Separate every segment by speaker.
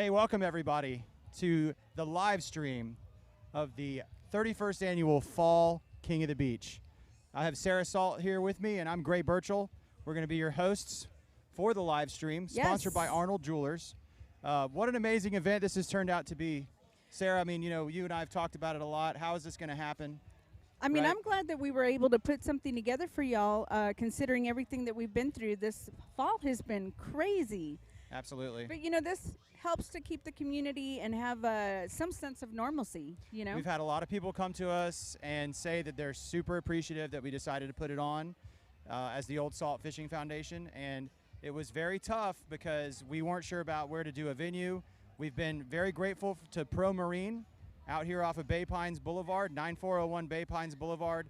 Speaker 1: Hey, welcome everybody to the live stream of the 31st annual Fall King of the Beach. I have Sarah Salt here with me, and I'm Gray Burchell. We're going to be your hosts for the live stream, sponsored by Arnold Jewelers. What an amazing event this has turned out to be. Sarah, I mean, you know, you and I have talked about it a lot. How is this going to happen?
Speaker 2: I mean,
Speaker 1: right?
Speaker 2: I'm glad that we were able to put something together for y'all, considering everything that we've been through. This fall has been crazy.
Speaker 1: Absolutely.
Speaker 2: But, you know, this helps to keep the community and have some sense of normalcy, you know?
Speaker 1: We've had a lot of people come to us and say that they're super appreciative that we decided to put it on as the Old Salt Fishing Foundation. And it was very tough because we weren't sure about where to do a venue. We've been very grateful to Pro Marine out here off of Bay Pines Boulevard, 9401 Bay Pines Boulevard.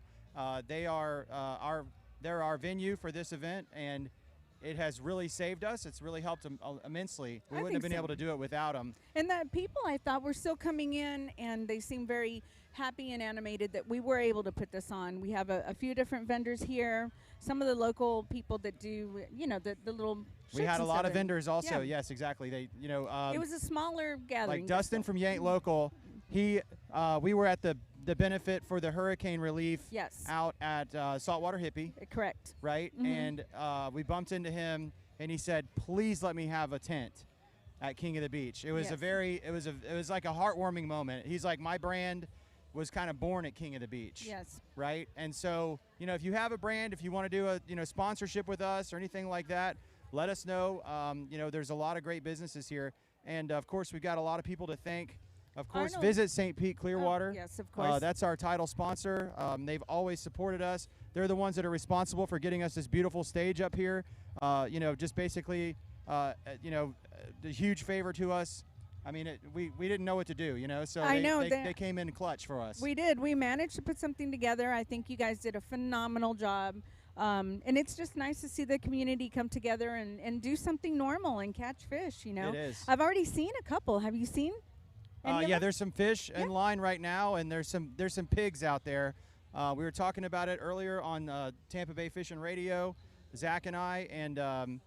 Speaker 1: They're our venue for this event, and it has really saved us. It's really helped immensely. We wouldn't have been able to do it without them.
Speaker 2: And that people, I thought, were still coming in, and they seem very happy and animated that we were able to put this on. We have a few different vendors here. Some of the local people that do, you know, the little.
Speaker 1: We had a lot of vendors also. Yeah. Yes, exactly. They, you know,
Speaker 2: it was a smaller gathering.
Speaker 1: Like Dustin from Yank Local. We were at the benefit for the hurricane relief out at Saltwater Hippie.
Speaker 2: Correct.
Speaker 1: Right?
Speaker 2: Mm-hmm.
Speaker 1: And we bumped into him, and he said, please let me have a tent at King of the Beach. It was it was like a heartwarming moment. He's like, my brand was kind of born at King of the Beach.
Speaker 2: Yes.
Speaker 1: Right? And so, you know, if you have a brand, if you want to do a, you know, sponsorship with us or anything like that, let us know. You know, there's a lot of great businesses here. And, of course, we've got a lot of people to thank. Of course,
Speaker 2: Arnold.
Speaker 1: visit St. Pete Clearwater.
Speaker 2: Yes, of course.
Speaker 1: That's our title sponsor. They've always supported us. They're the ones that are responsible for getting us this beautiful stage up here. You know, just basically, you know, a huge favor to us. I mean, we didn't know what to do, you know, so they came in clutch for us.
Speaker 2: We did. We managed to put something together. I think you guys did a phenomenal job. And it's just nice to see the community come together and do something normal and catch fish, you know.
Speaker 1: It is.
Speaker 2: I've already seen a couple. Have you seen?
Speaker 1: Yeah, there's some fish in line right now, and there's some pigs out there. We were talking about it earlier on Tampa Bay Fishing Radio, Zach and I, and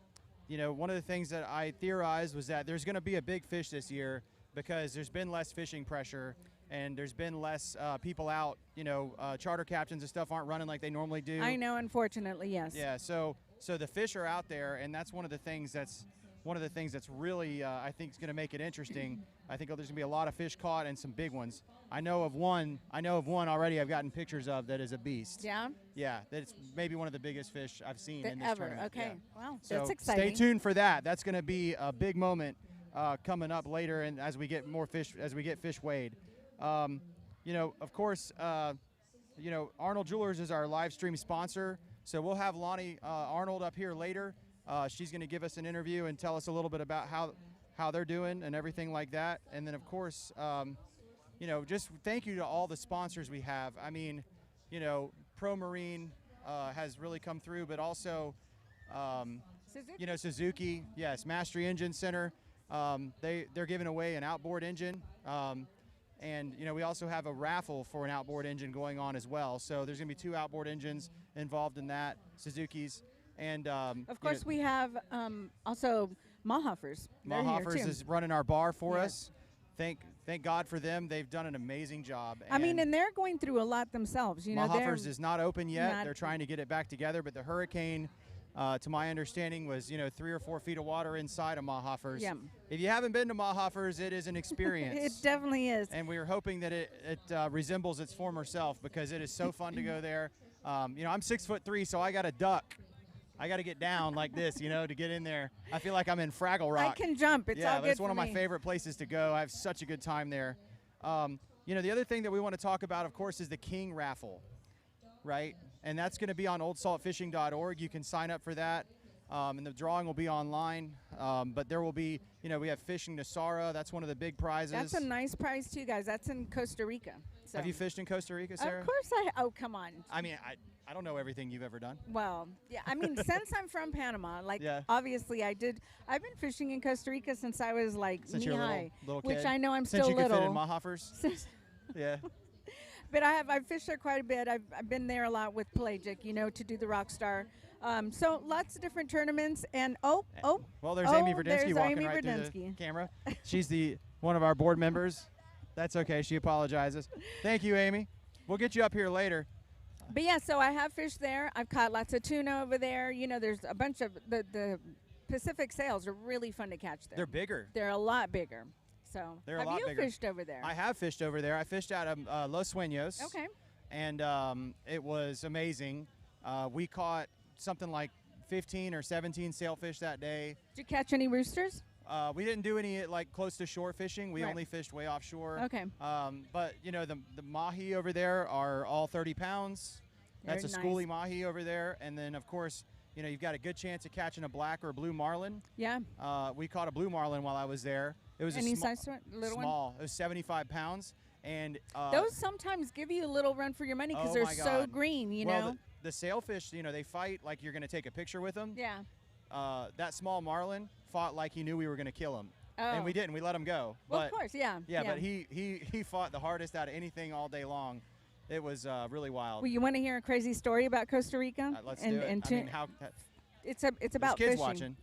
Speaker 1: you know, one of the things that I theorized was that there's going to be a big fish this year because there's been less fishing pressure and there's been less people out. You know, charter captains and stuff aren't running like they normally do.
Speaker 2: I know, unfortunately, yes.
Speaker 1: Yeah, so the fish are out there, and that's one of the things that's really, I think, is going to make it interesting. I think there's going to be a lot of fish caught and some big ones. I know of one already I've gotten pictures of that is a beast.
Speaker 2: Yeah?
Speaker 1: Yeah, that's maybe one of the biggest fish I've seen in this
Speaker 2: ever.
Speaker 1: tournament.
Speaker 2: Okay,
Speaker 1: yeah.
Speaker 2: wow,
Speaker 1: So
Speaker 2: that's exciting.
Speaker 1: stay tuned for that. That's going to be a big moment coming up later, and as we get more fish, as we get fish weighed. You know, of course, you know, Arnold Jewelers is our live stream sponsor, so we'll have Lonnie Arnold up here later. She's going to give us an interview and tell us a little bit about how they're doing and everything like that. And then, of course, you know, just thank you to all the sponsors we have. I mean, you know, Pro Marine has really come through, but also, you know, Suzuki, yes, Mastery Engine Center. They're giving away an outboard engine. And, you know, we also have a raffle for an outboard engine going on as well. So there's going to be 2 outboard engines involved in that, Suzuki's. And
Speaker 2: of course, we have also Mahofers.
Speaker 1: Mahofers is running our bar for us. Thank God for them. They've done an amazing job.
Speaker 2: I mean, and they're going through a lot themselves. You know,
Speaker 1: Mahofers is not open yet. They're trying to get it back together. But the hurricane, to my understanding, was, you know, 3 or 4 feet of water inside of Mahofers. Yeah. If you haven't been to Mahofers, it is an experience.
Speaker 2: It definitely is.
Speaker 1: And we are hoping that it resembles its former self because it is so fun to go there. You know, I'm 6'3", so I got a duck. I got to get down like this, you know, to get in there. I feel like I'm in Fraggle Rock.
Speaker 2: I can jump. It's all good.
Speaker 1: It's one of my favorite places to go. I have such a good time there. You know, the other thing that we want to talk about, of course, is the King Raffle, right? And that's going to be on oldsaltfishing.org. You can sign up for that, and the drawing will be online. But there will be, you know, we have Fishing Nasara. That's one of the big prizes.
Speaker 2: That's a nice prize, too, guys. That's in Costa Rica. So.
Speaker 1: Have you fished in Costa Rica, Sarah?
Speaker 2: Of course oh, come on.
Speaker 1: I mean, I don't know everything you've ever done.
Speaker 2: Well, yeah, I mean, since I'm from Panama, like, obviously I've been fishing in Costa Rica since I was, like, knee-high, which I know I'm still little.
Speaker 1: Since you could fit in Mahofers? Yeah.
Speaker 2: But I've fished there quite a bit. I've been there a lot with Pelagic, you know, to do the Rockstar. So lots of different tournaments, and oh,
Speaker 1: Well, there's Amy
Speaker 2: there's
Speaker 1: Verdinsky walking
Speaker 2: Amy
Speaker 1: right through the
Speaker 2: Verdinsky.
Speaker 1: camera. She's one of our board members. That's okay. She apologizes. Thank you, Amy. We'll get you up here later.
Speaker 2: But yeah, so I have fished there. I've caught lots of tuna over there. You know, there's a bunch of the Pacific sails are really fun to catch there.
Speaker 1: They're bigger.
Speaker 2: They're a lot bigger. So
Speaker 1: They're
Speaker 2: have
Speaker 1: a lot
Speaker 2: you
Speaker 1: bigger.
Speaker 2: fished over there?
Speaker 1: I have fished over there. I fished out of Los Sueños.
Speaker 2: Okay.
Speaker 1: And it was amazing. We caught something like 15 or 17 sailfish that day.
Speaker 2: Did you catch any roosters?
Speaker 1: We didn't do any like close to shore fishing. We
Speaker 2: Right.
Speaker 1: only fished way offshore.
Speaker 2: Okay.
Speaker 1: But you know the mahi over there are all 30 pounds. That's a
Speaker 2: Very
Speaker 1: schoolie
Speaker 2: nice.
Speaker 1: mahi over there. And then of course, you know, you've got a good chance of catching a black or a blue marlin.
Speaker 2: Yeah.
Speaker 1: We caught a blue marlin while I was there. It was
Speaker 2: Any
Speaker 1: a
Speaker 2: size little one?
Speaker 1: small. It was 75 pounds. And
Speaker 2: Those sometimes give you a little run for your money because
Speaker 1: Oh
Speaker 2: they're
Speaker 1: my
Speaker 2: so
Speaker 1: God.
Speaker 2: green, you
Speaker 1: well,
Speaker 2: know?
Speaker 1: the sailfish, you know, they fight like you're going to take a picture with them.
Speaker 2: Yeah.
Speaker 1: That small marlin fought like he knew we were going to kill him.
Speaker 2: Oh.
Speaker 1: And we didn't. We let him go.
Speaker 2: Well,
Speaker 1: but
Speaker 2: of course, yeah.
Speaker 1: Yeah, but he fought the hardest out of anything all day long. It was really wild.
Speaker 2: Well, you want to hear a crazy story about Costa Rica?
Speaker 1: Let's
Speaker 2: and,
Speaker 1: do it.
Speaker 2: And
Speaker 1: I mean, how
Speaker 2: it's
Speaker 1: there's
Speaker 2: about
Speaker 1: kids
Speaker 2: fishing.
Speaker 1: watching.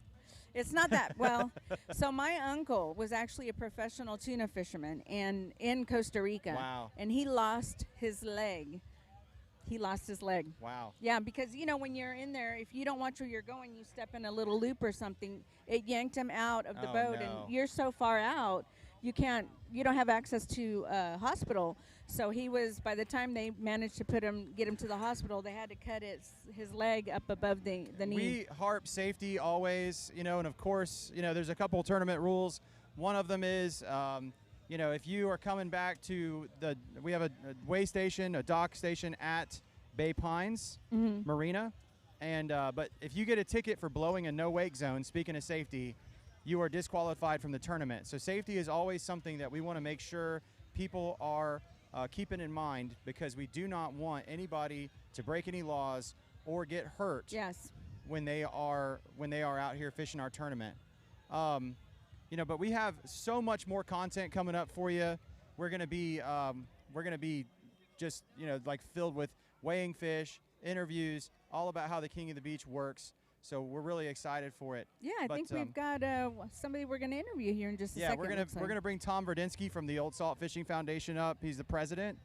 Speaker 2: It's not that well. So my uncle was actually a professional tuna fisherman and in Costa Rica.
Speaker 1: Wow.
Speaker 2: And he lost his leg. He lost his leg.
Speaker 1: Wow.
Speaker 2: Yeah, because you know when you're in there, if you don't watch where you're going, you step in a little loop or something, it yanked him out of the
Speaker 1: Oh,
Speaker 2: boat,
Speaker 1: no.
Speaker 2: and you're so far out, you don't have access to a hospital. So he was, by the time they managed to get him to the hospital, they had to cut his leg up above the knee.
Speaker 1: We harp safety always, you know, and of course, you know, there's a couple tournament rules. One of them is, you know, if you are coming back to we have a way station, a dock station at Bay Pines Marina, and but if you get a ticket for blowing a no wake zone, speaking of safety, you are disqualified from the tournament. So safety is always something that we want to make sure people are keeping in mind, because we do not want anybody to break any laws or get hurt.
Speaker 2: Yes.
Speaker 1: When they are out here fishing our tournament. You know, but we have so much more content coming up for you. We're gonna be just, you know, like filled with weighing fish, interviews, all about how the King of the Beach works. So we're really excited for it.
Speaker 2: Yeah, I think we've got somebody we're going to interview here in just a
Speaker 1: yeah,
Speaker 2: second.
Speaker 1: we're gonna bring Tom Verdinsky from the Old Salt Fishing Foundation up. He's the president.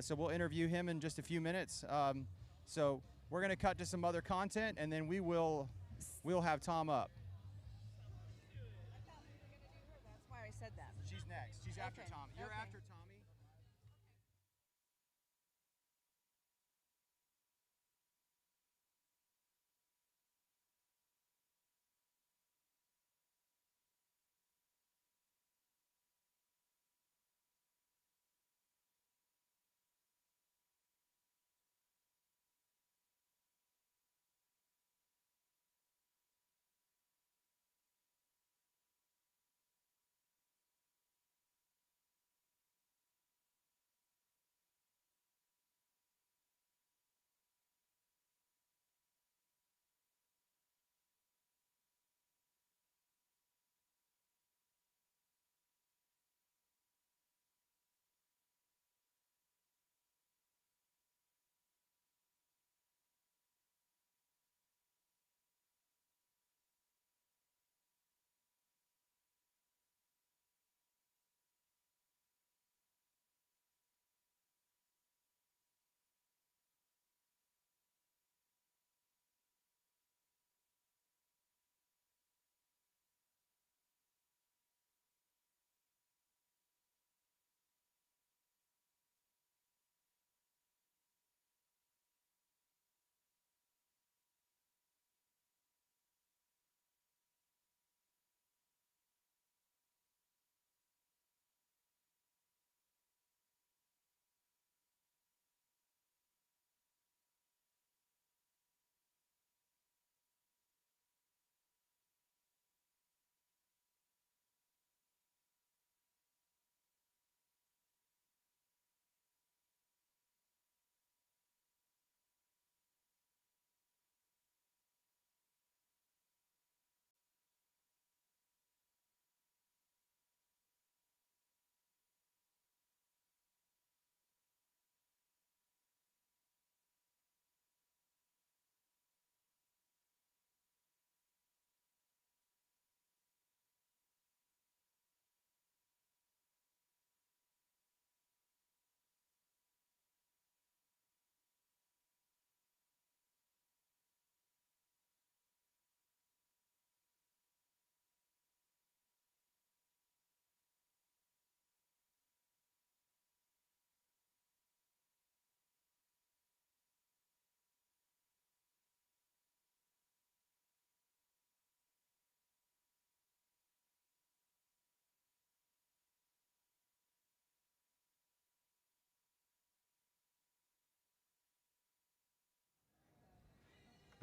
Speaker 1: So we'll interview him in just a few minutes. So we're gonna cut to some other content, and then we'll have Tom up.
Speaker 2: That's why I said that.
Speaker 1: She's next. She's after
Speaker 2: Okay.
Speaker 1: Tom. You're
Speaker 2: Okay.
Speaker 1: after Tom.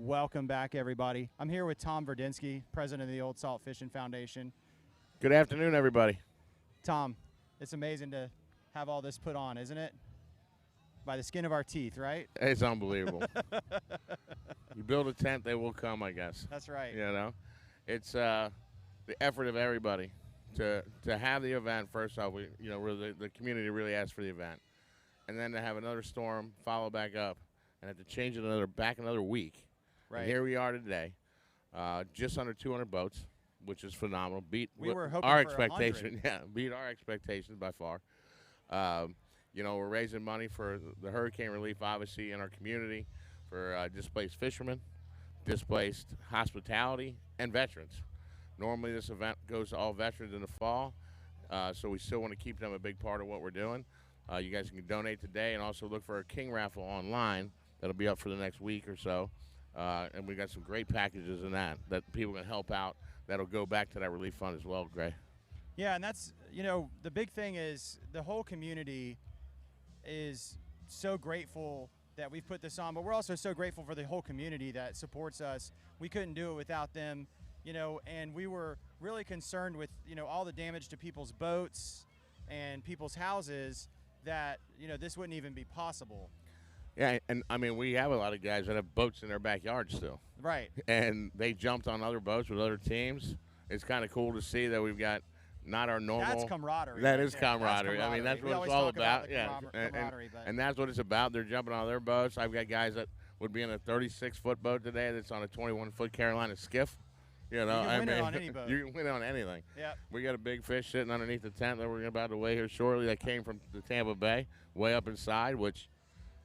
Speaker 1: Welcome back, everybody. I'm here with Tom Verdinsky, president of the Old Salt Fishing Foundation.
Speaker 3: Good afternoon, everybody.
Speaker 1: Tom, it's amazing to have all this put on, isn't it? By the skin of our teeth, right?
Speaker 3: It's unbelievable. You build a tent, they will come, I guess.
Speaker 1: That's right.
Speaker 3: You know, it's the effort of everybody to have the event. First off, the community really asked for the event, and then to have another storm follow back up, and have to change it another week.
Speaker 1: Right.
Speaker 3: And here we are today, just under 200 boats, which is phenomenal. Beat
Speaker 1: we were hoping
Speaker 3: our
Speaker 1: for
Speaker 3: expectation. Yeah, beat our expectations by far. We're raising money for the hurricane relief, obviously, in our community, for displaced fishermen, displaced hospitality, and veterans. Normally, this event goes to all veterans in the fall, so we still want to keep them a big part of what we're doing. You guys can donate today and also look for our King Raffle online. That'll be up for the next week or so. And we got some great packages in that people can help out. That'll go back to that relief fund as well, Gray.
Speaker 1: Yeah, and that's, the big thing is the whole community is so grateful that we've put this on, but we're also so grateful for the whole community that supports us. We couldn't do it without them, and we were really concerned with, all the damage to people's boats and people's houses that, this wouldn't even be possible.
Speaker 3: Yeah, and I mean, we have a lot of guys that have boats in their backyard still.
Speaker 1: Right.
Speaker 3: And they jumped on other boats with other teams. It's kind of cool to see that we've got not our normal.
Speaker 1: That's camaraderie.
Speaker 3: That is camaraderie. I mean, that's what it's all about. Yeah.
Speaker 1: Camaraderie,
Speaker 3: and that's what it's about. They're jumping on their boats. I've got guys that would be in a 36-foot boat today that's on a 21-foot Carolina skiff.
Speaker 1: You can win it on any boat.
Speaker 3: You can win it on anything.
Speaker 1: Yep.
Speaker 3: We got a big fish sitting underneath the tent that we're about to weigh here shortly that came from the Tampa Bay, way up inside, which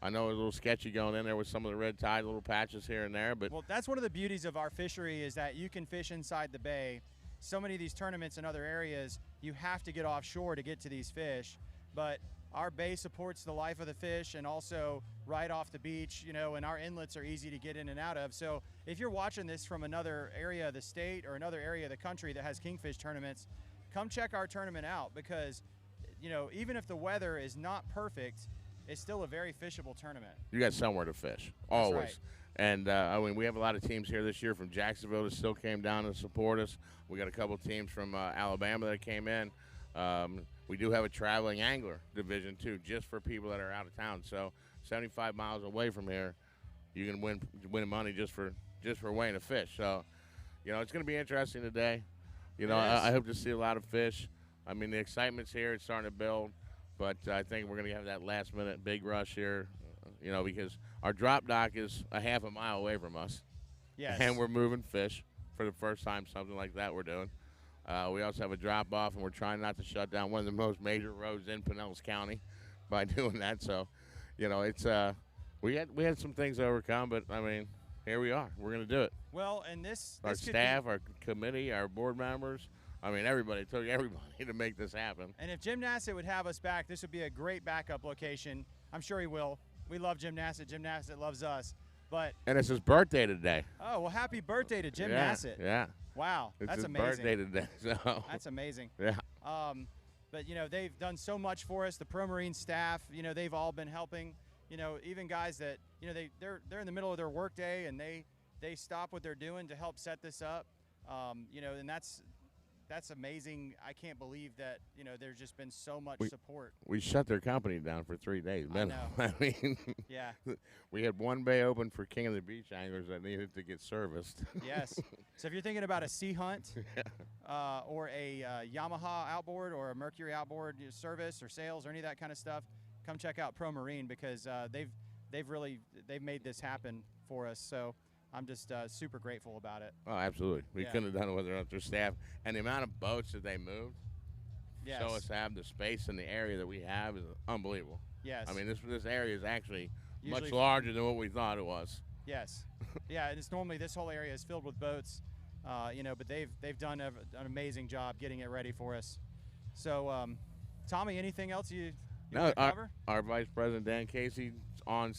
Speaker 3: I know is a little sketchy going in there with some of the red tide, little patches here and there. But
Speaker 1: well, that's one of the beauties of our fishery is that you can fish inside the bay. So many of these tournaments in other areas, you have to get offshore to get to these fish. But our bay supports the life of the fish and also right off the beach, and our inlets are easy to get in and out of. So if you're watching this from another area of the state or another area of the country that has kingfish tournaments, come check our tournament out because, even if the weather is not perfect, it's still a very fishable tournament.
Speaker 3: You got somewhere to fish, always.
Speaker 1: Right.
Speaker 3: And, we have a lot of teams here this year from Jacksonville that still came down to support us. We got a couple teams from Alabama that came in. We do have a traveling angler division, too, just for people that are out of town. So 75 miles away from here, you can win money just for weighing a fish. So, it's going to be interesting today. I hope to see a lot of fish. I mean, the excitement's here. It's starting to build. But I think we're going to have that last-minute big rush here, because our drop dock is a half a mile away from us.
Speaker 1: Yes.
Speaker 3: And we're moving fish for the first time, something like that we're doing. We also have a drop-off, and we're trying not to shut down one of the most major roads in Pinellas County by doing that. So, it's we had some things to overcome, but, I mean, here we are. We're going to do it.
Speaker 1: Well, and this
Speaker 3: our staff, our committee, our board members, I mean, it took everybody to make this happen.
Speaker 1: And if Jim Nassett would have us back, this would be a great backup location. I'm sure he will. We love Jim Nassett. Jim Nassett loves us.
Speaker 3: And it's his birthday today.
Speaker 1: Oh, well, happy birthday to Jim Nassett.
Speaker 3: Yeah.
Speaker 1: Wow, that's amazing.
Speaker 3: It's his birthday today. So.
Speaker 1: That's amazing.
Speaker 3: Yeah.
Speaker 1: But, they've done so much for us. The Pro Marine staff, they've all been helping. Even guys that, they're in the middle of their workday and they stop what they're doing to help set this up. And that's amazing. I can't believe that, there's just been so much support.
Speaker 3: We shut their company down for 3 days.
Speaker 1: I know.
Speaker 3: I mean,
Speaker 1: yeah.
Speaker 3: We had one bay open for King of the Beach anglers that needed to get serviced.
Speaker 1: Yes. So if you're thinking about a Sea Hunt or a Yamaha outboard or a Mercury outboard service or sales or any of that kind of stuff, come check out Pro Marine because they've made this happen for us. So I'm just super grateful about it.
Speaker 3: Oh, absolutely. We couldn't have done it without their staff. And the amount of boats that they moved,
Speaker 1: yes.
Speaker 3: show us have the space and the area that we have is unbelievable.
Speaker 1: Yes.
Speaker 3: I mean, this area is actually
Speaker 1: Usually
Speaker 3: much larger than what we thought it was.
Speaker 1: Yes. Yeah, and it's normally this whole area is filled with boats, but they've done an amazing job getting it ready for us. So, Tommy, anything else you want to cover?
Speaker 3: Our Vice President, Dan Casey, on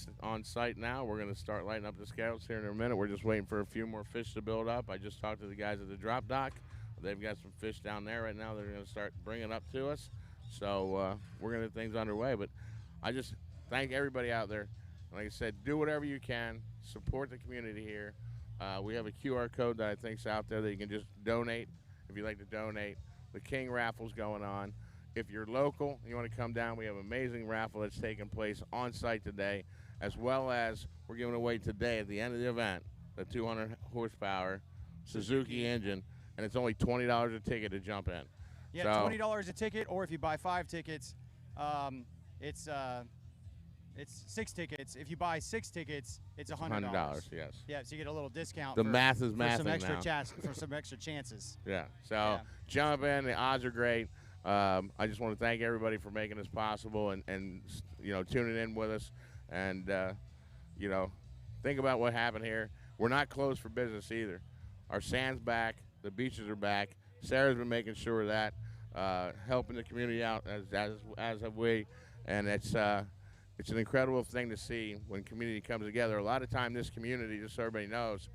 Speaker 3: site now. We're going to start lighting up the scouts here in a minute. We're just waiting for a few more fish to build up. I just talked to the guys at the drop dock. They've got some fish down there right now. They're going to start bringing up to us. So we're going to get things underway. But I just thank everybody out there. Like I said, do whatever you can. Support the community here. We have a QR code that I think's out there that you can just donate if you'd like to donate. The King raffle's going on. If you're local and you want to come down, we have an amazing raffle that's taking place on site today, as well as we're giving away today at the end of the event the 200 horsepower Suzuki engine, and it's only $20 a ticket to jump in.
Speaker 1: Yeah,
Speaker 3: So,
Speaker 1: $20 a ticket, or if you buy 5 tickets, it's 6 tickets. If you buy 6 tickets, it's $100.
Speaker 3: Yes.
Speaker 1: Yeah, so you get a little discount.
Speaker 3: The math is mathing
Speaker 1: some extra
Speaker 3: now.
Speaker 1: For some extra chances.
Speaker 3: Yeah. So
Speaker 1: Yeah.
Speaker 3: jump in. The odds are great. I just want to thank everybody for making this possible and tuning in with us. And think about what happened here. We're not closed for business either. Our sand's back. The beaches are back. Sarah's been making sure of that, helping the community out as have we. And it's an incredible thing to see when community comes together. A lot of time, this community, just so everybody knows,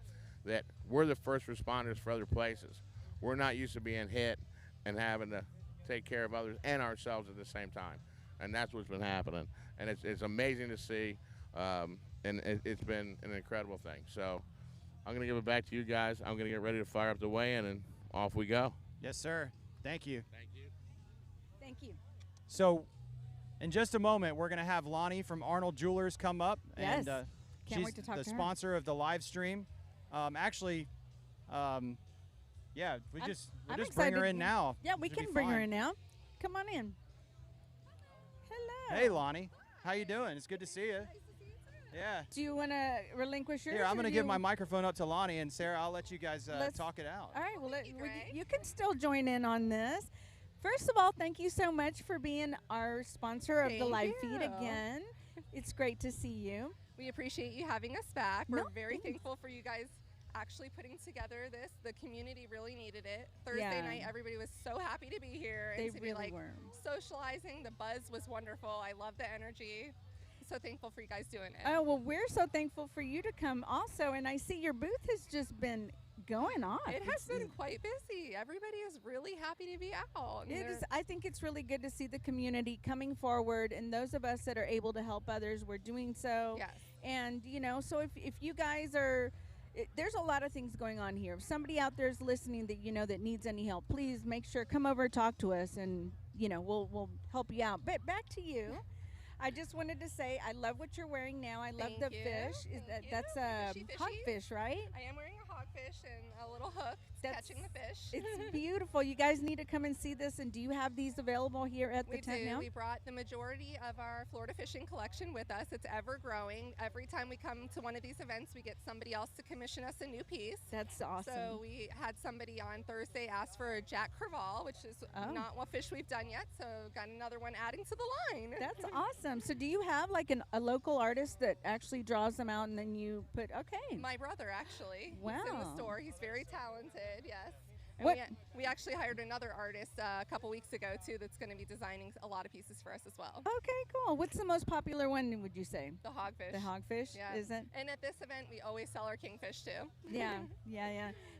Speaker 3: that we're the first responders for other places. We're not used to being hit and having to take care of others and ourselves at the same time, and that's what's been happening. And it's amazing to see, and it's been an incredible thing. So I'm going to give it back to you guys. I'm going to get ready to fire up the weigh-in, and off we go.
Speaker 1: Yes, sir. Thank you.
Speaker 3: Thank you.
Speaker 2: Thank you.
Speaker 1: So, in just a moment, we're going to have Lonnie from Arnold Jewelers come up.
Speaker 2: Yes.
Speaker 1: And
Speaker 2: Can't
Speaker 1: she's
Speaker 2: wait to talk
Speaker 1: the
Speaker 2: to her.
Speaker 1: sponsor of the live stream. Yeah, we'll
Speaker 2: I'm
Speaker 1: just bring her
Speaker 2: excited.
Speaker 1: in now.
Speaker 2: Yeah, we
Speaker 1: Should be
Speaker 2: can bring her
Speaker 1: fine.
Speaker 2: in now. Come on in. Hello.
Speaker 1: Hey, Lonnie. How you doing? It's good to see you. Yeah.
Speaker 2: Do you want to relinquish yours?
Speaker 1: Here, I'm
Speaker 2: or
Speaker 1: going to
Speaker 2: do
Speaker 1: give
Speaker 2: you-
Speaker 1: my microphone up to Lonnie, and Sarah, I'll let you guys
Speaker 2: Let's-
Speaker 1: talk it out.
Speaker 2: All right. Well,
Speaker 4: you, Gray.
Speaker 2: you can still join in on this. First of all, thank you so much for being our sponsor of the
Speaker 4: Thank
Speaker 2: live feed
Speaker 4: you.
Speaker 2: again. It's great to see you.
Speaker 4: We appreciate you having us back.
Speaker 2: No,
Speaker 4: We're very
Speaker 2: thanks.
Speaker 4: thankful for you guys actually putting together this. The community really needed it. Thursday
Speaker 2: Yeah.
Speaker 4: night, everybody was so happy to be here
Speaker 2: They
Speaker 4: and to be
Speaker 2: really
Speaker 4: like
Speaker 2: were.
Speaker 4: socializing. The buzz was wonderful. I love the energy. So thankful for you guys doing it.
Speaker 2: Oh, well, we're so thankful for you to come also. And I see your booth has just been going off.
Speaker 4: It has
Speaker 2: It's-
Speaker 4: been quite busy. Everybody is really happy to be out. and
Speaker 2: It
Speaker 4: they're-
Speaker 2: is. I think it's really good to see the community coming forward, and those of us that are able to help others, we're doing so.
Speaker 4: Yes.
Speaker 2: And so if you guys are, there's a lot of things going on here. If somebody out there is listening that that needs any help, please make sure come over, talk to us, and we'll help you out. But back to you. I just wanted to say I love what you're wearing now. I love
Speaker 4: Thank
Speaker 2: the
Speaker 4: you.
Speaker 2: fish.
Speaker 4: Thank you.
Speaker 2: That's a
Speaker 4: Fishy, fishy.
Speaker 2: hogfish, right?
Speaker 4: I am wearing a hogfish and a little hook catching the fish.
Speaker 2: It's beautiful. You guys need to come and see this. And do you have these available here at the
Speaker 4: We
Speaker 2: tent
Speaker 4: do.
Speaker 2: now?
Speaker 4: We brought the majority of our Florida fishing collection with us. It's ever growing. Every time we come to one of these events, we get somebody else to commission us a new piece.
Speaker 2: That's awesome.
Speaker 4: So we had somebody on Thursday ask for a Jack Crevalle, which is
Speaker 2: Oh.
Speaker 4: not what fish we've done yet. So got another one adding to the line.
Speaker 2: That's awesome. So do you have like a local artist that actually draws them out and then you put, okay.
Speaker 4: My brother, actually. He's in
Speaker 2: Wow.
Speaker 4: the store. He's very talented, yes. And
Speaker 2: What-
Speaker 4: we actually hired another artist a couple weeks ago, too, that's going to be designing a lot of pieces for us as well.
Speaker 2: Okay, cool. What's the most popular one, would you say?
Speaker 4: The hogfish.
Speaker 2: The hogfish,
Speaker 4: Yeah.
Speaker 2: is it?
Speaker 4: And at this event, we always sell our kingfish, too.
Speaker 2: Yeah.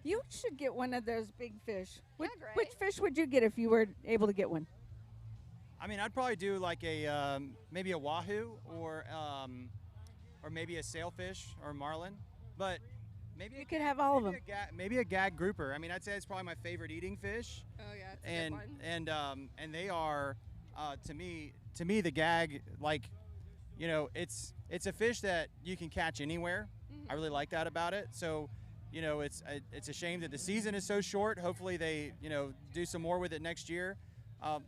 Speaker 2: You should get one of those big fish. Which
Speaker 4: great.
Speaker 2: fish would you get if you were able to get one?
Speaker 1: I mean, I'd probably do like a maybe a wahoo or maybe a sailfish or marlin, but maybe
Speaker 2: You could have all of them.
Speaker 1: Maybe a gag grouper. I mean, I'd say it's probably my favorite eating fish,
Speaker 4: Oh, yeah, it's a good one.
Speaker 1: and they are to me the gag, like, it's a fish that you can catch anywhere. I really like that about it. So, it's a shame that the season is so short. Hopefully they do some more with it next year.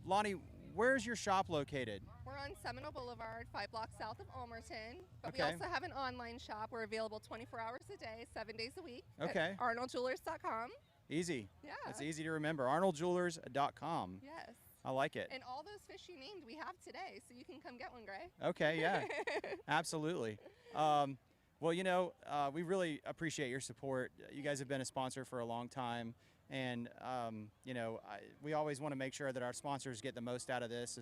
Speaker 1: Lonnie, where's your shop located?
Speaker 4: We're on Seminole Boulevard, 5 blocks south of Ulmerton. But
Speaker 1: Okay.
Speaker 4: we also have an online shop. We're available 24 hours a day, 7 days a week.
Speaker 1: Okay.
Speaker 4: At ArnoldJewelers.com.
Speaker 1: Easy.
Speaker 4: Yeah.
Speaker 1: That's easy to remember. ArnoldJewelers.com.
Speaker 4: Yes.
Speaker 1: I like it.
Speaker 4: And all those fish you named, we have today, so you can come get one, Gray.
Speaker 1: Okay, yeah, absolutely. Well, we really appreciate your support. You guys have been a sponsor for a long time, and we always want to make sure that our sponsors get the most out of this.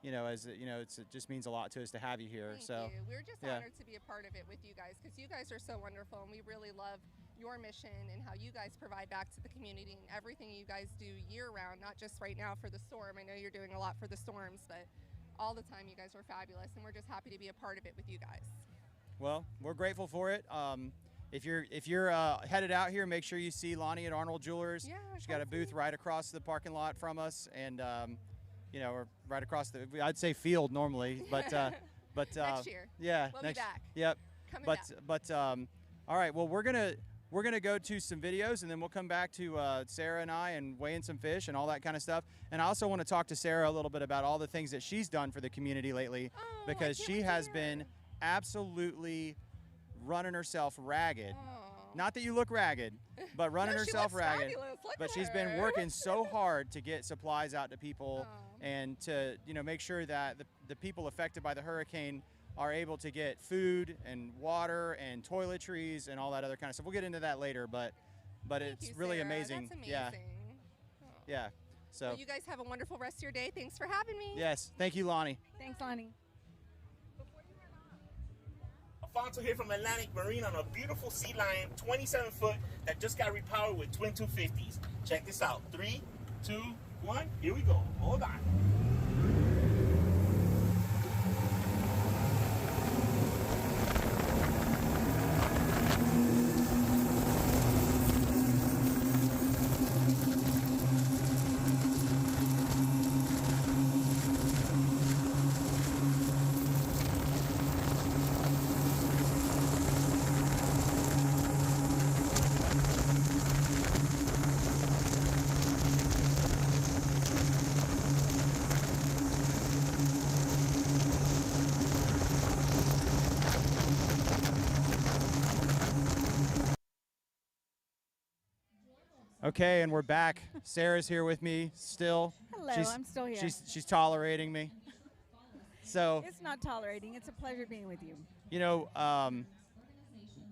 Speaker 1: It just means a lot to us to have you here.
Speaker 4: Thank you. We're just
Speaker 1: yeah.
Speaker 4: honored to be a part of it with you guys because you guys are so wonderful, and we really love your mission and how you guys provide back to the community and everything you guys do year-round, not just right now for the storm. I know you're doing a lot for the storms, but all the time you guys are fabulous, and we're just happy to be a part of it with you guys.
Speaker 1: Well, we're grateful for it. if you're headed out here, make sure you see Lonnie at Arnold Jewelers.
Speaker 4: Yeah,
Speaker 1: She's got a booth right across the parking lot from us, and you know, or right across the, I'd say field normally, but
Speaker 4: next year.
Speaker 1: Yeah,
Speaker 4: We'll
Speaker 1: next.
Speaker 4: be back.
Speaker 1: Yep.
Speaker 4: Coming
Speaker 1: But
Speaker 4: back.
Speaker 1: all right. Well, we're gonna go to some videos, and then we'll come back to Sarah and I and weigh in some fish and all that kind of stuff. And I also want to talk to Sarah a little bit about all the things that she's done for the community lately,
Speaker 4: Oh,
Speaker 1: because
Speaker 4: I can't
Speaker 1: she
Speaker 4: wait to
Speaker 1: has
Speaker 4: hear.
Speaker 1: been absolutely running herself ragged.
Speaker 4: Oh.
Speaker 1: Not that you look ragged, but running
Speaker 4: No, she
Speaker 1: herself
Speaker 4: looks
Speaker 1: ragged.
Speaker 4: fabulous. Look
Speaker 1: But
Speaker 4: at
Speaker 1: she's been
Speaker 4: her.
Speaker 1: working so hard to get supplies out to people
Speaker 4: Oh.
Speaker 1: and to, you know, make sure that the people affected by the hurricane are able to get food and water and toiletries and all that other kind of stuff. We'll get into that later, but
Speaker 4: Thank
Speaker 1: it's
Speaker 4: you,
Speaker 1: really
Speaker 4: Sarah.
Speaker 1: amazing.
Speaker 4: That's amazing.
Speaker 1: Yeah,
Speaker 4: Oh.
Speaker 1: yeah. So
Speaker 4: Well, you guys have a wonderful rest of your day. Thanks for having me.
Speaker 1: yes, thank you, Lonnie.
Speaker 2: Thanks, Lonnie.
Speaker 5: Alfonso here from Atlantic Marine on a beautiful Sea Lion 27-foot that just got repowered with twin 250s. Check this out. 3, 2, 1. Here we go. Hold on.
Speaker 1: Okay, and we're back. Sarah's here with me still.
Speaker 2: Hello, I'm still here.
Speaker 1: She's tolerating me. So
Speaker 2: It's not tolerating. It's a pleasure being with you.
Speaker 1: you know,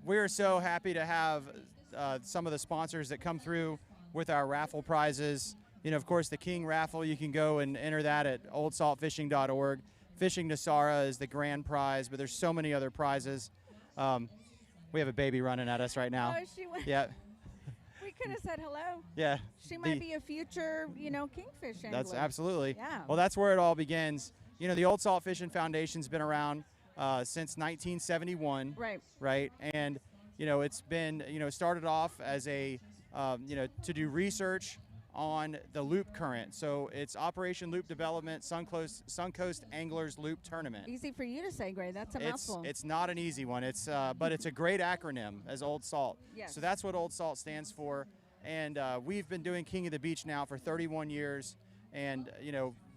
Speaker 1: we're so happy to have some of the sponsors that come through with our raffle prizes. You know, of course, the King Raffle, you can go and enter that at oldsaltfishing.org. Fishing to Sara is the grand prize, but there's so many other prizes. We have a baby running at us right now.
Speaker 2: Oh, she went.
Speaker 1: Yeah,
Speaker 2: We could have said hello.
Speaker 1: yeah.
Speaker 2: She might
Speaker 1: The-
Speaker 2: be a future, kingfish angler.
Speaker 1: That's absolutely.
Speaker 2: Yeah.
Speaker 1: Well, that's where it all begins. You know, the Old Salt Fishing Foundation's been around since 1971.
Speaker 2: Right.
Speaker 1: Right. And, you know, it's been, started off as a, to do research on the loop current. So it's Operation Loop Development Suncoast Anglers Loop Tournament.
Speaker 2: Easy for you to say, Gray. That's a mouthful.
Speaker 1: It's not an easy one. But it's a great acronym as Old Salt.
Speaker 2: Yes.
Speaker 1: So that's what Old Salt stands for. And we've been doing King of the Beach now for 31 years. And,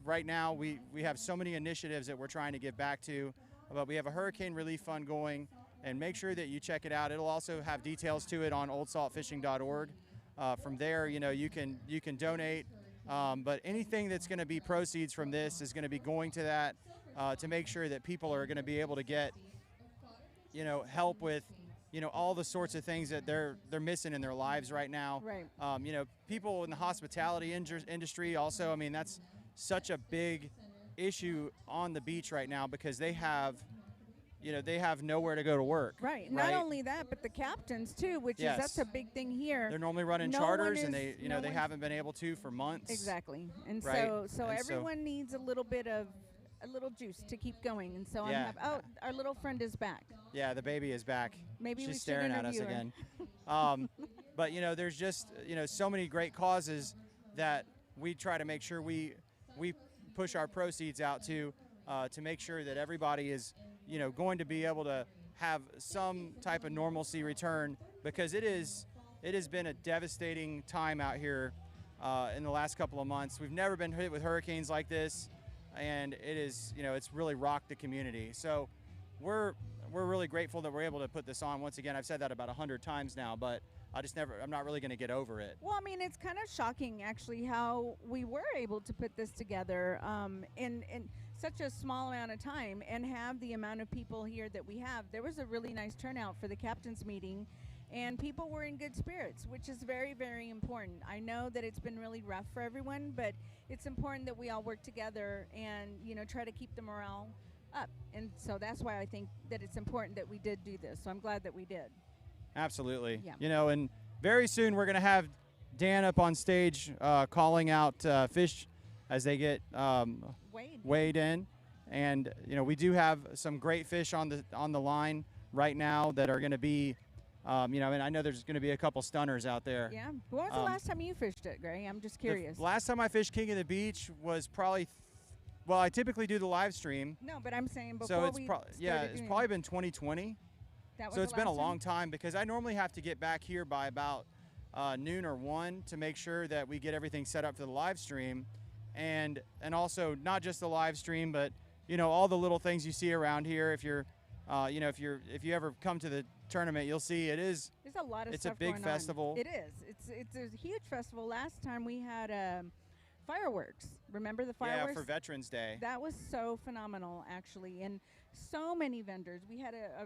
Speaker 1: right now we have so many initiatives that we're trying to give back to. But we have a hurricane relief fund going, and make sure that you check it out. It'll also have details to it on oldsaltfishing.org. From there, you can donate. But anything that's going to be proceeds from this is going to be going to that to make sure that people are going to be able to get, help with, all the sorts of things that they're missing in their lives right now.
Speaker 2: Right.
Speaker 1: People in the hospitality industry also. I mean, that's such a big issue on the beach right now because they have nowhere to go to work.
Speaker 2: Right.
Speaker 1: Right.
Speaker 2: Not only that, but the captains too, which
Speaker 1: Yes.
Speaker 2: is that's a big thing here.
Speaker 1: They're normally running
Speaker 2: No
Speaker 1: charters,
Speaker 2: one
Speaker 1: and
Speaker 2: is-
Speaker 1: they
Speaker 2: no
Speaker 1: they
Speaker 2: one-
Speaker 1: haven't been able to for months.
Speaker 2: Exactly. And
Speaker 1: Right.
Speaker 2: so
Speaker 1: And so-
Speaker 2: everyone needs a little bit of a little juice to keep going. And so
Speaker 1: Yeah.
Speaker 2: I'm happy. Oh, our little friend is back.
Speaker 1: Yeah, the baby is back.
Speaker 2: Maybe we
Speaker 1: She's
Speaker 2: should
Speaker 1: staring at us
Speaker 2: interview her.
Speaker 1: again. But there's just so many great causes that we try to make sure we push our proceeds out to make sure that everybody is going to be able to have some type of normalcy return, because it has been a devastating time out here in the last couple of months. We've never been hit with hurricanes like this, and it is it's really rocked the community. So we're really grateful that we're able to put this on. Once again, I've said that about 100 times now, but I'm not really going to get over it.
Speaker 2: Well, I mean, it's kind of shocking, actually, how we were able to put this together in such a small amount of time and have the amount of people here that we have. There was a really nice turnout for the captain's meeting, and people were in good spirits, which is very, very important. I know that it's been really rough for everyone, but it's important that we all work together and, try to keep the morale up. And so that's why I think that it's important that we did do this. So I'm glad that we did.
Speaker 1: Absolutely.
Speaker 2: Yeah.
Speaker 1: And very soon we're going to have Dan up on stage calling out fish as they get weighed in. And, we do have some great fish on the line right now that are going to be You know, and I know there's going to be a couple stunners out there.
Speaker 2: Yeah. When was the last time you fished it, Gray? I'm just curious.
Speaker 1: The last time I fished King of the Beach was probably, well, I typically do the live stream.
Speaker 2: No, but I'm saying before
Speaker 1: So it's
Speaker 2: we
Speaker 1: it's probably been 2020.
Speaker 2: that was
Speaker 1: So
Speaker 2: the
Speaker 1: it's been a
Speaker 2: last
Speaker 1: long time because I normally have to get back here by about noon or 1 to make sure that we get everything set up for the live stream, and also not just the live stream, but you know, all the little things you see around here. If you're you know, if you ever come to the tournament, you'll see
Speaker 2: There's a lot of
Speaker 1: it's
Speaker 2: stuff
Speaker 1: a big
Speaker 2: going
Speaker 1: festival.
Speaker 2: On. It is. It's a huge festival. Last time we had fireworks. Remember the fireworks?
Speaker 1: Yeah, for Veterans Day.
Speaker 2: That was so phenomenal, actually, and so many vendors. We had I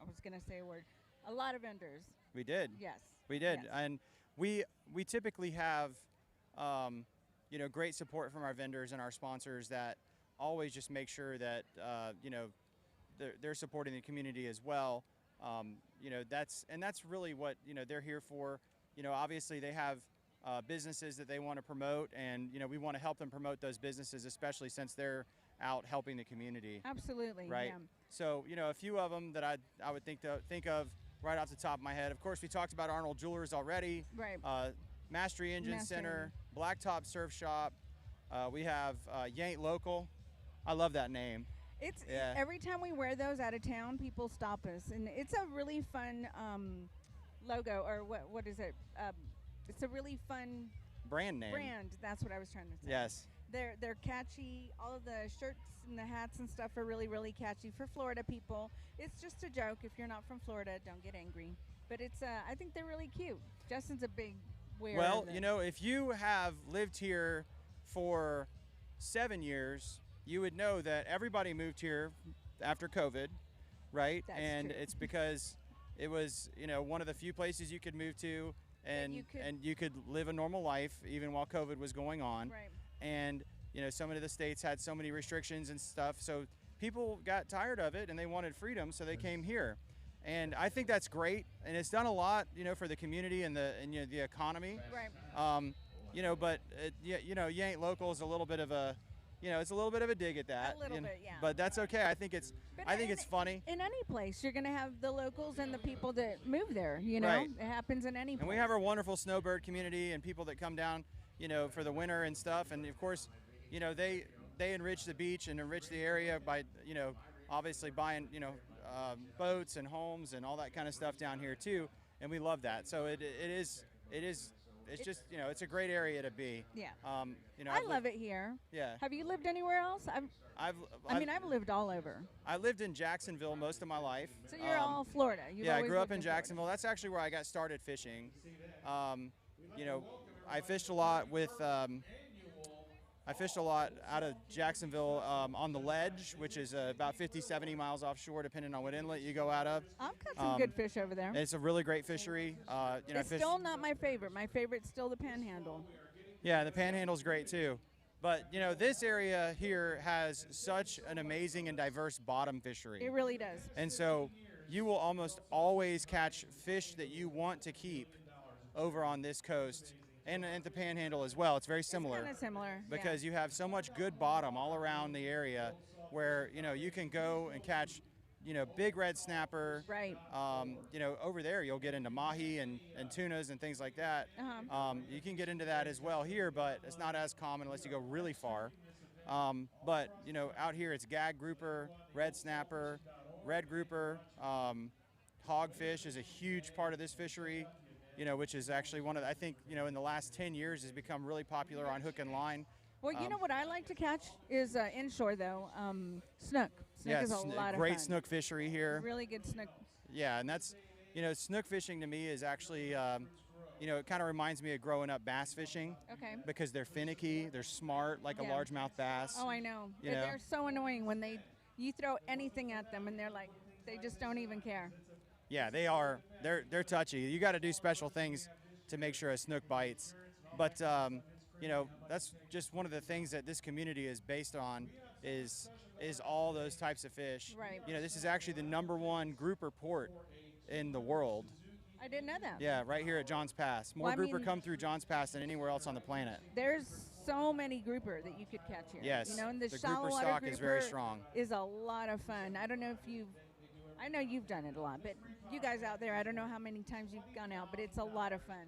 Speaker 2: was going to say a word. A lot of vendors.
Speaker 1: We did.
Speaker 2: Yes.
Speaker 1: We did,
Speaker 2: Yes.
Speaker 1: and we typically have you know, great support from our vendors and our sponsors that always just make sure that you know, they're supporting the community as well. You know, that's really what, you know, they're here for. You know, obviously they have businesses that they want to promote, and you know, we want to help them promote those businesses, especially since they're out helping the community.
Speaker 2: Absolutely.
Speaker 1: Right.
Speaker 2: Yeah.
Speaker 1: So, you know, a few of them that I would think of right off the top of my head. Of course, we talked about Arnold Jewelers already.
Speaker 2: Right.
Speaker 1: Mastery Engine Center, Blacktop Surf Shop. We have Yank Local. I love that name.
Speaker 2: It's
Speaker 1: Yeah.
Speaker 2: every time we wear those out of town, people stop us, and it's a really fun logo, or what is it? It's a really fun
Speaker 1: Brand name.
Speaker 2: brand. That's what I was trying to say.
Speaker 1: Yes.
Speaker 2: They're catchy. All of the shirts and the hats and stuff are really, really catchy for Florida people. It's just a joke. If you're not from Florida, don't get angry. But it's I think they're really cute. Justin's a big wearer.
Speaker 1: Well,
Speaker 2: of them.
Speaker 1: you know, if you have lived here for 7 years, you would know that everybody moved here after COVID, right?
Speaker 2: That's
Speaker 1: and
Speaker 2: true.
Speaker 1: it's because it was, you know, one of the few places you could move to, and you could live a normal life even while COVID was going on.
Speaker 2: Right.
Speaker 1: And you know, so many of the states had so many restrictions and stuff, so people got tired of it and they wanted freedom, so they came here. And I think that's great, and it's done a lot, you know, for the community and you know, the economy.
Speaker 2: Right.
Speaker 1: You know, but you know, Yank Local is a little bit of a, you know, it's a little bit of a dig at that.
Speaker 2: A little
Speaker 1: you know,
Speaker 2: bit, yeah.
Speaker 1: But that's okay. I think it's
Speaker 2: But
Speaker 1: it's funny.
Speaker 2: In any place, you're going to have the locals and the people that move there, you know?
Speaker 1: Right.
Speaker 2: It happens in any place.
Speaker 1: And we have our wonderful snowbird community and people that come down, you know, for the winter and stuff. And of course, you know, they enrich the beach and enrich the area by, you know, obviously buying, you know, boats and homes and all that kind of stuff down here too. And we love that. So it's just, you know, it's a great area to be.
Speaker 2: Yeah.
Speaker 1: You know,
Speaker 2: I love it here.
Speaker 1: Yeah.
Speaker 2: Have you lived anywhere else? I've lived all over.
Speaker 1: I lived in Jacksonville most of my life.
Speaker 2: So you're all Florida. You've
Speaker 1: Yeah, I
Speaker 2: always
Speaker 1: grew up
Speaker 2: lived
Speaker 1: in
Speaker 2: Florida.
Speaker 1: Jacksonville. That's actually where I got started fishing. You know, I fished a lot with. I fished a lot out of Jacksonville on the Ledge, which is about 50, 70 miles offshore, depending on what inlet you go out of.
Speaker 2: I've got some good fish over there.
Speaker 1: It's a really great fishery. You know,
Speaker 2: It's still not my favorite. My favorite's still the Panhandle.
Speaker 1: Yeah, the Panhandle's great too. But, you know, this area here has such an amazing and diverse bottom fishery.
Speaker 2: It really does.
Speaker 1: And so you will almost always catch fish that you want to keep over on this coast and at the Panhandle as well. It's very similar.
Speaker 2: It's kind of similar.
Speaker 1: Because you have so much good bottom all around the area where, you know, you can go and catch, you know, big red snapper.
Speaker 2: Right.
Speaker 1: You know, over there you'll get into mahi and tunas and things like that. You can get into that as well here, but it's not as common unless you go really far. But, you know, out here it's gag grouper, red snapper, red grouper. Hogfish is a huge part of this fishery, you know, which is actually one of the, I think, you know, in the last 10 years has become really popular on hook and line.
Speaker 2: Well, you know what I like to catch is inshore, though, snook. Snook is a lot of
Speaker 1: great
Speaker 2: fun.
Speaker 1: snook fishery here.
Speaker 2: Really good snook.
Speaker 1: Yeah, and that's, you know, snook fishing to me is actually, you know, it kind of reminds me of growing up bass fishing.
Speaker 2: Okay.
Speaker 1: Because they're finicky, they're smart, like a
Speaker 2: Yeah.
Speaker 1: largemouth bass.
Speaker 2: Oh, I know.
Speaker 1: You know?
Speaker 2: They're so annoying when you throw anything at them, and they're like, they just don't even care.
Speaker 1: Yeah, they are. They're touchy. You got to do special things to make sure a snook bites. But you know, that's just one of the things that this community is based on is all those types of fish.
Speaker 2: Right.
Speaker 1: You know, this is actually the #1 grouper port in the world.
Speaker 2: I didn't know that.
Speaker 1: Yeah, right here at Johns Pass. More
Speaker 2: Well, I
Speaker 1: grouper
Speaker 2: mean-
Speaker 1: come through Johns Pass than anywhere else on the planet.
Speaker 2: There's so many grouper that you could catch here.
Speaker 1: Yes,
Speaker 2: You know, and the
Speaker 1: the
Speaker 2: shallow
Speaker 1: grouper
Speaker 2: water
Speaker 1: stock is very
Speaker 2: grouper
Speaker 1: strong.
Speaker 2: is a lot of fun. I don't know if I know you've done it a lot, but you guys out there, I don't know how many times you've gone out, but it's a lot of fun.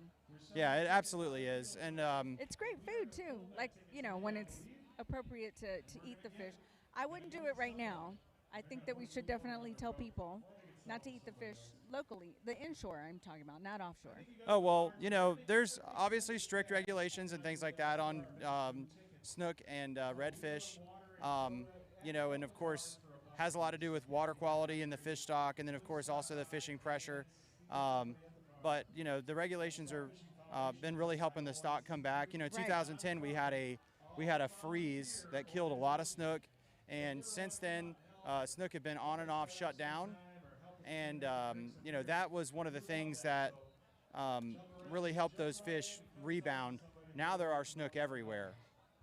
Speaker 1: Yeah, it absolutely is. And
Speaker 2: It's great food too. Like, you know, when it's appropriate to eat the fish. I wouldn't do it right now. I think that we should definitely tell people not to eat the fish locally, the inshore I'm talking about, not offshore.
Speaker 1: oh, well, you know, there's obviously strict regulations and things like that on snook and redfish. You know, and of course has a lot to do with water quality in the fish stock, and then of course also the fishing pressure. But you know, the regulations are been really helping the stock come back. You know, 2010 we had a freeze that killed a lot of snook, and since then snook have been on and off shut down, and you know, that was one of the things that really helped those fish rebound. Now there are snook everywhere.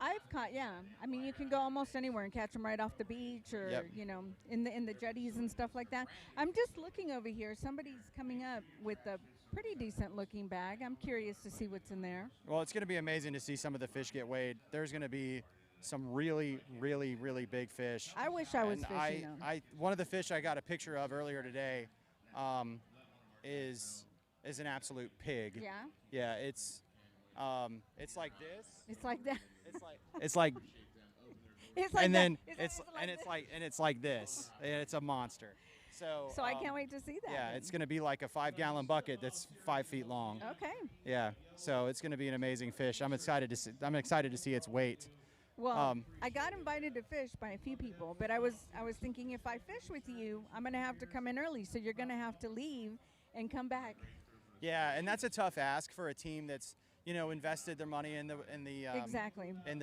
Speaker 2: I've caught, yeah. I mean, you can go almost anywhere and catch them right off the beach, or
Speaker 1: Yep.
Speaker 2: you know, in the jetties and stuff like that. I'm just looking over here. Somebody's coming up with a pretty decent looking bag. I'm curious to see what's in there.
Speaker 1: Well, it's going to be amazing to see some of the fish get weighed. There's going to be some really, really, really big fish.
Speaker 2: I wish I was
Speaker 1: And
Speaker 2: fishing them.
Speaker 1: one of the fish I got a picture of earlier today is an absolute pig.
Speaker 2: Yeah,
Speaker 1: Yeah, it's like this.
Speaker 2: it's like that.
Speaker 1: It's like
Speaker 2: It's like
Speaker 1: and
Speaker 2: that.
Speaker 1: then
Speaker 2: Is
Speaker 1: it's
Speaker 2: this?
Speaker 1: like this. And it's a monster. So
Speaker 2: I can't wait to see that.
Speaker 1: Yeah,
Speaker 2: then.
Speaker 1: it's going to be like a 5-gallon bucket that's 5 feet long.
Speaker 2: Okay.
Speaker 1: Yeah, so it's going to be an amazing fish. I'm excited to see its weight.
Speaker 2: Well, I got invited to fish by a few people, but I was thinking, if I fish with you, I'm going to have to come in early, so you're going to have to leave and come back.
Speaker 1: Yeah, and that's a tough ask for a team that's, you know, invested their money in the
Speaker 2: Exactly.
Speaker 1: and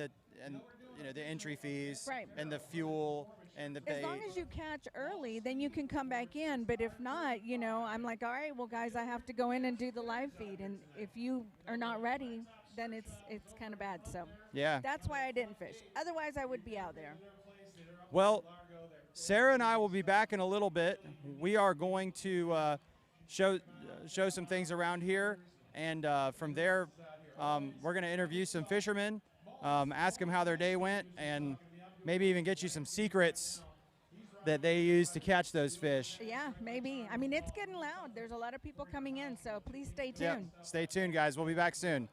Speaker 1: you know, the entry fees,
Speaker 2: Right.
Speaker 1: and the fuel and the bait.
Speaker 2: As long as you catch early, then you can come back in. But if not, you know, I'm like, all right, well, guys, I have to go in and do the live feed. And if you are not ready, then it's kind of bad. So
Speaker 1: Yeah.
Speaker 2: that's why I didn't fish. Otherwise, I would be out there.
Speaker 1: Well, Sarah and I will be back in a little bit. We are going to show some things around here, and from there, we're going to interview some fishermen, ask them how their day went, and maybe even get you some secrets that they use to catch those fish.
Speaker 2: Yeah, maybe. I mean, it's getting loud. There's a lot of people coming in, so please stay
Speaker 1: Yeah.
Speaker 2: tuned.
Speaker 1: Stay tuned, guys. We'll be back soon.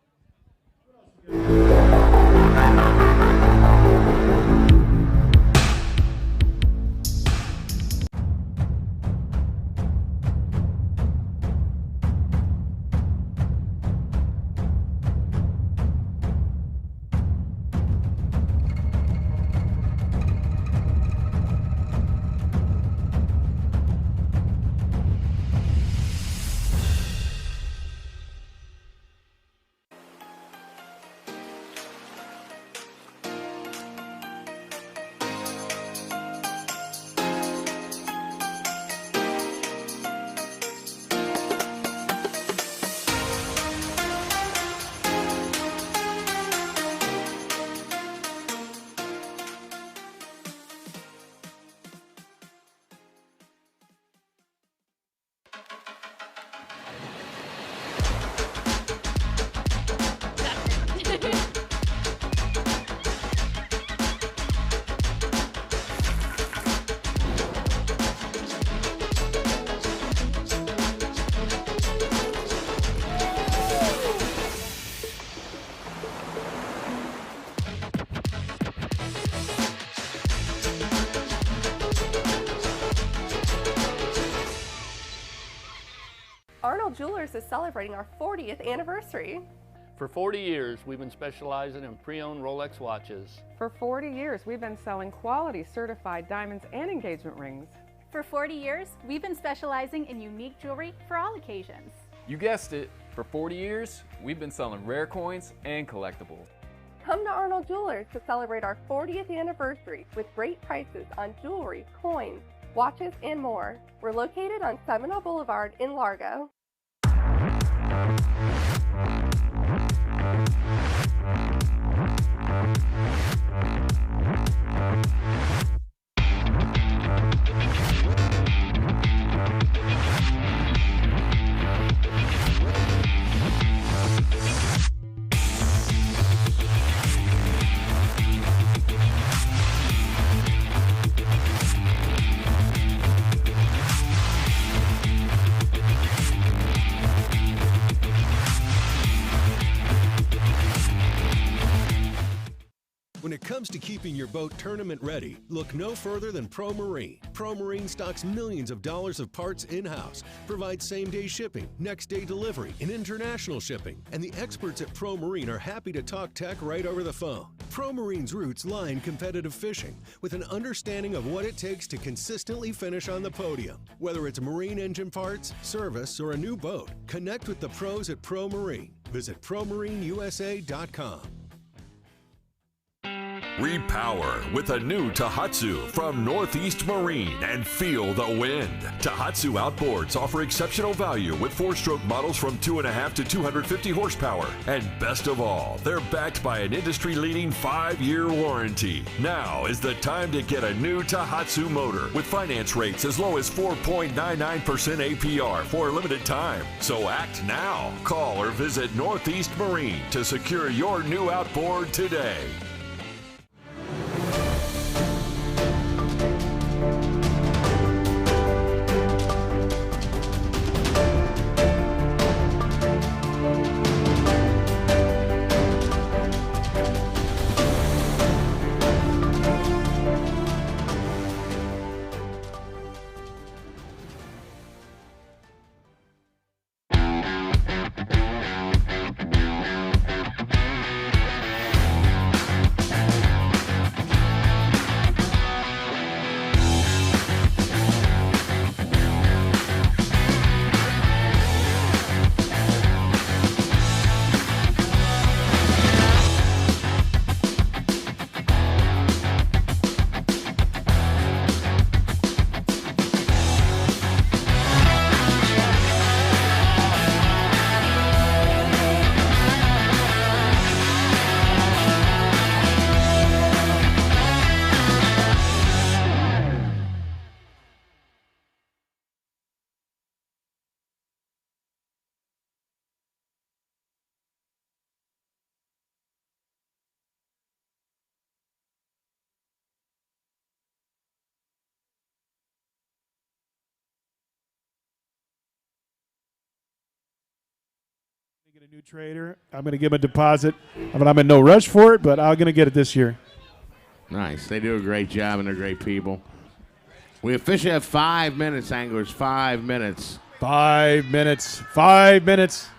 Speaker 6: Arnold Jewelers is celebrating our 40th anniversary.
Speaker 7: For 40 years, we've been specializing in pre-owned Rolex watches.
Speaker 8: For 40 years, we've been selling quality certified diamonds and engagement rings.
Speaker 9: For 40 years, we've been specializing in unique jewelry for all occasions.
Speaker 10: You guessed it, for 40 years, we've been selling rare coins and collectibles.
Speaker 6: Come to Arnold Jewelers to celebrate our 40th anniversary with great prices on jewelry, coins, watches, and more. We're located on Seminole Boulevard in Largo.
Speaker 11: comes to keeping your boat tournament ready, look no further than Pro Marine. Pro Marine stocks millions of dollars of parts in-house, provides same-day shipping, next-day delivery, and international shipping. And the experts at Pro Marine are happy to talk tech right over the phone. Pro Marine's roots lie in competitive fishing, with an understanding of what it takes to consistently finish on the podium. Whether it's marine engine parts, service, or a new boat, connect with the pros at Pro Marine. Visit ProMarineUSA.com.
Speaker 12: Repower with a new Tohatsu from Northeast Marine and feel the wind. Tohatsu outboards offer exceptional value with 4-stroke models from 2.5 to 250 horsepower. And best of all, they're backed by an industry-leading 5-year warranty. Now is the time to get a new Tohatsu motor with finance rates as low as 4.99% APR for a limited time. So act now. Call or visit Northeast Marine to secure your new outboard today.
Speaker 13: Get a new trader. I'm going to give him a deposit. I mean, I'm in no rush for it, but I'm going to get it this year.
Speaker 3: Nice. They do a great job, and they're great people. We officially have 5 minutes, anglers. 5 minutes.
Speaker 13: 5 minutes. 5 minutes.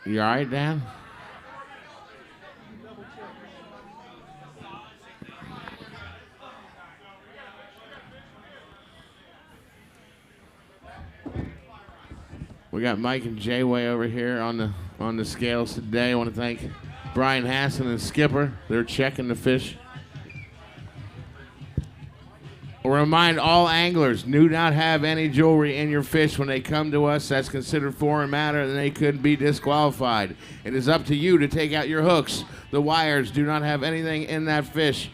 Speaker 3: You all right, Dan? We got Mike and Jay-Way over here on the scales today. I want to thank Brian Hassan and Skipper. They're checking the fish. We'll remind all anglers, do not have any jewelry in your fish when they come to us. That's considered foreign matter, and they could be disqualified. It is up to you to take out your hooks. The wires do not have anything in that fish.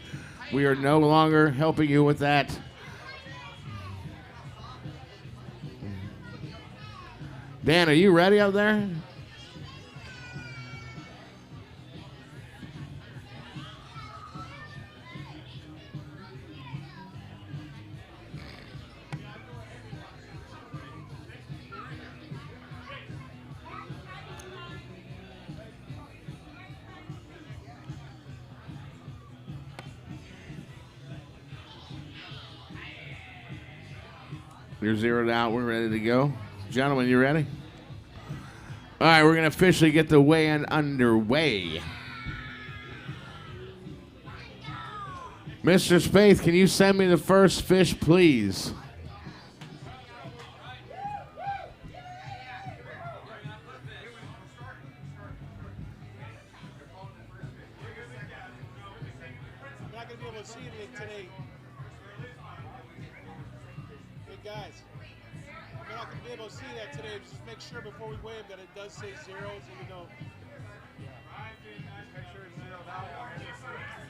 Speaker 3: We are no longer helping you with that. Dan, are you ready up there? You're zeroed out. We're ready to go. Gentlemen, you ready? All right, we're going to officially get the weigh-in underway. Mr. Spaeth, can you send me the first fish, please?
Speaker 13: I'm not going to be able to see anything today. Hey, guys. I'm You're not going to be able to see that today. Just make sure before we weigh them that it does say zeros, even though. Make sure it's zeroed out.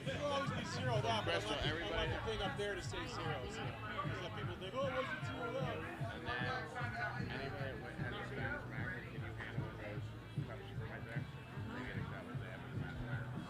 Speaker 13: It'll always be zeroed out, but I want the thing up there to say zeros. Because people think, oh, what's it zeroed out?
Speaker 3: And then anybody that has a Spanish mackerel, can you handle those cups right there? They get exactly what they have in the mackerel.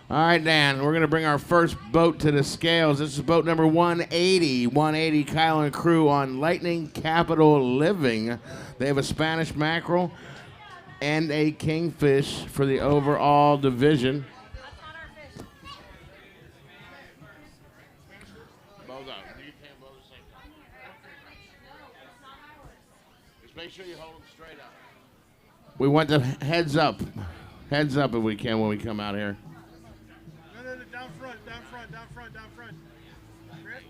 Speaker 3: All right, Dan, we're going to bring our first boat to the scales. This is boat number 180. 180, Kyle and crew on Lightning Capital Living. They have a Spanish mackerel and a kingfish for the overall division. Both of them. You can't both at the same time. Just make sure you hold them straight up. We want the heads up. Heads up if we can when we come out here.
Speaker 13: Down front, down front, down front, down front. Rick?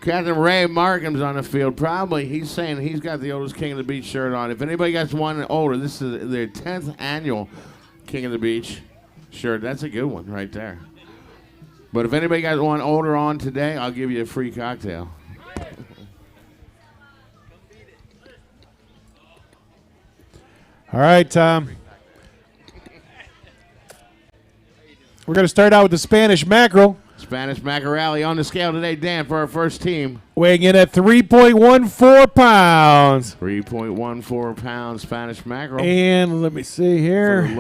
Speaker 3: Captain Ray Markham's on the field. Probably he's saying he's got the oldest King of the Beach shirt on. If anybody got one older, this is their 10th annual King of the Beach shirt. That's a good one right there. But if anybody got one older on today, I'll give you a free cocktail.
Speaker 13: All right, Tom. We're going to start out with the Spanish mackerel.
Speaker 3: Spanish mackerel on the scale today, Dan, for our first team.
Speaker 13: Weighing in at 3.14 pounds.
Speaker 3: 3.14 pounds Spanish mackerel.
Speaker 13: And let me see here.
Speaker 3: For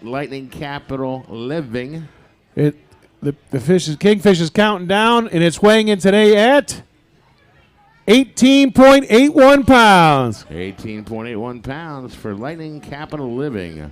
Speaker 3: Lightning Capital Living.
Speaker 13: The kingfish is counting down, and it's weighing in today at 18.81 pounds.
Speaker 3: 18.81 pounds for Lightning Capital Living.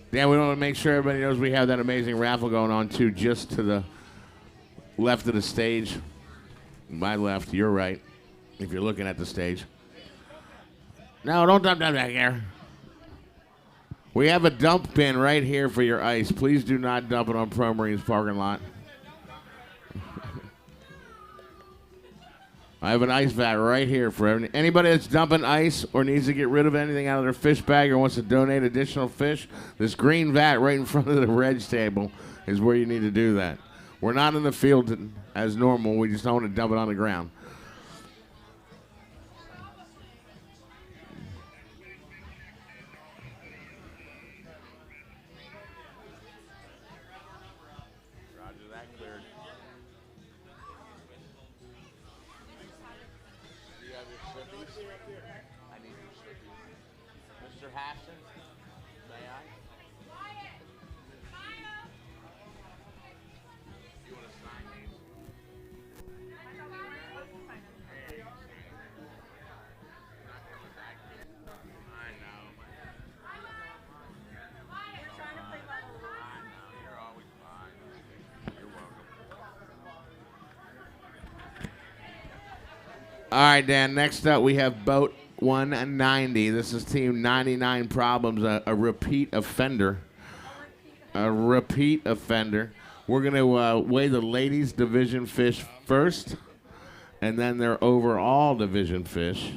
Speaker 3: Yeah, we want to make sure everybody knows we have that amazing raffle going on, too, just to the left of the stage. My left, your right, if you're looking at the stage. No, don't dump that back here. We have a dump bin right here for your ice. Please do not dump it on Pro Marine's parking lot. I have an ice vat right here for anybody that's dumping ice or needs to get rid of anything out of their fish bag or wants to donate additional fish. This green vat right in front of the reg table is where you need to do that. We're not in the field as normal. We just don't want to dump it on the ground. All right, Dan, next up we have boat 190. This is team 99 Problems, a repeat offender. A repeat offender. We're going to weigh the ladies' division fish first, and then their overall division fish.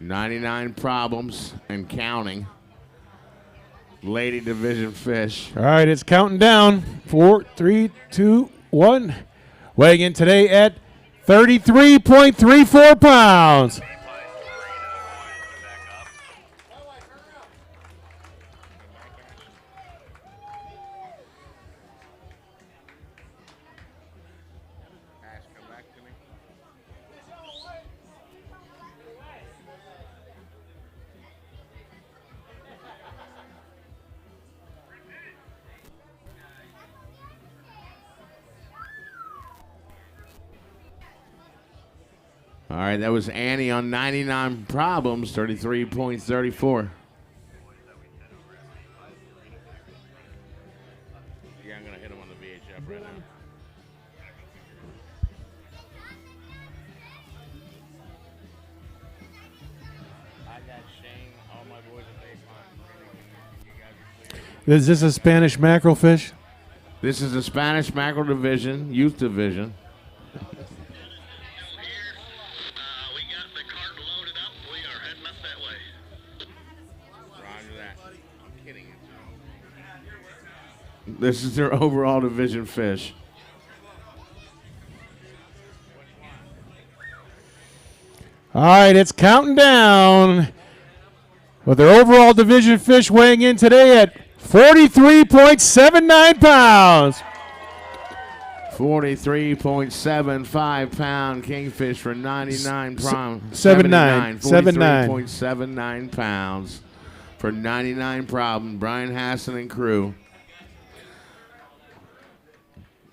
Speaker 3: 99 problems and counting. Lady Division fish.
Speaker 13: All right, it's counting down. 4, 3, 2, 1. Weighing in today at 33.34 pounds.
Speaker 3: All right, that was Annie on 99 problems, 33.34. Yeah, I'm going to hit him on the VHF right now. I got Shane, all my boys at Baypond.
Speaker 13: Is this a Spanish mackerel fish?
Speaker 3: This is the Spanish mackerel division, youth division. This is their overall division fish.
Speaker 13: All right, it's counting down. With their overall division fish weighing in today at 43.79 pounds.
Speaker 3: 43.75 pound kingfish for 99 problems.
Speaker 13: 79.
Speaker 3: 43.79 pounds for 99 problem. Brian Hassan and crew.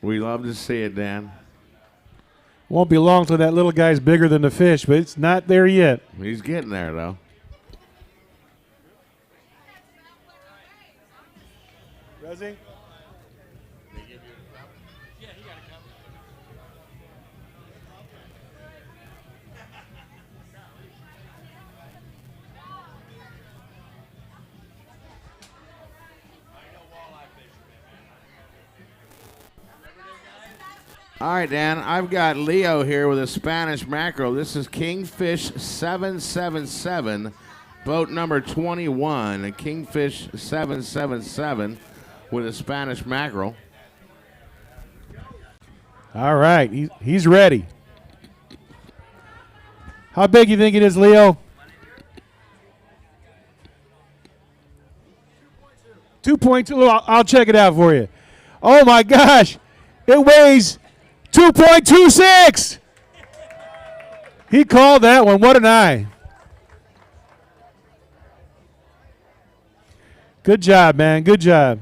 Speaker 3: We love to see it, Dan.
Speaker 13: Won't be long till that little guy's bigger than the fish, but it's not there yet.
Speaker 3: He's getting there, though.
Speaker 13: Resi?
Speaker 3: All right, Dan, I've got Leo here with a Spanish mackerel. This is Kingfish 777, boat number 21, a Kingfish 777 with a Spanish mackerel.
Speaker 13: All right, he's ready. How big you think it is, Leo? 2.2. I'll check it out for you. Oh, my gosh. It weighs 2.26. He called that one. What an eye. Good job, man. Good job.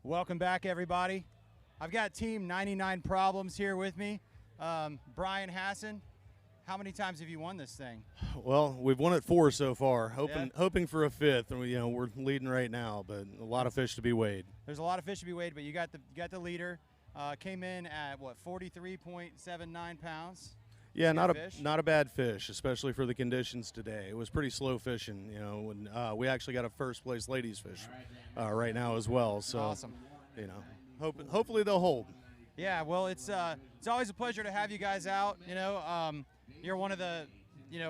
Speaker 1: Welcome back, everybody. I've got Team 99 Problems here with me. Brian Hassan, how many times have you won this thing?
Speaker 14: Well, we've won it 4 so far, hoping for a 5th, and we're leading right now, but a lot of fish to be weighed.
Speaker 1: There's a lot of fish to be weighed, but you got the leader. Came in at what, 43.79 pounds?
Speaker 14: Yeah, not a bad fish, especially for the conditions today. It was pretty slow fishing, when we actually got a first place ladies fish right now as well. So
Speaker 1: awesome.
Speaker 14: Hopefully they'll hold.
Speaker 1: Yeah, well, it's always a pleasure to have you guys out. You're one of the,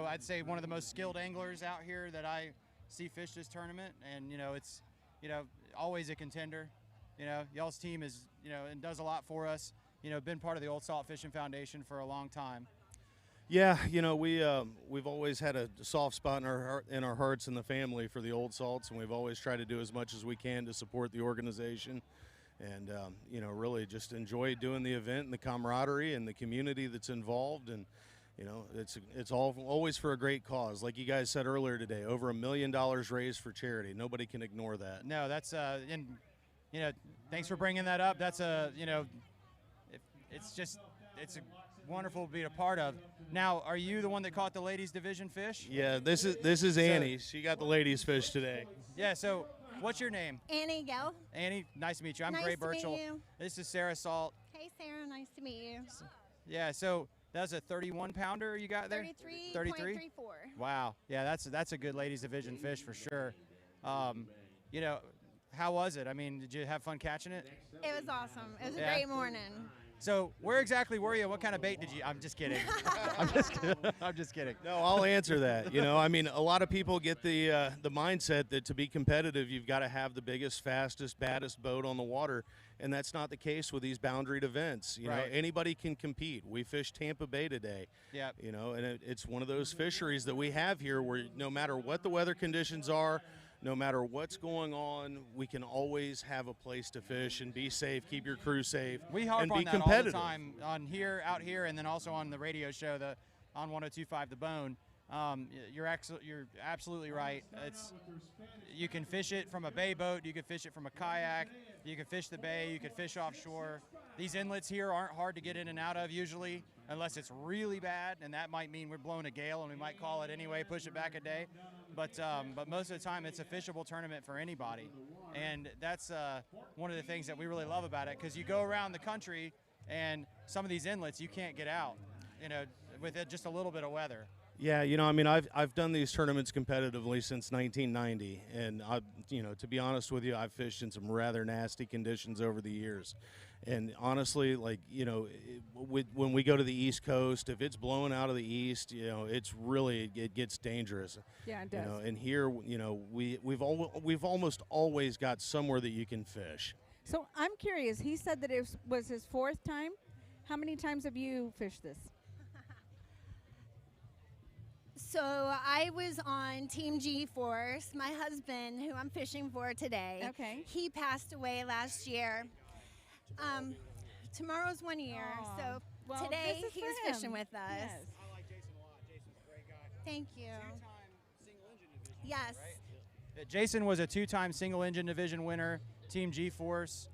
Speaker 1: I'd say one of the most skilled anglers out here that I see fish this tournament, and it's always a contender. Y'all's team is and does a lot for us. Been part of the Old Salt Fishing Foundation for a long time.
Speaker 14: Yeah, we've always had a soft spot in our hearts and the family for the Old Salts, and we've always tried to do as much as we can to support the organization, and really just enjoy doing the event and the camaraderie and the community that's involved, and it's always for a great cause. Like you guys said earlier today, over $1 million raised for charity. Nobody can ignore that.
Speaker 1: No, that's and thanks for bringing that up. That's it's wonderful to be a part of. Now, are you the one that caught the ladies division fish?
Speaker 14: Yeah, this is Annie. She got the ladies fish today.
Speaker 1: Yeah, so what's your name?
Speaker 15: Annie Gill.
Speaker 1: Annie, nice to meet you. I'm
Speaker 15: Nice
Speaker 1: Gray
Speaker 15: to meet
Speaker 1: Birchall.
Speaker 15: you.
Speaker 1: This is Sarah Salt.
Speaker 15: Hey, Sarah. Nice to meet you.
Speaker 1: Yeah, so that's a 31 pounder you got there?
Speaker 15: 33.34.
Speaker 1: Wow. Yeah, that's a good ladies division fish for sure. You know, how was it? I mean, did you have fun catching it?
Speaker 15: It was awesome. It was a
Speaker 1: Yeah.
Speaker 15: great morning.
Speaker 1: So where exactly were you? What kind of bait did you? I'm just kidding. I'm just kidding.
Speaker 14: No, I'll answer that. You know, I mean, a lot of people get the mindset that to be competitive, you've got to have the biggest, fastest, baddest boat on the water, and that's not the case with these boundaried events. You know,
Speaker 1: Right.
Speaker 14: anybody can compete. We fished Tampa Bay today.
Speaker 1: Yep.
Speaker 14: You know, and it's one of those fisheries that we have here where no matter what the weather conditions are, no matter what's going on, we can always have a place to fish and be safe, keep your crew safe,
Speaker 1: We harp
Speaker 14: and
Speaker 1: on
Speaker 14: be
Speaker 1: that
Speaker 14: competitive.
Speaker 1: all the time on here, out here, and then also on the radio show, on 102.5 The Bone. You're absolutely right. You can fish it from a bay boat, you can fish it from a kayak, you can fish the bay, you can fish offshore. These inlets here aren't hard to get in and out of usually, unless it's really bad, and that might mean we're blowing a gale and we might call it anyway, push it back a day. But most of the time it's a fishable tournament for anybody, and that's one of the things that we really love about it, because you go around the country and some of these inlets you can't get out, you know, with just a little bit of weather.
Speaker 14: Yeah, you know, I mean, I've done these tournaments competitively since 1990, and you know, to be honest with you, I've fished in some rather nasty conditions over the years. And honestly, like, you know, when we go to the East Coast, if it's blowing out of the east, you know, it gets dangerous.
Speaker 2: Yeah, it
Speaker 14: You
Speaker 2: does.
Speaker 14: know, and here, you know, we've almost always got somewhere that you can fish.
Speaker 2: So I'm curious. He said that it was his 4th time. How many times have you fished this?
Speaker 15: So I was on Team G-Force. My husband, who I'm fishing for today,
Speaker 2: Okay.
Speaker 15: he passed away last year. Tomorrow's 1 year,
Speaker 2: Aw.
Speaker 15: so
Speaker 2: Well,
Speaker 15: today
Speaker 2: this is
Speaker 15: he's
Speaker 2: for him.
Speaker 15: fishing with us.
Speaker 2: Yes.
Speaker 1: I like Jason a lot. Jason's a great guy.
Speaker 15: Thank you.
Speaker 1: Two-time single engine division.
Speaker 15: Yes.
Speaker 1: Right? Jason was a 2-time single engine division winner, Team G-Force.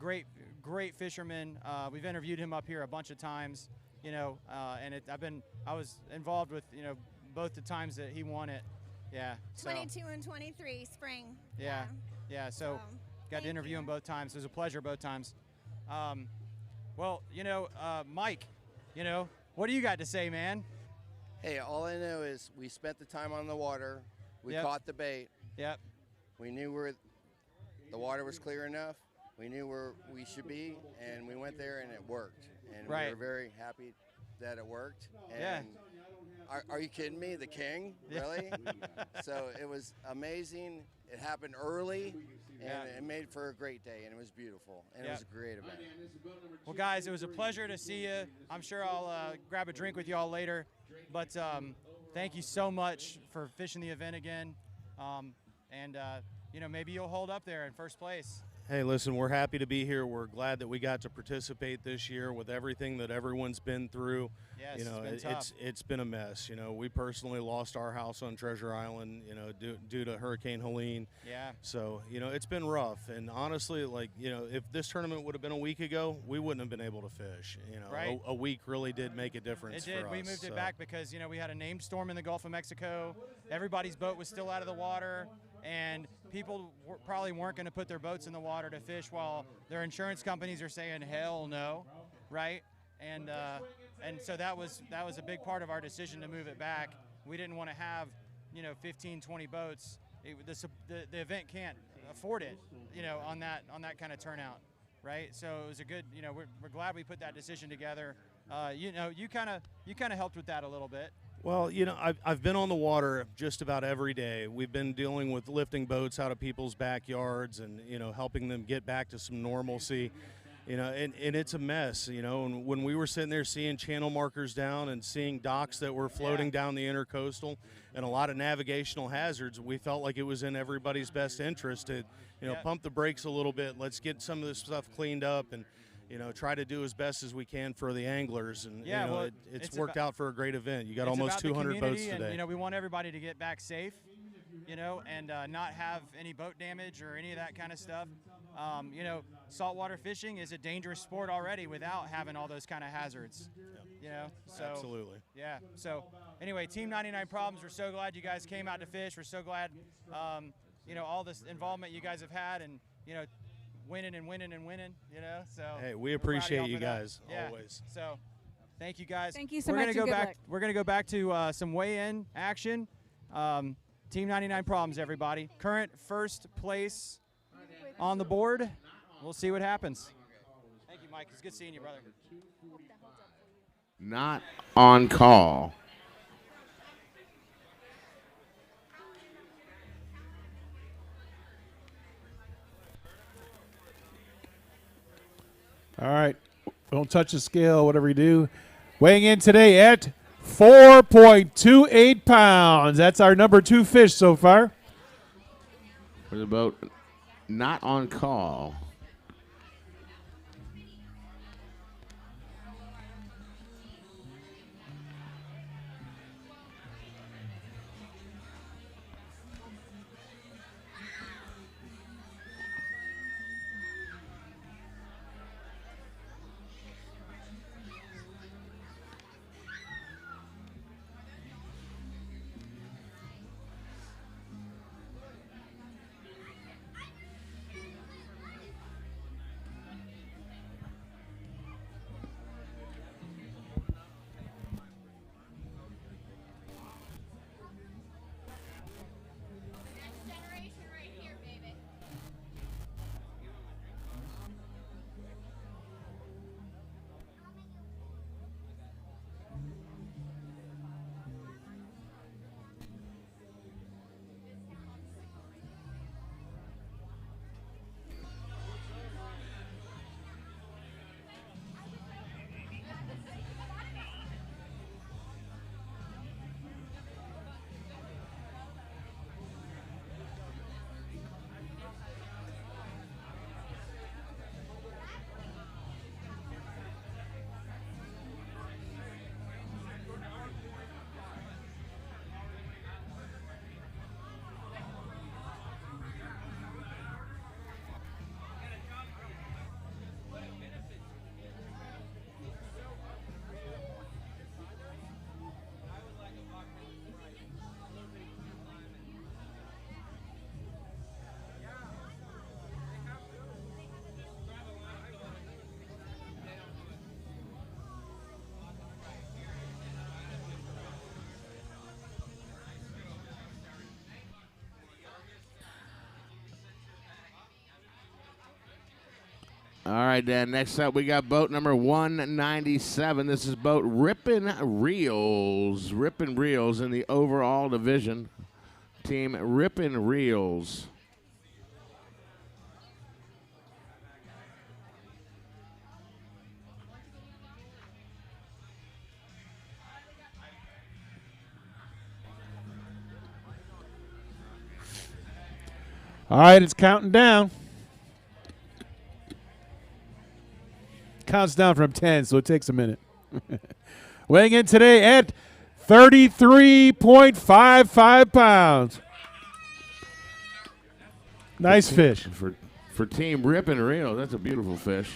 Speaker 1: Great fisherman. We've interviewed him up here a bunch of times, you know, and I was involved with, you know, both the times that he won it. Yeah. So,
Speaker 15: 22 and 23 spring.
Speaker 1: yeah. Yeah. So got to interview him both times. It was a pleasure both times. Well, you know, Mike, you know, what do you got to say, man?
Speaker 16: Hey, all I know is we spent the time on the water. We
Speaker 1: Yep.
Speaker 16: caught the bait.
Speaker 1: Yep.
Speaker 16: We knew where the water was clear enough. We knew where we should be, and we went there, and it worked. And we
Speaker 1: Right.
Speaker 16: were very happy that it worked.
Speaker 1: Yeah.
Speaker 16: And are you kidding me? The king? Really? So it was amazing. It happened early, and
Speaker 1: Yeah.
Speaker 16: it made for a great day, and it was beautiful. And it
Speaker 1: Yeah.
Speaker 16: was a great event.
Speaker 1: Well, guys, it was a pleasure to see you. I'm sure I'll grab a drink with you all later. But thank you so much for fishing the event again. You know, maybe you'll hold up there in first place.
Speaker 14: Hey, listen, we're happy to be here. We're glad that we got to participate this year with everything that everyone's been through.
Speaker 1: Yes,
Speaker 14: you know,
Speaker 1: it's been tough.
Speaker 14: it's been a mess. You know, we personally lost our house on Treasure Island, you know, due to Hurricane Helene.
Speaker 1: Yeah.
Speaker 14: So, you know, it's been rough. And honestly, like, you know, if this tournament would have been a week ago, we wouldn't have been able to fish. You know,
Speaker 1: Right.
Speaker 14: a week really did make a difference
Speaker 1: It did.
Speaker 14: for us.
Speaker 1: We moved
Speaker 14: so.
Speaker 1: it back because, you know, we had a named storm in the Gulf of Mexico. Everybody's boat was still out of the water, and people probably weren't going to put their boats in the water to fish while their insurance companies are saying hell no, right? And so that was a big part of our decision to move it back. We didn't want to have, you know, 15, 20 boats. The event can't afford it, you know, on that kind of turnout, right? So it was a good, you know, we're glad we put that decision together. You know, you kind of helped with that a little bit.
Speaker 14: Well, you know, I've been on the water just about every day. We've been dealing with lifting boats out of people's backyards and, you know, helping them get back to some normalcy, you know, and it's a mess, you know. And when we were sitting there seeing channel markers down and seeing docks that were floating down the intercoastal and a lot of navigational hazards, we felt like it was in everybody's best interest to, you know, pump the brakes a little bit. Let's get some of this stuff cleaned up and, you know, try to do as best as we can for the anglers, and
Speaker 1: Yeah,
Speaker 14: you know,
Speaker 1: well,
Speaker 14: it's worked out for a great event. You got almost
Speaker 1: about the
Speaker 14: 200 boats
Speaker 1: community,
Speaker 14: today.
Speaker 1: and, you know, we want everybody to get back safe. you know, and not have any boat damage or any of that kind of stuff. You know, saltwater fishing is a dangerous sport already without having all those kind of hazards. You know, so
Speaker 14: Absolutely.
Speaker 1: yeah. So anyway, Team 99 Problems. We're so glad you guys came out to fish. We're so glad, you know, all this involvement you guys have had, and you know, winning and winning and winning. You know, so
Speaker 14: Hey, we
Speaker 1: we're proud of
Speaker 14: appreciate
Speaker 1: y'all
Speaker 14: you
Speaker 1: for that.
Speaker 14: guys
Speaker 1: Yeah.
Speaker 14: always.
Speaker 1: So thank you guys.
Speaker 2: Thank you so
Speaker 1: we're
Speaker 2: much,
Speaker 1: Gonna
Speaker 2: and
Speaker 1: go
Speaker 2: good
Speaker 1: back.
Speaker 2: luck.
Speaker 1: We're gonna go back to some weigh-in action. Team 99 Problems, everybody. Current first place on the board. We'll see what happens. Thank you, Mike. It's good seeing you, brother.
Speaker 3: Not on call.
Speaker 13: All right. Don't touch the scale, whatever you do. Weighing in today at 4.28 pounds. That's our number 2 fish so far.
Speaker 3: For the boat, not on call. All right, Dan. Next up, we got boat number 197. This is boat Rippin' Reels. Rippin' Reels in the overall division. Team Rippin' Reels.
Speaker 13: All right, it's counting down. Counts down from 10, so it takes a minute. Weighing in today at 33.55 pounds. Nice fish.
Speaker 3: For Team Rippin' Reels, that's a beautiful fish.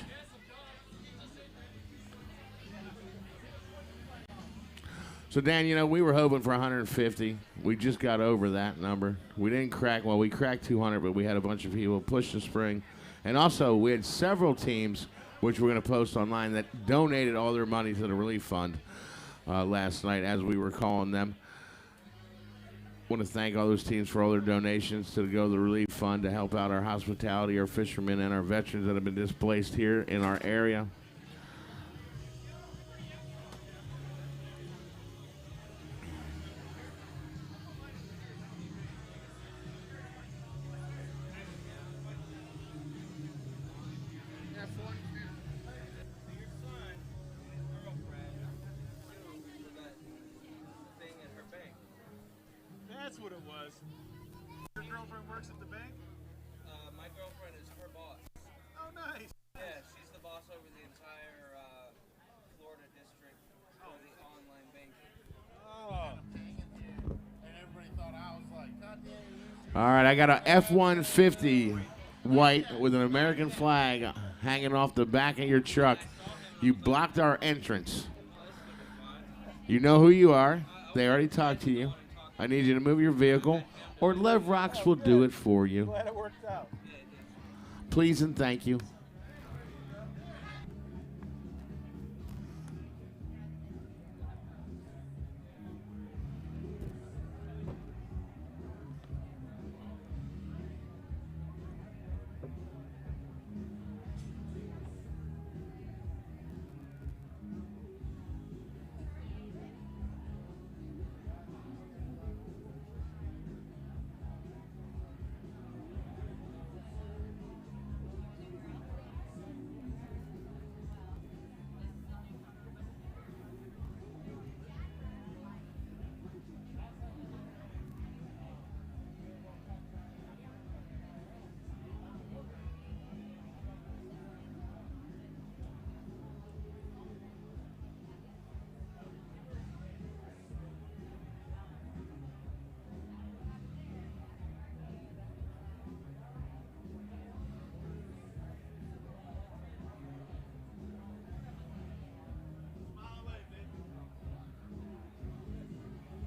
Speaker 3: So, Dan, you know, we were hoping for 150. We just got over that number. We didn't crack, well, we cracked 200, but we had a bunch of people push the spring. And also, we had several teams, which we're going to post online, that donated all their money to the relief fund last night, as we were calling them. Want to thank all those teams for all their donations to go to the relief fund to help out our hospitality, our fishermen, and our veterans that have been displaced here in our area.
Speaker 13: That's what it was. Your girlfriend works at the bank?
Speaker 17: My girlfriend is her boss.
Speaker 13: Oh, nice.
Speaker 17: Yeah, she's the boss over the entire Florida district for the online banking.
Speaker 13: Oh.
Speaker 18: And everybody thought I was like, God damn,
Speaker 3: All right, I got a F-150 white with an American flag hanging off the back of your truck. You blocked our entrance. You know who you are. They already talked to you. I need you to move your vehicle, or Lev Rocks will do it for you.
Speaker 1: Glad it worked out.
Speaker 3: Please and thank you.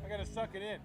Speaker 13: I gotta suck it in.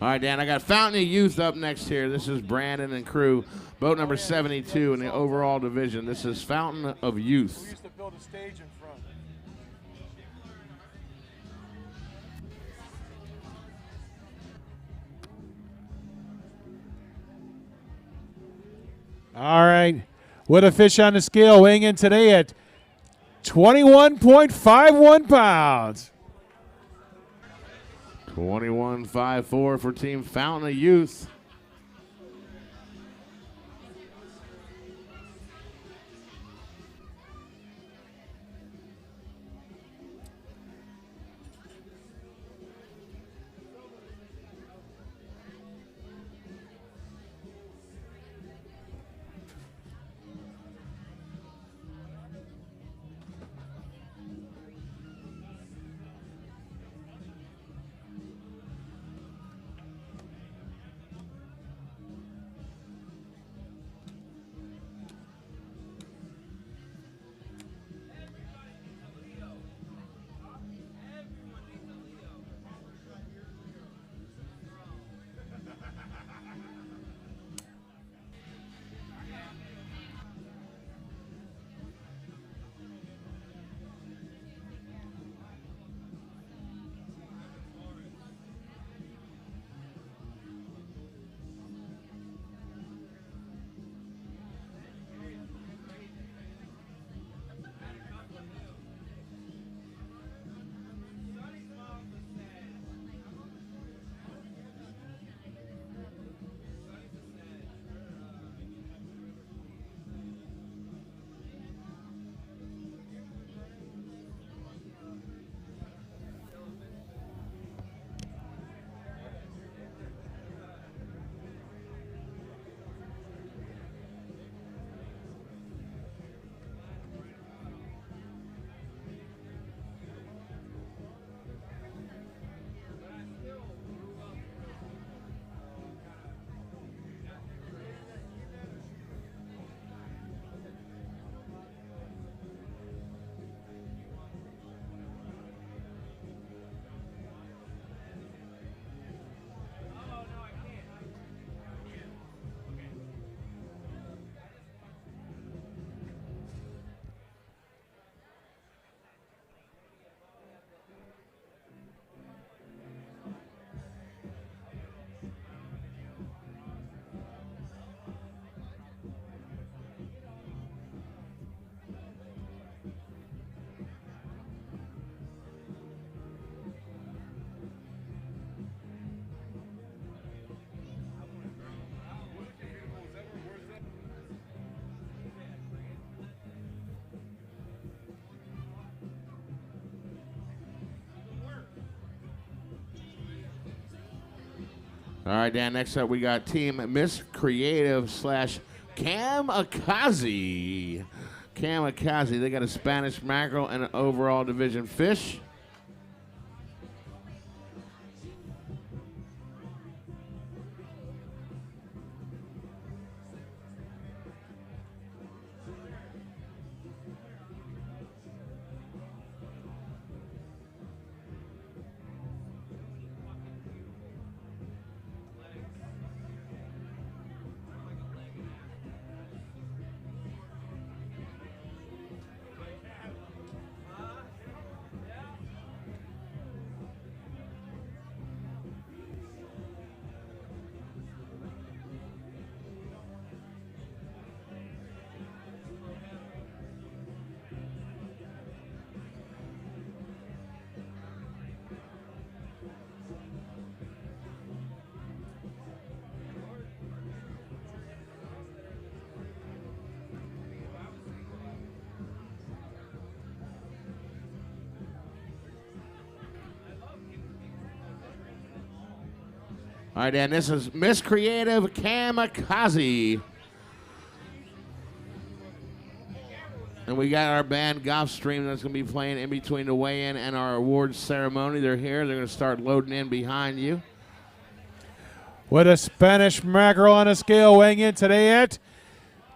Speaker 3: All right, Dan, I got Fountain of Youth up next here. This is Brandon and crew, boat number 72 in the overall division. This is Fountain of Youth.
Speaker 13: We used to build a stage in front. All right. What a fish on the scale, weighing in today at 21.51 pounds.
Speaker 3: 21.54 for Team Fountain of Youth. All right, Dan, next up we got Team Miss Creative / Kamikaze. Kamikaze, they got a Spanish mackerel and an overall division fish. All right, Dan, this is Miss Creative Kamikaze. And we got our band Golf Stream that's going to be playing in between the weigh-in and our awards ceremony. They're here. They're going to start loading in behind you.
Speaker 13: With a Spanish mackerel on a scale weighing in today at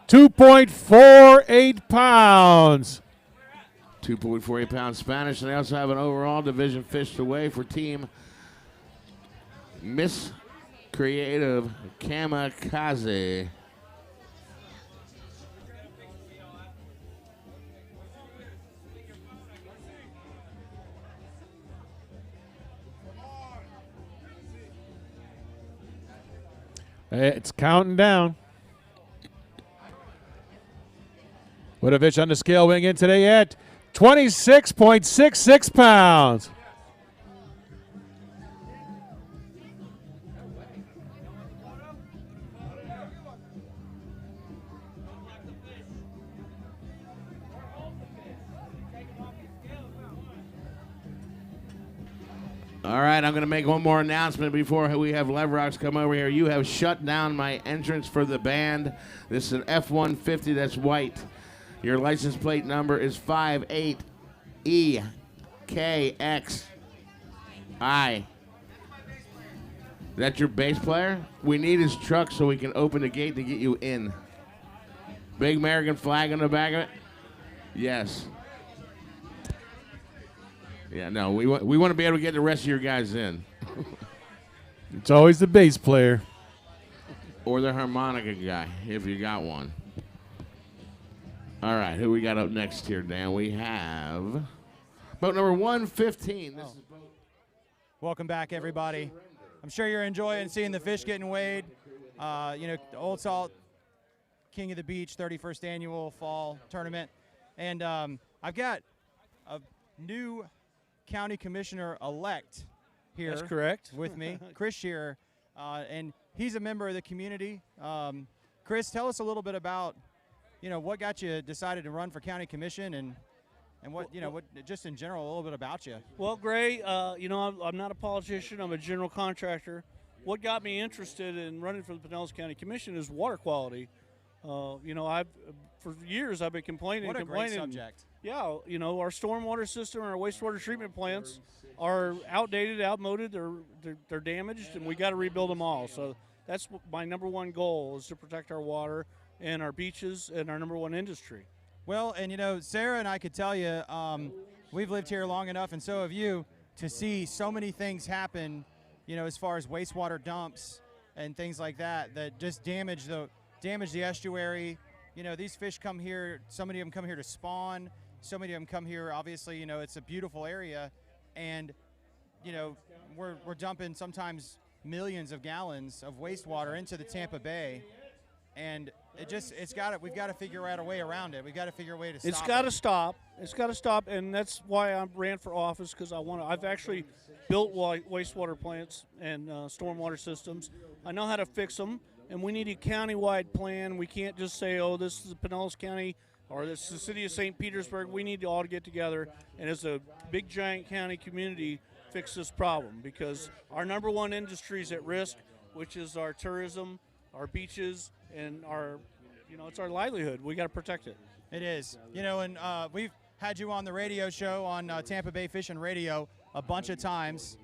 Speaker 13: 2.48 pounds.
Speaker 3: 2.48 pounds Spanish. And they also have an overall division fish to weigh for Team Miss Creative Kamikaze.
Speaker 13: It's counting down. With a fish on the scale weighing in today at 26.66 pounds.
Speaker 3: All right, I'm going to make one more announcement before we have Leverox come over here. You have shut down my entrance for the band. This is an F-150 that's white. Your license plate number is 58EKXI. That's your bass player? We need his truck so we can open the gate to get you in. Big American flag on the back of it? Yes. Yeah, no, we want to be able to get the rest of your guys in.
Speaker 13: It's always the bass player.
Speaker 3: Or the harmonica guy, if you got one. All right, who we got up next here, Dan? We have boat number 115. This is boat.
Speaker 1: Welcome back, everybody. I'm sure you're enjoying seeing the fish getting weighed. Old Salt, King of the Beach, 31st annual fall tournament. And I've got a new county commissioner-elect here.
Speaker 18: That's correct.
Speaker 1: With me, Chris Shearer, and he's a member of the community. Chris, tell us a little bit about, what got you decided to run for county commission, and what just in general, a little bit about you.
Speaker 18: Well, Gray, I'm not a politician. I'm a general contractor. What got me interested in running for the Pinellas County Commission is water quality. For years I've been complaining.
Speaker 1: What a great subject.
Speaker 18: Yeah, our stormwater system and our wastewater treatment plants are outdated, outmoded. They're damaged, and we got to rebuild them all. So that's my number one goal, is to protect our water and our beaches and our number one industry.
Speaker 1: Well, and Sarah and I could tell you, we've lived here long enough, and so have you, to see so many things happen, as far as wastewater dumps and things like that just damage the estuary. These fish come here, so many of them come here to spawn. So many of them come here, obviously, it's a beautiful area, and, we're dumping sometimes millions of gallons of wastewater into the Tampa Bay, and we've got to figure out a way around it. We've got to figure a way to stop it.
Speaker 18: It's got to stop. It's got to stop, and that's why I ran for office, because I've actually built wastewater plants and stormwater systems. I know how to fix them, and we need a county-wide plan. We can't just say, oh, this is Pinellas County, or this is the city of St. Petersburg. We need to all get together, and as a big, giant county community, fix this problem, because our number one industry is at risk. which is our tourism, our beaches, and our, it's our livelihood. We got to protect it.
Speaker 1: It is. And we've had you on the radio show on Tampa Bay Fishing Radio a bunch of times,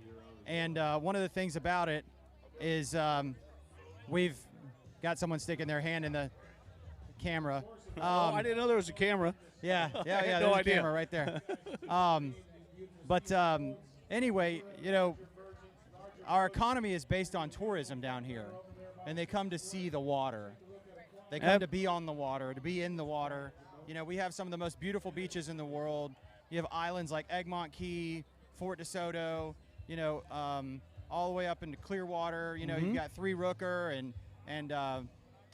Speaker 1: and one of the things about it is we've got someone sticking their hand in the camera.
Speaker 18: I didn't know there was a camera.
Speaker 1: Yeah,
Speaker 18: I had
Speaker 1: there's
Speaker 18: no
Speaker 1: a
Speaker 18: idea.
Speaker 1: camera right there. Anyway, our economy is based on tourism down here, and they come to see the water. They come to be on the water, to be in the water. We have some of the most beautiful beaches in the world. You have islands like Egmont Key, Fort DeSoto, all the way up into Clearwater. You've got Three Rooker and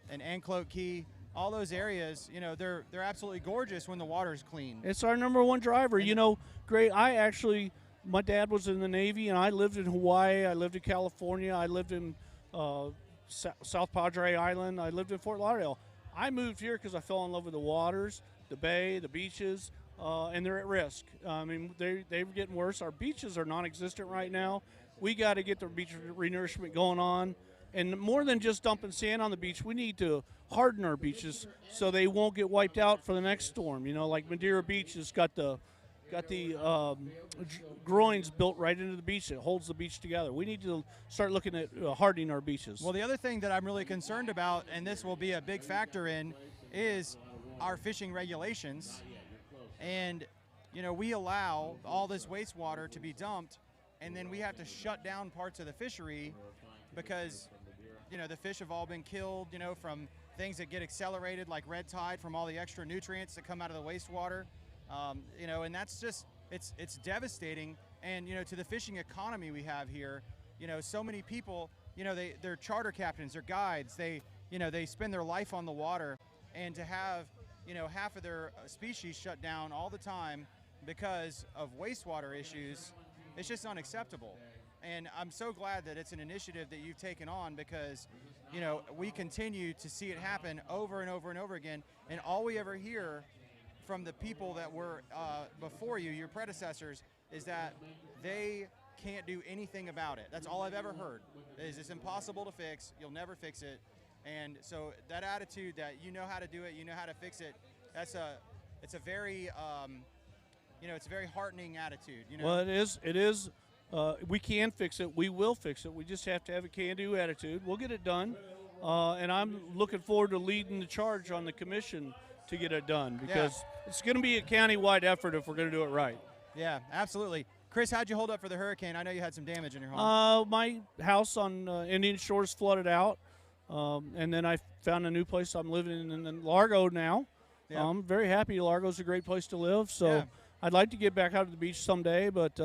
Speaker 1: Anclote Key. All those areas, they're absolutely gorgeous when the water's clean.
Speaker 18: It's our number one driver. Great. My dad was in the Navy, and I lived in Hawaii. I lived in California. I lived in South Padre Island. I lived in Fort Lauderdale. I moved here because I fell in love with the waters, the bay, the beaches, and they're at risk. They're getting worse. Our beaches are non-existent right now. We got to get the beach renourishment going on. And more than just dumping sand on the beach, we need to harden our beaches so they won't get wiped out for the next storm. Like Madeira Beach has got the groins built right into the beach. It holds the beach together. We need to start looking at hardening our beaches.
Speaker 1: Well, the other thing that I'm really concerned about, and this will be a big factor in, is our fishing regulations. And, we allow all this wastewater to be dumped, and then we have to shut down parts of the fishery because the fish have all been killed, from things that get accelerated like red tide from all the extra nutrients that come out of the wastewater. And that's just, it's devastating. And, to the fishing economy we have here, so many people, they're charter captains, they're guides, they spend their life on the water, and to have, half of their species shut down all the time because of wastewater issues, it's just unacceptable. And I'm so glad that it's an initiative that you've taken on because, we continue to see it happen over and over and over again. And all we ever hear from the people that were before you, your predecessors, is that they can't do anything about it. That's all I've ever heard, is it's impossible to fix, you'll never fix it. And so that attitude that you know how to do it, you know how to fix it, it's a very, it's a very heartening attitude.
Speaker 18: Well, it is. We can fix it. We will fix it. We just have to have a can-do attitude. We'll get it done. And I'm looking forward to leading the charge on the commission to get it done because it's going to be a county-wide effort if we're going to do it right.
Speaker 1: Yeah, absolutely. Chris, how'd you hold up for the hurricane? I know you had some damage in your home.
Speaker 18: My house on Indian Shores flooded out, and then I found a new place. I'm living in Largo now. Yeah. I'm very happy. Largo's a great place to live, so I'd like to get back out to the beach someday, but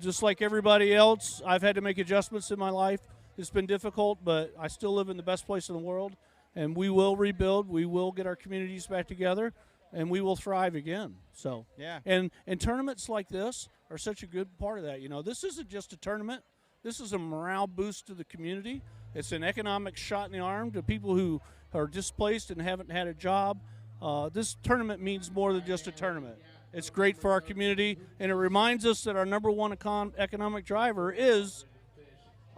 Speaker 18: just like everybody else, I've had to make adjustments in my life. It's been difficult, but I still live in the best place in the world, and we will rebuild. We will get our communities back together, and we will thrive again. So, and tournaments like this are such a good part of that. This isn't just a tournament. This is a morale boost to the community. It's an economic shot in the arm to people who are displaced and haven't had a job. This tournament means more than just a tournament. It's great for our community, and it reminds us that our number one economic driver is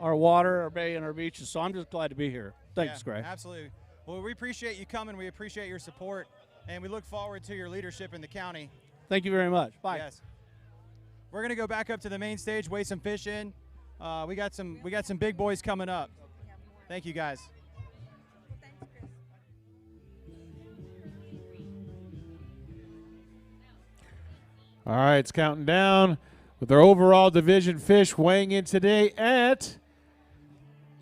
Speaker 18: our water, our bay, and our beaches. So I'm just glad to be here. Thanks, Greg.
Speaker 1: Absolutely. Well, we appreciate you coming. We appreciate your support, and we look forward to your leadership in the county.
Speaker 18: Thank you very much. Bye.
Speaker 1: Yes. We're going to go back up to the main stage, weigh some fish in. We got some big boys coming up. Thank you, guys.
Speaker 13: All right, it's counting down with our overall division fish weighing in today at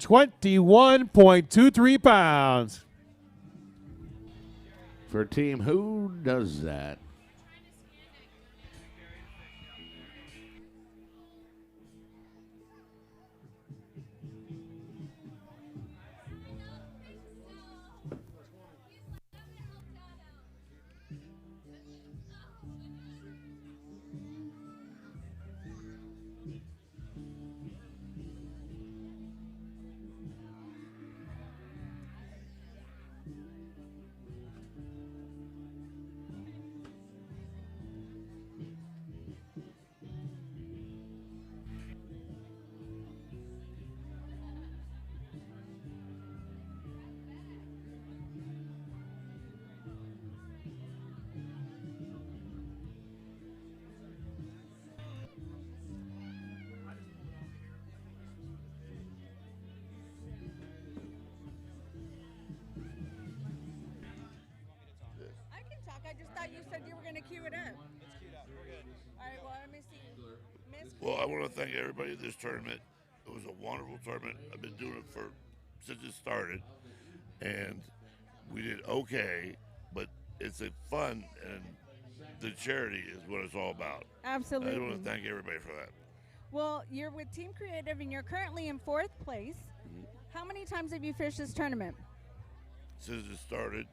Speaker 13: 21.23 pounds.
Speaker 3: For a team, who does that?
Speaker 19: Well, I want to thank everybody at this tournament. It was a wonderful tournament. I've been doing it since it started, and we did okay, but it's a fun, and the charity is what it's all about.
Speaker 2: Absolutely.
Speaker 19: I want to thank everybody for that.
Speaker 2: Well, you're with Team Creative, and you're currently in 4th place. How many times have you fished this tournament?
Speaker 19: Since it started.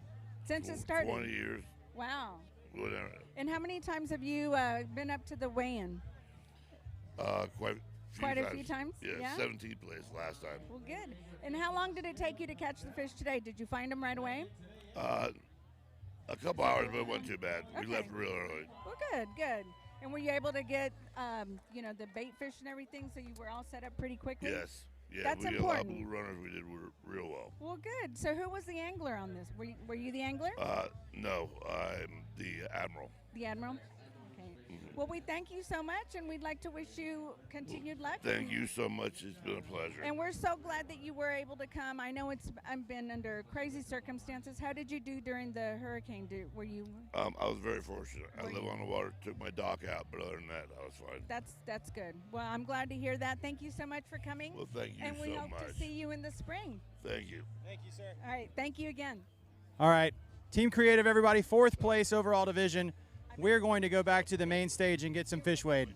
Speaker 2: Since it started?
Speaker 19: 20 years.
Speaker 2: Wow.
Speaker 19: Whatever.
Speaker 2: And how many times have you been up to the weigh-in?
Speaker 19: Quite
Speaker 2: a few times?
Speaker 19: Yeah, 17th place last time.
Speaker 2: Well, good. And how long did it take you to catch the fish today? Did you find them right away?
Speaker 19: A couple hours, but it wasn't too bad.
Speaker 2: Okay.
Speaker 19: We left real early.
Speaker 2: Well, good. And were you able to get, the bait fish and everything, so you were all set up pretty quickly?
Speaker 19: Yes. Yeah,
Speaker 2: That's
Speaker 19: we
Speaker 2: important.
Speaker 19: got a lot of blue runners. We did real well.
Speaker 2: Well, good. So who was the angler on this? Were you the angler?
Speaker 19: No, I'm the admiral.
Speaker 2: The admiral? Okay. Well, we thank you so much, and we'd like to wish you continued luck.
Speaker 19: Thank you so much. It's been a pleasure.
Speaker 2: And we're so glad that you were able to come. I know I've been under crazy circumstances. How did you do during the hurricane? Were you?
Speaker 19: I was very fortunate. I live on the water. Took my dock out, but other than that, I was fine.
Speaker 2: That's good. Well, I'm glad to hear that. Thank you so much for coming.
Speaker 19: Well, thank you
Speaker 2: and we
Speaker 19: so
Speaker 2: hope
Speaker 19: much.
Speaker 2: to see you in the spring.
Speaker 19: Thank you.
Speaker 17: Thank you, sir.
Speaker 2: All right. Thank you again.
Speaker 1: All right. Team Creative, everybody, 4th place overall division. We're going to go back to the main stage and get some fish weighed.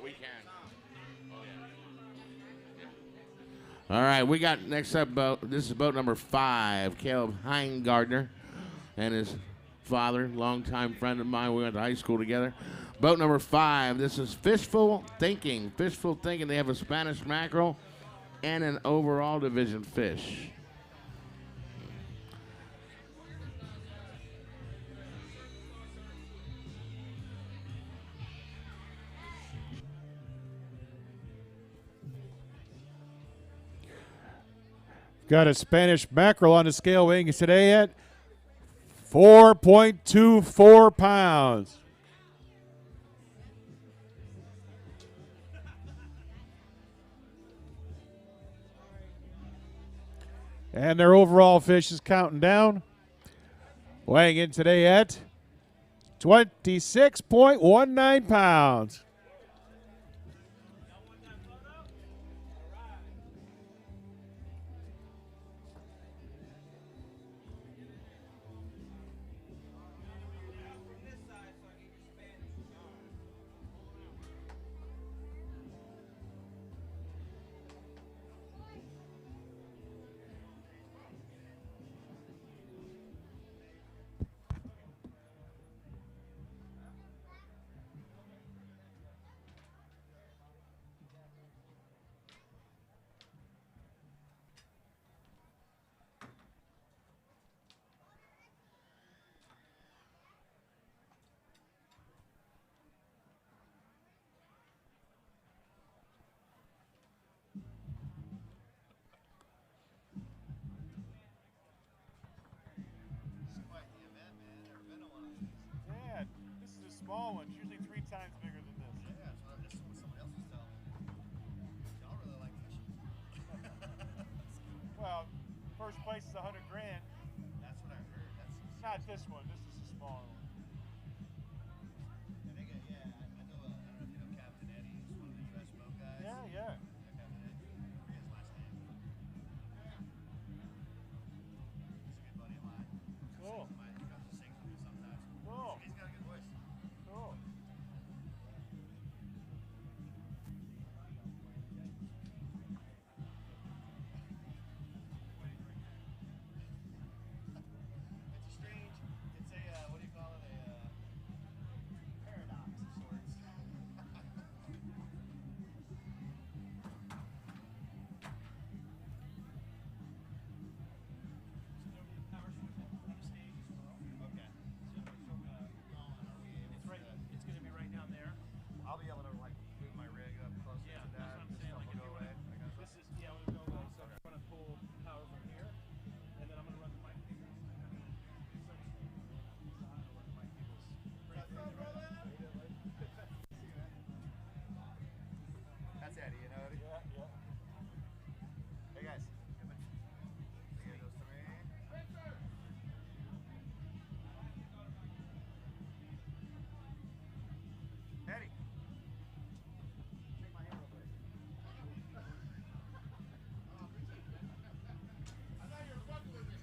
Speaker 3: We can. All right, we got next up boat. This is boat number 5, Caleb Heingardner and his father, longtime friend of mine. We went to high school together. Boat number 5, this is Fishful Thinking. Fishful Thinking, they have a Spanish mackerel and an overall division fish.
Speaker 13: Got a Spanish mackerel on the scale weighing today at 4.24 pounds. And their overall fish is counting down. Weighing in today at 26.19 pounds. small ones, usually 3 times bigger than this.
Speaker 20: Yeah, that's what somebody else was telling me. Y'all really like fishing.
Speaker 13: Well, first place is $100 grand.
Speaker 20: That's what I heard.
Speaker 13: Not this one. This is a smaller one.
Speaker 20: And they get, yeah, I know. I don't know if you know Captain Eddie. He's one of the U.S. boat guys.
Speaker 13: Yeah, yeah.
Speaker 20: Captain Eddie. I forget his last name. He's a good buddy of mine.
Speaker 13: Cool.
Speaker 20: He comes and sings with me sometimes.
Speaker 13: Cool.
Speaker 20: He's got a good voice.
Speaker 13: Cool.
Speaker 20: It's a strange, it's a, what do you call it? A paradox of sorts. Okay.
Speaker 18: It's going to be right down there.
Speaker 20: I'll be able to like move my rig up closer
Speaker 18: Yeah,
Speaker 20: to that.
Speaker 18: that's what I'm saying. Like if
Speaker 20: Go
Speaker 18: you
Speaker 20: away.
Speaker 18: want this is, yeah, we'll go away. So I'm going to pull power from here, and then I'm going to run the mic cables.
Speaker 20: That's Eddie, you know Eddie?
Speaker 13: Yeah, yeah.
Speaker 20: Hey guys. You guys those to me. Eddie. Shake my hand real quick. I thought you were fucking with me.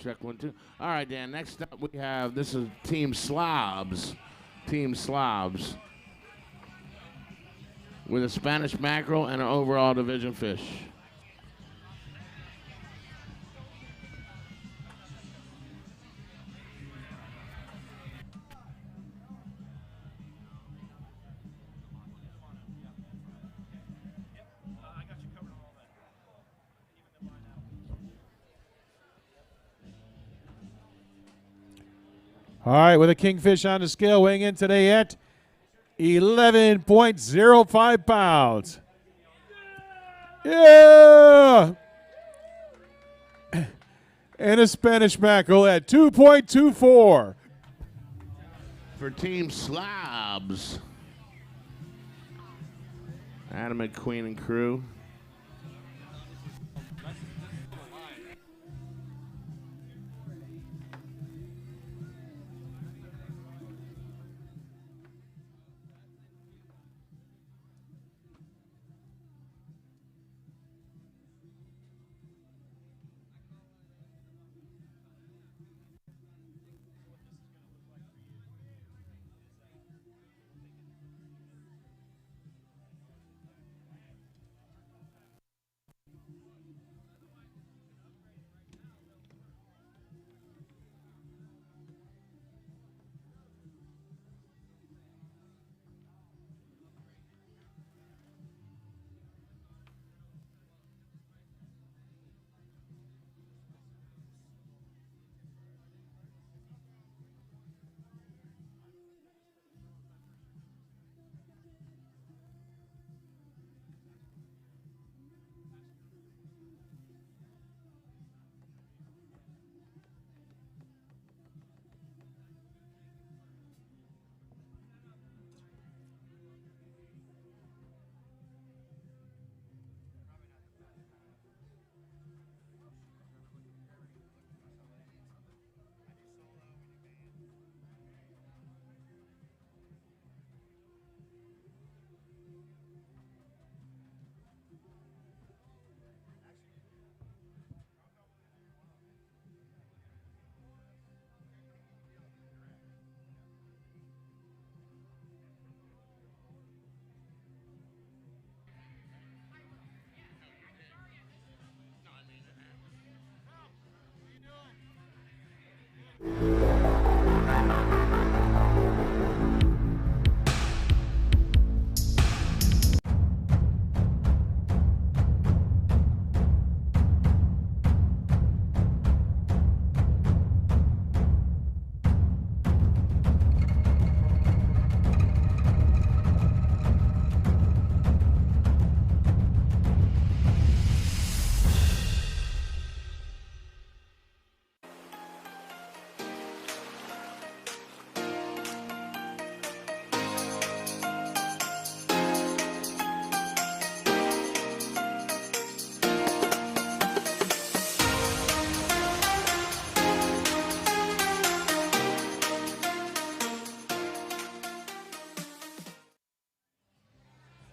Speaker 3: Check 1, 2. All right, Dan. Next up, we have this is Team Slobs. Team Slobs with a Spanish mackerel and an overall division fish.
Speaker 18: I got you covered on all that. Even the line out.
Speaker 13: All right, with a kingfish on the scale, weighing in today at 11.05 pounds. Yeah! And a Spanish mackerel at 2.24.
Speaker 3: For Team Slobs, Adam McQueen and crew.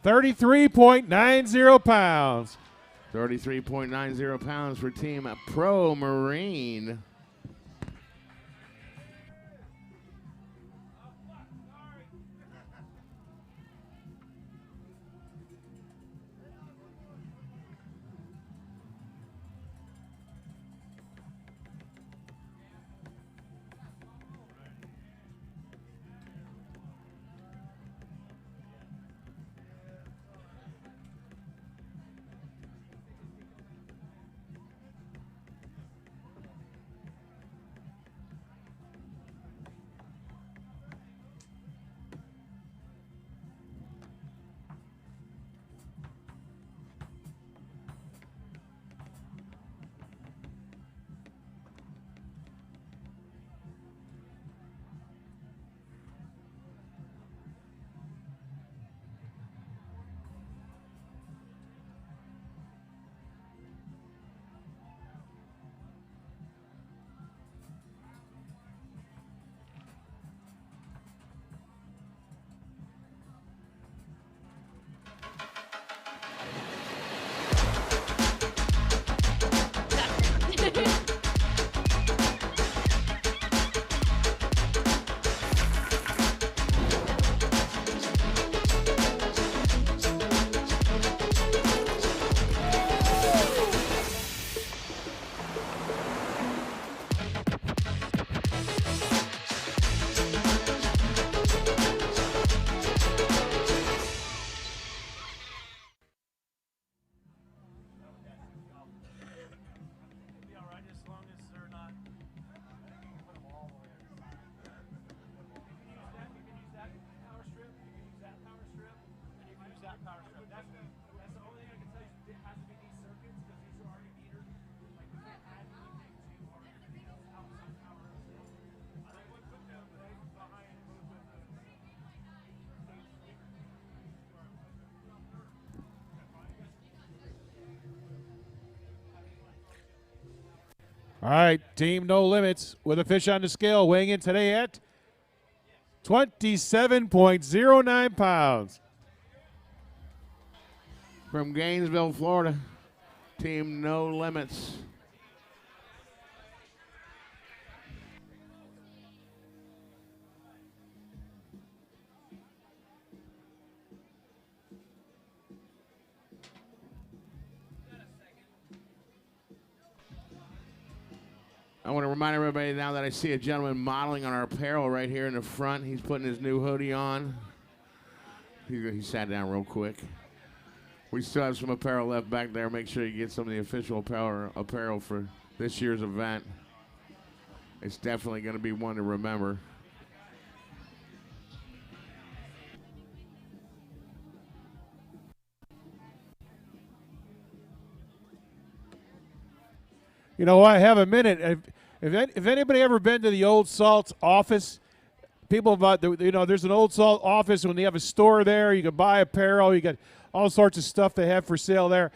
Speaker 13: 33.90 pounds.
Speaker 3: 33.90 pounds for Team Pro Marine.
Speaker 13: All right, Team No Limits with a fish on the scale weighing in today at 27.09 pounds.
Speaker 3: From Gainesville, Florida, Team No Limits. I want to remind everybody now that I see a gentleman modeling on our apparel right here in the front. He's putting his new hoodie on. He sat down real quick. We still have some apparel left back there. Make sure you get some of the official apparel for this year's event. It's definitely going to be one to remember.
Speaker 13: You know, I have a minute. If anybody ever been to the Old Salt's office, people about there's an Old Salt office when they have a store there. You can buy apparel. You got all sorts of stuff they have for sale there.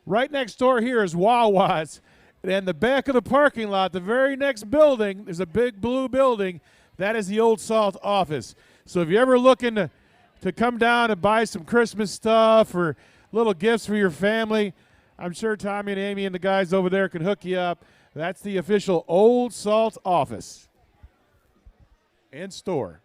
Speaker 13: Right next door here is Wawa's, and the back of the parking lot, the very next building, there's a big blue building. That is the Old Salt office. So if you're ever looking to come down and buy some Christmas stuff or little gifts for your family, I'm sure Tommy and Amy and the guys over there can hook you up. That's the official Old Salt office and store.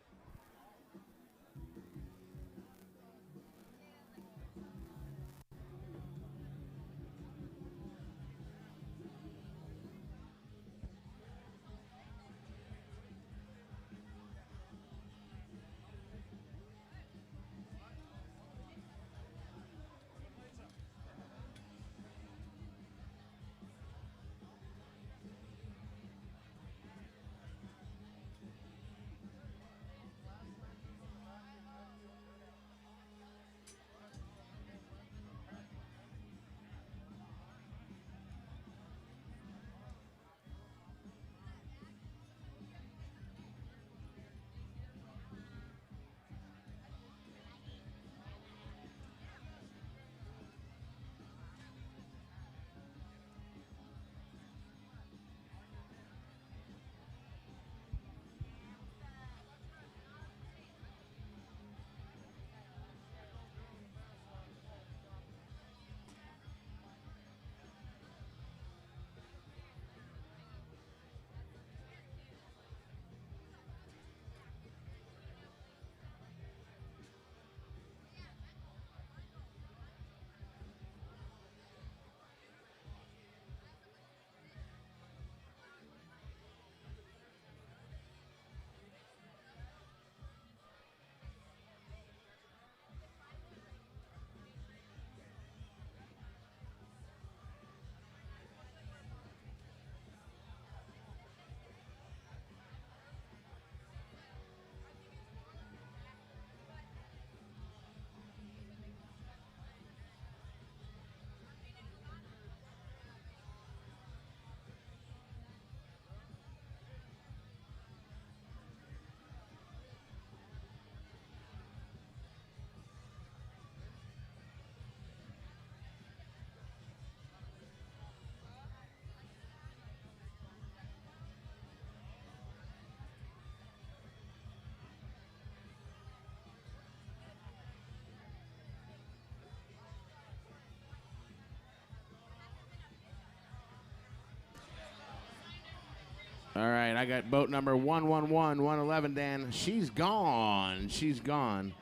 Speaker 3: All right, I got boat number 111, Dan. She's gone. She's gone.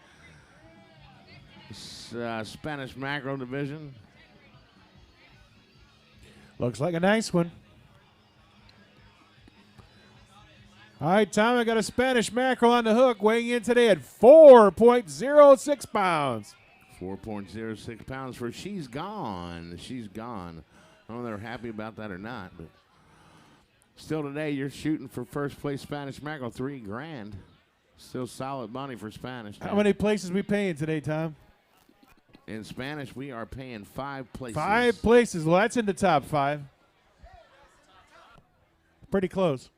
Speaker 3: Spanish Mackerel division.
Speaker 13: Looks like a nice one. All right, Tom, I got a Spanish Mackerel on the hook, weighing in today at 4.06 pounds.
Speaker 3: 4.06 pounds for She's Gone. She's gone. I don't know if they're happy about that or not, but still today you're shooting for first place Spanish Mackerel, $3,000. Still solid money for Spanish.
Speaker 13: How many places we paying today, Tom?
Speaker 3: In Spanish, we are paying 5 places.
Speaker 13: 5 places. Well, that's in the top 5. Pretty close.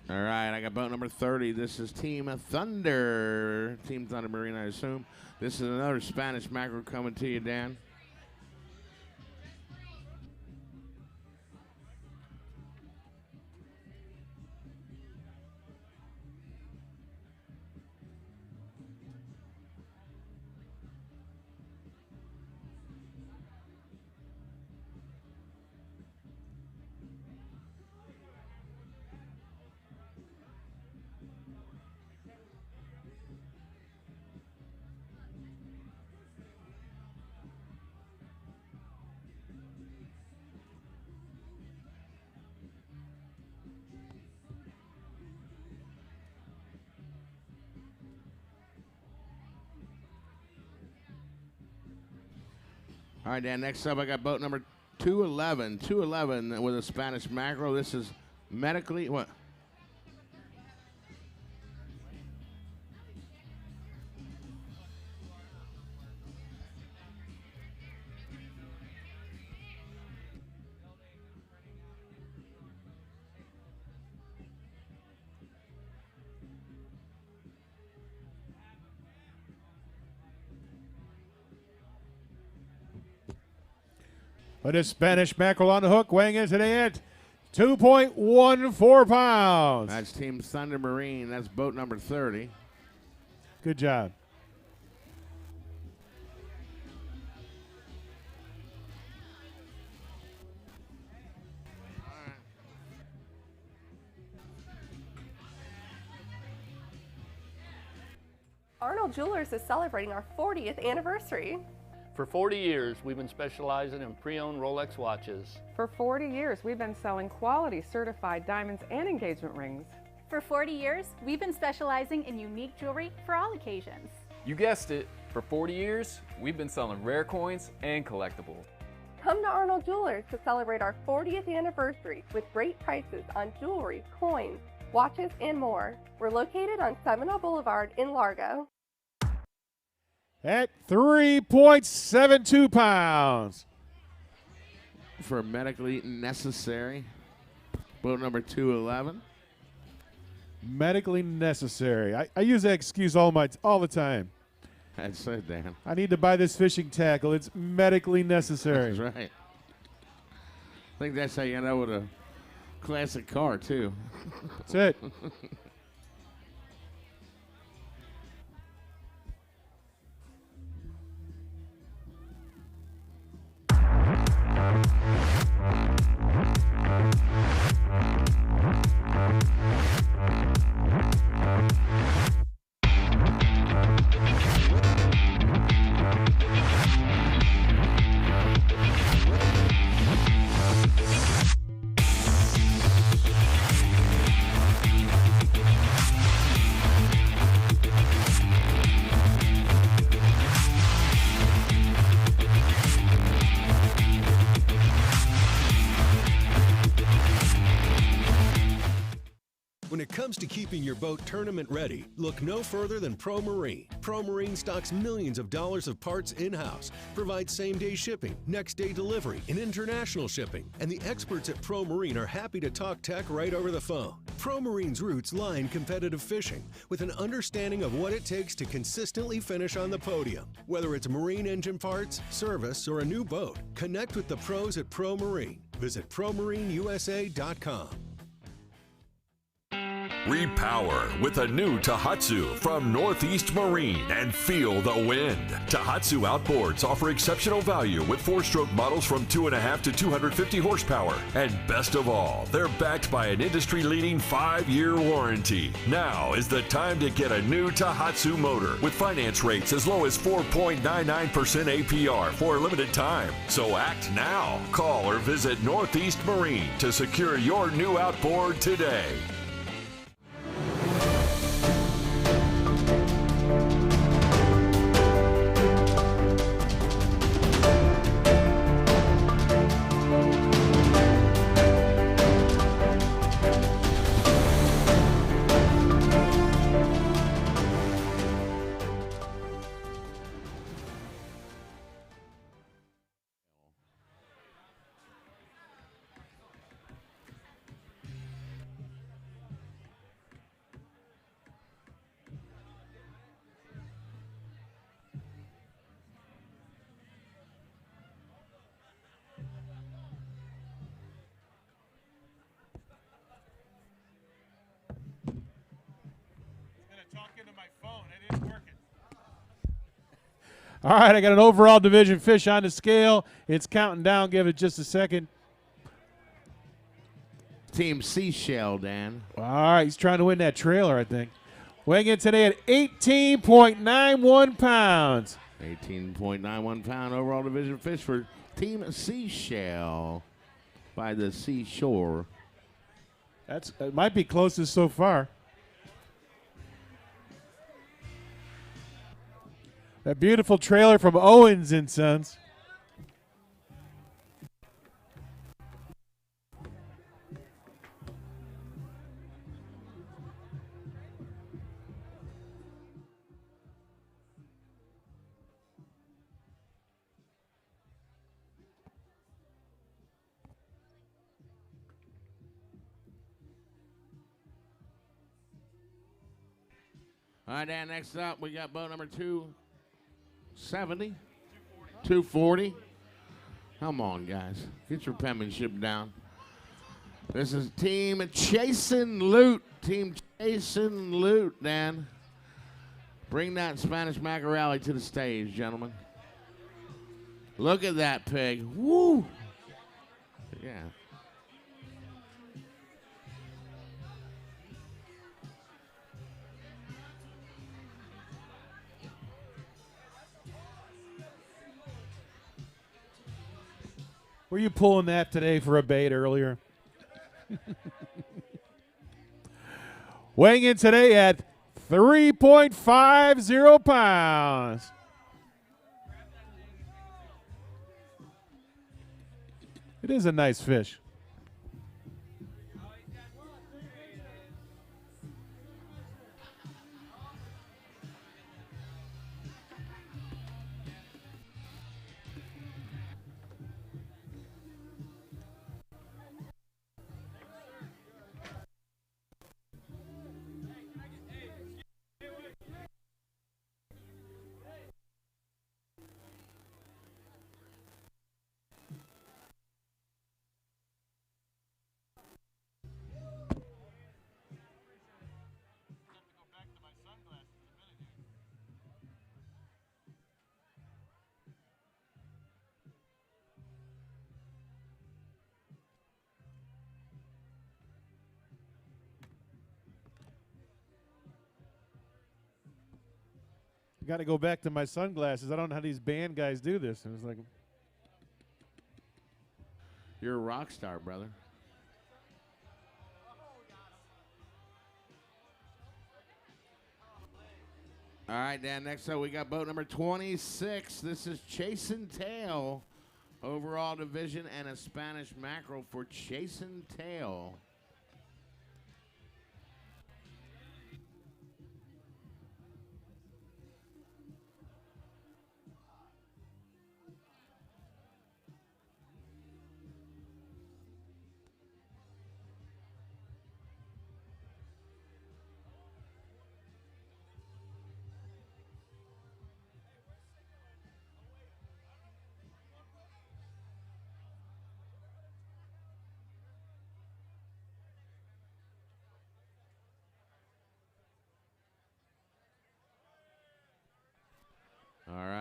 Speaker 3: All right, I got boat number 30. This is Team Thunder. Team Thunder Marine, I assume. This is another Spanish Mackerel coming to you, Dan. All right, Dan, next up I got boat number 211. 211 with a Spanish Mackerel. This is medically, what?
Speaker 13: But a Spanish Mackerel on the hook, weighing in today at 2.14 pounds.
Speaker 3: That's Team Thunder Marine. That's boat number 30.
Speaker 13: Good job.
Speaker 6: Arnold Jewelers is celebrating our 40th anniversary.
Speaker 7: For 40 years, we've been specializing in pre-owned Rolex watches.
Speaker 8: For 40 years, we've been selling quality certified diamonds and engagement rings.
Speaker 9: For 40 years, we've been specializing in unique jewelry for all occasions.
Speaker 10: You guessed it. For 40 years, we've been selling rare coins and collectibles.
Speaker 6: Come to Arnold Jewelers to celebrate our 40th anniversary with great prices on jewelry, coins, watches, and more. We're located on Seminole Boulevard in Largo.
Speaker 13: At 3.72 pounds.
Speaker 3: For medically necessary. Boat number 211.
Speaker 13: Medically necessary. I use that excuse all the time.
Speaker 3: That's it, Dan.
Speaker 13: I need to buy this fishing tackle. It's medically necessary.
Speaker 3: That's right. I think that's how you end up with a classic car, too.
Speaker 13: That's it.
Speaker 11: When it comes to keeping your boat tournament ready, look no further than Pro Marine. Pro Marine stocks millions of dollars of parts in-house, provides same-day shipping, next-day delivery, and international shipping. And the experts at Pro Marine are happy to talk tech right over the phone. Pro Marine's roots lie in competitive fishing, with an understanding of what it takes to consistently finish on the podium. Whether it's marine engine parts, service, or a new boat, connect with the pros at Pro Marine. Visit ProMarineUSA.com.
Speaker 12: Repower with a new Tohatsu from Northeast Marine and feel the wind. Tohatsu outboards offer exceptional value with 4-stroke models from 2.5 to 250 horsepower. And best of all, they're backed by an industry-leading 5-year warranty. Now is the time to get a new Tohatsu motor with finance rates as low as 4.99% APR for a limited time. So act now. Call or visit Northeast Marine to secure your new outboard today.
Speaker 13: All right, I got an overall division fish on the scale. It's counting down. Give it just a second.
Speaker 3: Team Seashell, Dan.
Speaker 13: All right, he's trying to win that trailer, I think. Weighing in today at 18.91 pounds.
Speaker 3: 18.91 pound overall division fish for Team Seashell by the seashore.
Speaker 13: It might be closest so far. That beautiful trailer from Owens and Sons.
Speaker 3: All right, Dan, next up, we got boat number 270. 240. Come on, guys. Get your penmanship down. This is Team Chasing Loot. Team Chasing Loot, Dan. Bring that Spanish Mackerel to the stage, gentlemen. Look at that pig. Woo! Yeah.
Speaker 13: Were you pulling that today for a bait earlier? Weighing in today at 3.50 pounds. It is a nice fish. Got to go back to my sunglasses. I don't know how these band guys do this. And it's like,
Speaker 3: you're a rock star, brother. All right, Dan, next up we got boat number 26. This is Chasing Tail. Overall division and a Spanish mackerel for Chasing Tail.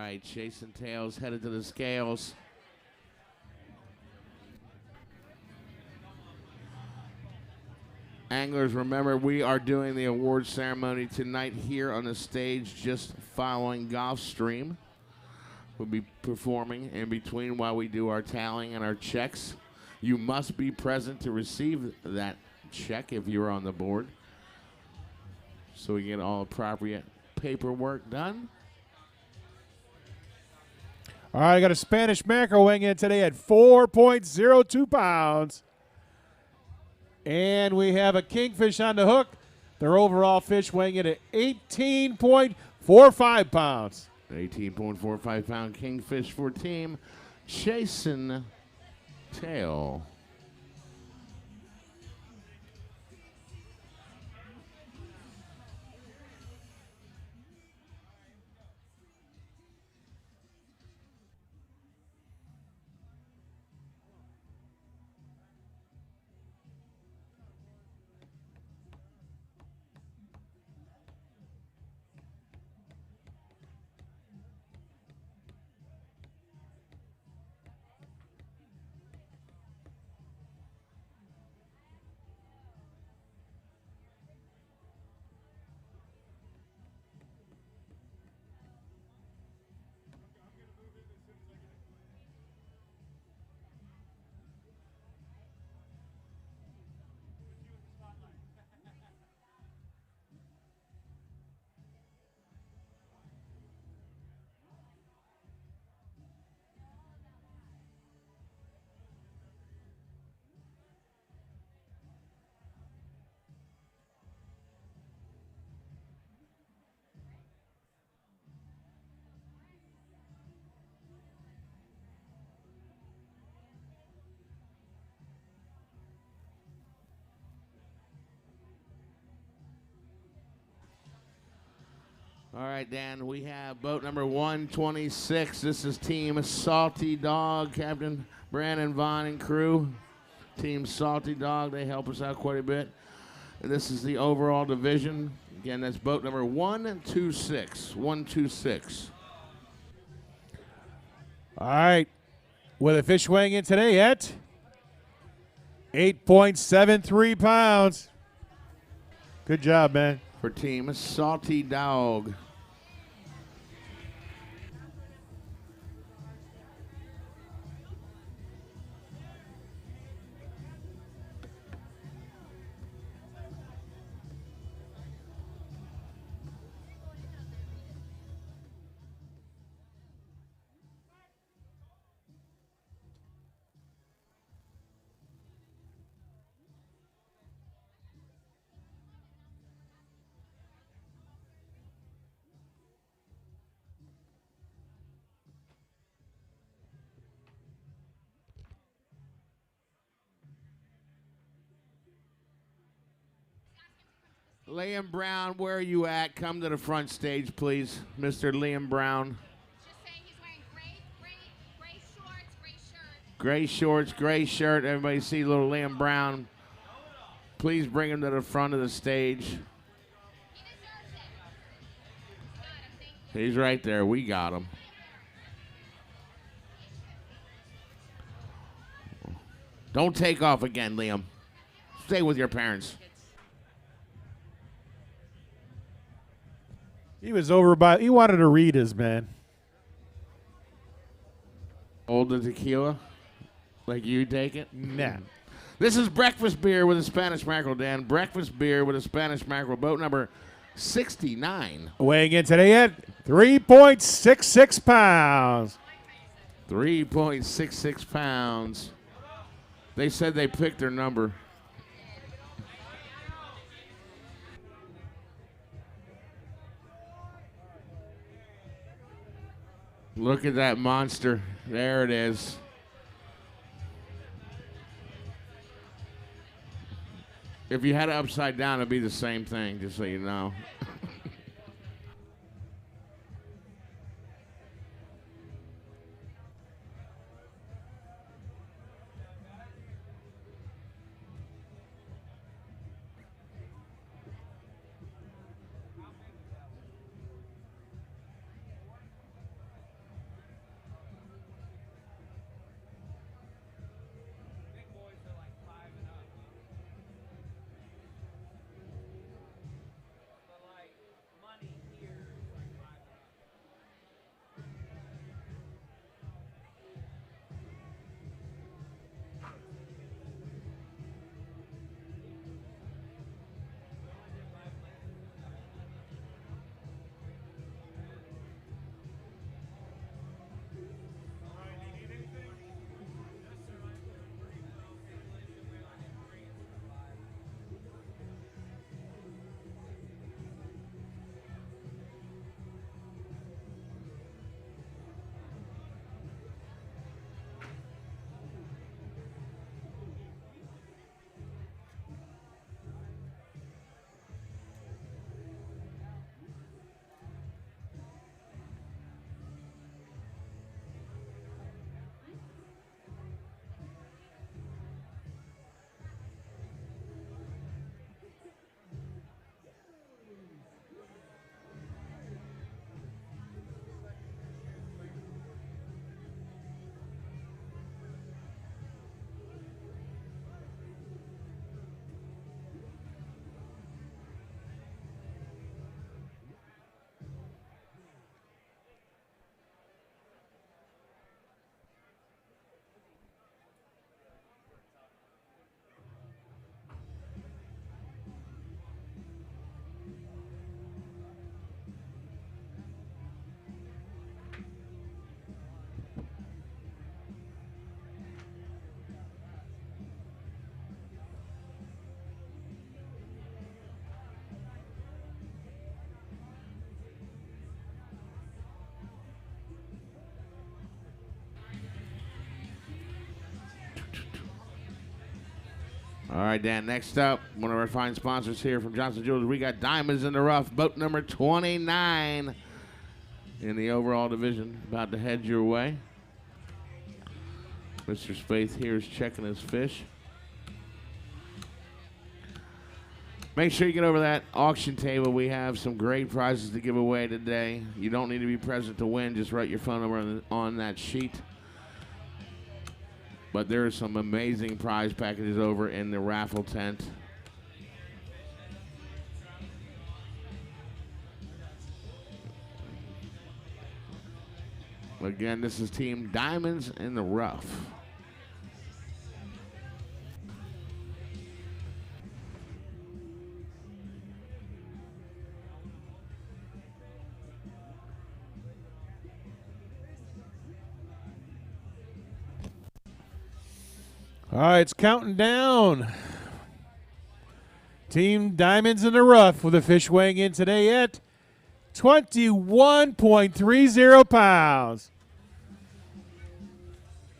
Speaker 3: right, chasing tails headed to the scales. Anglers, remember, we are doing the award ceremony tonight here on the stage just following Gulfstream. We'll be performing in between while we do our tallying and our checks. You must be present to receive that check if you're on the board, so we get all appropriate paperwork done.
Speaker 13: All right, I got a Spanish mackerel weighing in today at 4.02 pounds. And we have a kingfish on the hook. Their overall fish weighing in at 18.45 pounds.
Speaker 3: 18.45 pound kingfish for team chasing tail. All right, Dan, we have boat number 126. This is Team Salty Dog, Captain Brandon Vaughn and crew. Team Salty Dog, they help us out quite a bit. And this is the overall division. Again, that's boat number 126. 126.
Speaker 13: All right, with a fish weighing in today at 8.73 pounds. Good job, man.
Speaker 3: For Team Salty Dog. Liam Brown, where are you at? Come to the front stage, please, Mr. Liam Brown. Gray shorts, gray shirt. Everybody see little Liam Brown. Please bring him to the front of the stage. He's right there. We got him. Don't take off again, Liam. Stay with your parents.
Speaker 13: He was over by, he wanted to read his, man.
Speaker 3: Hold the tequila like you take it?
Speaker 13: Nah.
Speaker 3: This is breakfast beer with a Spanish mackerel, Dan. Breakfast beer with a Spanish mackerel. Boat number 69.
Speaker 13: Weighing in today at 3.66 pounds.
Speaker 3: 3.66 pounds. They said they picked their number. Look at that monster. There it is. If you had it upside down, it'd be the same thing, just so you know. All right, Dan, next up, one of our fine sponsors here from Johnson Jewelers. We got Diamonds in the Rough, boat number 29 in the overall division, about to head your way. Mr. Spaeth here is checking his fish. Make sure you get over that auction table. We have some great prizes to give away today. You don't need to be present to win. Just write your phone number on that sheet. But there are some amazing prize packages over in the raffle tent. Again, this is Team Diamonds in the Rough.
Speaker 13: All right, it's counting down. Team Diamonds in the Rough with a fish weighing in today at 21.30 pounds.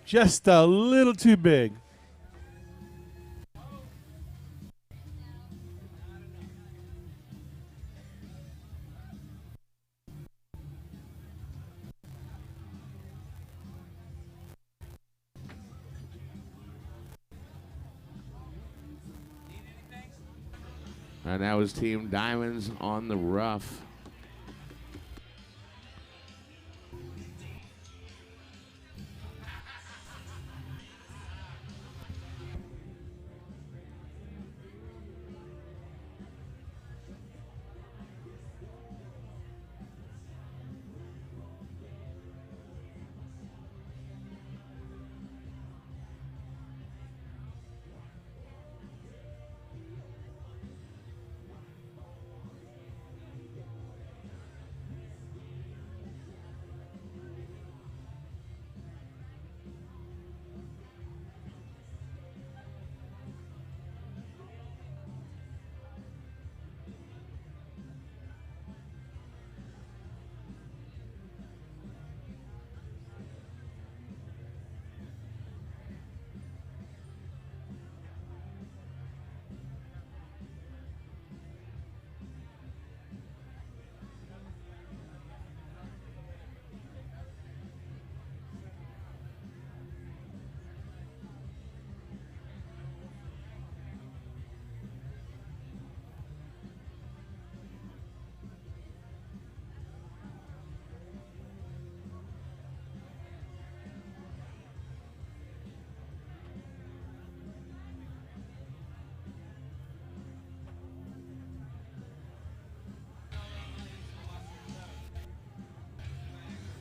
Speaker 13: Just a little too big.
Speaker 3: And that was Team Diamonds on the Rough.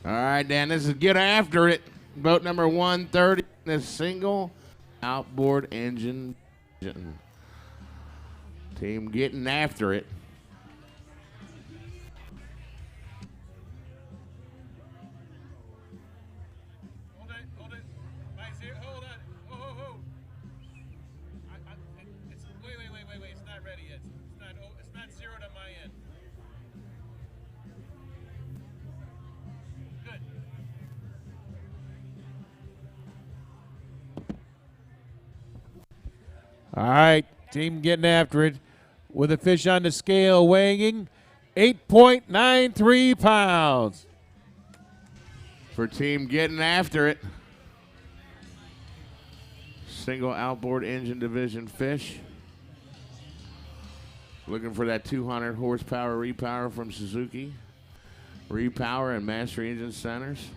Speaker 3: All right, Dan, this is Get After It. Boat number 130, the single outboard engine. Team getting after it.
Speaker 13: Wait. It's not ready yet. It's not zeroed on my end. Good. All right, team getting after it with a fish on the scale weighing 8.93 pounds.
Speaker 3: For team getting after it. Single outboard engine division fish. Looking for that 200 horsepower repower from Suzuki. Repower and Mastery Engine Centers.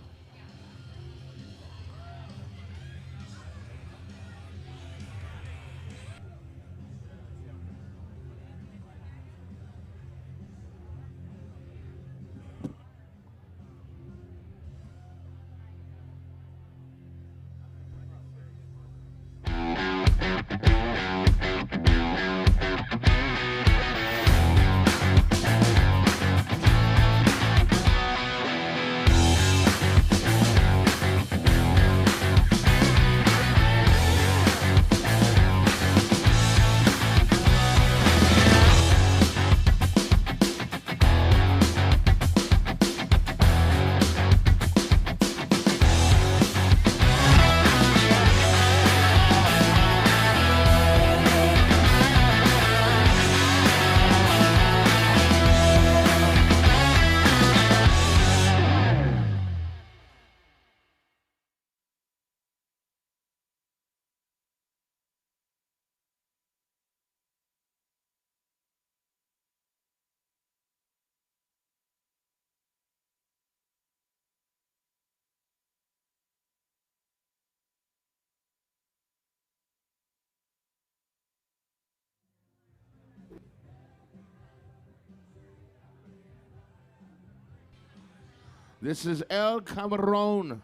Speaker 3: This is El Camarón,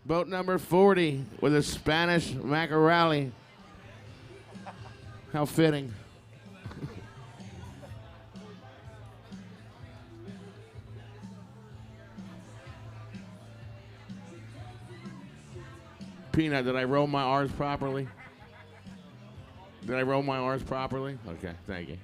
Speaker 3: boat number 40 with a Spanish Mackerel. How fitting. Peanut, did I roll my R's properly? Did I roll my R's properly? Okay, thank you.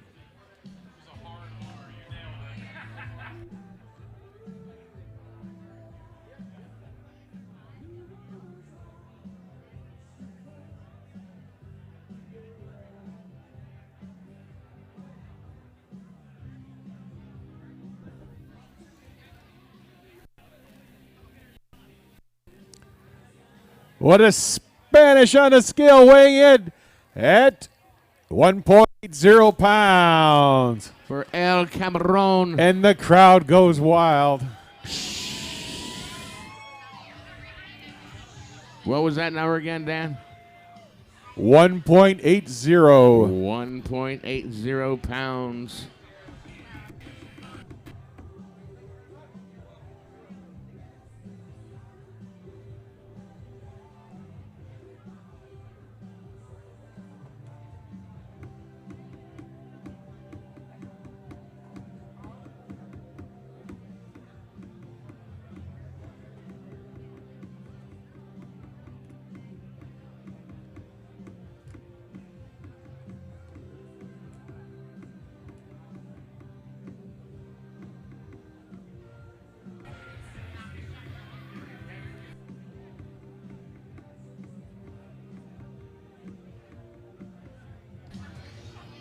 Speaker 13: What a Spanish on the scale, weighing in at 1.0 pounds.
Speaker 3: For El Camarón.
Speaker 13: And the crowd goes wild.
Speaker 3: What was that number again, Dan?
Speaker 13: 1.80.
Speaker 3: 1.80 pounds.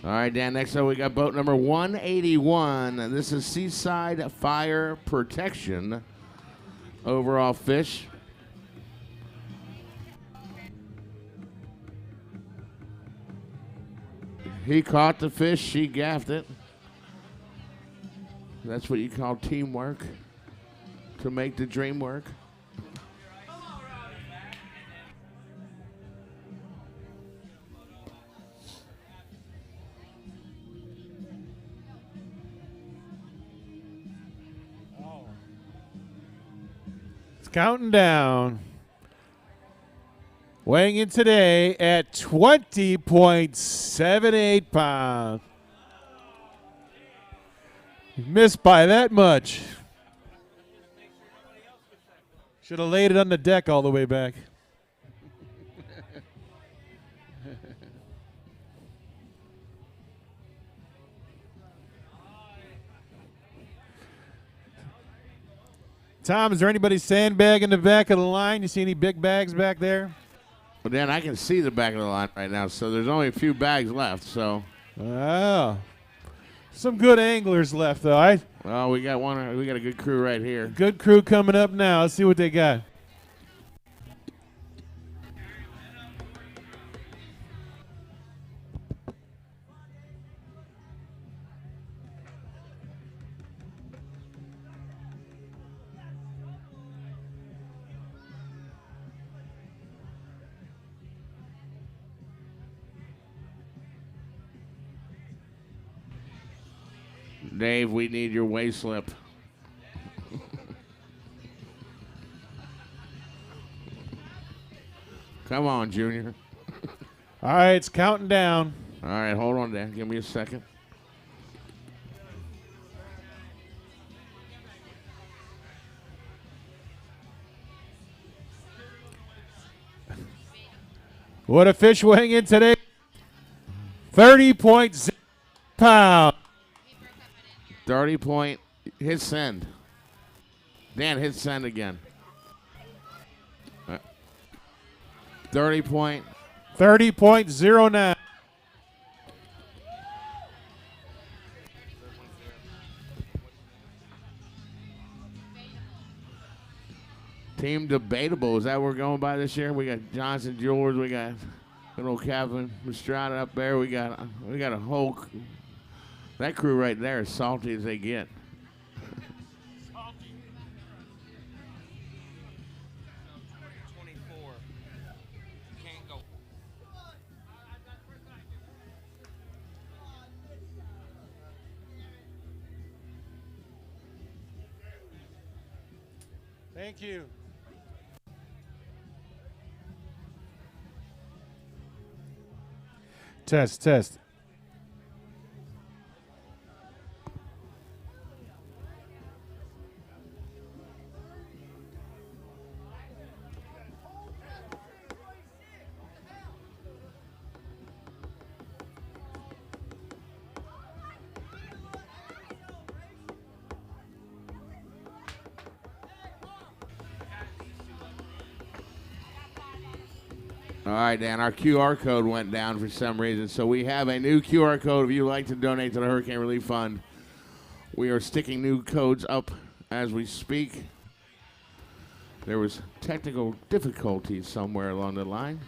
Speaker 3: All right, Dan, next up we got boat number 181. This is Seaside Fire Protection overall fish. He caught the fish, she gaffed it. That's what you call teamwork, to make the dream work.
Speaker 13: Counting down. Weighing in today at 20.78 pounds. Missed by that much. Should have laid it on the deck all the way back. Tom, is there anybody sandbagging the back of the line? You see any big bags back there?
Speaker 3: Well, Dan, I can see the back of the line right now, so there's only a few bags left. So,
Speaker 13: oh, some good anglers left though.
Speaker 3: Well, we got one. We got a good crew right here.
Speaker 13: Good crew coming up now. Let's see what they got.
Speaker 3: Dave, we need your way slip. Come on, Junior.
Speaker 13: All right, it's counting down.
Speaker 3: All right, hold on, Dan. Give me a second.
Speaker 13: What a fish weighing in today. 30.0 pounds.
Speaker 3: 30 point, hit send. Dan, hit send again. 30 point.
Speaker 13: 30.09.
Speaker 3: Team Debatable, is that what we're going by this year? We got Johnson Jewelers, we got good old Captain Estrada up there. We got a whole. That crew right there is salty as they get.
Speaker 13: Thank you. Test, test.
Speaker 3: All right, Dan, our QR code went down for some reason, so we have a new QR code if you'd like to donate to the Hurricane Relief Fund. We are sticking new codes up as we speak. There was technical difficulties somewhere along the line.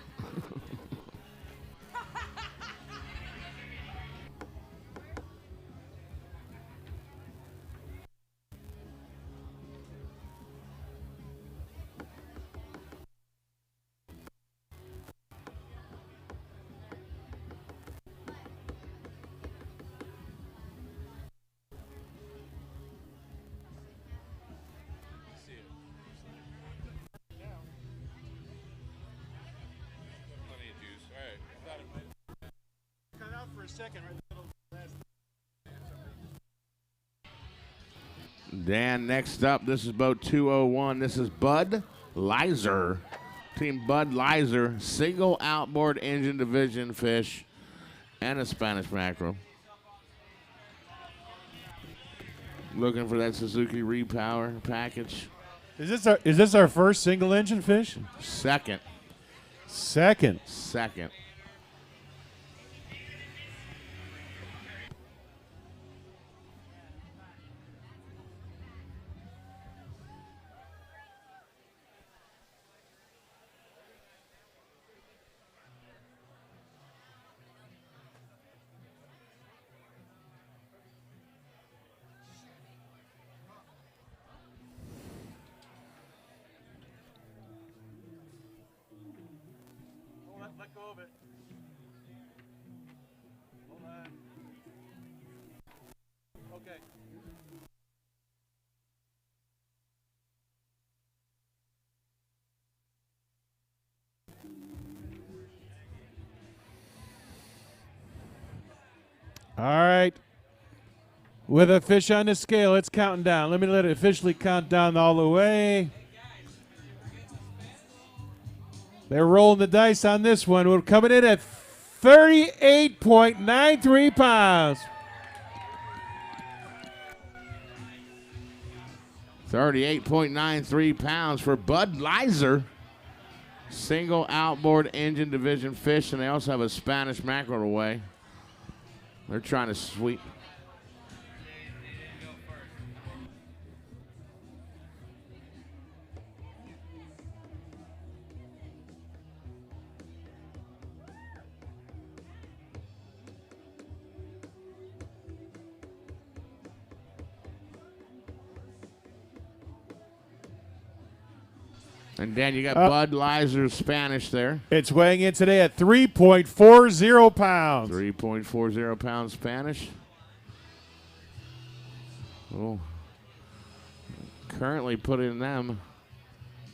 Speaker 13: Cut out for a second, right?
Speaker 3: Dan, next up, this is boat 201. This is Bud Lizer. Team Bud Lizer, single outboard engine division fish, and a Spanish mackerel. Looking for that Suzuki Repower package.
Speaker 13: Is this our first single engine fish?
Speaker 3: Second.
Speaker 13: Second.
Speaker 3: Second.
Speaker 13: Let go of it. Hold on. Okay. All right. With a fish on the scale, it's counting down. Let it officially count down all the way. They're rolling the dice on this one. We're coming in at 38.93 pounds.
Speaker 3: 38.93 pounds for Bud Lizer. Single outboard engine division fish, and they also have a Spanish mackerel away. They're trying to sweep. And Dan, you got Bud Lizer Spanish there.
Speaker 13: It's weighing in today at 3.40 pounds.
Speaker 3: 3.40 pounds Spanish. Oh, currently putting them,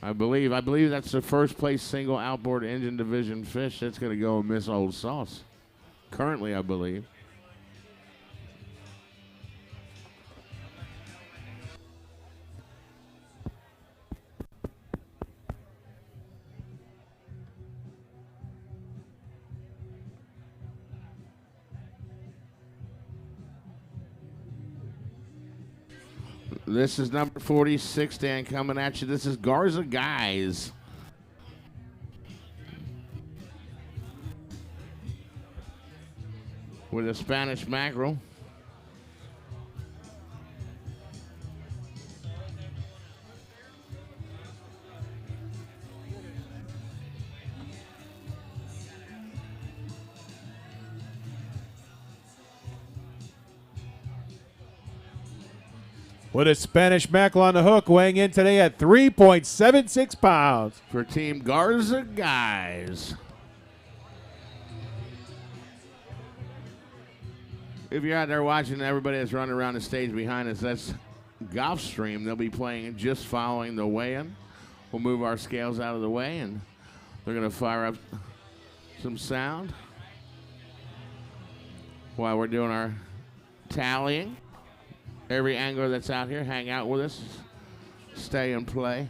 Speaker 3: I believe that's the first place single outboard engine division fish. That's going to go and miss Old Sauce. Currently, I believe. This is number 46, Dan, coming at you. This is Garza Guys. With a Spanish mackerel.
Speaker 13: With a Spanish mackerel on the hook, weighing in today at 3.76 pounds.
Speaker 3: For Team Garza Guys. If you're out there watching everybody that's running around the stage behind us, that's Golf Stream. They'll be playing just following the weigh-in. We'll move our scales out of the way, and they're going to fire up some sound while we're doing our tallying. Every angler that's out here, hang out with us. Stay and play.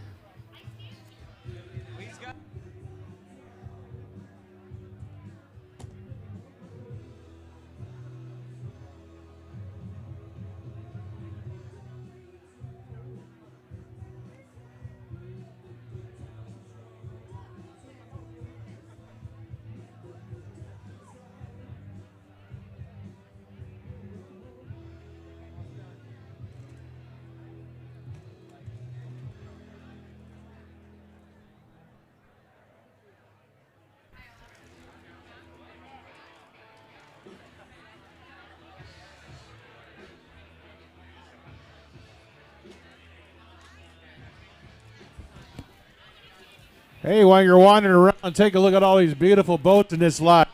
Speaker 13: Hey, while you're wandering around, take a look at all these beautiful boats in this lot.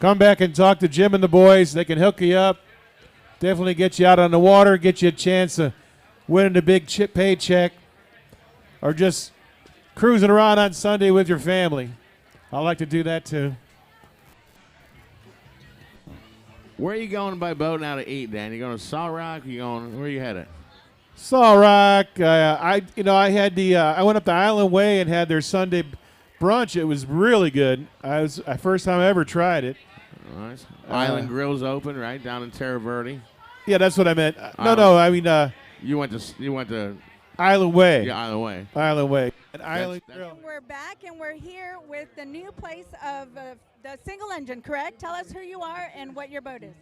Speaker 13: Come back and talk to Jim and the boys. They can hook you up. Definitely get you out on the water, get you a chance of winning a big paycheck, or just cruising around on Sunday with your family. I like to do that too.
Speaker 3: Where are you going by boat now to eat, Dan? You going to Saw Rock? You going? Where are you headed?
Speaker 13: Saw Rock. I had I went up the Island Way and had their Sunday brunch. It was really good. First time I ever tried it.
Speaker 3: Nice. Island Grill's open right down in Terra Verde.
Speaker 13: Yeah, that's what I meant. No. I mean,
Speaker 3: you went to
Speaker 13: Island Way.
Speaker 3: Yeah, Island Way.
Speaker 13: Island Way. An Island Grill.
Speaker 2: And we're back, and we're here with the new place of the single engine. Correct? Tell us who you are and what your boat is.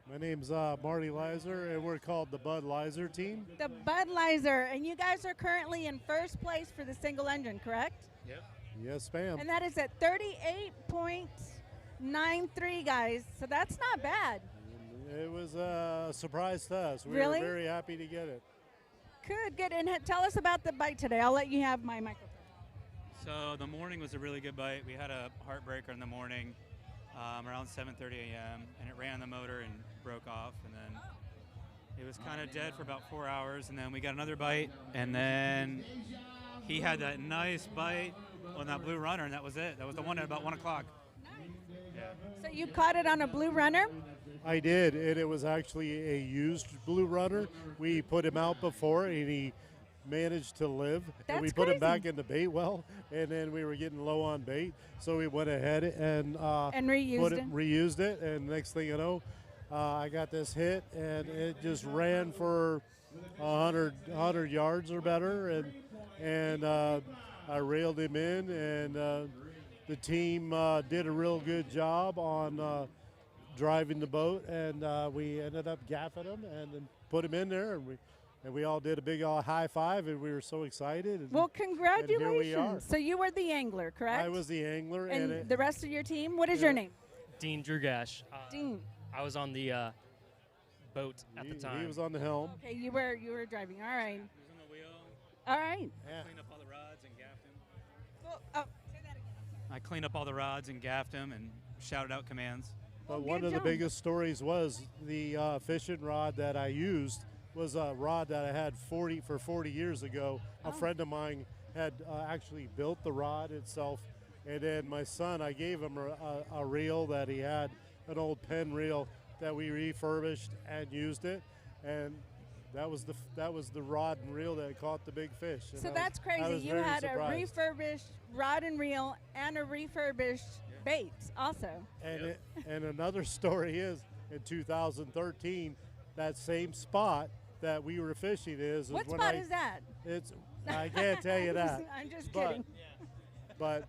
Speaker 21: My name's Marty Lizer, and we're called the Bud Lizer team.
Speaker 2: The Bud Lizer, and you guys are currently in first place for the single engine, correct?
Speaker 21: Yep. Yes, ma'am.
Speaker 2: And that is at 38.93, guys. So that's not bad.
Speaker 21: It was a surprise to us. We
Speaker 2: Really?
Speaker 21: were very happy to get it.
Speaker 2: Good. And tell us about the bite today. I'll let you have my microphone.
Speaker 22: So the morning was a really good bite. We had a heartbreaker in the morning around 7:30 a.m. and it ran the motor and broke off, and then it was kind of dead for about 4 hours, and then we got another bite, and then he had that nice bite on that blue runner, and that was it. That was the one at about 1 o'clock. Yeah.
Speaker 2: So you caught it on a blue runner?
Speaker 21: I did, and it was actually a used blue runner. We put him out before, and he managed to live. And we put him back in the bait well, and then we were getting low on bait, so we went ahead and reused it, and next thing you know, I got this hit, and it just ran for 100 yards or better, and I railed him in, and the team did a real good job on driving the boat, and we ended up gaffing him and then put him in there, and we all did a big high five, and we were so excited. And,
Speaker 2: well, congratulations.
Speaker 21: And here we are.
Speaker 2: So you were the angler, correct?
Speaker 21: I was the angler.
Speaker 2: And the rest of your team, what is your name?
Speaker 23: Dean Drugash.
Speaker 2: Dean.
Speaker 23: I was on the boat at the time.
Speaker 21: He was on the helm.
Speaker 2: Okay, you were driving. All right. He was on the wheel. All right.
Speaker 23: Yeah. Cleaned up all the rods and gaffed him.
Speaker 2: Well, say that again.
Speaker 23: I cleaned up all the rods and gaffed him and shouted out commands.
Speaker 21: But one of the biggest stories was the fishing rod that I used was a rod that I had 40 years ago. A friend of mine had actually built the rod itself, and then my son, I gave him a reel that he had, an old Penn reel that we refurbished and used it, and that was the rod and reel that caught the big fish. And
Speaker 2: so that's crazy. You had a refurbished rod and reel and a refurbished bait also.
Speaker 21: And another story is in 2013, that same spot that we were fishing is
Speaker 2: what
Speaker 21: when
Speaker 2: spot is that?
Speaker 21: I can't tell you that.
Speaker 2: I'm just kidding.
Speaker 21: But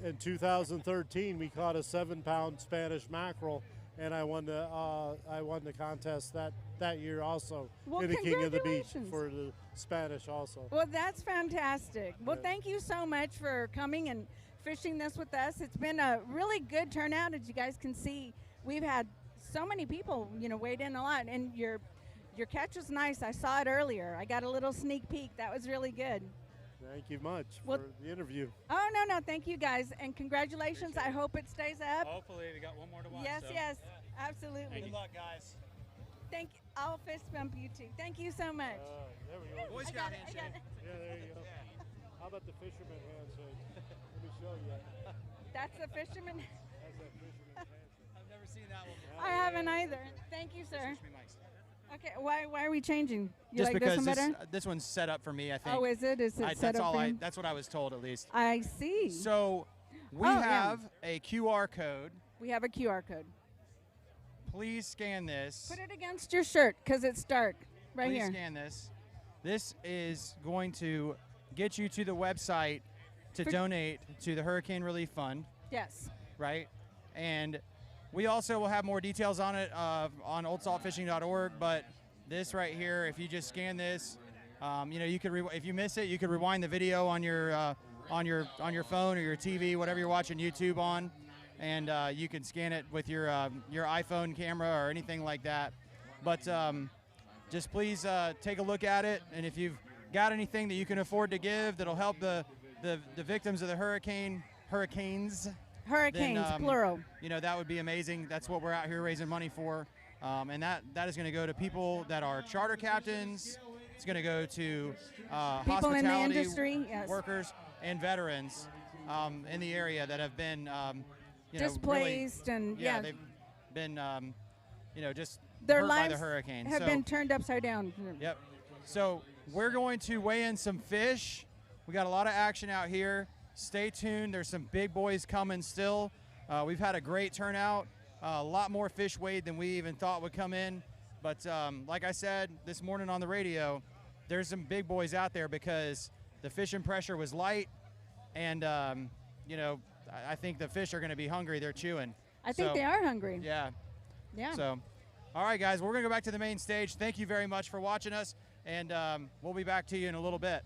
Speaker 21: in 2013, we caught a 7-pound Spanish mackerel, and I won the contest that year also in the King of the Beach for the Spanish also.
Speaker 2: Well, that's fantastic. Well, thank you so much for coming and fishing this with us. It's been a really good turnout, as you guys can see. We've had so many people, weighed in a lot, and your catch was nice. I saw it earlier. I got a little sneak peek. That was really good.
Speaker 21: Thank you much for the interview.
Speaker 2: Oh, no, thank you guys, and congratulations. I hope it stays up.
Speaker 23: Hopefully, we got one more to watch.
Speaker 2: Yes, absolutely.
Speaker 23: Good luck, guys.
Speaker 2: Thank you. I'll fist bump you too. Thank you so much.
Speaker 21: There we go.
Speaker 2: Boy Scout handshake.
Speaker 21: Yeah, there you go. How about the fisherman handshake? Let me show you.
Speaker 2: That's the fisherman.
Speaker 21: That's that fisherman handshake.
Speaker 1: I've never seen that one before.
Speaker 2: I haven't either. Thank you, sir. Okay, why are we changing? You
Speaker 1: Just
Speaker 2: like
Speaker 1: because
Speaker 2: this one better?
Speaker 1: this one's set up for me, I think.
Speaker 2: Oh, is it? Is it set
Speaker 1: that's
Speaker 2: up
Speaker 1: all
Speaker 2: for you?
Speaker 1: That's what I was told, at least.
Speaker 2: I see.
Speaker 1: So we
Speaker 2: Oh, yeah.
Speaker 1: have a QR code.
Speaker 2: We have a QR code.
Speaker 1: Please scan this.
Speaker 2: Put it against your shirt because it's dark. Right
Speaker 1: Please
Speaker 2: here.
Speaker 1: scan this. This is going to get you to the website to donate to the Hurricane Relief Fund.
Speaker 2: Yes.
Speaker 1: Right? And we also will have more details on it on oldsaltfishing.org, but this right here, if you just scan this, you know, you could if you miss it, you could rewind the video on your phone or your TV, whatever you're watching YouTube on, and you can scan it with your iPhone camera or anything like that. But just please take a look at it, and if you've got anything that you can afford to give that'll help the victims of the hurricanes.
Speaker 2: Hurricanes,
Speaker 1: then,
Speaker 2: plural.
Speaker 1: You know, that would be amazing. That's what we're out here raising money for. And that is going to go to people that are charter captains. It's going to go to
Speaker 2: People in the
Speaker 1: hospitality
Speaker 2: industry, yes.
Speaker 1: workers and veterans in the area that have been
Speaker 2: displaced and yeah,
Speaker 1: they've been just
Speaker 2: their
Speaker 1: hurt
Speaker 2: lives
Speaker 1: by the hurricane.
Speaker 2: have
Speaker 1: So-
Speaker 2: been turned upside down.
Speaker 1: Yep. So we're going to weigh in some fish. We got a lot of action out here. Stay tuned. There's some big boys coming still. We've had a great turnout. A lot more fish weighed than we even thought would come in. But like I said this morning on the radio, there's some big boys out there because the fishing pressure was light. And, I think the fish are going to be hungry. They're chewing.
Speaker 2: I think they are hungry.
Speaker 1: Yeah.
Speaker 2: Yeah.
Speaker 1: So, all right, guys, we're going to go back to the main stage. Thank you very much for watching us. And we'll be back to you in a little bit.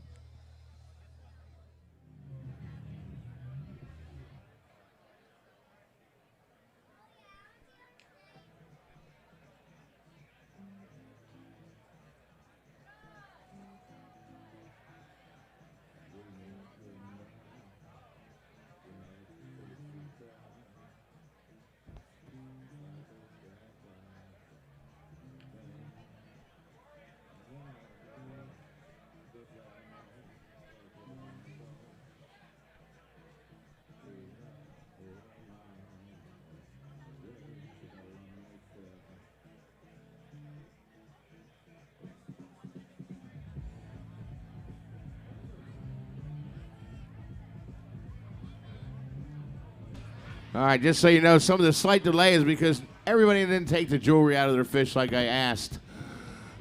Speaker 3: All right, just so you know, some of the slight delay is because everybody didn't take the jewelry out of their fish like I asked.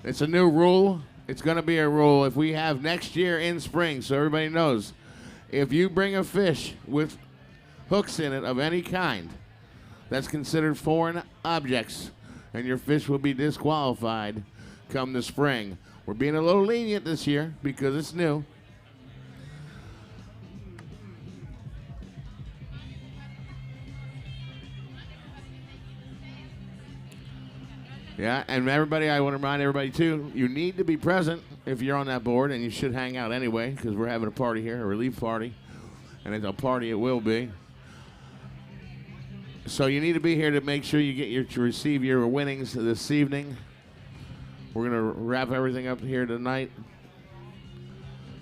Speaker 3: It's a new rule. It's going to be a rule if we have next year in spring, so everybody knows. If you bring a fish with hooks in it of any kind, that's considered foreign objects, and your fish will be disqualified come the spring. We're being a little lenient this year because it's new. Yeah, and everybody, I want to remind everybody, too, you need to be present if you're on that board, and you should hang out anyway because we're having a party here, a relief party, and it's a party it will be. So you need to be here to make sure you get to receive your winnings this evening. We're going to wrap everything up here tonight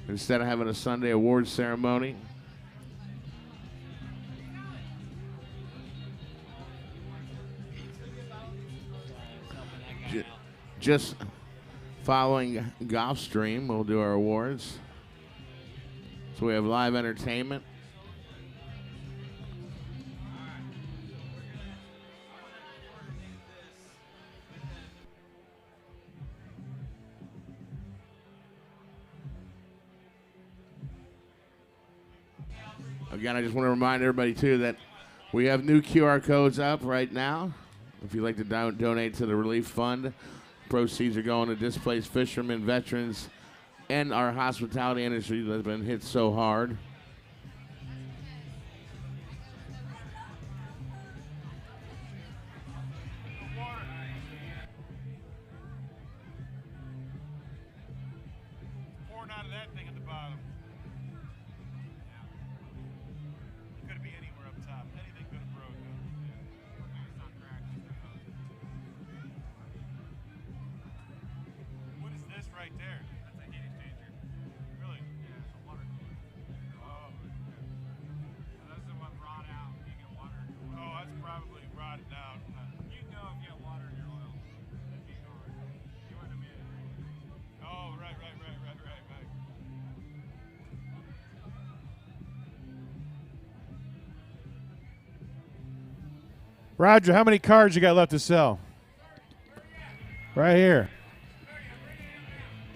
Speaker 3: instead of having a Sunday awards ceremony. Just following Golf Stream, we'll do our awards. So we have live entertainment. Again, I just want to remind everybody, too, that we have new QR codes up right now. If you'd like to donate to the Relief Fund, proceeds are going to displaced fishermen, veterans, and our hospitality industry that has been hit so hard.
Speaker 20: Pouring out of that thing at the bottom. Could be anywhere up top. Anything could have broken. It's not cracked. right there. That's a heat exchanger. Really? Yeah, it's a water cooler. Oh. That's the one rot out. You get water in your oil. Oh, that's probably rotted out. You know if you have water in your oil. That'd be gone. You wouldn't have made it. Oh, right.
Speaker 13: Roger, how many cards you got left to sell? Right here.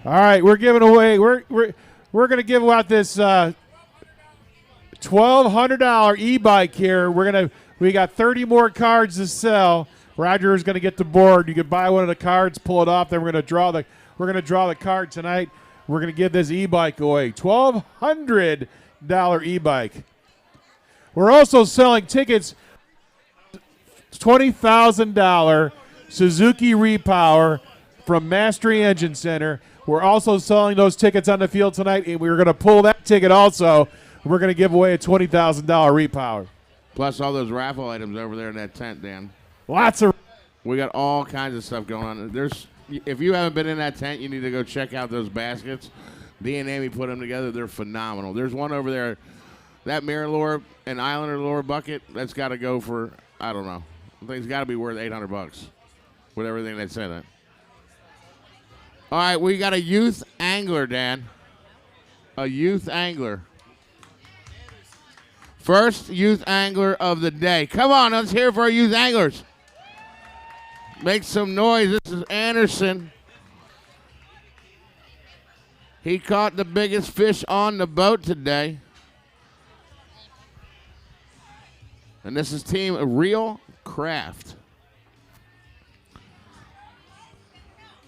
Speaker 13: All right, we're giving away. We're going to give out this $1,200 e-bike here. We got 30 more cards to sell. Roger is going to get the board. You can buy one of the cards, pull it off. Then we're going to draw the card tonight. We're going to give this e-bike away. $1,200 e-bike. We're also selling tickets. $20,000 Suzuki Repower from Mastery Engine Center. We're also selling those tickets on the field tonight, and we're going to pull that ticket also. We're going to give away a $20,000 Repower.
Speaker 3: Plus all those raffle items over there in that tent, Dan.
Speaker 13: Lots of.
Speaker 3: We got all kinds of stuff going on. If you haven't been in that tent, you need to go check out those baskets. Dee and Amy put them together. They're phenomenal. There's one over there, that Mirror Lure and Islander Lure bucket. That's got to go for, I don't know. I think it's got to be worth $800 with everything that's in it. All right, we got a youth angler, Dan. A youth angler. First youth angler of the day. Come on, let's hear it for our youth anglers. Make some noise. This is Anderson. He caught the biggest fish on the boat today. And this is Team Real Craft.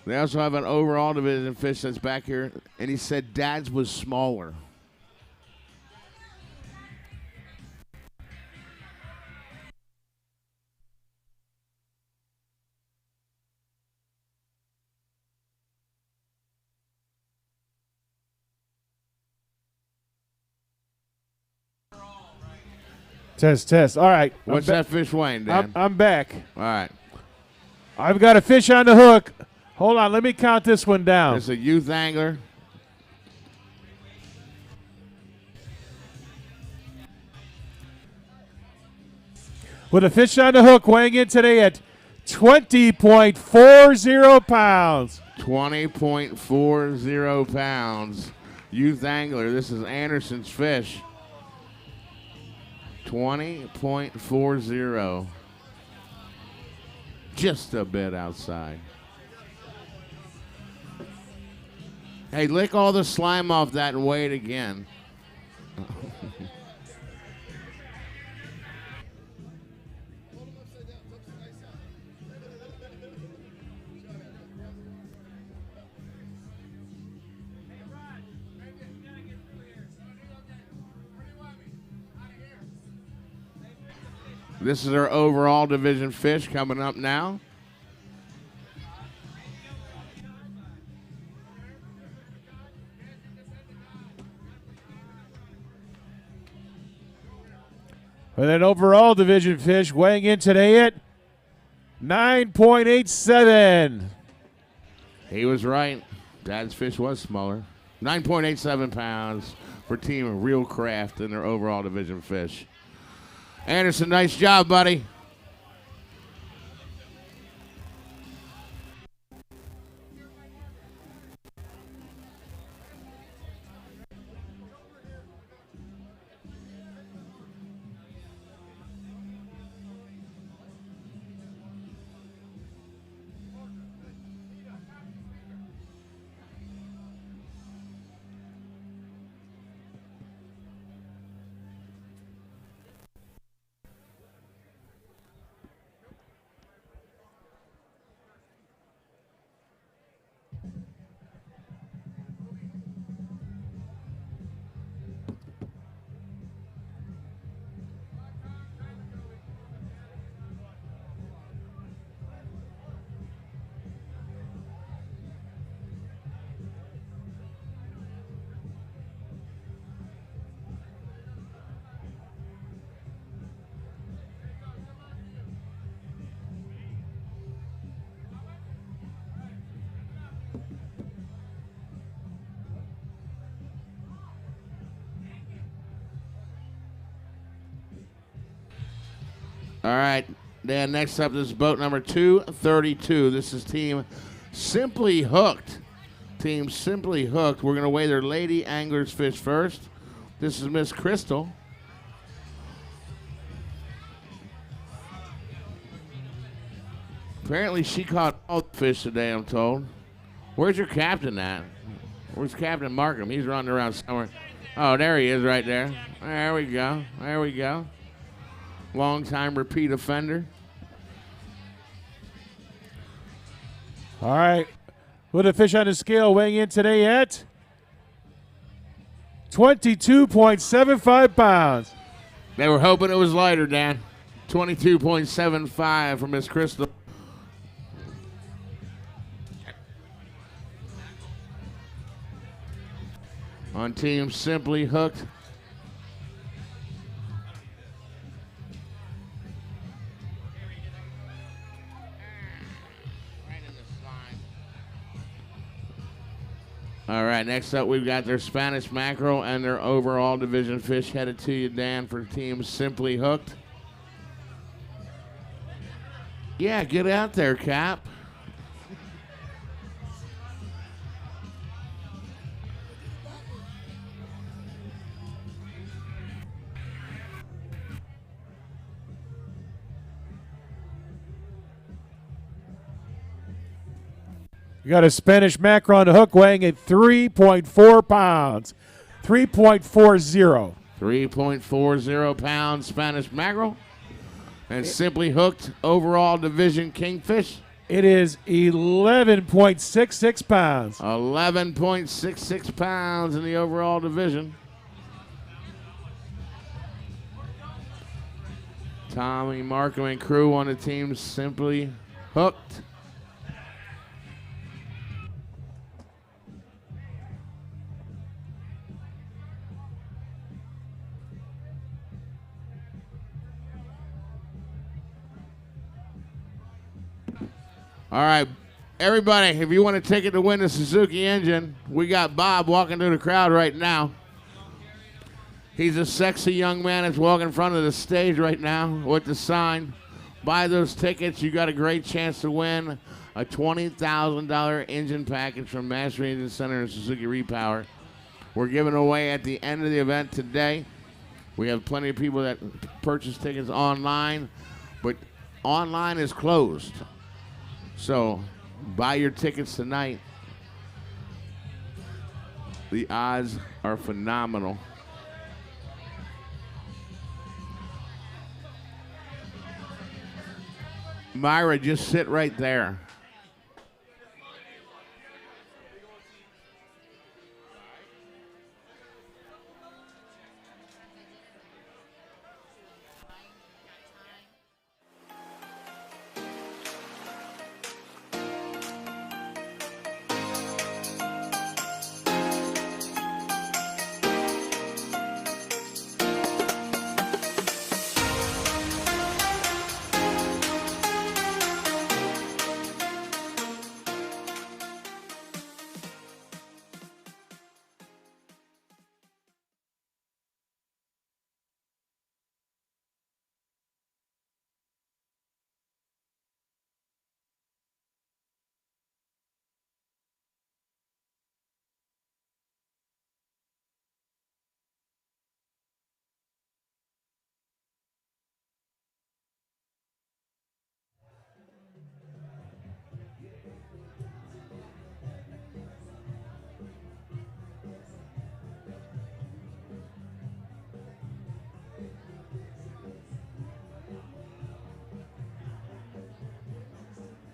Speaker 3: They also have an overall division fish that's back here, and he said Dad's was smaller.
Speaker 13: Test. All right.
Speaker 3: What's that fish weighing, Dan?
Speaker 13: I'm back.
Speaker 3: All right.
Speaker 13: I've got a fish on the hook. Hold on. Let me count this one down.
Speaker 3: It's a youth angler.
Speaker 13: With a fish on the hook weighing in today at 20.40 pounds.
Speaker 3: 20.40 pounds. Youth angler. This is Anderson's fish. 20.40. Just a bit outside. Hey, lick all the slime off that and weigh it again. This is our overall division fish coming up now.
Speaker 13: With an overall division fish weighing in today at 9.87.
Speaker 3: He was right. Dad's fish was smaller. 9.87 pounds for Team Real Craft in their overall division fish. Anderson, nice job, buddy. All right, Dan, next up, this is boat number 232. This is Team Simply Hooked. Team Simply Hooked. We're going to weigh their lady anglers fish first. This is Miss Crystal. Apparently she caught all the fish today, I'm told. Where's your captain at? Where's Captain Markham? He's running around somewhere. Oh, there he is right there. There we go. There we go. Long-time repeat offender.
Speaker 13: All right. With a fish on the scale weighing in today at 22.75 pounds.
Speaker 3: They were hoping it was lighter, Dan. 22.75 for Miss Crystal. On Team Simply Hooked. All right, next up we've got their Spanish mackerel and their overall division fish headed to you, Dan, for Team Simply Hooked. Yeah, get out there, Cap.
Speaker 13: You got a Spanish mackerel on the hook weighing at 3.4 pounds. 3.40.
Speaker 3: 3.40 pounds Spanish mackerel. And Simply Hooked overall division kingfish.
Speaker 13: It is 11.66 pounds.
Speaker 3: 11.66 pounds in the overall division. Tommy Markham and crew on the team Simply Hooked. All right, everybody, if you want a ticket to win the Suzuki engine, we got Bob walking through the crowd right now. He's a sexy young man that's walking in front of the stage right now with the sign. Buy those tickets. You got a great chance to win a $20,000 engine package from Mastery Engine Center and Suzuki Repower. We're giving away at the end of the event today. We have plenty of people that purchase tickets online, but online is closed. So buy your tickets tonight. The odds are phenomenal. Myra, just sit right there.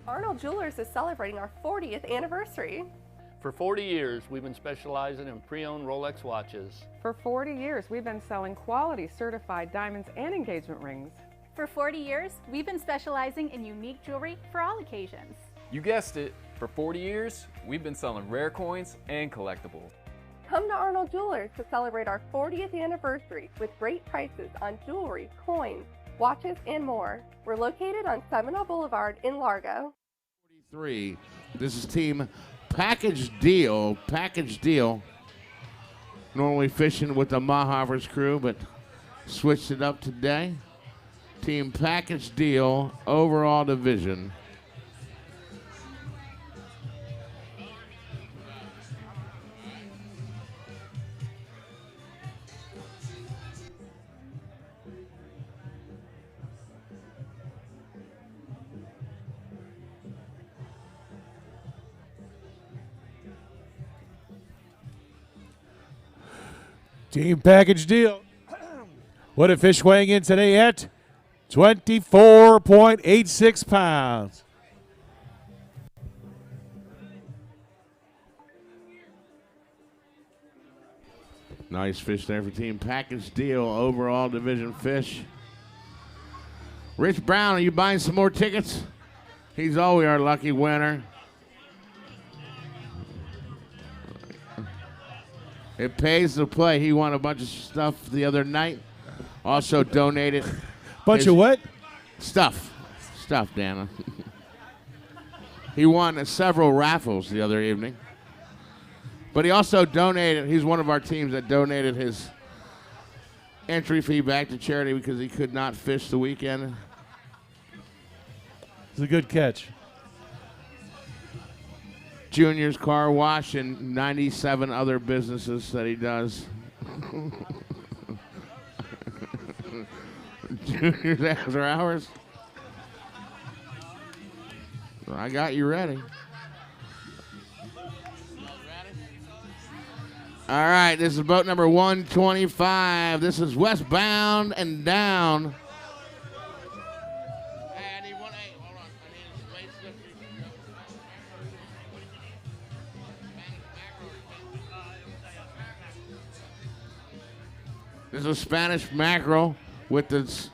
Speaker 6: Arnold Jewelers is celebrating our 40th anniversary.
Speaker 7: For 40 years, we've been specializing in pre-owned Rolex watches.
Speaker 8: For 40 years, we've been selling quality certified diamonds and engagement rings.
Speaker 9: For 40 years, we've been specializing in unique jewelry for all occasions.
Speaker 10: You guessed it, for 40 years, we've been selling rare coins and collectibles.
Speaker 6: Come to Arnold Jewelers to celebrate our 40th anniversary with great prices on jewelry, coins, watches, and more. We're located on Seminole Boulevard in Largo.
Speaker 3: 43. This is Team Package Deal. Package Deal. Normally fishing with the Mahavers crew, but switched it up today. Team package deal, overall division.
Speaker 13: Team package deal. What a fish weighing in today at 24.86 pounds.
Speaker 3: Nice fish there for team package deal, overall division fish. Rich Brown, are you buying some more tickets? He's always our lucky winner. It pays to play. He won a bunch of stuff the other night. Also donated.
Speaker 13: Bunch of what?
Speaker 3: Stuff. Stuff, Dana. He won several raffles the other evening. But he also donated. He's one of our teams that donated his entry fee back to charity because he could not fish the weekend.
Speaker 13: It's a good catch.
Speaker 3: Junior's Car Wash and 97 other businesses that he does. Junior's After Hours. I got you ready. All right, this is boat number 125. This is westbound and down. This is Spanish mackerel with this.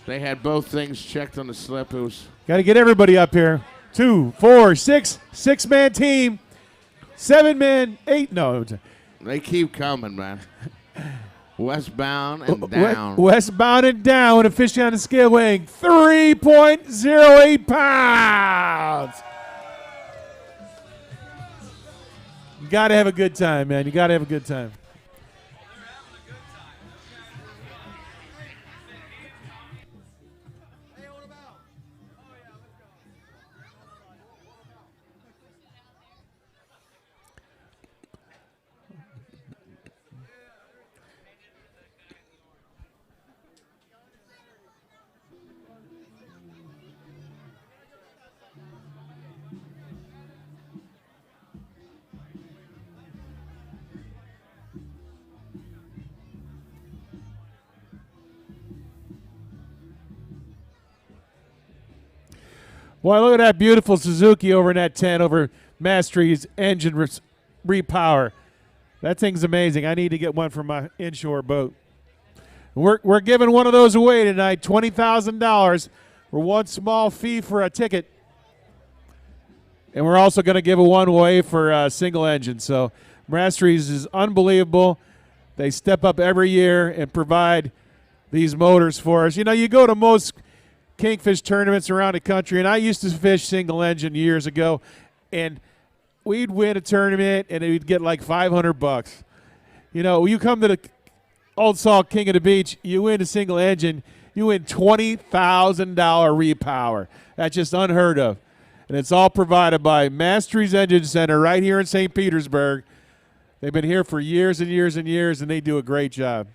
Speaker 3: They had both things checked on the slip. It was.
Speaker 13: Got to get everybody up here. 2, 4, 6, 6-man team. 7-man, 8. No.
Speaker 3: They keep coming, man. Westbound and down.
Speaker 13: Westbound and down with a fish on the scale weighing 3.08 pounds. You got to have a good time, man. You got to have a good time. Boy, look at that beautiful Suzuki over in that tent over Mastery's engine repower. That thing's amazing. I need to get one for my inshore boat. We're giving one of those away tonight, $20,000 for one small fee for a ticket. And we're also going to give one away for a single engine. So Mastery's is unbelievable. They step up every year and provide these motors for us. You know, you go to most Kingfish tournaments around the country, and I used to fish single engine years ago, and we'd win a tournament and we'd get like $500. You know, you come to the Old Salt King of the Beach, you win a single engine, you win $20,000 repower. That's just unheard of. And it's all provided by Mastery's Engine Center right here in St. Petersburg. They've been here for years and years and years, and they do a great job.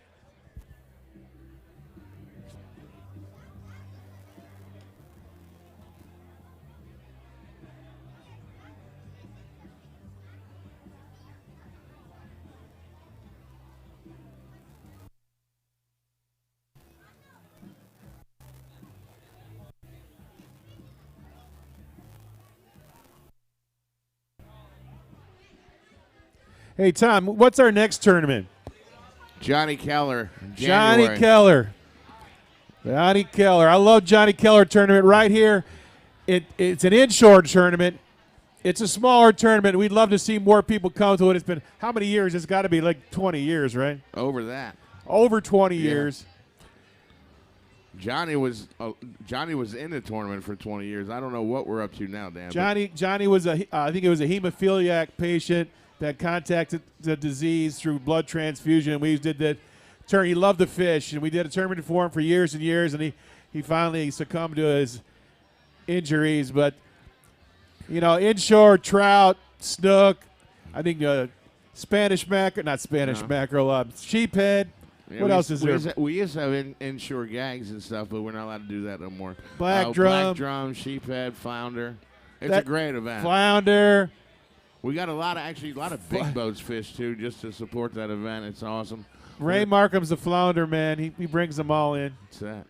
Speaker 13: Hey, Tom, what's our next tournament?
Speaker 3: Johnny Keller.
Speaker 13: Johnny Keller. Johnny Keller. I love Johnny Keller tournament right here. It's an inshore tournament. It's a smaller tournament. We'd love to see more people come to it. It's been how many years? It's got to be like 20 years, right?
Speaker 3: Over that.
Speaker 13: Over 20 years.
Speaker 3: Johnny was in the tournament for 20 years. I don't know what we're up to now, Dan.
Speaker 13: Johnny was I think it was a hemophiliac patient that contacted the disease through blood transfusion. We did that He loved the fish, and we did a tournament for him for years and years, and he finally succumbed to his injuries. But, you know, inshore trout, snook, I think Spanish mackerel, not Spanish mackerel, sheephead.
Speaker 3: Yeah,
Speaker 13: What else is there?
Speaker 3: We used to have inshore gags and stuff, but we're not allowed to do that no more.
Speaker 13: Black drum,
Speaker 3: sheephead, flounder. It's a great event.
Speaker 13: Flounder.
Speaker 3: We got a lot of big boats fish too, just to support that event. It's awesome.
Speaker 13: Ray Markham's the flounder man. He brings them all in.
Speaker 3: What's that?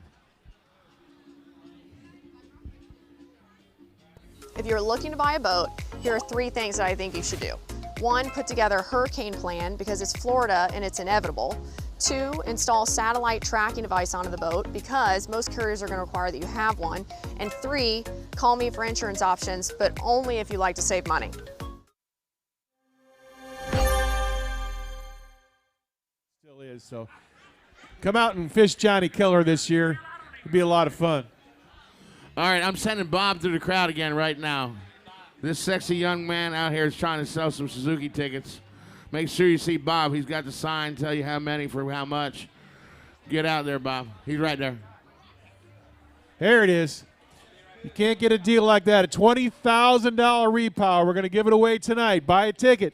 Speaker 4: If you're looking to buy a boat, here are 3 things that I think you should do. 1, put together a hurricane plan because it's Florida and it's inevitable. 2, install a satellite tracking device onto the boat because most carriers are going to require that you have one. And 3, call me for insurance options, but only if you like to save money.
Speaker 13: Still is. So come out and fish Johnny Killer this year. It'll be a lot of fun.
Speaker 3: All right, I'm sending Bob through the crowd again right now. This sexy young man out here is trying to sell some Suzuki tickets. Make sure you see Bob. He's got the sign, tell you how many for how much. Get out there, Bob. He's right there.
Speaker 13: There it is. You can't get a deal like that. A $20,000 repower. We're going to give it away tonight. Buy a ticket.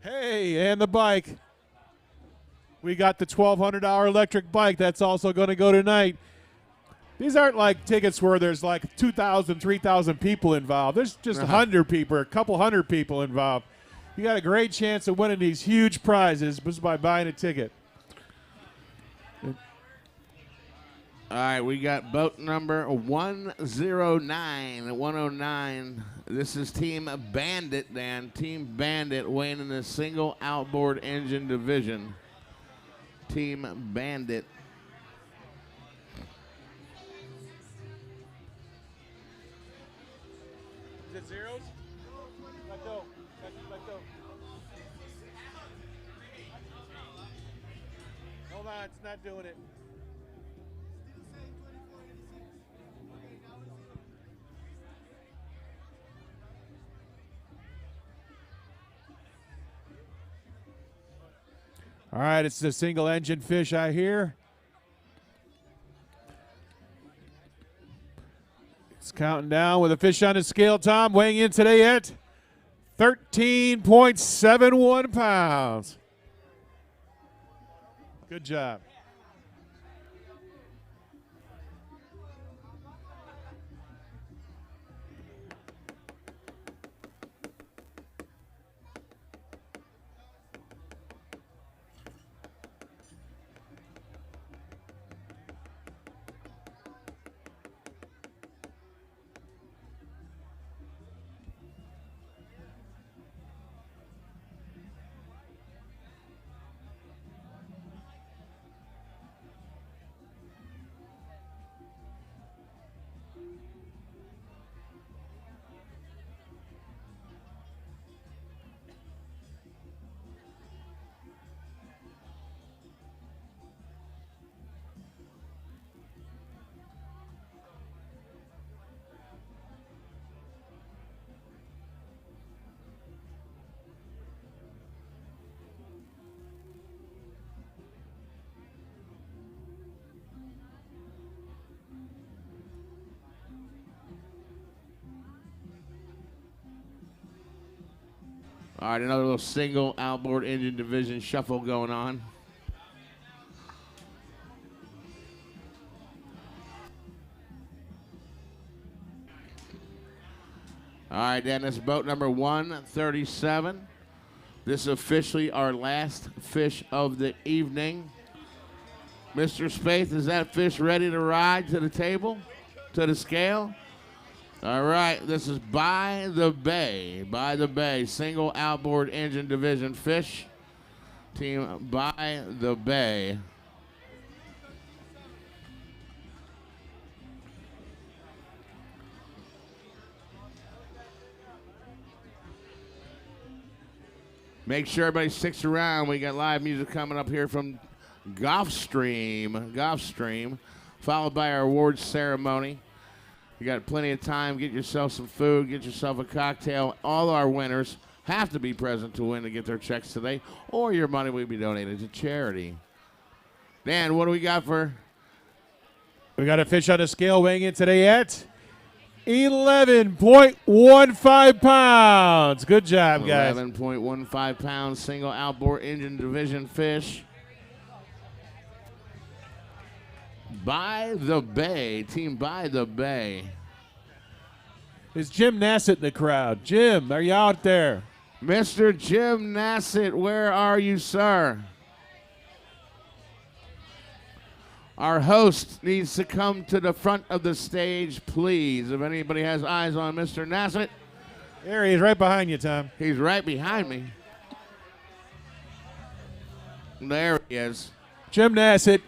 Speaker 13: Hey, and the bike. We got the $1,200 electric bike. That's also going to go tonight. These aren't like tickets where there's like 2,000, 3,000 people involved. There's just 100 people, a couple hundred people involved. You got a great chance of winning these huge prizes just by buying a ticket.
Speaker 3: All right, we got boat number 109. This is Team Bandit, Dan. Team Bandit weighing in the single outboard engine division. Team Bandit.
Speaker 13: Is it zeros? Let go. Let go. Hold on, it's not doing it. All right, it's the single engine fish I hear. It's counting down with a fish on the scale, Tom, weighing in today at 13.71 pounds. Good job.
Speaker 3: All right, another little single outboard engine division shuffle going on. All right, Dan, this is boat number 137. This is officially our last fish of the evening. Mr. Spaeth, is that fish ready to ride to the table, to the scale? All right, this is By the Bay, single outboard engine division fish. Team By the Bay. Make sure everybody sticks around. We got live music coming up here from Gulfstream, followed by our awards ceremony. You got plenty of time. Get yourself some food. Get yourself a cocktail. All our winners have to be present to win to get their checks today, or your money will be donated to charity. Dan, what do we got for?
Speaker 13: We got a fish on a scale weighing in today at 11.15 pounds. Good job, guys.
Speaker 3: 11.15 pounds, single outboard engine division fish. By the Bay, team By the Bay.
Speaker 13: Is Jim Nassett in the crowd? Jim, are you out there?
Speaker 3: Mr. Jim Nassett, where are you, sir? Our host needs to come to the front of the stage, please. If anybody has eyes on Mr. Nassett.
Speaker 13: There he is, right behind you, Tom.
Speaker 3: He's right behind me. There he is.
Speaker 13: Jim Nassett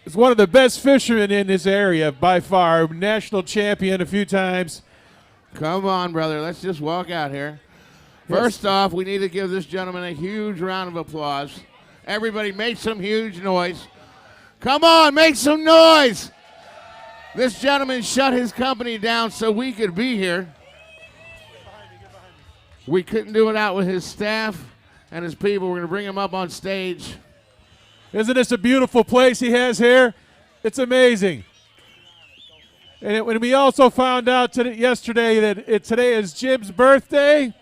Speaker 13: is one of the best fishermen in this area by far. National champion a few times.
Speaker 3: Come on, brother. Let's just walk out here. First off, we need to give this gentleman a huge round of applause. Everybody make some huge noise. Come on, make some noise. This gentleman shut his company down so we could be here. We couldn't do it out with his staff and his people. We're going to bring him up on stage.
Speaker 13: Isn't this a beautiful place he has here? It's amazing. And when we also found out yesterday that today is Jim's birthday.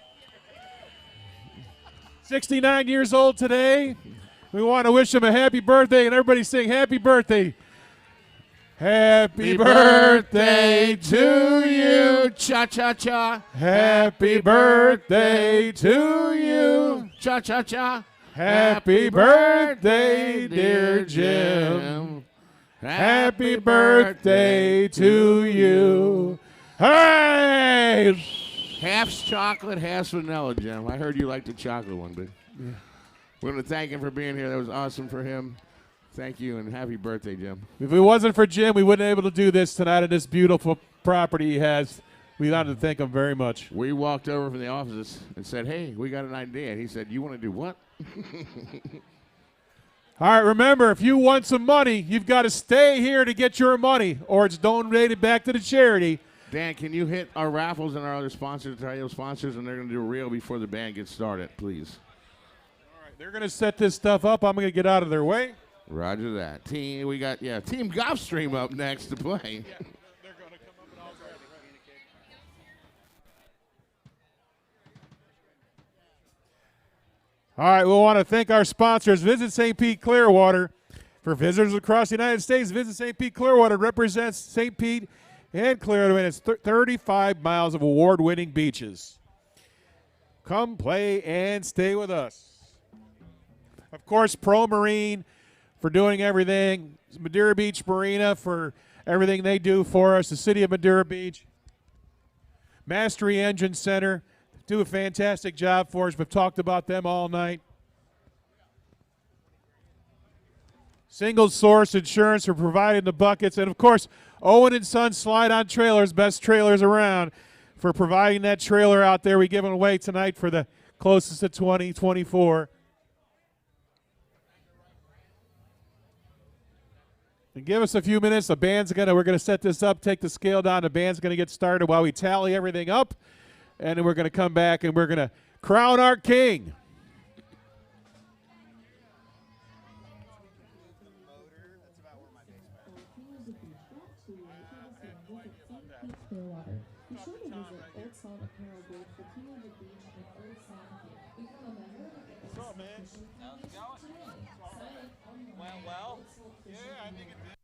Speaker 13: 69 years old today. We want to wish him a happy birthday, and everybody sing happy birthday. Happy birthday to you.
Speaker 3: Cha-cha-cha.
Speaker 13: Happy birthday to you.
Speaker 3: Cha-cha-cha.
Speaker 13: Happy birthday, dear Jim. Happy birthday to you. Hey!
Speaker 3: Half's chocolate, half's vanilla, Jim. I heard you liked the chocolate one, but we're going to thank him for being here. That was awesome for him. Thank you, and happy birthday, Jim.
Speaker 13: If it wasn't for Jim, we wouldn't be able to do this tonight at this beautiful property he has. We wanted to thank him very much.
Speaker 3: We walked over from the offices and said, hey, we got an idea. And he said, you want to do what?
Speaker 13: All right, remember, if you want some money, you've got to stay here to get your money, or it's donated back to the charity.
Speaker 3: Dan, can you hit our raffles and our other sponsors, tell sponsors, and they're going to do a reel before the band gets started, please.
Speaker 13: All right, they're going to set this stuff up. I'm going to get out of their way.
Speaker 3: Roger that. Team, we got, Team Golfstream up next to play.
Speaker 13: Yeah, they're going to come up and all ready. All right, we want to thank our sponsors. Visit St. Pete Clearwater. For visitors across the United States, Visit St. Pete Clearwater represents St. Pete and Clearwater, and it's 35 miles of award-winning beaches. Come play and stay with us. Of course, Pro Marine for doing everything. Madeira Beach Marina for everything they do for us. The City of Madeira Beach. Mastery Engine Center do a fantastic job for us. We've talked about them all night. Single Source Insurance for providing the buckets. And, of course, Owen & Son Slide-On Trailers, best trailers around, for providing that trailer out there. We give them away tonight for the closest to 2024. And give us a few minutes. The band's we're gonna set this up, take the scale down. The band's gonna get started while we tally everything up. And then we're gonna come back and we're gonna crown our king.
Speaker 20: Well, yeah, I think it did.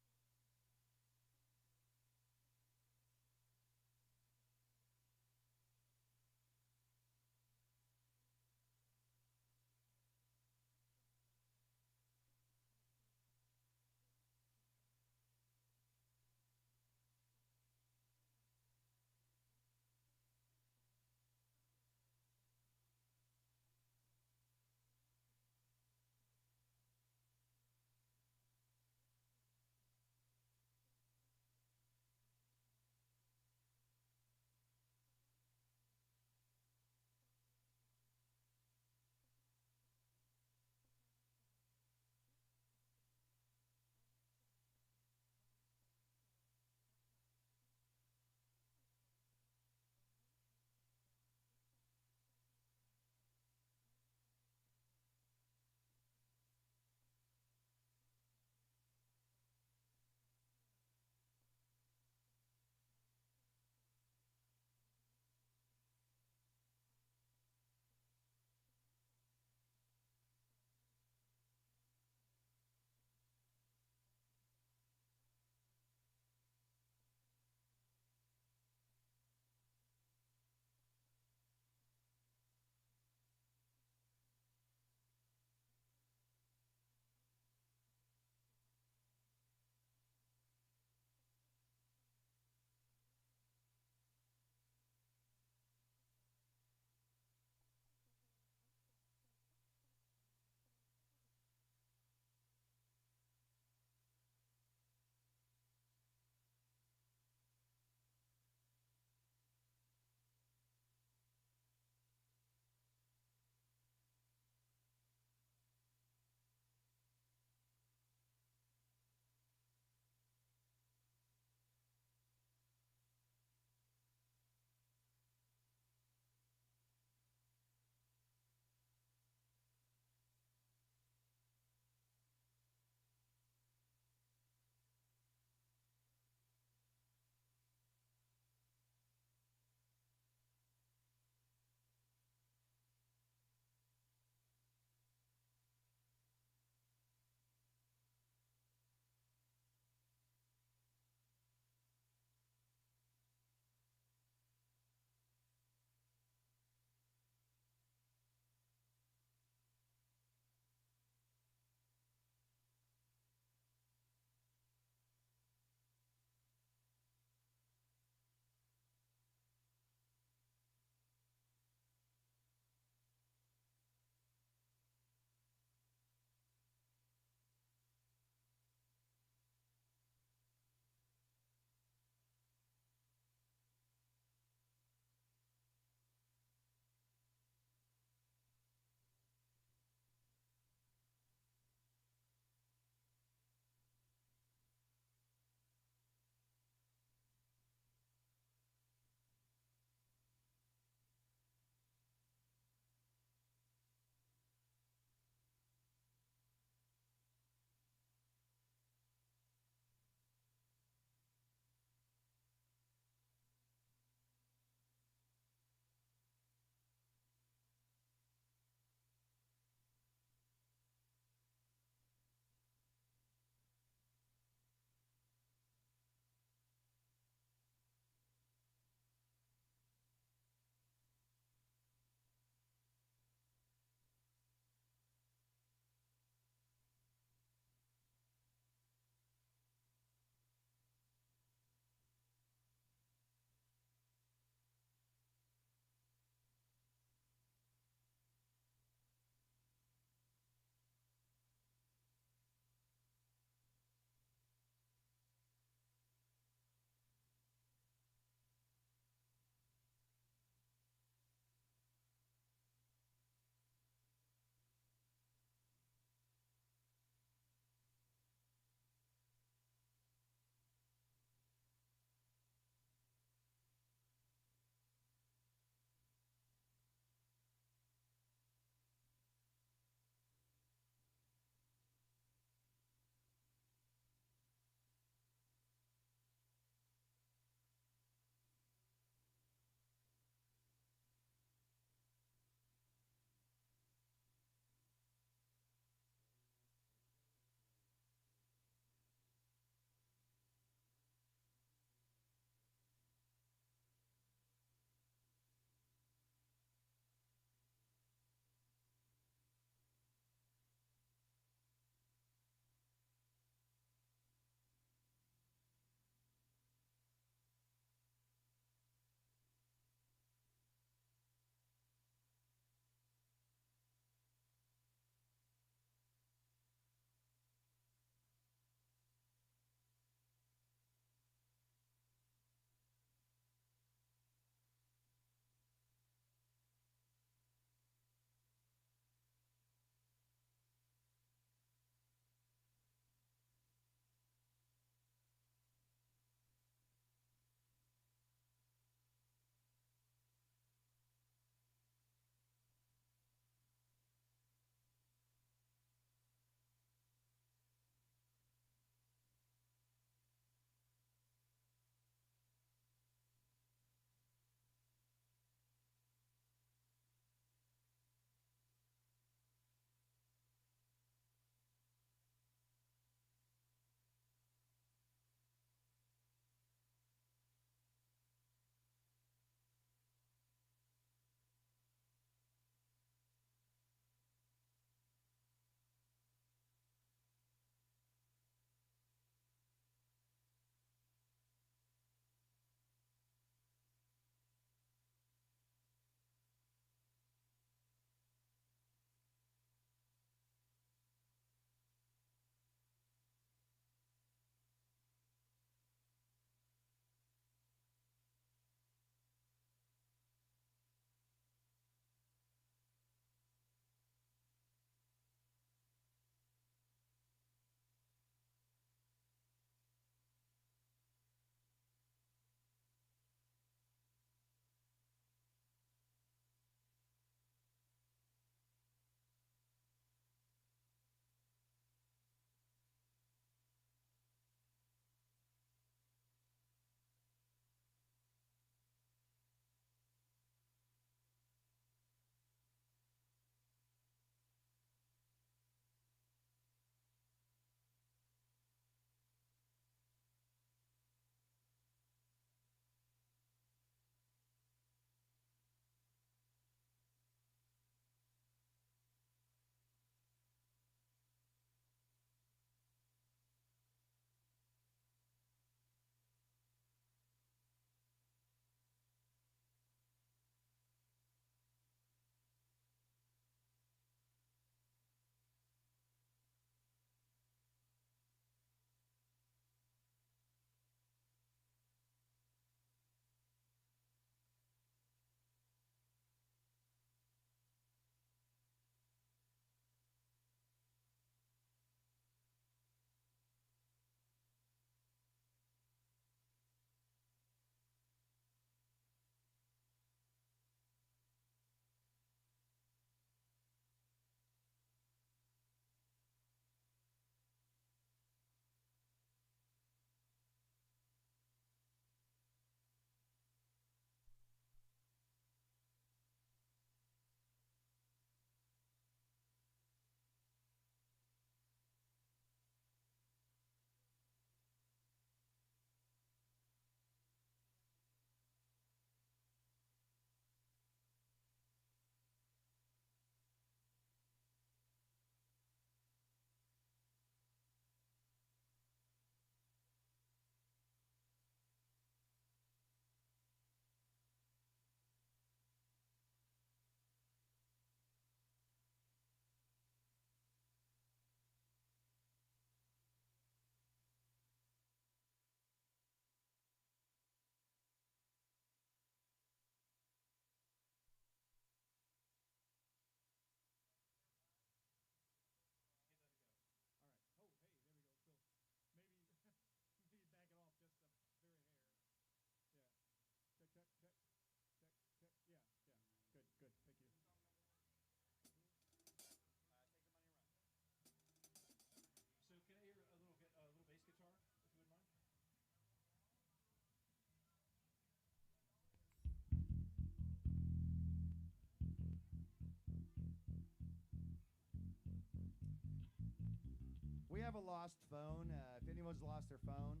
Speaker 5: have a lost phone. If anyone's lost their phone,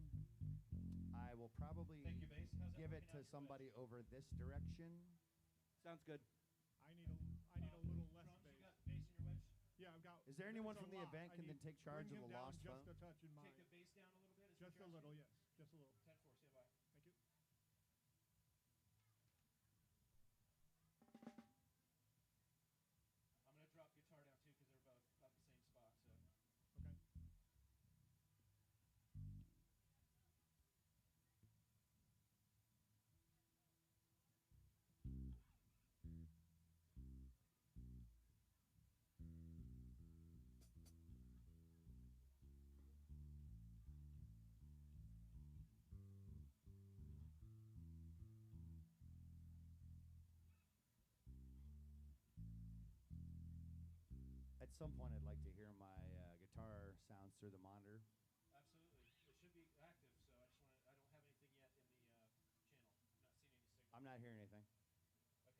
Speaker 5: I will probably give it to somebody over this direction.
Speaker 15: Sounds good.
Speaker 20: I need a little less bass.
Speaker 15: You got bass in your wedge?
Speaker 20: Yeah, I've got.
Speaker 5: Is there anyone
Speaker 20: there's
Speaker 5: from
Speaker 20: a
Speaker 5: the
Speaker 20: lot.
Speaker 5: event
Speaker 20: I
Speaker 5: can then
Speaker 20: need
Speaker 5: take charge
Speaker 20: bring
Speaker 5: of
Speaker 20: him
Speaker 5: the
Speaker 20: down
Speaker 5: lost
Speaker 20: just
Speaker 5: phone?
Speaker 20: a touch in mine.
Speaker 15: Take the bass down a little bit? Is
Speaker 20: Just
Speaker 15: what
Speaker 20: a
Speaker 15: you're
Speaker 20: little,
Speaker 15: asking?
Speaker 20: yes. Just a little.
Speaker 15: 10-4, stand by.
Speaker 20: Thank you.
Speaker 15: I'm going to drop guitar down too because they're both about the same spot. So.
Speaker 20: Okay.
Speaker 5: At some point, I'd like to hear my guitar sounds through the monitor.
Speaker 15: Absolutely. It should be active, so I don't have anything yet in the channel. I'm not seeing any signal.
Speaker 5: I'm not hearing anything.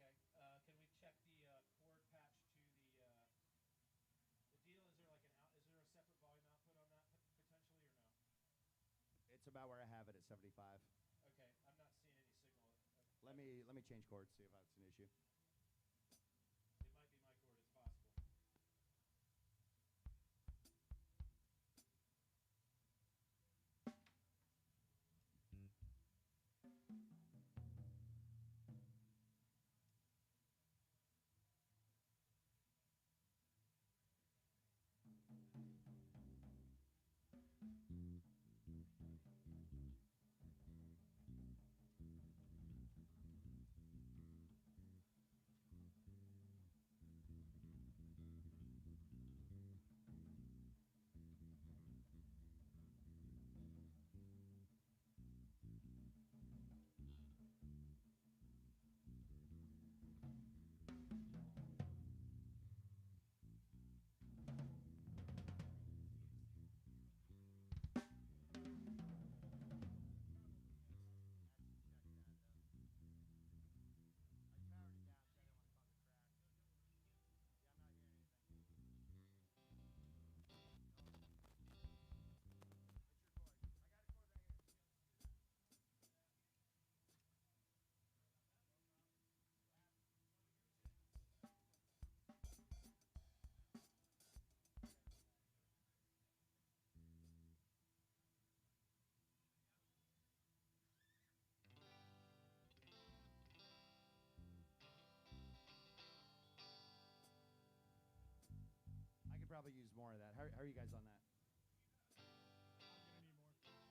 Speaker 15: Okay. Can we check the cord patch to the deal? Is there like is there a separate volume output on that potentially or no?
Speaker 5: It's about where I have it at 75.
Speaker 15: Okay. I'm not seeing any signal.
Speaker 5: Let me change chords, see if that's an issue.
Speaker 15: It might be my cord. It's possible.
Speaker 5: I could probably use more of that. How are you guys on that?
Speaker 20: I'm gonna need more.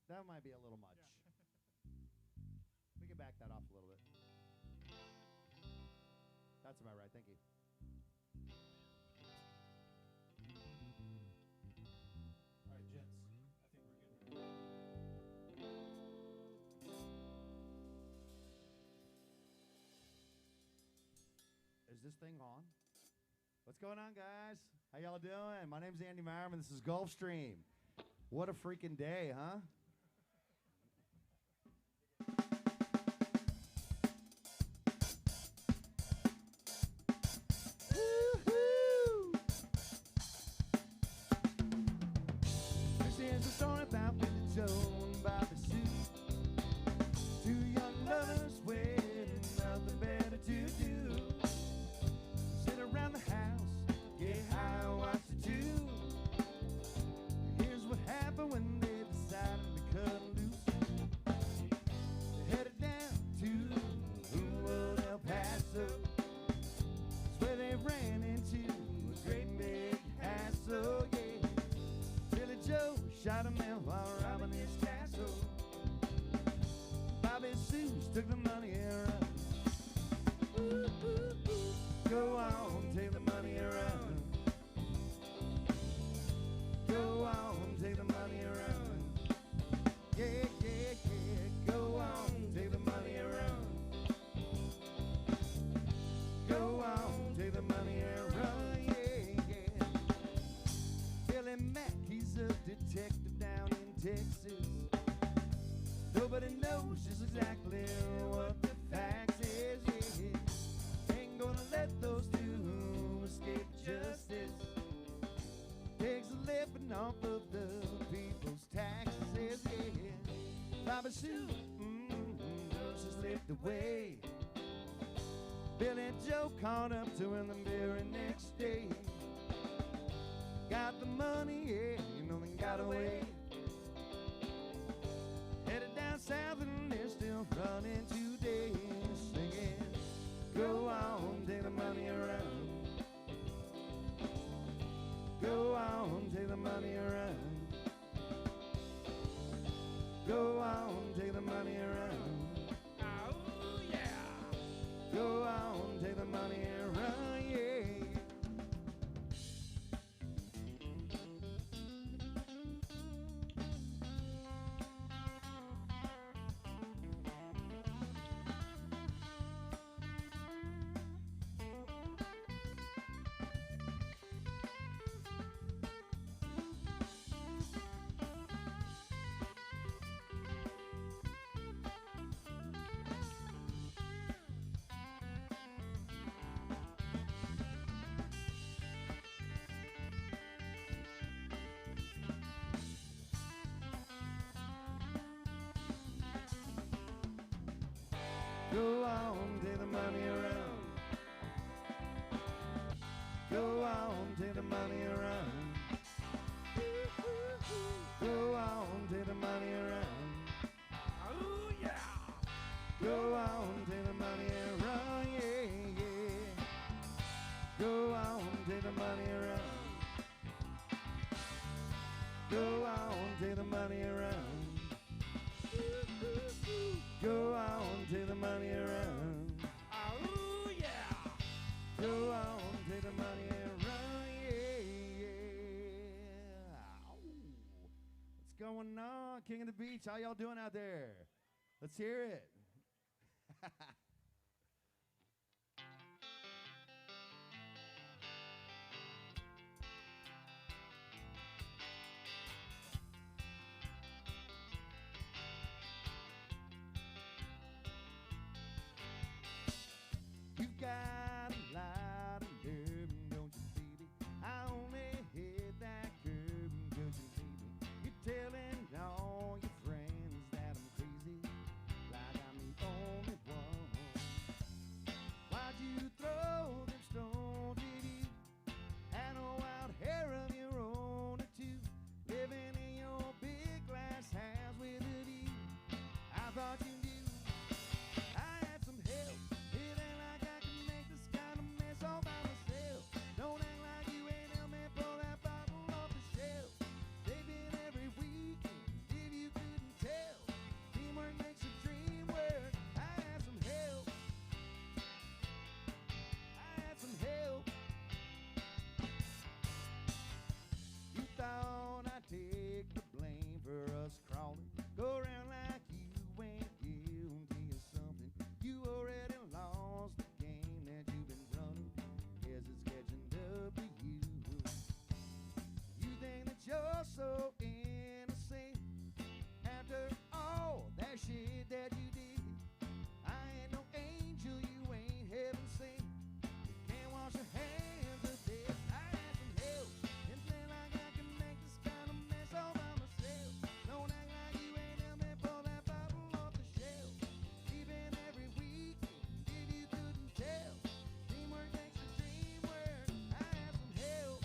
Speaker 5: That might be a little much.
Speaker 20: Yeah.
Speaker 5: We can back that off a little bit. That's about right. Thank you.
Speaker 15: All right, gents. I think we're good.
Speaker 5: Is this thing on? What's going on, guys? How y'all doing? My name's Andy Meierman. This is Gulfstream. What a freaking day, huh? This is a story about Billy Joe and Bobby Sue. Two young lovers with nothing better to do. Sit around the house, get high, watch the tube. Here's what happened when they decided to cut loose. They headed down to El Paso. It's where they ran into a great big hassle, yeah. Billy Joe shot a man while robbing his castle. Bobby Sue's took the money and run. Ooh, ooh, ooh. Go on, take the money and run. named Mac, he's a detective down in Texas. Nobody knows just exactly what the facts is, yeah. Ain't gonna let those two escape justice. Takes a living off of the people's taxes, yeah. Bobby Sue, just slipped away. Billy Joe caught up to him the very next day. Got the money, yeah, you know they got away. Headed down south and they're still running today, singing, go on, take the money around. Go on, take the money around. Go on, take the money around. Oh, yeah. Go on, take the money around, yeah. Go on, take the money around. Go on, take the money around. Go on, take the money around. Oh yeah. Go on, take the money around, yeah, yeah. Go on, take the money around. Go on, take the money around. Go on, take the money around. Oh yeah. Go on, take the money around, yeah, yeah. What's going on, King of the Beach? How y'all doing out there? Let's hear it. You've got a lot of nerve, don't you, baby? I only hit that curve, could you, baby? You're telling all your friends that I'm crazy, like I'm the only one. Why'd you throw them stones at you? Had no wild hair of your own or two, living in your big glass house with a view. I thought you knew I had some help. It ain't like I can make this kind of mess all by myself. Don't act like you ain't helped me pull that bottle off the shelf. Taping every weekend, if you couldn't tell. Teamwork makes a dream work. I had some help. I had some help. You thought I'd take the blame for us crawling. Go around like you ain't guilty of something. You already lost the game that you've been running. Guess it's catching up to you. You think that you're so innocent after all that shit that you did. I ain't no angel, you ain't heaven sent. You can't wash your hands of this. I had some help. It's not like I can make this kind of mess all by myself. Don't act like you ain't helped me pull that bottle off the shelf. Even every weekend, if you couldn't tell. Teamwork makes the dream work. I had some help.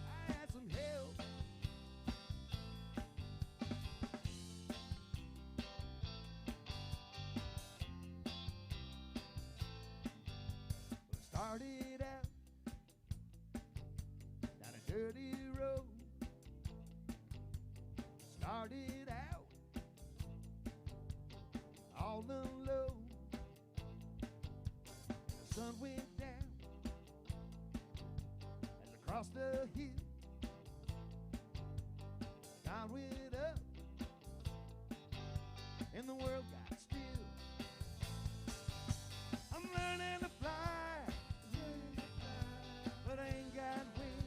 Speaker 5: I had some help. Started out down a dirty road. Started out all alone. The sun went down as I crossed the hill. God went up and the world got still. I'm learning to fly, but I ain't got wings.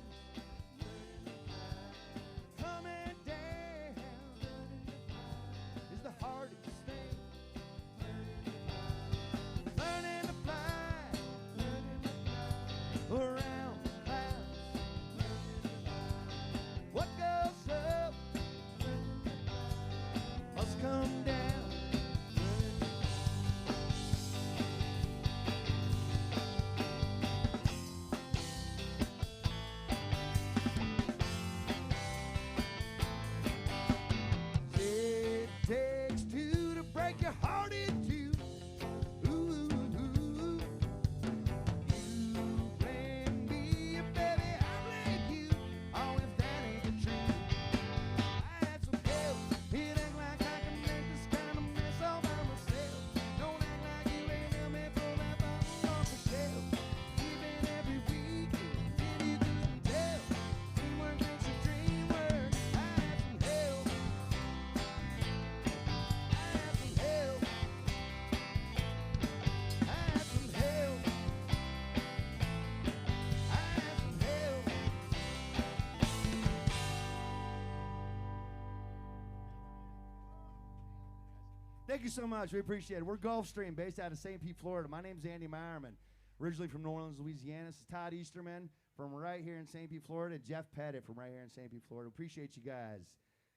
Speaker 14: Thank you so much. We appreciate it. We're Gulfstream, based out of St. Pete, Florida. My name's Andy Meyerman, originally from New Orleans, Louisiana. This is Todd Easterman from right here in St. Pete, Florida, and Jeff Pettit from right here in St. Pete, Florida. Appreciate you guys.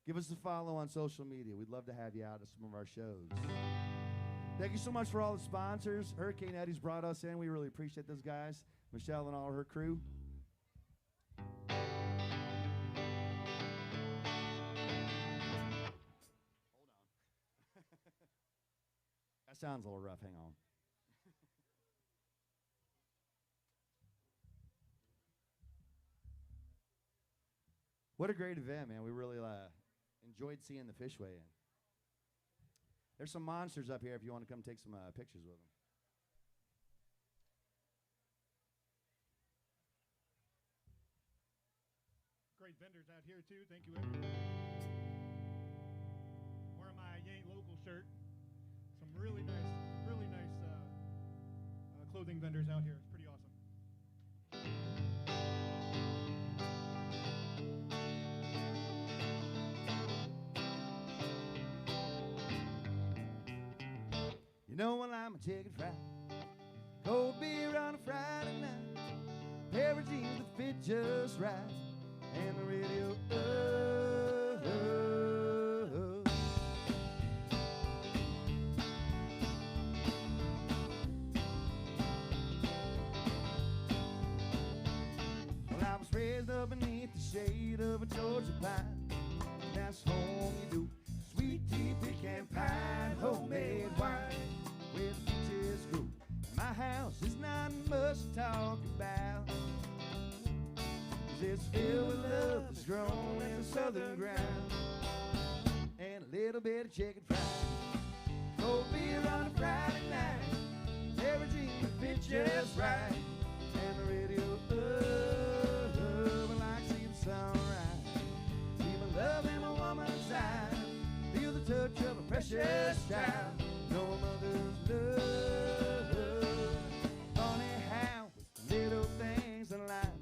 Speaker 14: Give us a follow on social media. We'd love to have you out at some of our shows. Thank you so much for all the sponsors. Hurricane Eddie's brought us in. We really appreciate those guys. Michelle and all her crew. That sounds a little rough. Hang on. What a great event, man. We really enjoyed seeing the fish weigh in. There's some monsters up here if you want to come take some pictures with them.
Speaker 16: Great vendors out here, too. Thank you, everyone. Wearing my Yay Local shirt. Some really nice clothing vendors out here. It's pretty awesome.
Speaker 14: You know when I'm a chicken fried, cold beer on a Friday night, pair of jeans that fit just right, and the radio. Well, I was raised up beneath the shade of a Georgia pine. That's home you do sweet tea, pecan pie, homemade wine with peaches grew. My house is not much to talk about, 'cause it's filled with love that's grown in the southern ground, and a little bit of chicken fried, cold beer on a Friday night, every jean that fit just right, and the radio I like seeing the sunrise, feel my love in my woman's eyes, feel the touch of a precious child, know a mother's love. Funny how it's the little things in life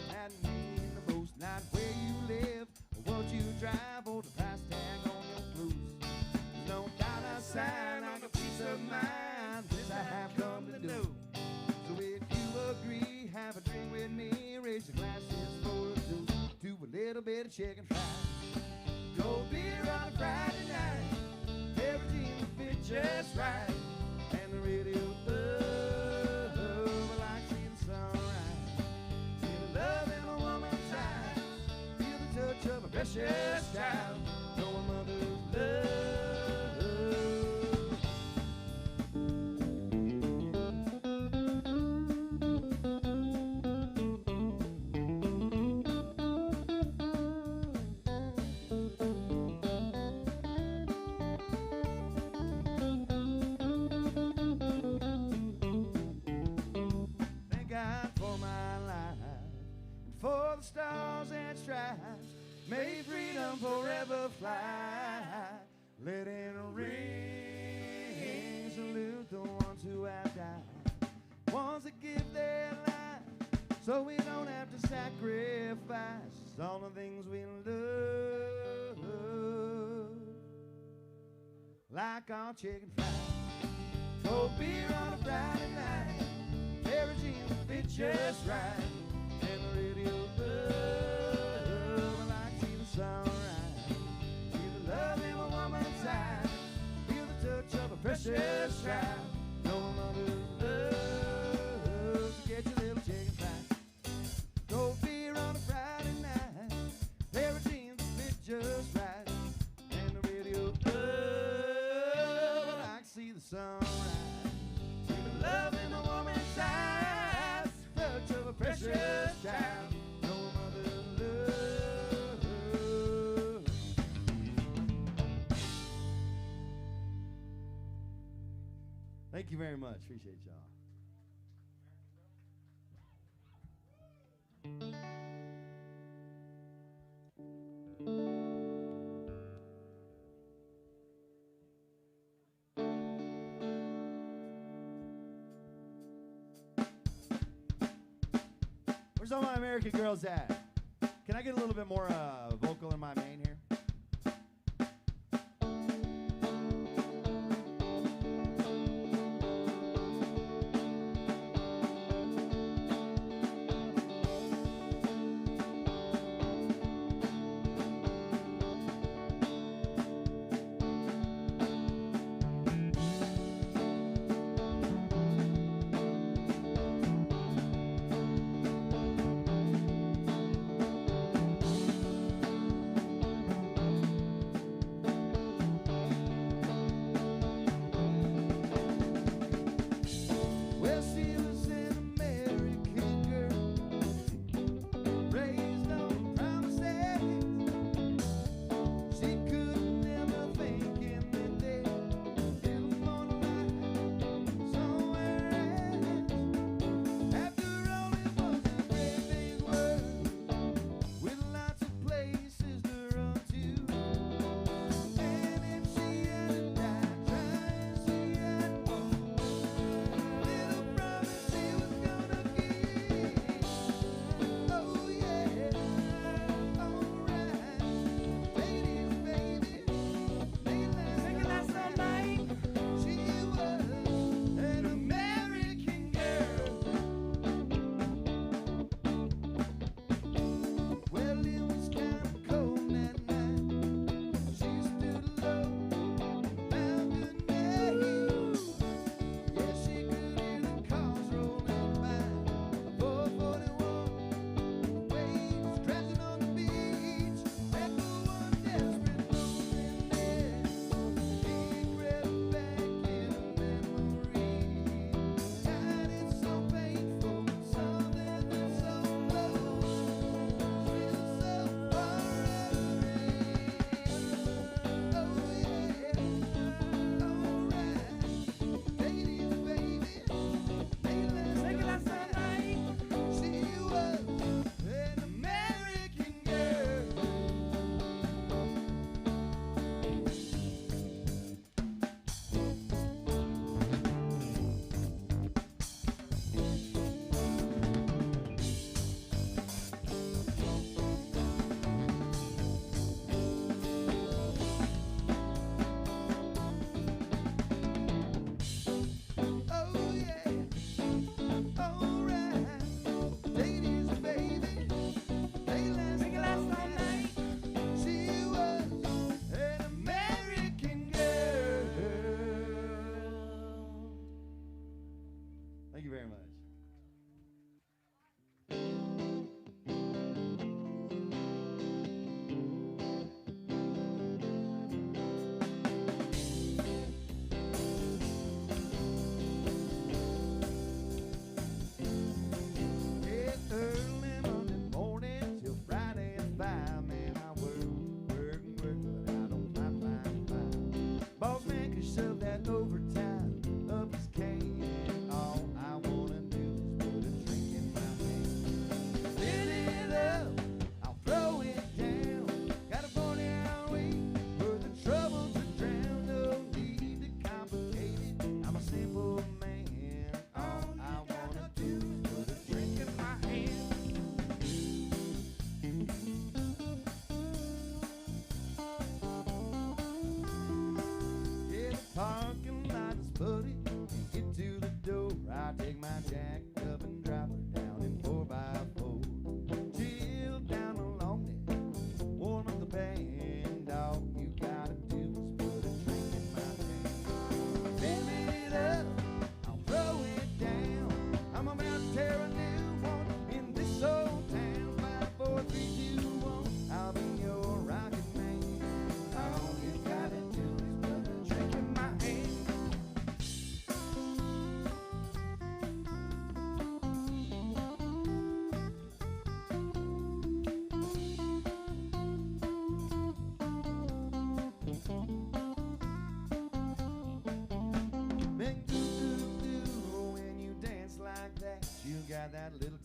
Speaker 14: that mean the most, not where you live or what you drive or the price tag on your clothes. There's no doubt outside like a peace of mind, this I have come to know. So if you agree, have a drink with me, raise your glasses for a toast to a little bit of chicken fried, cold beer on a Friday night, everything will fit just right, and the radio I like seeing the sunrise, feel the love in a woman's eyes, feel the touch of a precious child, know a mother's love. Thank God for my life and for the stars and stripes. May freedom forever fly. Let it ring. Salute the ones who have died, ones that give their life, so we don't have to sacrifice all the things we love, like our chicken fried, cold beer on a Friday night, pair of jeans that fit just right, and the radio I like seeing the sunrise, feel the love in a woman's eyes, feel the touch of a precious child, know a mother's love. So get your little chicken fried, cold beer on a Friday night, pair of jeans that fit just right, and the radio I like see the sunrise, feel the love in a woman's eyes, touch of a precious child, know a mother's love. Thank you very much. Appreciate y'all. Where's all my American girls at? Can I get a little bit more vocal in my main here?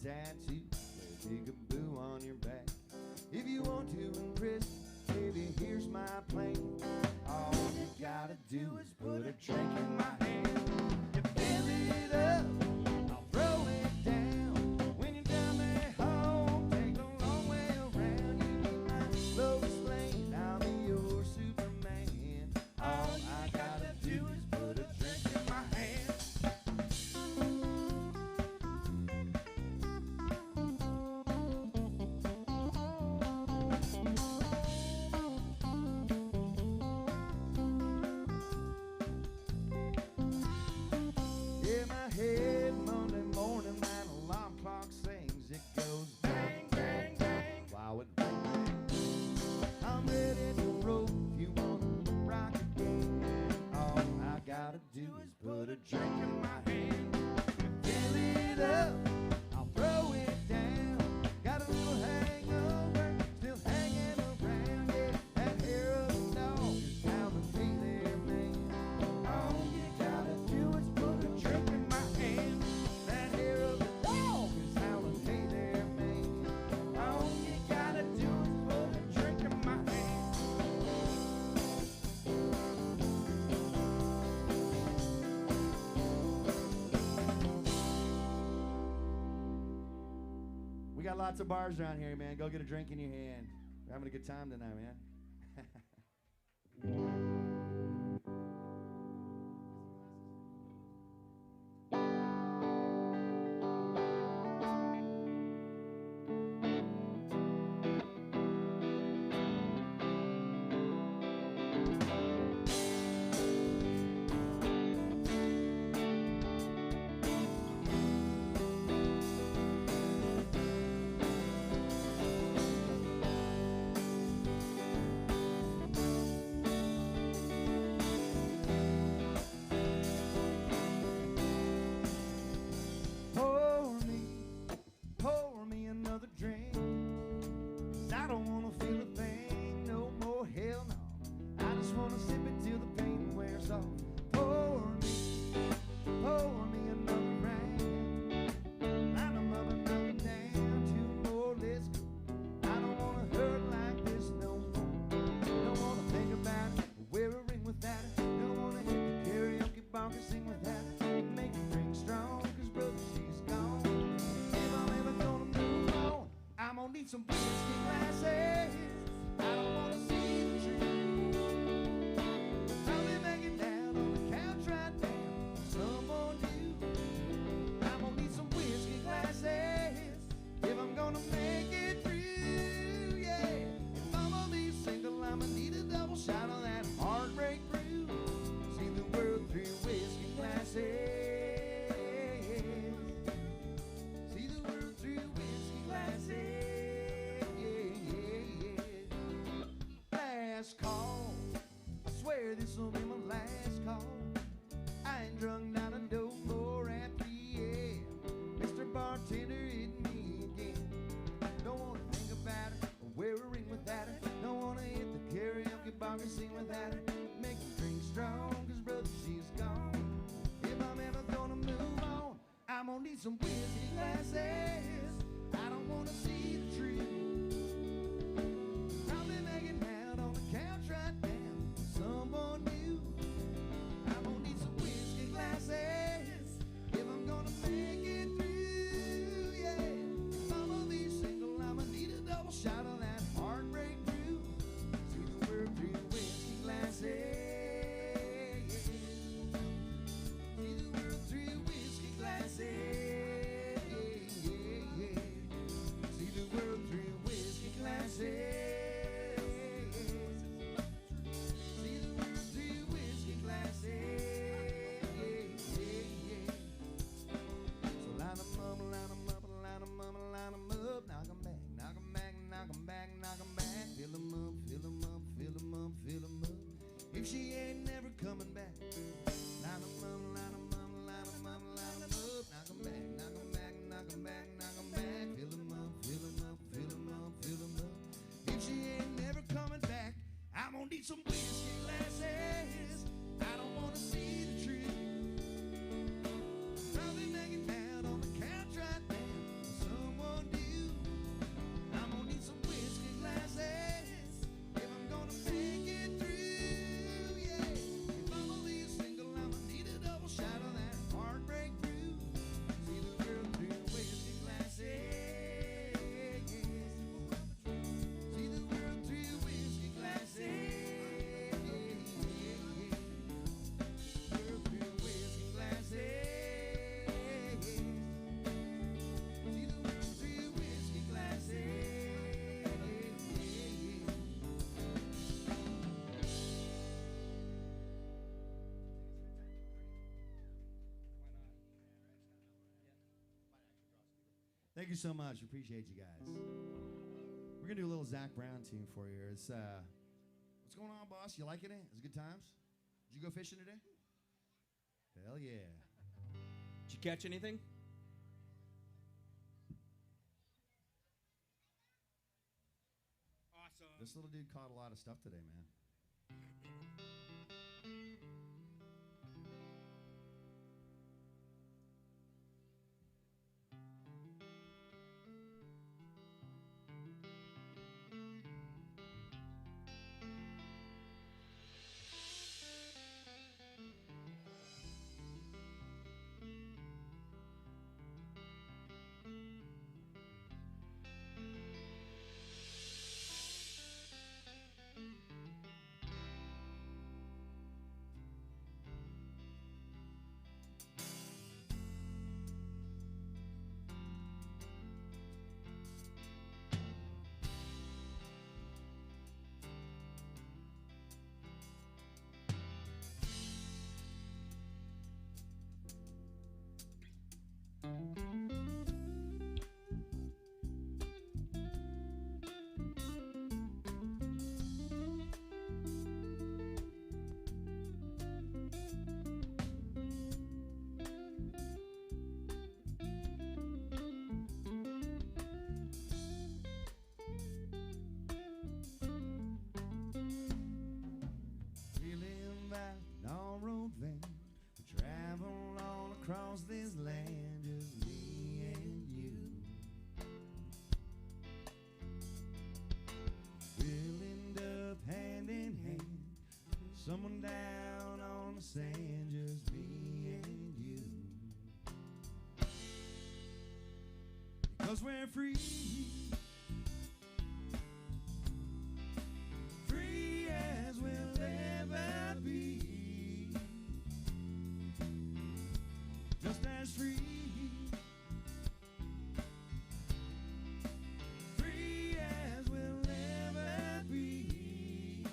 Speaker 5: tattoo, a peekaboo on your back. If you want to impress, baby, here's my plan. All you gotta do is put a drink in my hand. You fill it up, I'll throw it down. When you're down there home, take the long way around. You be my Lois Lane, I'll be your Superman. All I gotta do is put a drink in my hand. Yeah, my head Monday morning, that alarm clock sings. It goes bang, bang, bang. Wow, it rings. I'm ready to roll if you want to rock again. All I gotta do is put a drink in my hand. Fill it up, I'll throw it down. Got a little hangover, still hanging around. Yeah, that hair of a dog is pounding me there, man. All you gotta do is put a drink in my hand. That hair of a dog is howling me there, man. All you gotta do is put a drink in my hand. We got lots of bars around here, man. Go get a drink in your hand. We're having a good time tonight, man. Pour me another drink. 'Cause I don't wanna feel a thing no more, hell no. I just wanna sip it till the pain wears off. Pour me another round. Line 'em up and up and down, two more, let's go. I don't wanna hurt like this no more. Don't wanna think about it, wear a ring without it. Don't wanna hit the karaoke bar and sing without it. Make the drink strong, 'cause brother, she's gone. If I'm ever gonna move on, I'm gonna need some whiskey glasses. I don't wanna see the truth. I'll be making down on the couch right now. Someone new. I'm gonna need some whiskey glasses if I'm gonna make it through. Yeah. If I'm gonna be single, I'm gonna need a double shot of that heartbreak brew. See the world through whiskey glasses. See the world through whiskey glasses. Last call. I swear this'll be my last call. I ain't drunk down a no more at 3 a.m. Mr. Bartender, hit me again. Don't wanna think about it or wear a ring without it. Don't wanna hit the karaoke bar and sing without it. Make the drink strong, 'cause brother, she's gone. If I'm ever gonna move on, I'm gonna need some whiskey glasses. I don't wanna see the truth. I'll be making out on the couch right now. Someone new. I'm gonna need some whiskey glasses if I'm gonna make it through. Yeah. If I'm gonna be single, I'm gonna need a double shot of that heartbreak brew. See the world through whiskey glasses. See the world through whiskey glasses. See
Speaker 17: so much. Appreciate you guys. We're gonna do a little Zach Brown tune for you. It's what's going on, boss? You liking it? It's good times. Did you go fishing today? Hell yeah.
Speaker 18: Did you catch anything?
Speaker 17: Awesome. This little dude caught a lot of stuff today, man. Across this land, just me and you. We'll end up hand in hand, someone down on the sand, just me and you. Because we're free, free as we'll ever be. Just as free, free as we'll ever be.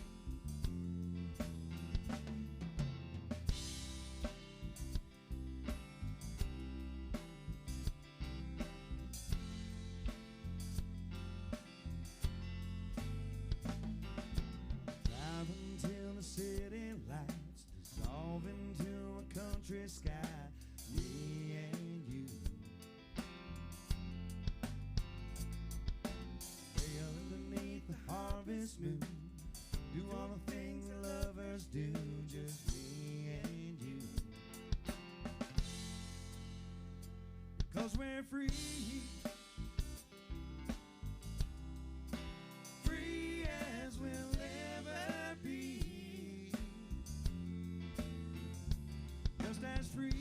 Speaker 17: Driving till the city lights dissolve into a country sky. Me and you, way underneath the harvest moon, do all the things that lovers do, just me and you. Because we're free, free as we'll ever be, just as free.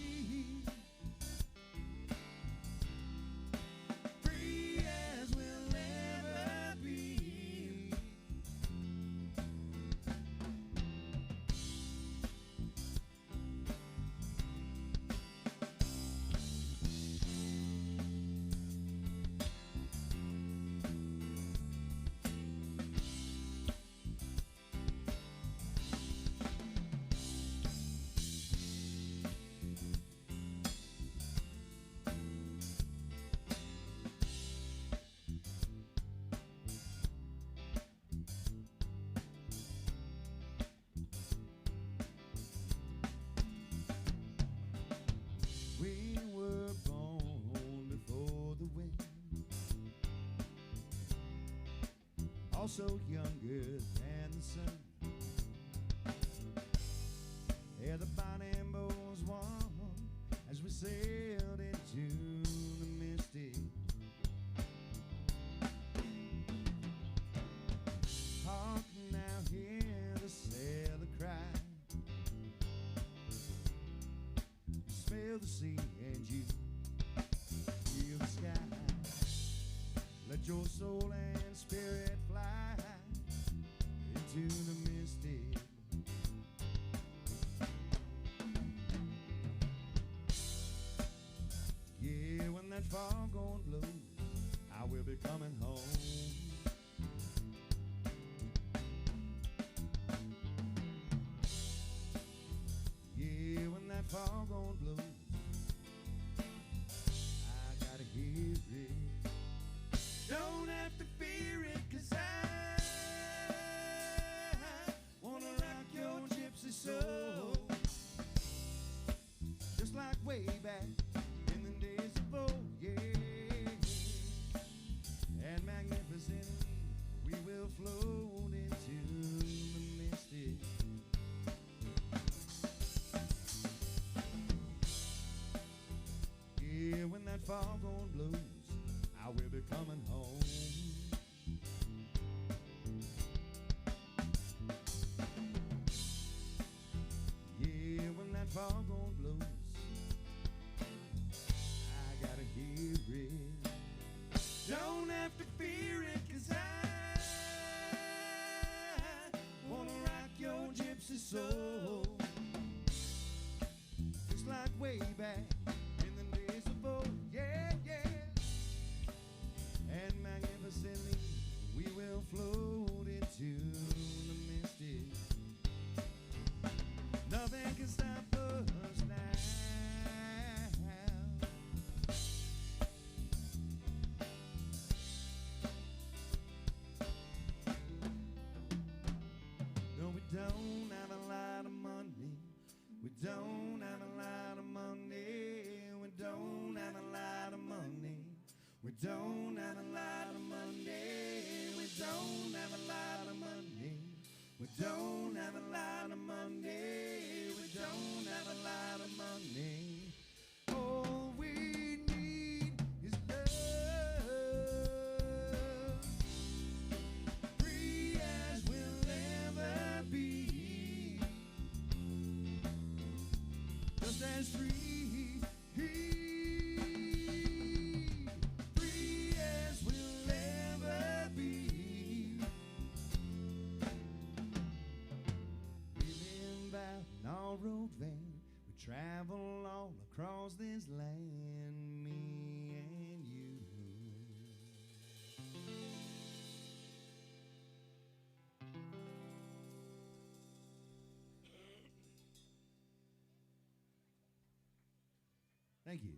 Speaker 17: We were born before the wind, also younger than the sun. Yeah, the bottom was warm as we sailed into the mystic. Hark now, hear the sailor cry. Smell the sea and you feel the sky. Let your soul and spirit fly into the mystic. Yeah, when that foghorn blows, I will be coming home. Yeah, when that foghorn blows, I gotta hear it.
Speaker 14: will float into the mystic. Yeah, when that foghorn blows, I will be coming home. Yeah, when that foghorn blows, I gotta hear it. Don't have to fear it, 'cause I wanna rock your gypsy soul. Just like way back in the days of old, yeah, yeah. And magnificently we will float into the mystic. Nothing can stop us now. No, we don't have a lot of money. We don't have a lot of money. We don't have a lot of money. We don't have a lot of money. We don't have a lot of money. We don't have a lot of money. We don't have a lot of money. All we need is love. Free as we'll ever be. Just as free. Free as we'll ever be. We live out an all-road van. We travel all across this land, me and you. Thank you.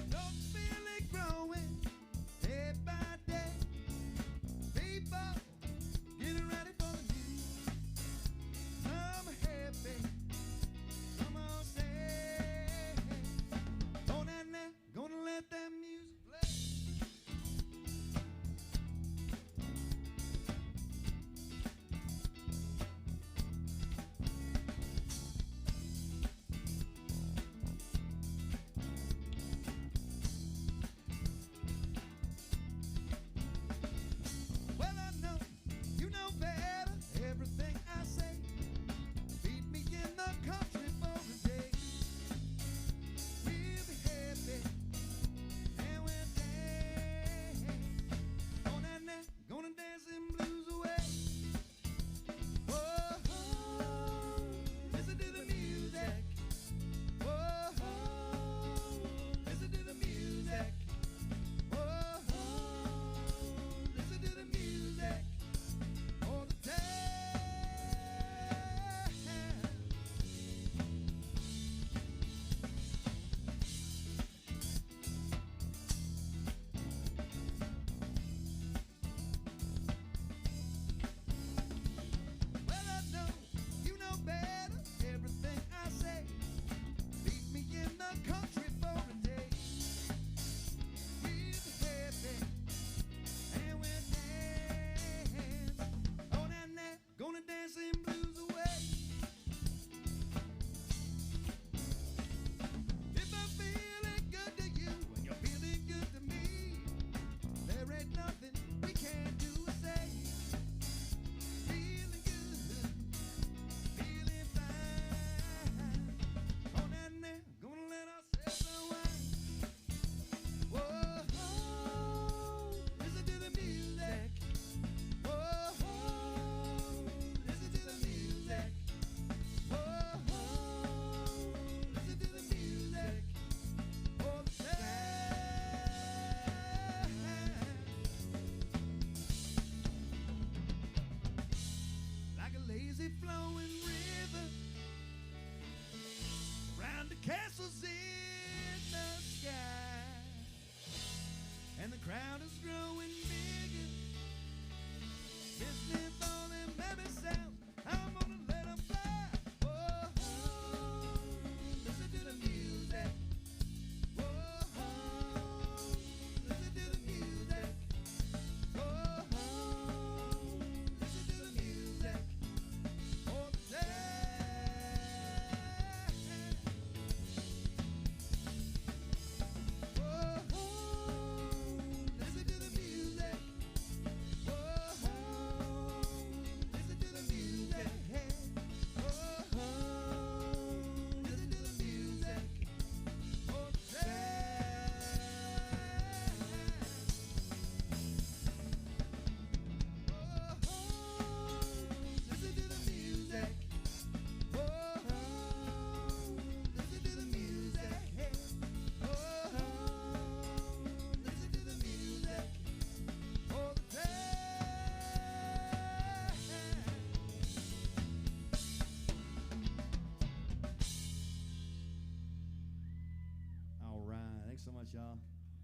Speaker 14: Don't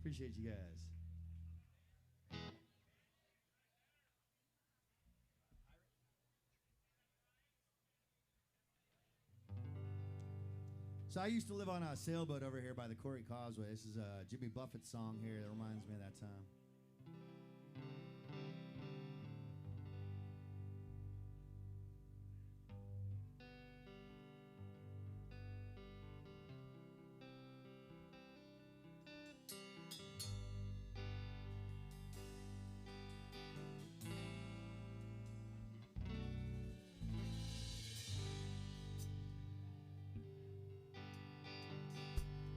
Speaker 17: Appreciate you guys. So I used to live on a sailboat over here by the Corey Causeway. This is Jimmy Buffett's song here that reminds me of that time.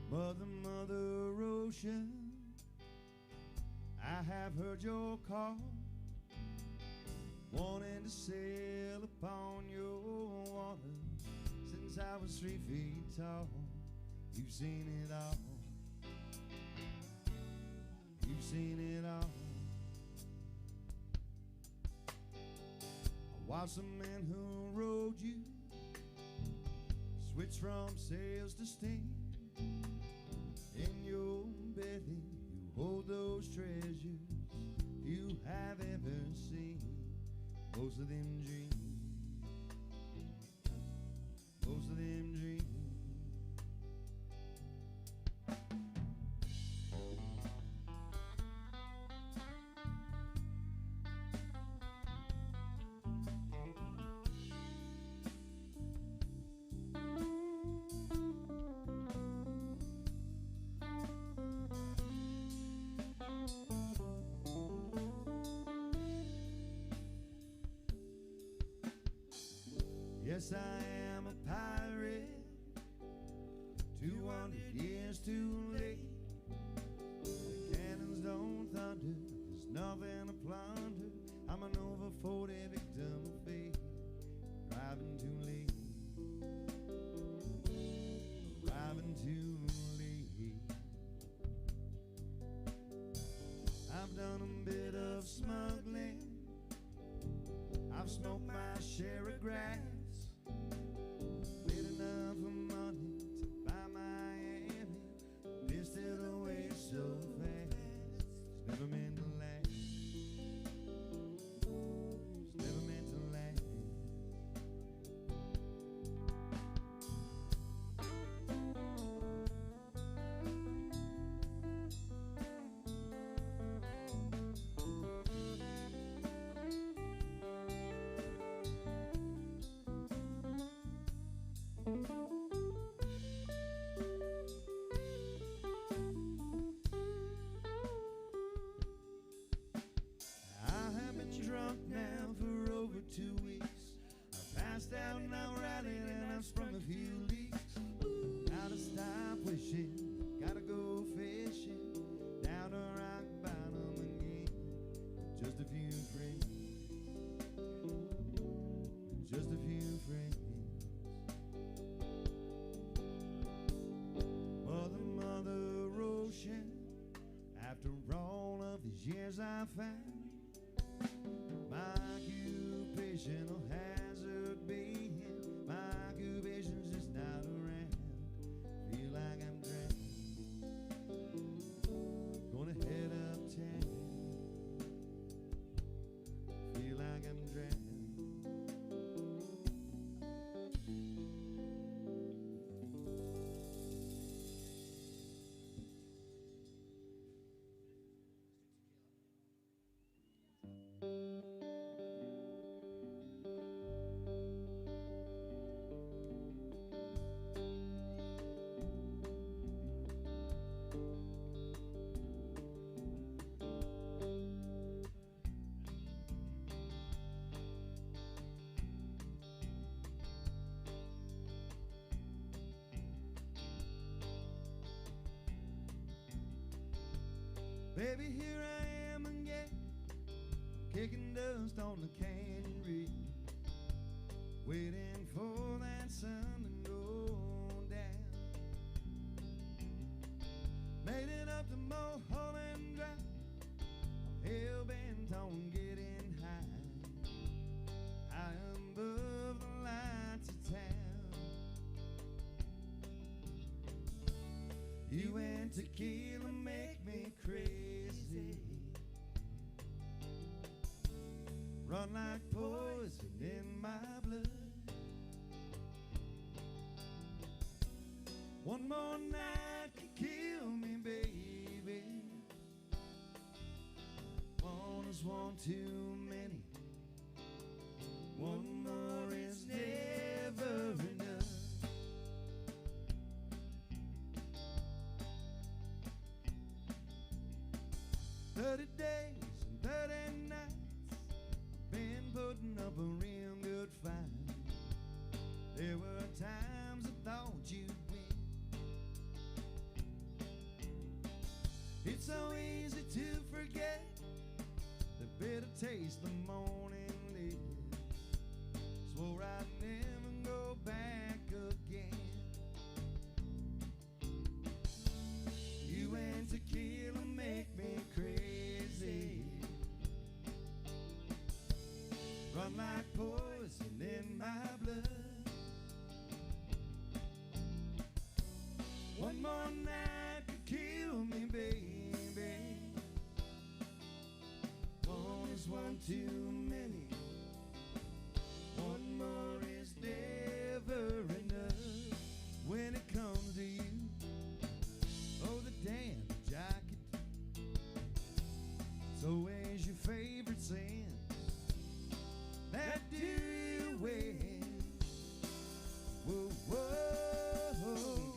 Speaker 17: Mother, Mother Ocean, I have heard your call, wanting to sail upon your water since I was 3 feet tall. You've seen it all. You've seen it all. I watched the men who rode you switch from sails to steam. In your belly, you hold those treasures you have ever seen. Most of them dreams, most of them dreams. Yes, I am a pirate, 200 years too late. The cannons don't thunder, there's nothing to plunder. I'm an over 40 victim of fate, arriving too late, arriving too late. I've done a bit of smuggling, I've smoked my share of grass, made enough of money to buy Miami, pissed it away so fast. It's never meant to last. It's never meant to last. I have been drunk now for over 2 weeks. I passed out and I rallied and I've sprung a few leaks. Gotta stop wishing, gotta go fishing down to rock bottom again. Just a few friends, just a few friends. Mother, Mother Ocean, after all of these years I found my occupational hazard being, my occupation's just not around. Feel like I'm drowned, gonna head uptown. Feel like I'm drowned. Baby, here I am again, kicking dust on the canyon ridge, waiting for that sun to go down. Made it up to Mulholland Drive, I'm hell-bent on getting high, high above the lights of town. You and tequila make me crazy. run like poison in my blood. One more night can kill me, baby. One is one too many. One more is never enough. "30 days and 30 nights, I've been putting up a real good fight. There were times I thought you'd win. It's so easy to forget the bitter taste the morning leaves. Swore I'd never go back again. You and tequila make me crazy. Run like poison in my blood. One more night could kill me, baby. One is one too many. One more is never enough. When it comes to you, oh, the damn jacket. It's always your favorite sin. That do you wear? Whoa, whoa.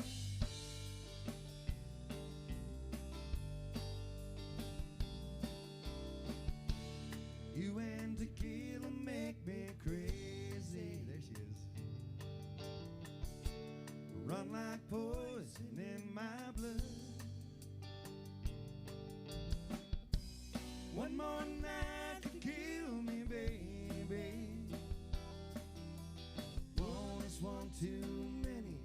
Speaker 17: You and tequila make me crazy. There she is. Run like poison in my blood. One more night to kill me, baby. One is one too many.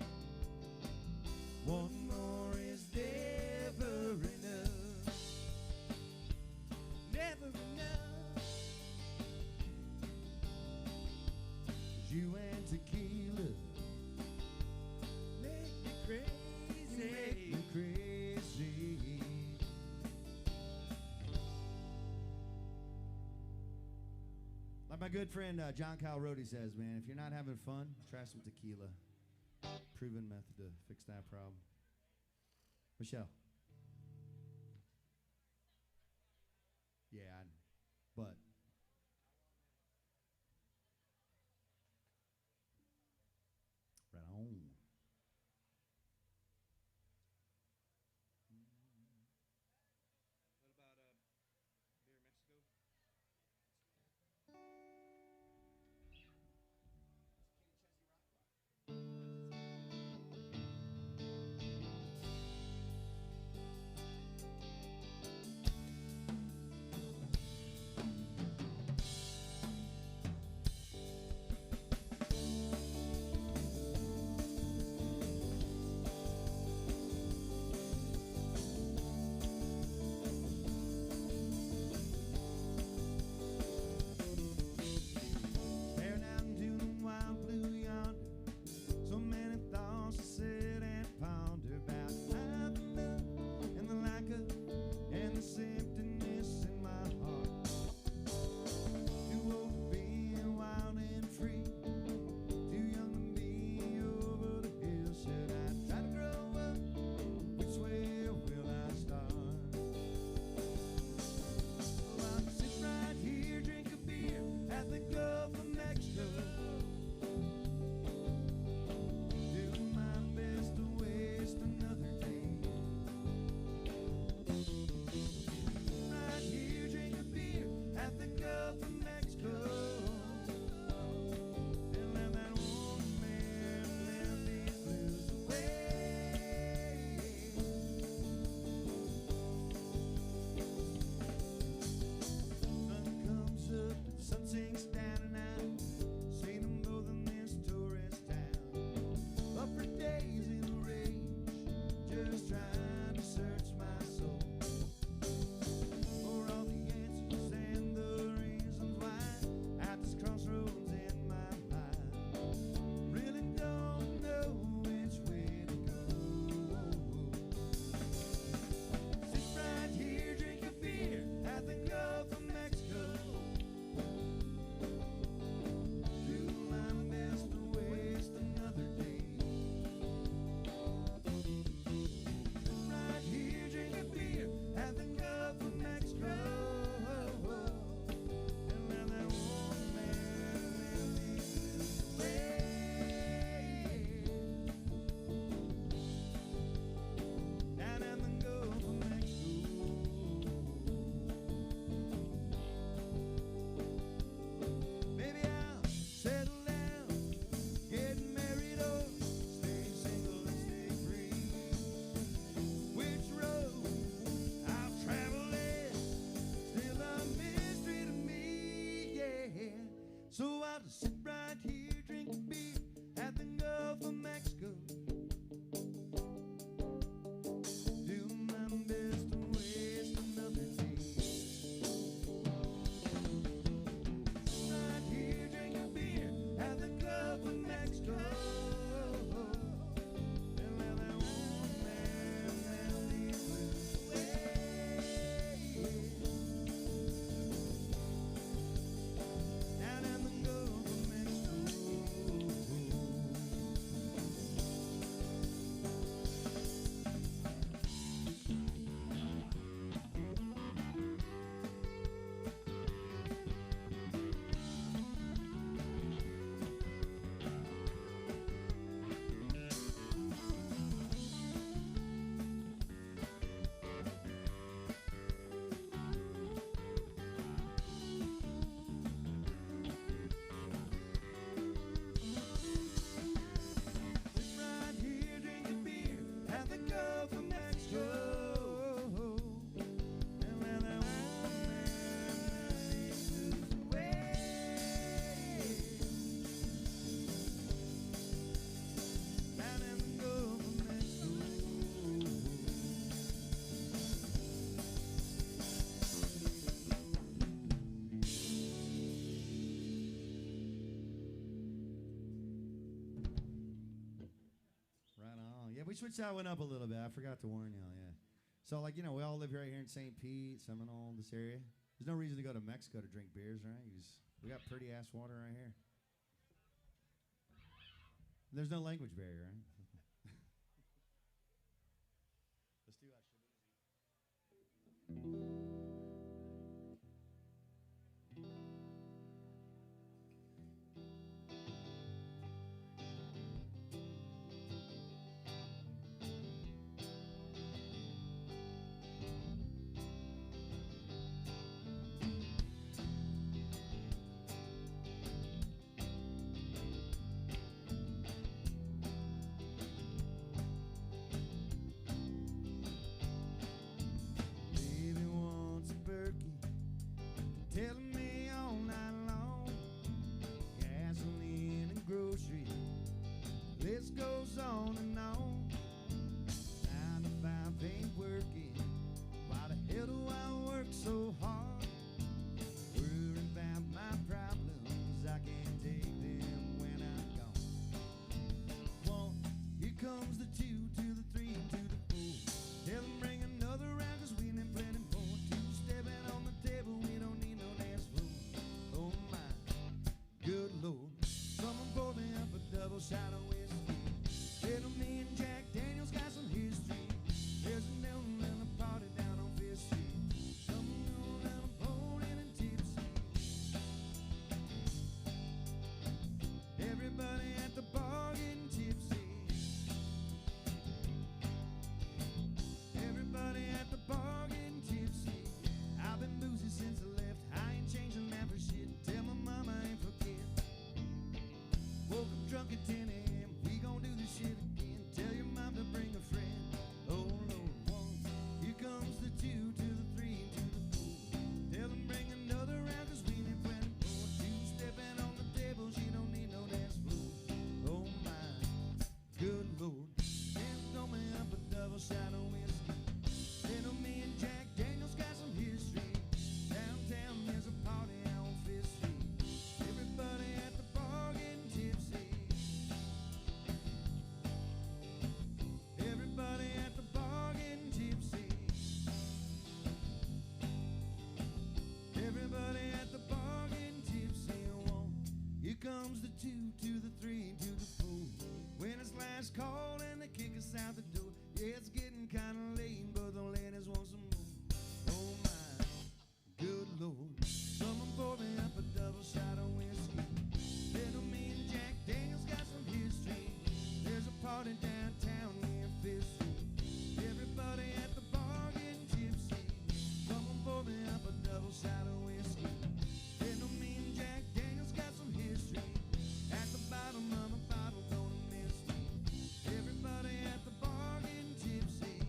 Speaker 17: One more is never enough. Never enough. 'Cause you and tequila make me crazy. Make me crazy. Like my good friend John Kyle Rhodey says, man, if you're not having fun, try some tequila. Proven method to fix that problem. Michelle. Yeah, but right on.
Speaker 18: What about beer Mexico?
Speaker 17: to sit right here, drink a beer at the Gulf of Mexico. Do my best to waste another day. Sit right here, drink a beer at the Gulf of Mexico. And let that one man down these blues away. Down in the Gulf of Mexico. Sit right here, drink a beer at the Gulf of Mexico. And let that one man blues away. Down in the Gulf of Mexico.
Speaker 11: Right on. Yeah, we switched that one up a little bit. I forgot to warn y'all, yeah. So, like, we all live right here in St. Pete, Seminole, this area. There's no reason to go to Mexico to drink beers, right? We got pretty-ass water right here. There's no language barrier, right? Let's do Baby wants a Berkey, telling me all night long. Gasoline and grocery, list goes on and on. 9 to 5 ain't working. Why the hell do I work so hard? Worrying about my problems, I can't take them when I'm gone. 1, here comes the 2 to the 3 to the 4. Tell 'em bring another round 'cause we ain't plenty more. 2 stepping on the table, we don't need no dance floor. Oh my, good Lord. Someone pour me up a double shot of whiskey. Little me and Jack Daniels got some history. There's a new little party down on Fifth Street. Some new little bowling and tipsy. Everybody at the bar getting tipsy. Everybody at the bar getting tipsy. I've been boozy since I left. I ain't changing that for shit. Tell my mama I ain't forget. Woke up drunk at 10 a.m. We gon' do this shit again. Tell your mom to bring a friend. Oh Lord, 1. Here comes the 2 to the 3 to the 4. Tell 'em bring another round 'cause we need plenty more. 2 stepping on the table. She don't need no dance floor. Oh my, good Lord. And throw me up a double shot of whiskey. Little me and Jack Daniels got some history. Downtown there's a party on Fifth Street. Everybody at the bar getting tipsy. Everybody at the bar getting tipsy. Everybody at the bar getting tipsy. 1, here comes the 2 to the 3 to the 4. When it's last call and they kick us out the door. Yeah, it's getting kinda late, but the ladies want some more. Oh my, good Lord. Someone pour me up a double shot of whiskey. Little me and Jack Daniels got some history. There's a party downtown near Fifth Street. Everybody at the bar getting tipsy. Someone pour me up a double shot of whiskey. Little me and Jack Daniels got some history. At the bottom of a bottle, gonna miss me. Everybody at the bar getting tipsy.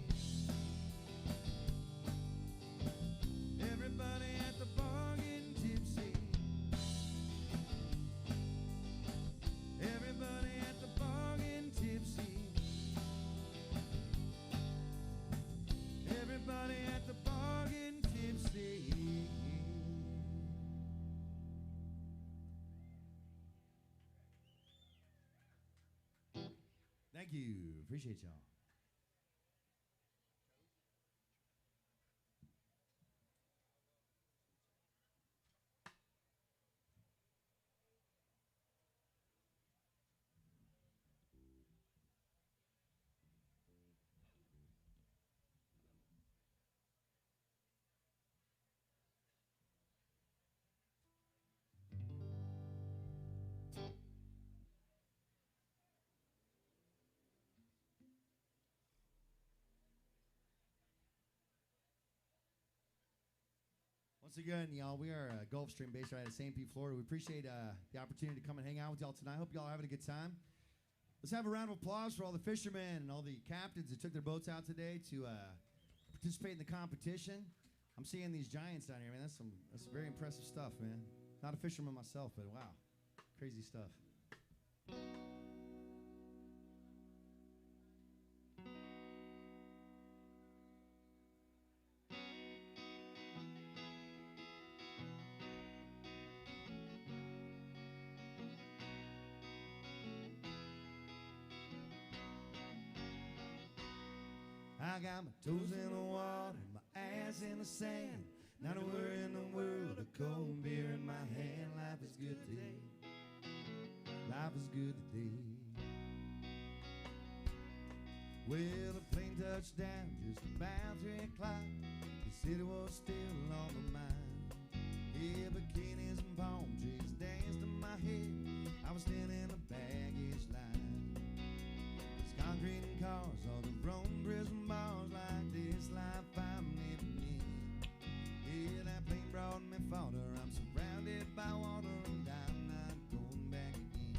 Speaker 12: Thank you. Appreciate y'all. Once again, y'all, we are Gulfstream based right out of St. Pete, Florida. We appreciate the opportunity to come and hang out with y'all tonight. Hope y'all are having a good time. Let's have a round of applause for all the fishermen and all the captains that took their boats out today to participate in the competition. I'm seeing these giants down here, man. That's some very impressive stuff, man. Not a fisherman myself, but wow, crazy stuff. I got my toes in the water, my ass in the sand. Not a worry in the world, a cold beer in my hand. Life is good today. Life is good today. Well, the plane touched down just about 3 o'clock. The city was still on my mind. Yeah, bikinis and palm trees danced in my head. I was still in the baggage line. There's concrete and cars, all the wrong prison bars. Like this life I'm living in. Yeah, that plane brought me fodder. I'm surrounded by water and I'm not going back again.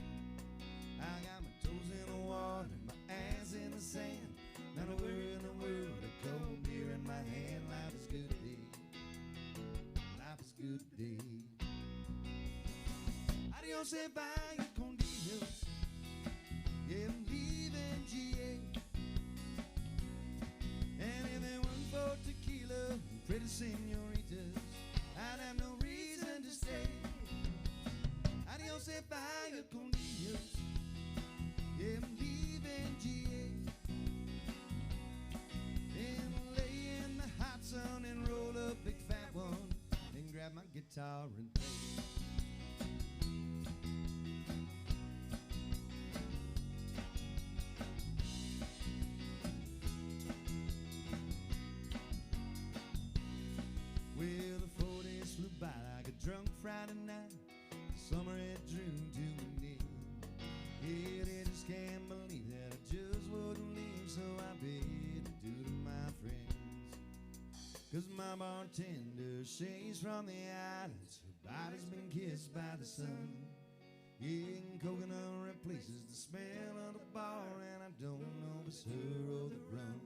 Speaker 12: I got my toes in the water, my ass in the sand. Not a worry in the world, a cold beer in my hand. Life is good today. Life is good today. Adios, vaya con Dios. Yeah, I'm leaving GA. And if it weren't for tequila and pretty senoritas, I'd have no reason to stay. Adios, vaya con Dios. Yeah, I'm leaving GA. And lay in the hot sun and roll a big fat one and grab my guitar and play. Well, the 4 days flew by like a drunk Friday night. Summer had drew to an end. Yeah, they just can't believe that I just wouldn't leave. So I bid adieu to my friends. 'Cause my bartender, she's from the islands. Her body's been kissed by the sun. Yeah, and coconut replaces the smell of the bar. And I don't know if it's her or the rum.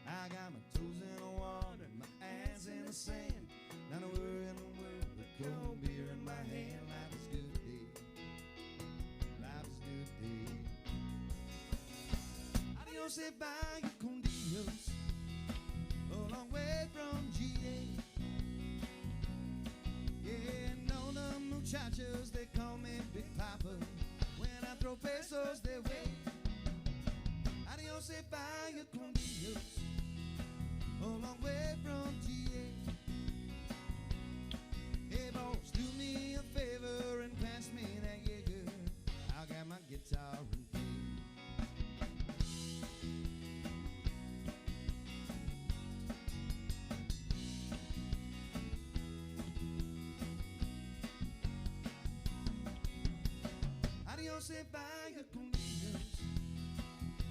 Speaker 12: I got my toes in the water, my ass in the sand. Not a worry in the world, a cold beer in my hand. Life is good today. Life is good today. Adios, vaya con Dios. A long way from GA. Yeah, and all the muchachos, they call me Big Papa. When I throw pesos their way. Adios, vaya con Dios. A long way from GA. Hey boss, do me a favor and pass me that Jaeger. I'll get my guitar and play. Adios, vaya con Dios.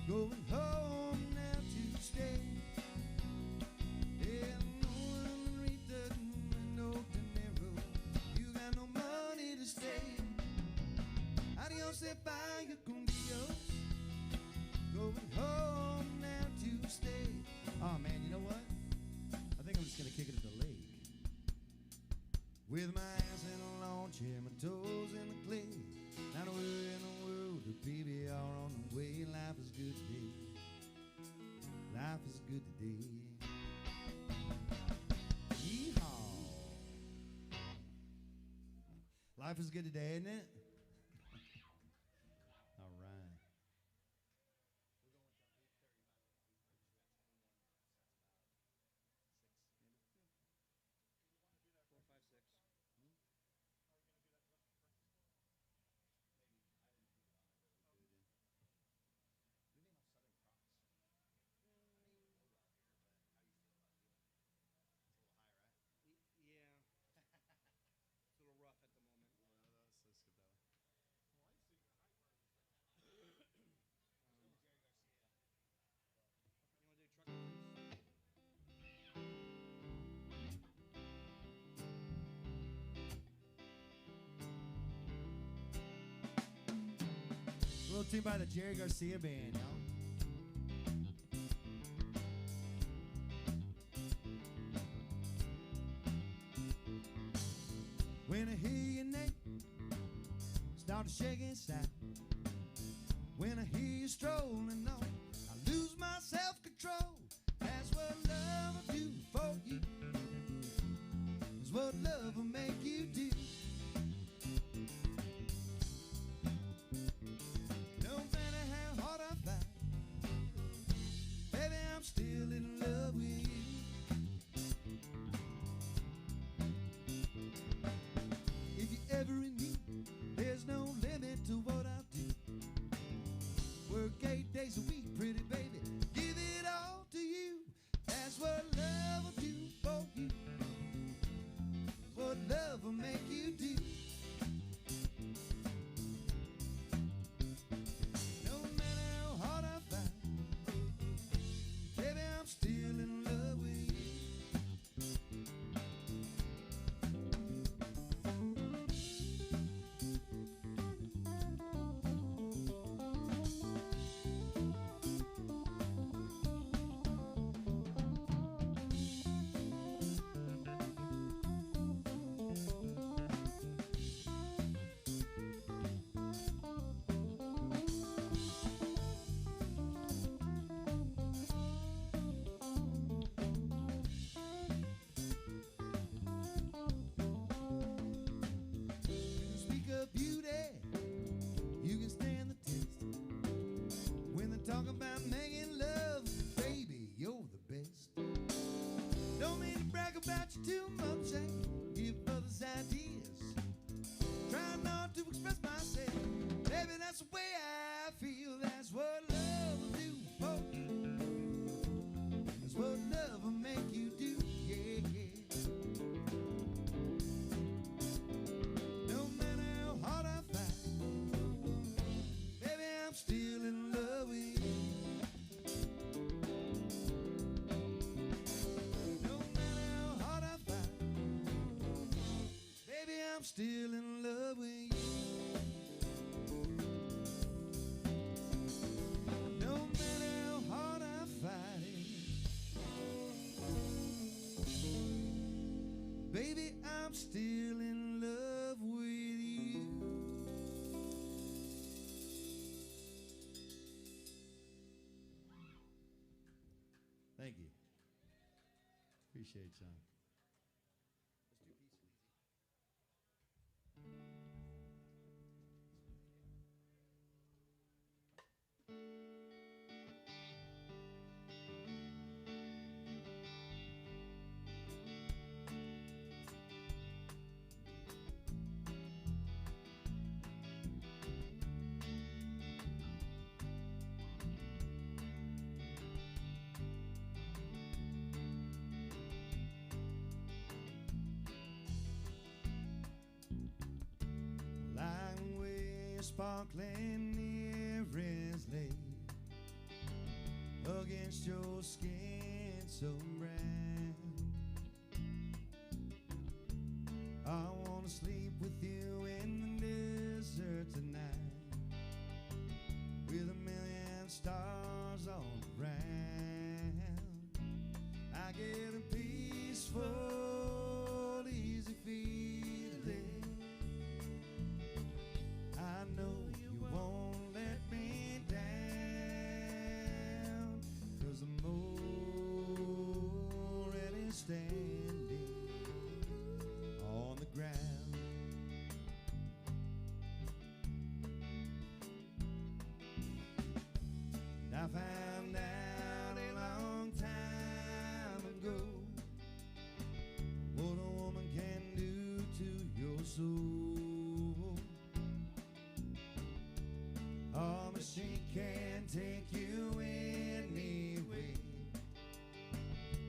Speaker 12: Going home now to stay. Yeah, no dinero. You got no money to stay. Adios, vaya con Dios. Going home now to stay. Oh man, you know what? I think I'm just gonna kick it at the lake. With my ass in a lawn chair, my toes in the clay. Not a worry in the world, the PBR on the way. Life is good today. Life is good today. Yeehaw. Life is good today, isn't it? All right. little tune by the Jerry Garcia Band, y'all. When I hear your name start to shake inside, when I hear you strolling on, I lose my self-control. That's what love will do for you. That's what love will make you do. No matter how hard I fight, baby, I'm still in love with you. If you're ever in need, there's no limit to what I'll do. Work 8 days a week, pretty baby, give it all to you. That's what love will do for you. What love will make you do. No matter how hard I fight, baby, I'm still in love with you. Speak of beauty, you can stand the test. When they talk about making love, baby, you're the best. Don't mean to brag about you too much, eh? Give others ideas. Try not to express myself. Baby, that's the way I feel. That's what love will do for you. That's what love will make you do, yeah, yeah. No matter how hard I fight, baby, I'm still in love with you. No matter how hard I fight, baby, I'm still in love with you. No matter how hard I fight it, baby, I'm still in love with you. Thank you. Appreciate it, John. Lying where sparkling earrings lay against your skin so brown. I wanna sleep with you in the desert tonight, with a million stars all around. I get a peaceful, easy feeling. I know you won't let me down, 'cause I'm already standing on the ground. And I found out a long time ago what a woman can do to your soul. Oh, but she can take you anyway.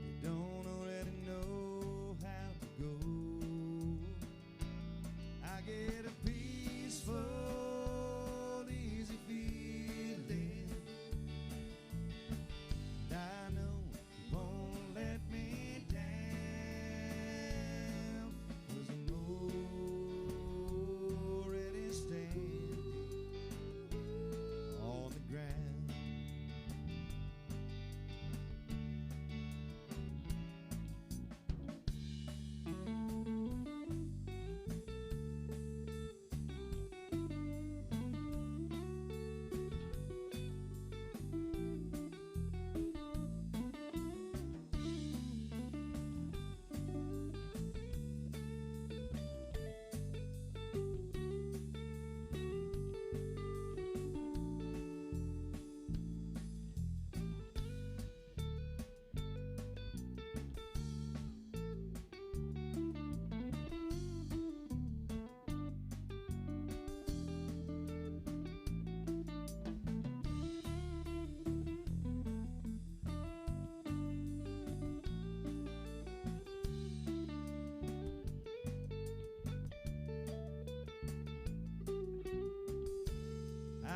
Speaker 12: You don't already know how to go. I get a peaceful, easy feeling. And I know you won't let me down, 'cause I'm already standing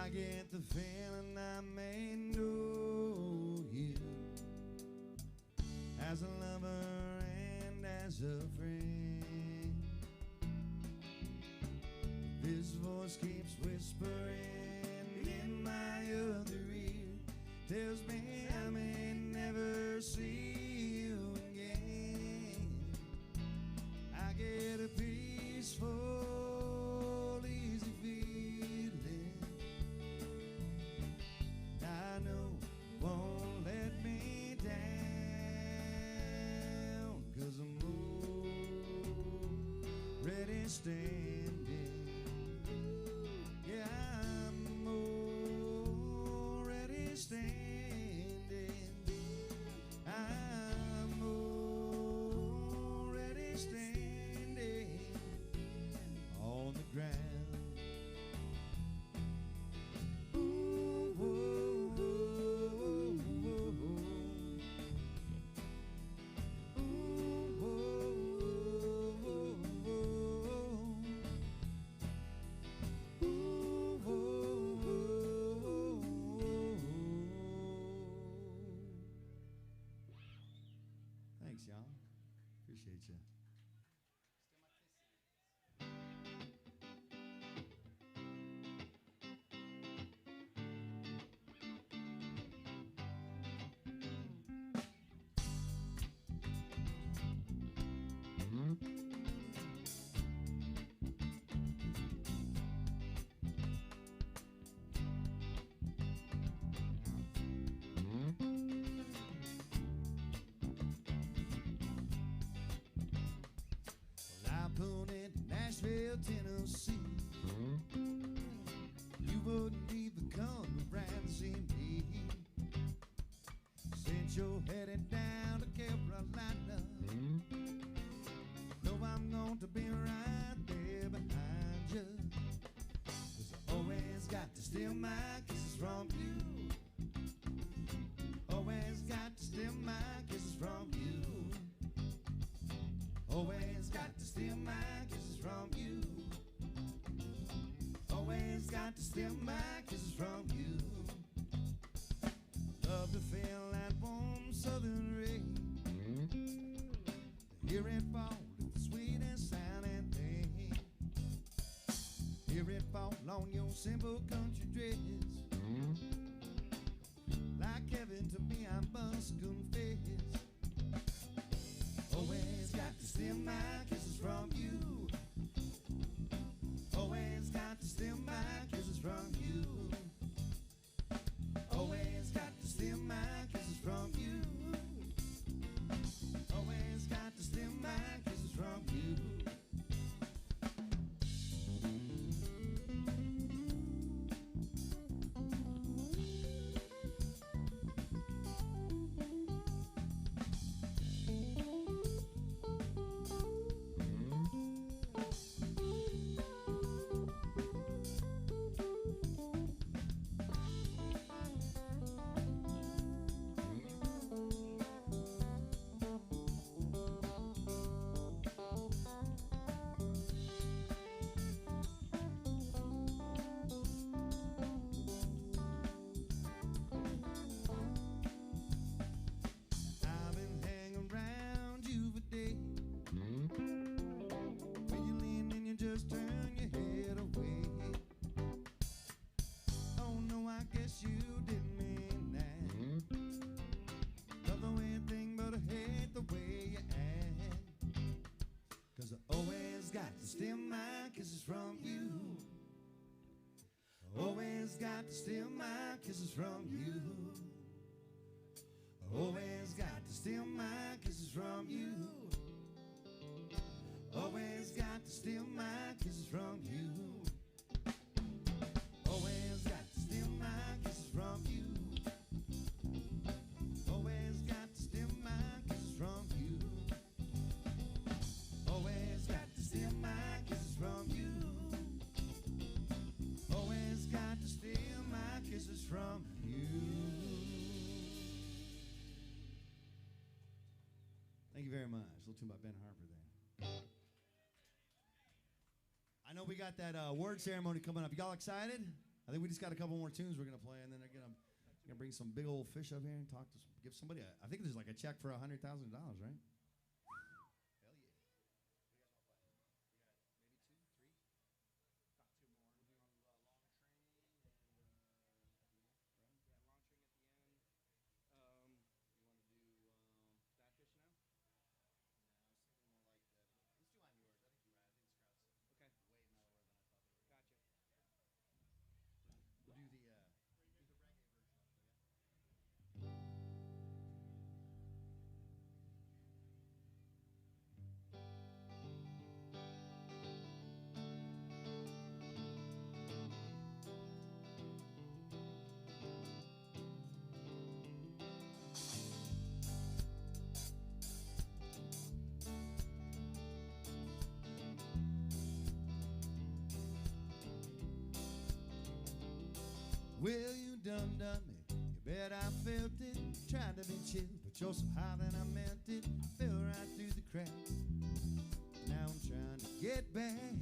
Speaker 17: I get the feeling I may know you as a lover and as a friend. This voice keeps whispering in my other ear, tells me I may never see you again. I get a peaceful, easy feeling I know won't let me down, 'cause I'm already standing. Yeah, I'm already standing. I'm already standing on the ground. Ooh, whoa, whoa, whoa, whoa. Ooh, whoa, whoa, whoa. Ooh, whoa, whoa, whoa. Thanks, y'all. Appreciate you. Well, I pulled into Nashville, Tennessee. You wouldn't even come around to see me. Since you're headed down to Carolina, know I'm going to be right there behind you. 'Cause I always got to steal my kisses from you. Always got to steal my kisses from you. Always got to steal my kisses from you. Always got to steal my kisses from you. Love to feel that warm southern rain. To hear it fall is the sweetest sounding thing. Hear it fall on your simple country dress. Like heaven to me, I must confess. Always got to steal my kisses from you. Always got to steal my kisses from you. Always got to steal my kisses from you. Always got to steal my kisses from you. I've been hanging around you for days. When you lean and you just turn your head away. Oh no, I guess you didn't mean that. Love the way you think, but I hate the way you act. 'Cause I always got to steal my kisses from you. Always got to steal my kisses from you. Always got to steal my kisses from you. Always got to steal my kisses from you. Always got to steal my kisses from you. Always got to steal my kisses from you. Always got to steal my kisses from you. Always got to steal my kisses from you. Thank you very much. A little tune by Ben Harper there. I know we got that award ceremony coming up. Y'all excited?
Speaker 19: I think we just got a couple more tunes we're gonna play, and then they're gonna bring some big old fish up here and talk to give somebody. I think there's like a check for $100,000, right?
Speaker 17: Well, you done me. You bet I felt it. Tried to be chill, but you're so high that I meant it. Fell right through the cracks. Now I'm trying to get back.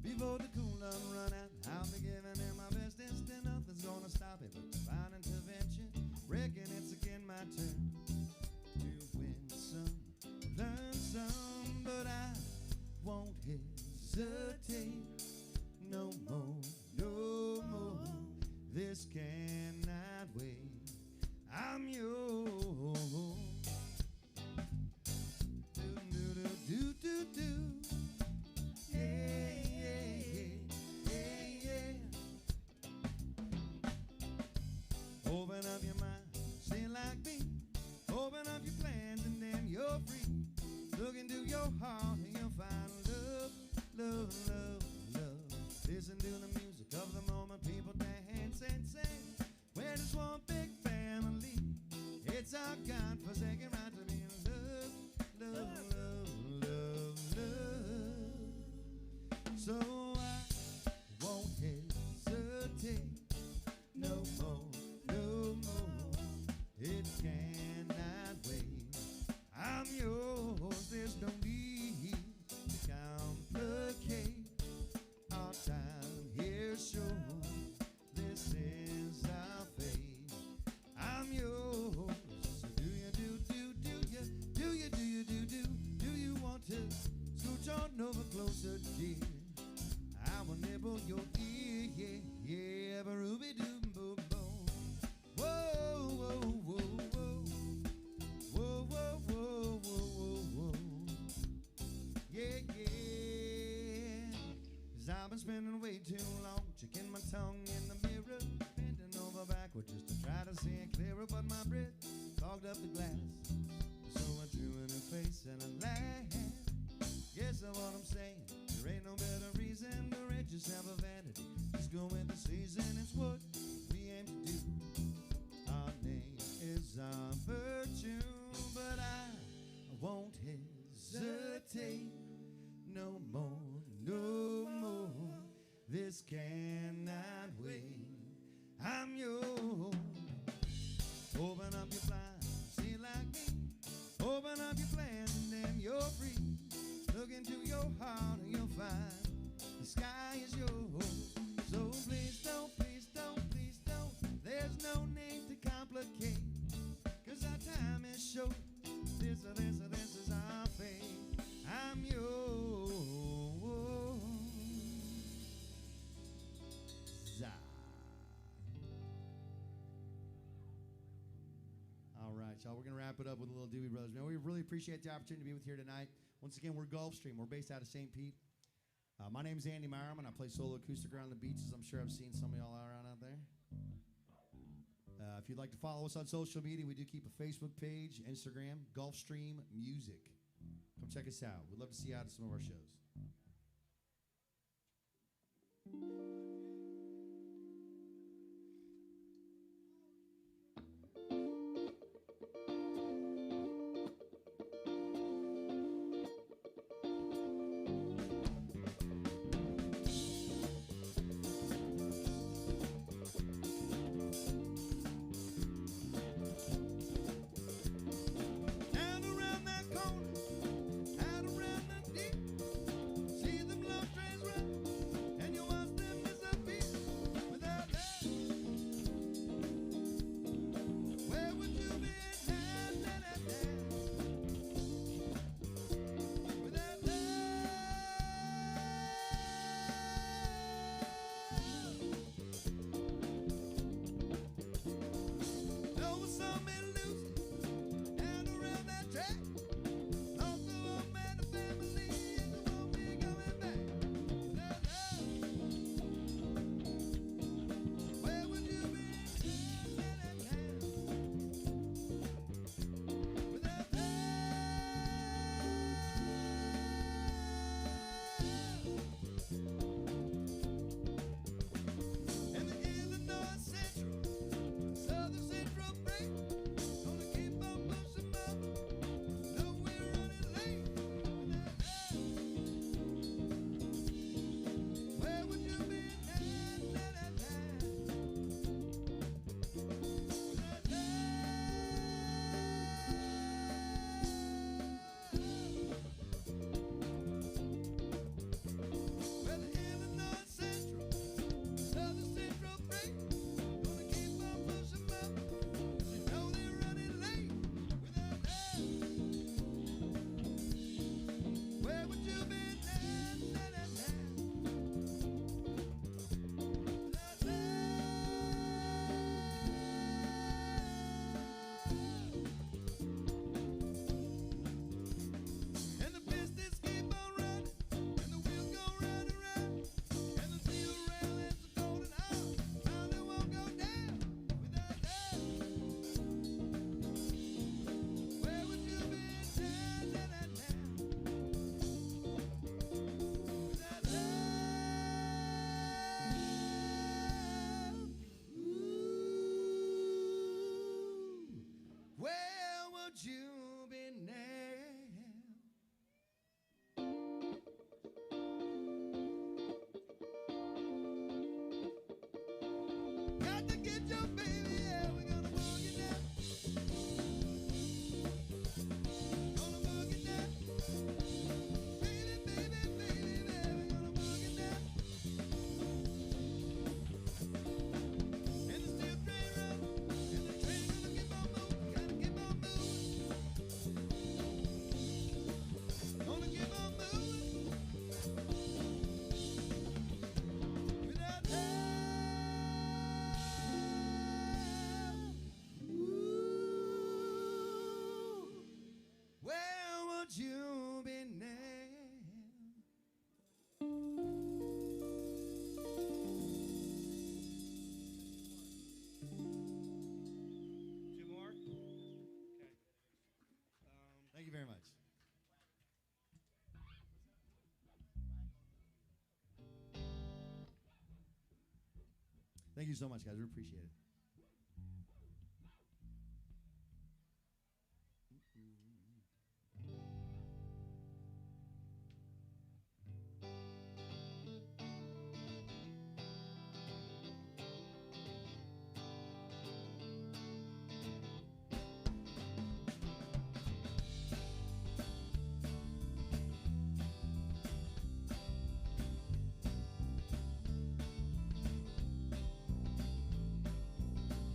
Speaker 17: Before the cool done run out, I'll be giving it my best instant. Nothing's gonna stop it but divine intervention. Reckon it's again my turn to win some, learn some, but I won't hesitate no more, no more. This cannot wait. I'm yours. Do do do do do do. Yeah yeah yeah yeah. Open up your mind, say like me. Open up your plans and then you're free. Look into your heart and you'll find love, love, love, love. Listen to the music of the moment, people dance and sing. We're just one big family. It's our God-forsaken right to be in love, love, love, love, love. So I won't hesitate no more, no more. It cannot wait. I'm yours. There's no need to complicate our time here. Sure, this is our fate. I'm yours. So do you want to scooch on over closer, dear? I will nibble your ear, yeah, yeah, but ruby doo boom boom. Whoa, whoa, whoa, whoa, whoa, whoa, whoa, whoa, whoa, yeah, yeah. 'Cause I've been spending way too long checking my tongue in the mirror, bending over backward just to try to see it clearer, but my breath clogged up the glass. So I drew in her face and I laughed. Guess that's what I'm saying. There ain't no better reason to rid yourself of vanity. Just go with the season, it's what we aim to do. Our name is our virtue, but I won't hesitate no more, no more. This cannot wait. I'm yours. Open up your blinds, see like me. Open up your plans and then you're free. Look into your heart and you'll find the sky is yours. So please don't, please don't, please don't. There's no need to complicate, 'cause our time is short. This is our fate. I'm yours. All right, y'all, we're going to wrap it up with a little Doobie Brothers. Man, we really appreciate the opportunity to be with you here tonight. Once again, we're Gulfstream. We're based out of St. Pete. My name is Andy Myram, and I play solo acoustic around the beaches. I'm sure I've seen some of y'all around out there. If you'd like to follow us on social media, we do keep a Facebook page, Instagram, Gulfstream Music. Come check us out. We'd love to see you out at some of our shows. See them love trains run, and you watch them
Speaker 11: your baby, yeah, we're gonna boogie down. Gonna boogie down. Baby, baby, baby, yeah, we're gonna boogie down. And the steel train run, and the train gonna keep on moving, gotta keep on moving. Gonna keep on moving. Without where would you be now?
Speaker 18: Two more? Okay.
Speaker 19: Thank you very much. Thank you so much, guys. We appreciate it.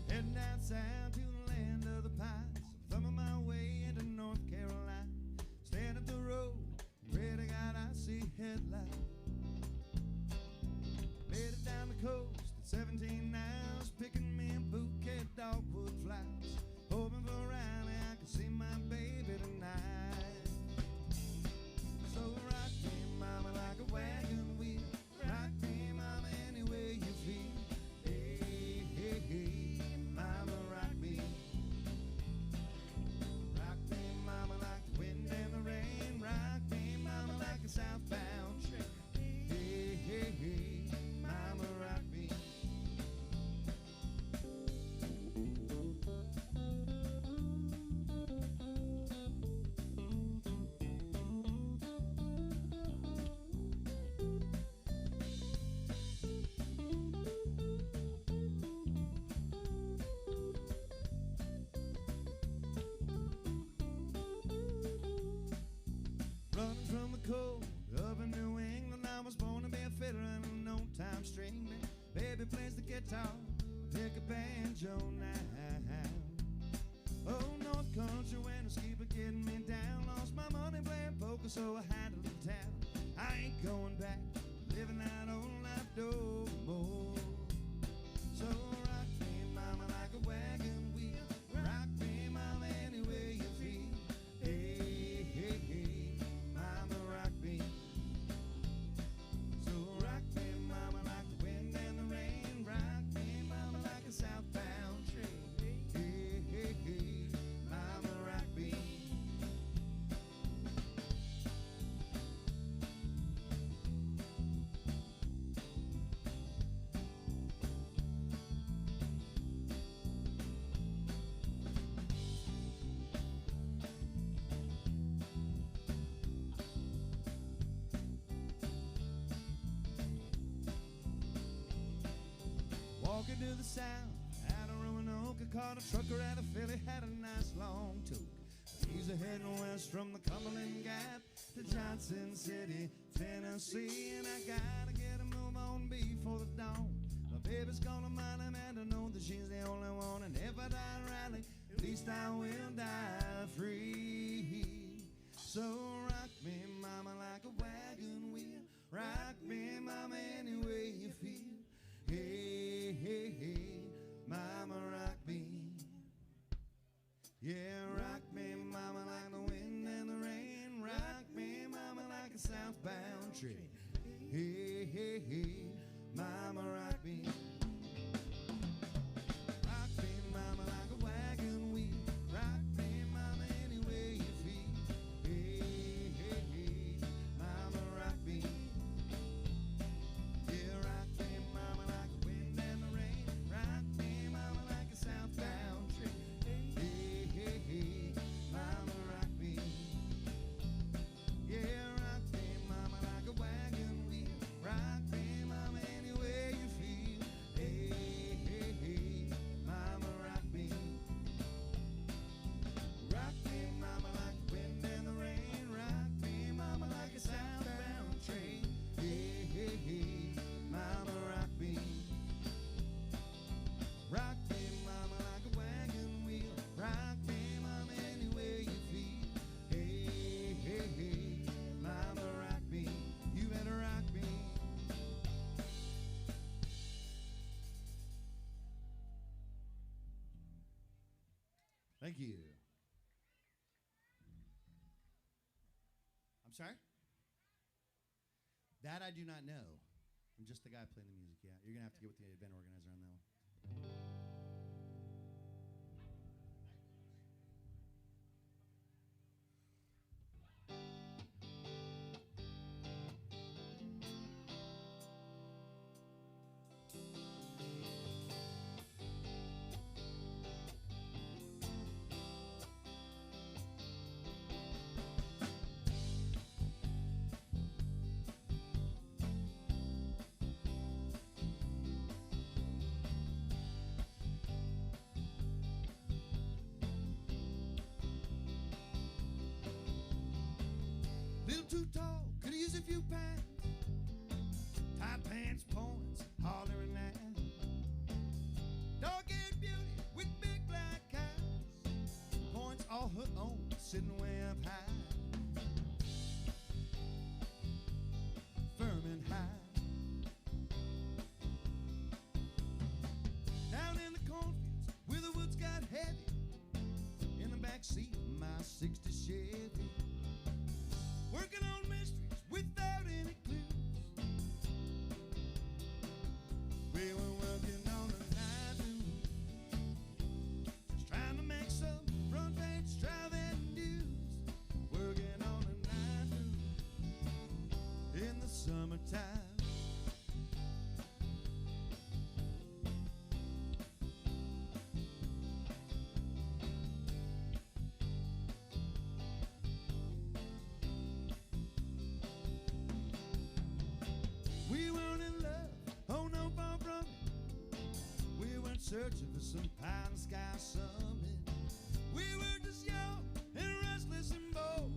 Speaker 19: Heading down south to the land of the pines. I'm thumbing my way into North Carolina. Stand at the road, pray to God I see headlights. Made it down the coast at 17 hours, picking me a bouquet of dogwood flowers. Hoping for Riley I can see my baby tonight. So rock me, mama, like a wagon wheel. Rock me, mama, any way you feel. Hey, hey, hey, mama, rock me. Rock me, mama, like the wind and the rain. Rock me, mama, like a southbound train. Hey, hey, hey, mama, rock me. Running from the cold of a New England, I was born to be a fiddler and an old-time string band. Baby plays the guitar, pick a banjo now. Oh, North Country when the skipper getting me down. Lost my money playing poker, so I had to leave town. I ain't going back, living that old life no more. So rock me, mama, like a wagon wheel. Rock me, mama, any way you feel. Hey, hey, hey, mama, rock me. So rock me, mama, like the wind and the rain. Rock me, mama, like a southbound train. Hey, hey, hey, mama, rock me. Walking to the south, out of Roanoke, I caught a trucker at a Philly, had a nice long toque. He's a heading west from the Cumberland Gap to Johnson City, Tennessee, and I gotta get a move on before the dawn. My baby's gonna mind him, and I know that she's the only one. And if I die rally, at least I will die free. So rock me, mama, like a wagon wheel. Rock me, mama, any way you feel. Hey, hey, hey, mama, rock me. Yeah, rock me, mama, like the wind and the rain. Rock me, mama, like a southbound train. Hey, hey, hey, mama, rock me. Rock me, mama, like a wagon wheel. Rock me, mama, any way you feel. Hey, hey, hey, mama, rock me. Thank you. I'm sorry? That I do not know. I'm just the guy playing the music, yeah. You're going to have to get with the event organizer on that one. Little too tall, could use a few pants. Tight pants, points, hollering at. Dog-eared beauty with big black eyes. Points all her own, sitting way up high. Firm and high. Down in the cornfields where the woods got heavy. In the back seat of my '60 Chevy. Working on mysteries without any clues. We were working on a night just trying to make some front page driving news. Working on a night in the summertime. We weren't in love, oh no, far from it. We weren't searching for some pie in the sky summit. We were just young and restless and bold,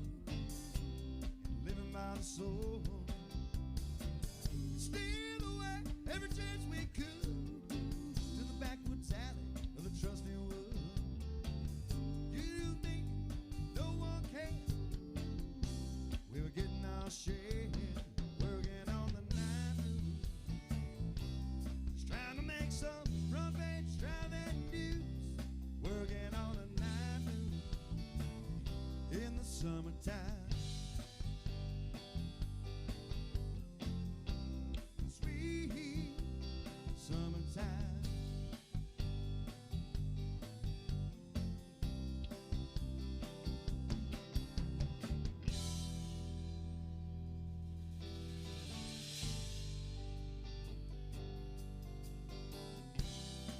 Speaker 19: living by the soul. Steal away every chance we could to the backwoods alley of the trusty wood. You thinking no one cared? We were getting our share. Working on the night just trying to make some front page driving news. Working on a night in the summertime. Sweet summertime.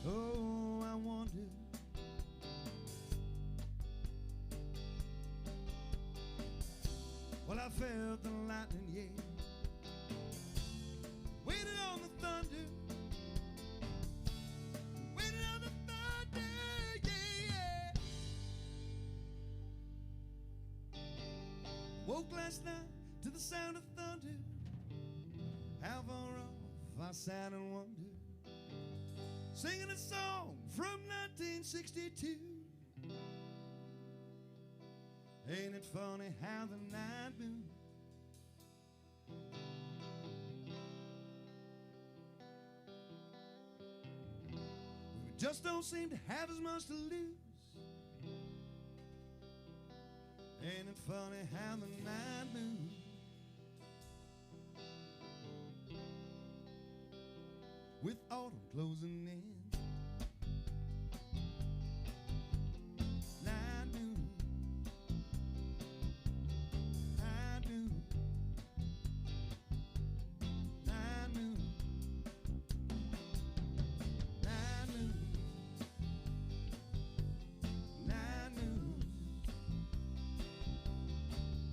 Speaker 19: Oh, I wonder well, I felt the lightning, yeah. Waited on the thunder. Waited on the thunder, yeah, yeah. Woke last night to the sound of thunder. How far off I sat and wondered. Singing a song from 1962. Ain't it funny how the night moves we just don't seem to have as much to lose. Ain't it funny how the night moves with autumn closing in. Night moon, night moon, night moon, night moon, night moon,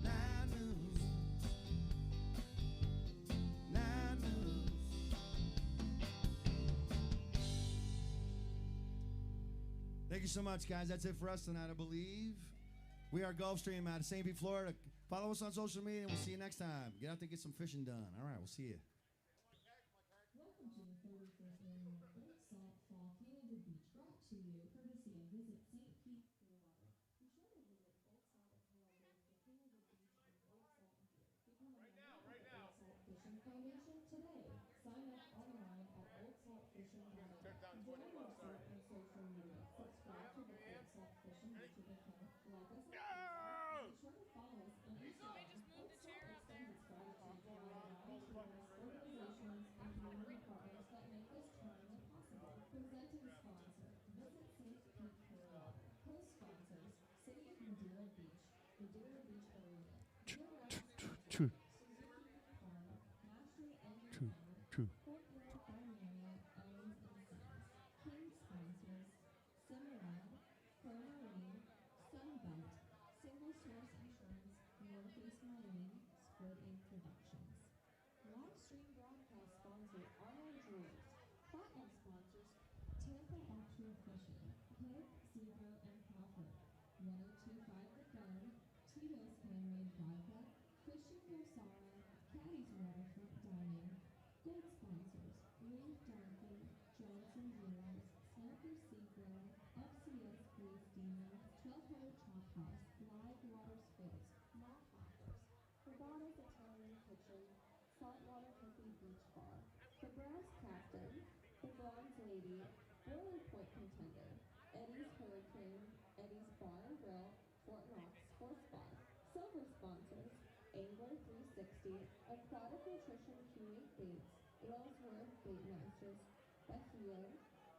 Speaker 19: night moon, night moon. Thank you so much, guys. That's it for us tonight, I believe. We are Gulfstream out of St. Pete, Florida. Follow us on social media, and we'll see you next time. Get out there and get some fishing done. All right, we'll see you.
Speaker 21: Welcome to the 31st annual Old Salt Fall Canada Beach, brought to you courtesy of Visit St. Pete, Florida. Be sure to visit Old Salt Florida for Canada Beach and Old Salt gear. Become a member of the Old Salt Fishing Foundation today. Sign up online at oldsaltfishing.com. Join us on social media. Subscribe to the Old Salt Fishing Presenting sponsor, Visit St. Pete, Florida. Co-sponsors, City of Madeira Beach, Madeira Beach Arena. Year-round sponsors, Suzuki Car, Mastery Engine Power, Courtyard Barnaria, Owens and Sons. King sponsors, Cimarron, Marine, Sunbelt, Single Source Insurance, Northeast Marine, Squid Ink Productions. Live stream broadcast sponsor, Arnold Jewelers. Platinum sponsors, Tampa Offshore Fishing, Pig, Zebra, and Copper. 1025 The Gun, Tito's Handmade Vodka, Fishing Versara, Caddy's Waterfront Dining. Gold sponsors, Reef Duncan, Johnson Jewelers, Sniper Seagrill, FCS Grease Demon, 1200 Chop House, Live Water Sports, Malt Hoppers, Roboto's Italian Kitchen, Saltwater Hippie Beach Bar, The Brass Captain, The Bronze Lady, Boiler Point Contender, Eddie's Hurricane, Eddie's Bar and Grill, Fort Knox Sports Bar. Silver sponsors, Angler 360, Aquatic Nutrition Unique Baits, Ellsworth Bait Masters, Bethio,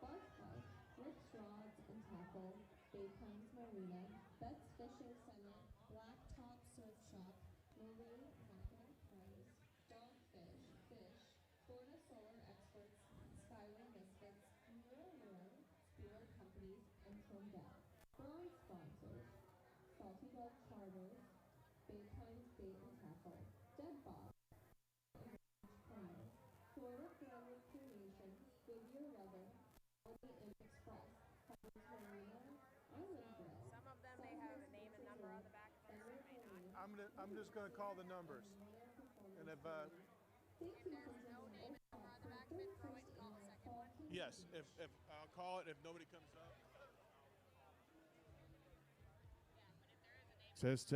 Speaker 21: Bark Life, Rick's Rods and Tackle, Bay Pines Marina, Bet's Fishing Center, Blacktop Surf Shop, Marine Mackerel Pros, Dogfish, Fish, Florida Solar Experts, Skyway Misfits, Mural Lure, Spear Companies, and Turnbell. Bronze sponsors, Salty Dog Charters, Bay Pines Bait and Tackle, Dead Bob, Florida Family Cremation, Goodyear Leather, Holiday Inn Express, Pines Marina, Island Grill. Some of them may have a name and number on the back.
Speaker 13: I'm just going to call the numbers. And if yes, if I'll call it if nobody comes up. Says.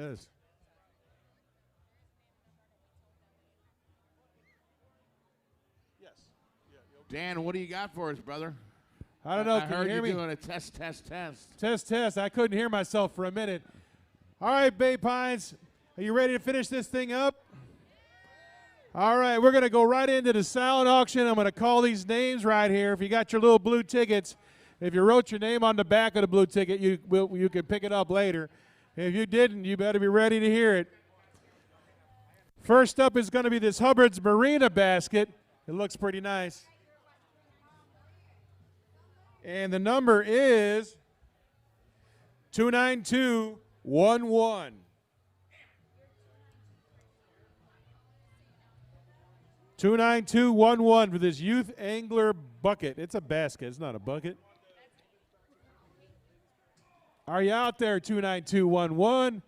Speaker 13: Yes. Yeah.
Speaker 3: Dan, what do you got for us, brother?
Speaker 13: I don't know.
Speaker 3: I
Speaker 13: Can
Speaker 3: heard
Speaker 13: you hear me?
Speaker 3: doing a test.
Speaker 13: Test. I couldn't hear myself for a minute. All right, Bay Pines, are you ready to finish this thing up? All right, we're going to go right into the silent auction. I'm going to call these names right here. If you got your little blue tickets, if you wrote your name on the back of the blue ticket, you can pick it up later. If you didn't, you better be ready to hear it. First up is going to be this Hubbard's Marina basket. It looks pretty nice. And the number is 29211. 29211 for this Youth Angler bucket. It's a basket. It's not a bucket. Are you out there, 29211?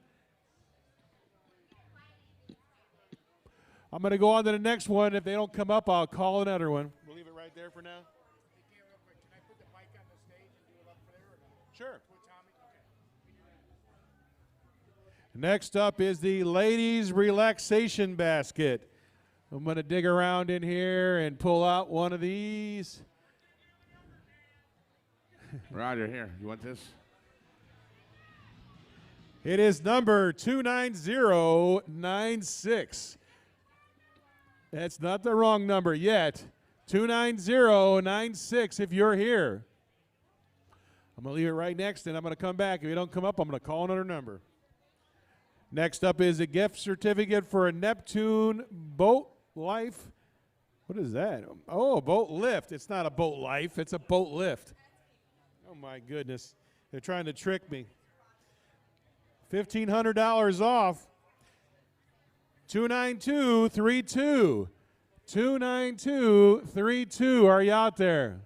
Speaker 13: I'm going to go on to the next one. If they don't come up, I'll call another one. We'll leave it right there for now.
Speaker 2: Can I put the bike on the stage and do it up there or no?
Speaker 13: Sure.
Speaker 2: With Tommy? Okay.
Speaker 13: Next up is the ladies' relaxation basket. I'm going to dig around in here and pull out one of these.
Speaker 3: Roger, here. You want this?
Speaker 13: It is number 29096. That's not the wrong number yet. 29096 if you're here. I'm going to leave it right next, and I'm going to come back. If you don't come up, I'm going to call another number. Next up is a gift certificate for a Neptune Boat Life. What is that? Oh, a boat lift. It's not a boat life. It's a boat lift. Oh, my goodness. They're trying to trick me. $1,500 off. 29232. 29232. Are you out there?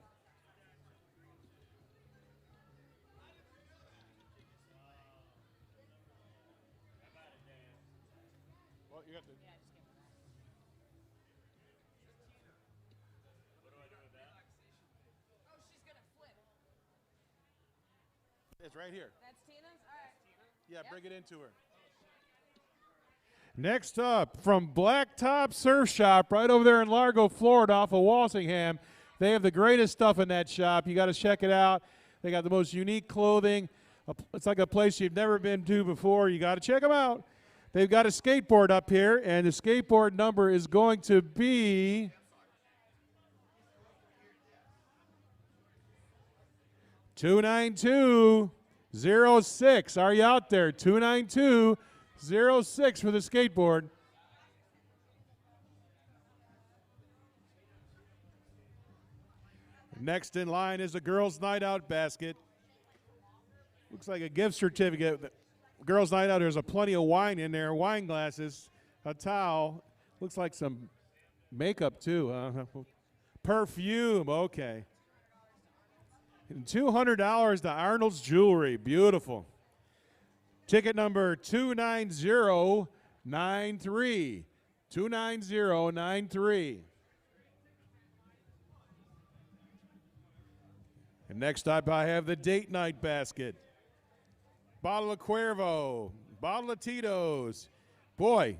Speaker 13: Well, you got to. It's right here.
Speaker 22: That's Tina's? All right.
Speaker 13: Yeah, bring it into her. Next up, from Blacktop Surf Shop, right over there in Largo, Florida, off of Walsingham. They have the greatest stuff in that shop. You got to check it out. They got the most unique clothing. It's like a place you've never been to before. You got to check them out. They've got a skateboard up here, and the skateboard number is going to be 29206. Are you out there? 29206 for the skateboard. Next in line is the girls' night out basket. Looks like a gift certificate. Girls' night out, there's plenty of wine in there, wine glasses, a towel. Looks like some makeup too. Perfume, okay. And $200 to Arnold's Jewelry, beautiful. Ticket number 29093. 29093. And next up, I have the date night basket. Bottle of Cuervo, bottle of Tito's. Boy,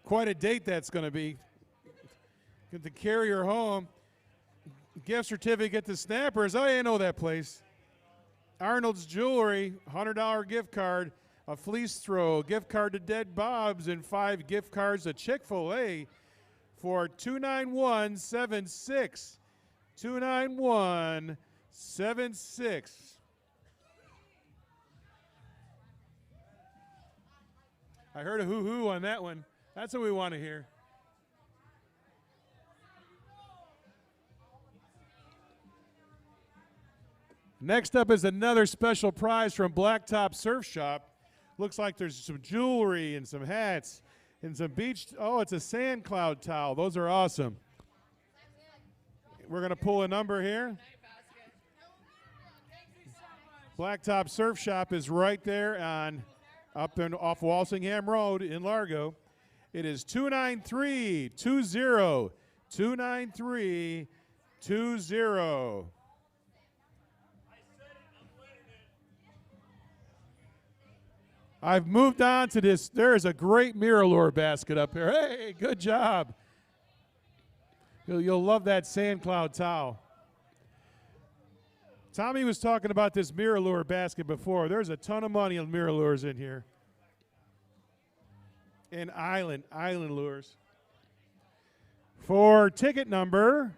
Speaker 13: quite a date that's going to be. Get to carry her home. Gift certificate to Snappers. Oh, you know that place. Arnold's Jewelry, $100 gift card, a fleece throw, gift card to Dead Bob's, and 5 gift cards to Chick-fil-A for $29176. $29176. I heard a hoo-hoo on that one. That's what we want to hear. Next up is another special prize from Blacktop Surf Shop. Looks like there's some jewelry and some hats and some beach. Oh, it's a sand cloud towel. Those are awesome. We're going to pull a number here. Blacktop Surf Shop is right there on up and off Walsingham Road in Largo. It is 29320. 29320. I've moved on to this. There is a great Mirror basket up here. Hey, good job. You'll love that sand cloud towel. Tommy was talking about this Mirror basket before. There's a ton of money on Mirror Lures in here. And island lures. For ticket number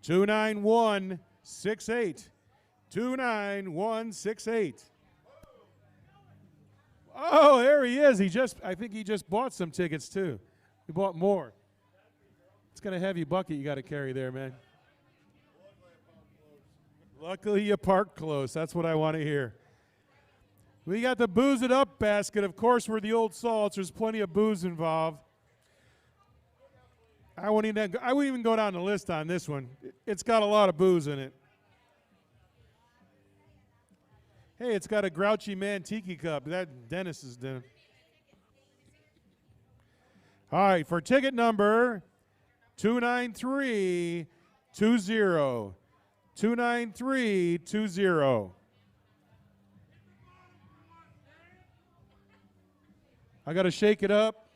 Speaker 13: 29168. 29168. Oh, there he is. I think he just bought some tickets too. He bought more. It's got a heavy bucket you got to carry there, man. Luckily you parked close. That's what I want to hear. We got the Booze It Up basket. Of course, we're the Old Salts. There's plenty of booze involved. I wouldn't even go down the list on this one. It's got a lot of booze in it. Hey, it's got a Grouchy Man tiki cup. That Dennis is doing. All right, for ticket number 29320. 29320. I got to shake it up.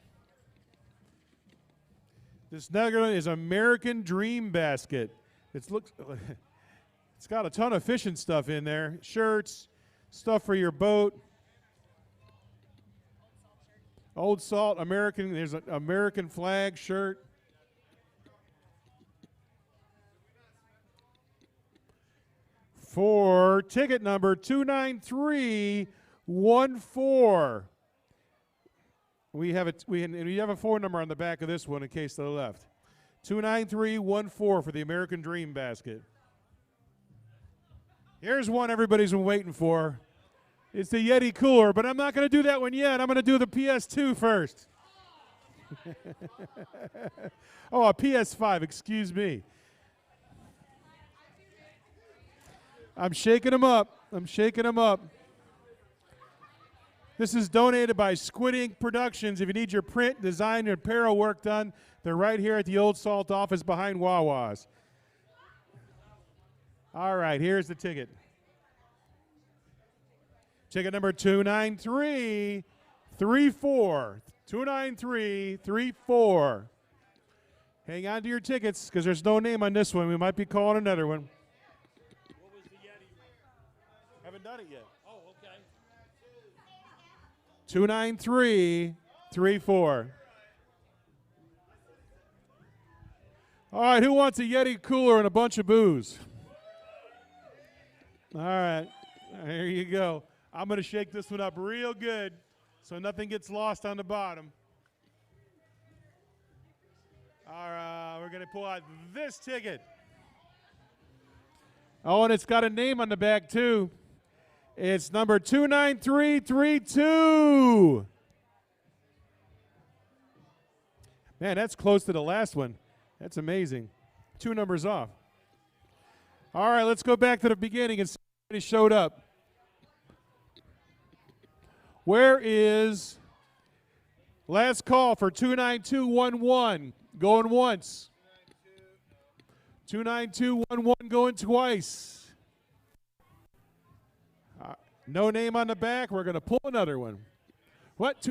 Speaker 13: This nugget is American Dream basket. It's got a ton of fishing stuff in there. Shirts, stuff for your boat. Old Salt, American, there's an American flag shirt. For ticket number 29314. We have a phone number on the back of this one in case to the left. 29314 for the American Dream basket. Here's one everybody's been waiting for. It's the Yeti cooler, but I'm not going to do that one yet. I'm going to do the PS2 first. Oh, a PS5, excuse me. I'm shaking them up. This is donated by Squid Ink Productions. If you need your print, design, and apparel work done, they're right here at the Old Salt office behind Wawa's. All right, here's the ticket. Ticket number 29334. 29334. Hang on to your tickets because there's no name on this one. We might be calling another one.
Speaker 15: What was the Yeti?
Speaker 13: Haven't done it yet.
Speaker 15: Oh, okay.
Speaker 13: 29334. All right, who wants a Yeti cooler and a bunch of booze? All right, there you go. I'm going to shake this one up real good so nothing gets lost on the bottom. All right, we're going to pull out this ticket. Oh, and it's got a name on the back, too. It's number 29332. Man, that's close to the last one. That's amazing. 2 numbers off. All right, let's go back to the beginning and see if anybody showed up. Where is last call for 29211? Going once. 29211 going twice. No name on the back. We're going to pull another one. What?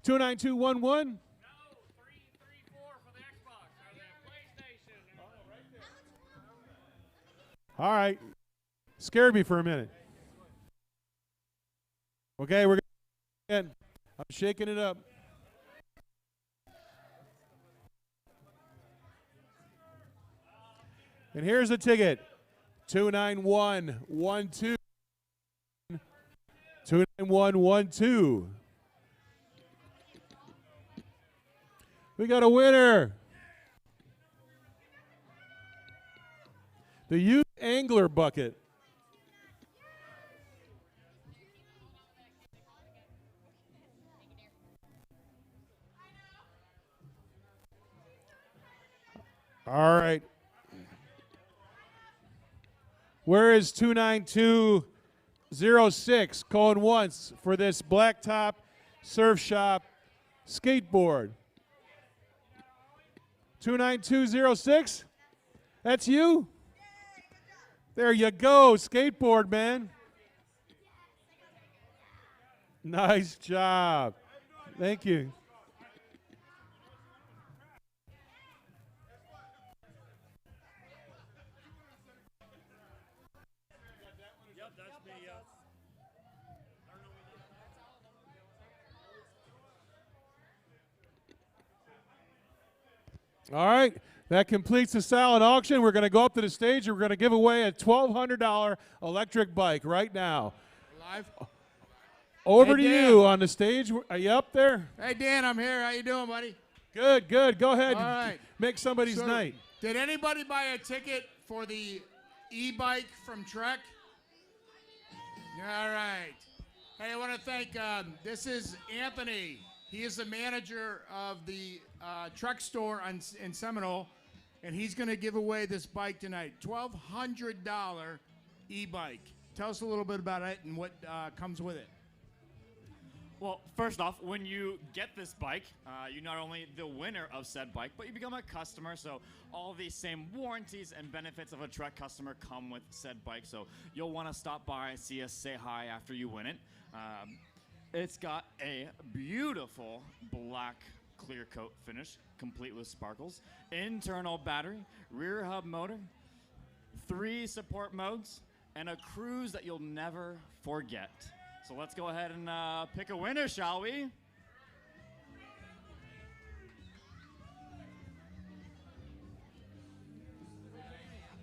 Speaker 13: 29211? All right. Scared me for a minute. Okay, we're going to I'm shaking it up. And here's the ticket. 29112. 29112. We got a winner. The Youth Angler Bucket. All right. Where is 29206? Going once for this blacktop surf shop skateboard. 29206? That's you? There you go, skateboard man. Nice job. Thank you.
Speaker 15: Yep, that's me,
Speaker 13: All right, that completes the silent auction. We're going to go up to the stage and we're going to give away a $1,200 electric bike right now.
Speaker 2: Live?
Speaker 13: Over
Speaker 2: Hey,
Speaker 13: to
Speaker 2: Dan.
Speaker 13: you on the stage. Are you up there?
Speaker 2: Hey, Dan, I'm here. How you doing, buddy?
Speaker 13: Good, good. Go ahead.
Speaker 2: All right.
Speaker 13: Make somebody's
Speaker 2: So,
Speaker 13: night.
Speaker 2: Did anybody buy a ticket for the e-bike from Trek? All right. Hey, I want to thank, this is Anthony. He is the manager of the Trek store in Seminole, and he's going to give away this bike tonight. $1,200 e-bike. Tell us a little bit about it and what comes with it.
Speaker 1: Well, first off, when you get this bike, you're not only the winner of said bike, but you become a customer, so all the same warranties and benefits of a Trek customer come with said bike, so you'll want to stop by, see us, say hi after you win it. It's got a beautiful black clear coat finish, complete with sparkles, internal battery, rear hub motor, 3 support modes, and a cruise that you'll never forget. So let's go ahead and pick a winner, shall we?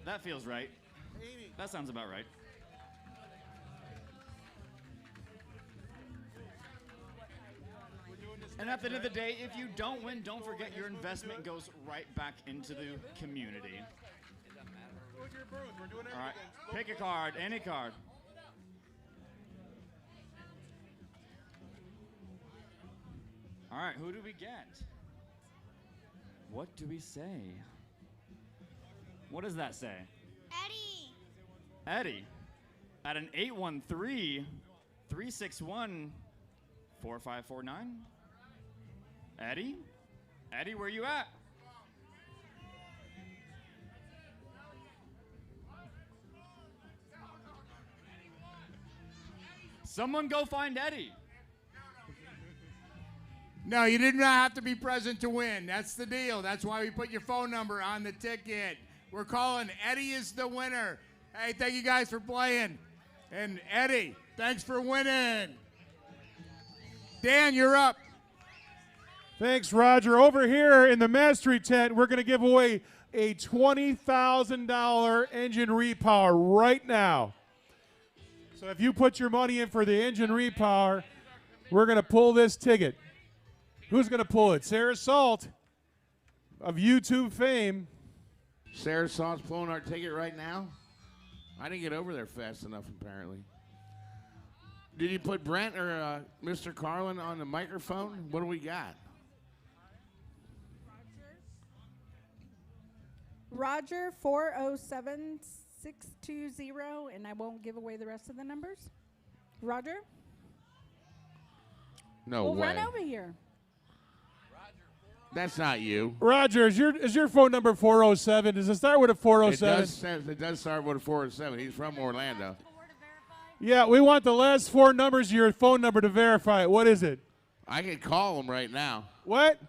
Speaker 1: That feels right. That sounds about right. And at the end of the day, if you don't win, don't forget your investment goes right back into the community. All right, pick a card, any card. All right, who do we get? What do we say? What does that say?
Speaker 22: Eddie.
Speaker 1: Eddie. At an 813-361-4549. Eddie? Eddie, where you at? Someone go find Eddie.
Speaker 2: No, you did not have to be present to win. That's the deal. That's why we put your phone number on the ticket. We're calling Eddie is the winner. Hey, thank you guys for playing. And Eddie, thanks for winning. Dan, you're up.
Speaker 13: Thanks, Roger. Over here in the mastery tent, we're going to give away a $20,000 engine repower right now. So if you put your money in for the engine repower, we're going to pull this ticket. Who's going to pull it? Sarah Salt of YouTube fame.
Speaker 3: Sarah Salt's pulling our ticket right now. I didn't get over there fast enough, apparently. Did you put Brent or Mr. Carlin on the microphone? What do we got?
Speaker 7: Roger 407620, and I won't give away the rest of the numbers. Roger?
Speaker 3: No way.
Speaker 7: Run over here.
Speaker 3: That's not you.
Speaker 13: Roger, is your phone number 407? Does it start with a 407?
Speaker 3: It does start with a 407. He's from Orlando.
Speaker 13: Yeah, we want the last four numbers of your phone number to verify it. What is it?
Speaker 3: I can call him right now.
Speaker 13: What?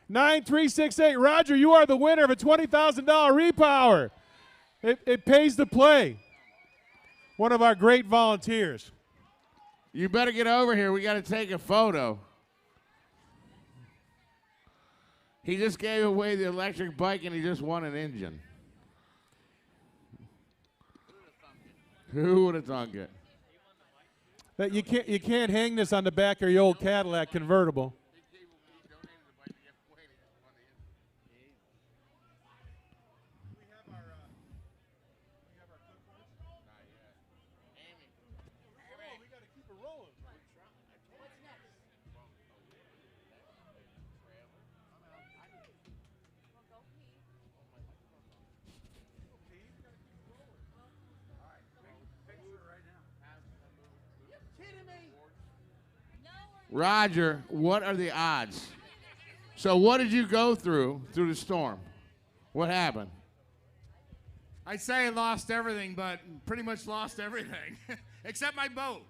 Speaker 13: 9368. Roger, you are the winner of a $20,000 repower. It pays to play. One of our great volunteers.
Speaker 3: You better get over here. We got to take a photo. He just gave away the electric bike and he just won an engine. Who would have thunk it?
Speaker 13: That you can't hang this on the back of your old Cadillac convertible.
Speaker 3: Roger, what are the odds? So what did you go through the storm? What happened?
Speaker 2: I'd say I lost everything, but pretty much lost everything, except my boat.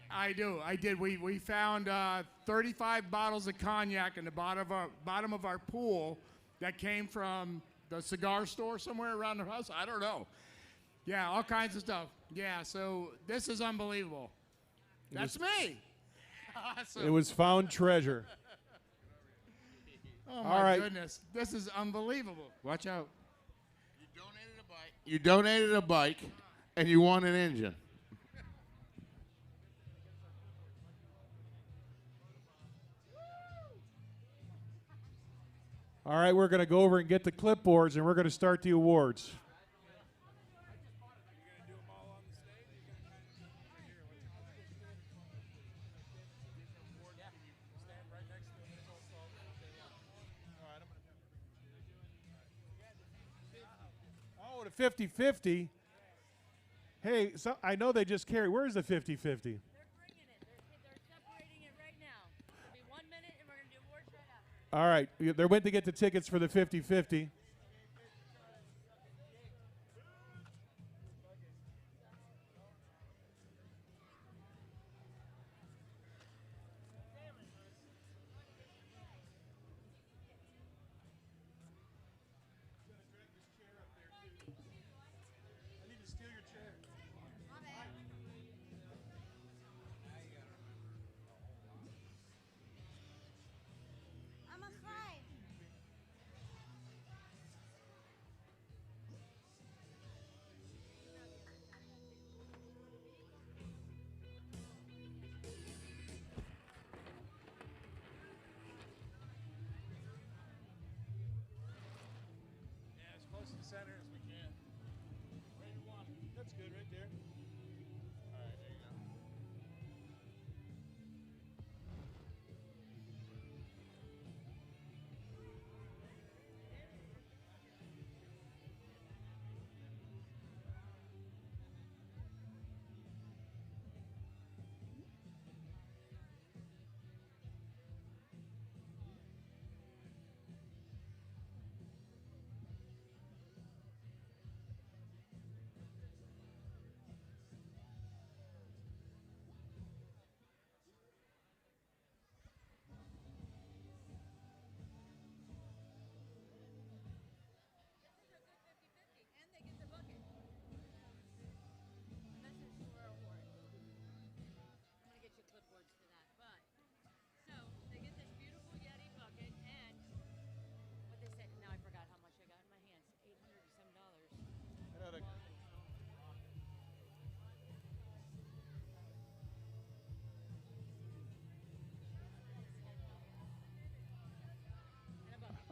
Speaker 2: I did. We found 35 bottles of cognac in the bottom of our pool that came from the cigar store somewhere around the house. I don't know. Yeah, all kinds of stuff. Yeah, so this is unbelievable. That's me. Awesome.
Speaker 13: It was found treasure.
Speaker 2: Oh, my goodness. This is unbelievable. Watch out.
Speaker 3: You donated a bike, and you won an engine.
Speaker 13: All right, we're going to go over and get the clipboards, and we're going to start the awards. Oh, the 50-50. Hey, so I know they just carry. Where's the 50-50? All right, they went to get the tickets for the 50-50.
Speaker 16: Center as we can. Where you want it. That's good right there. All right, there you go.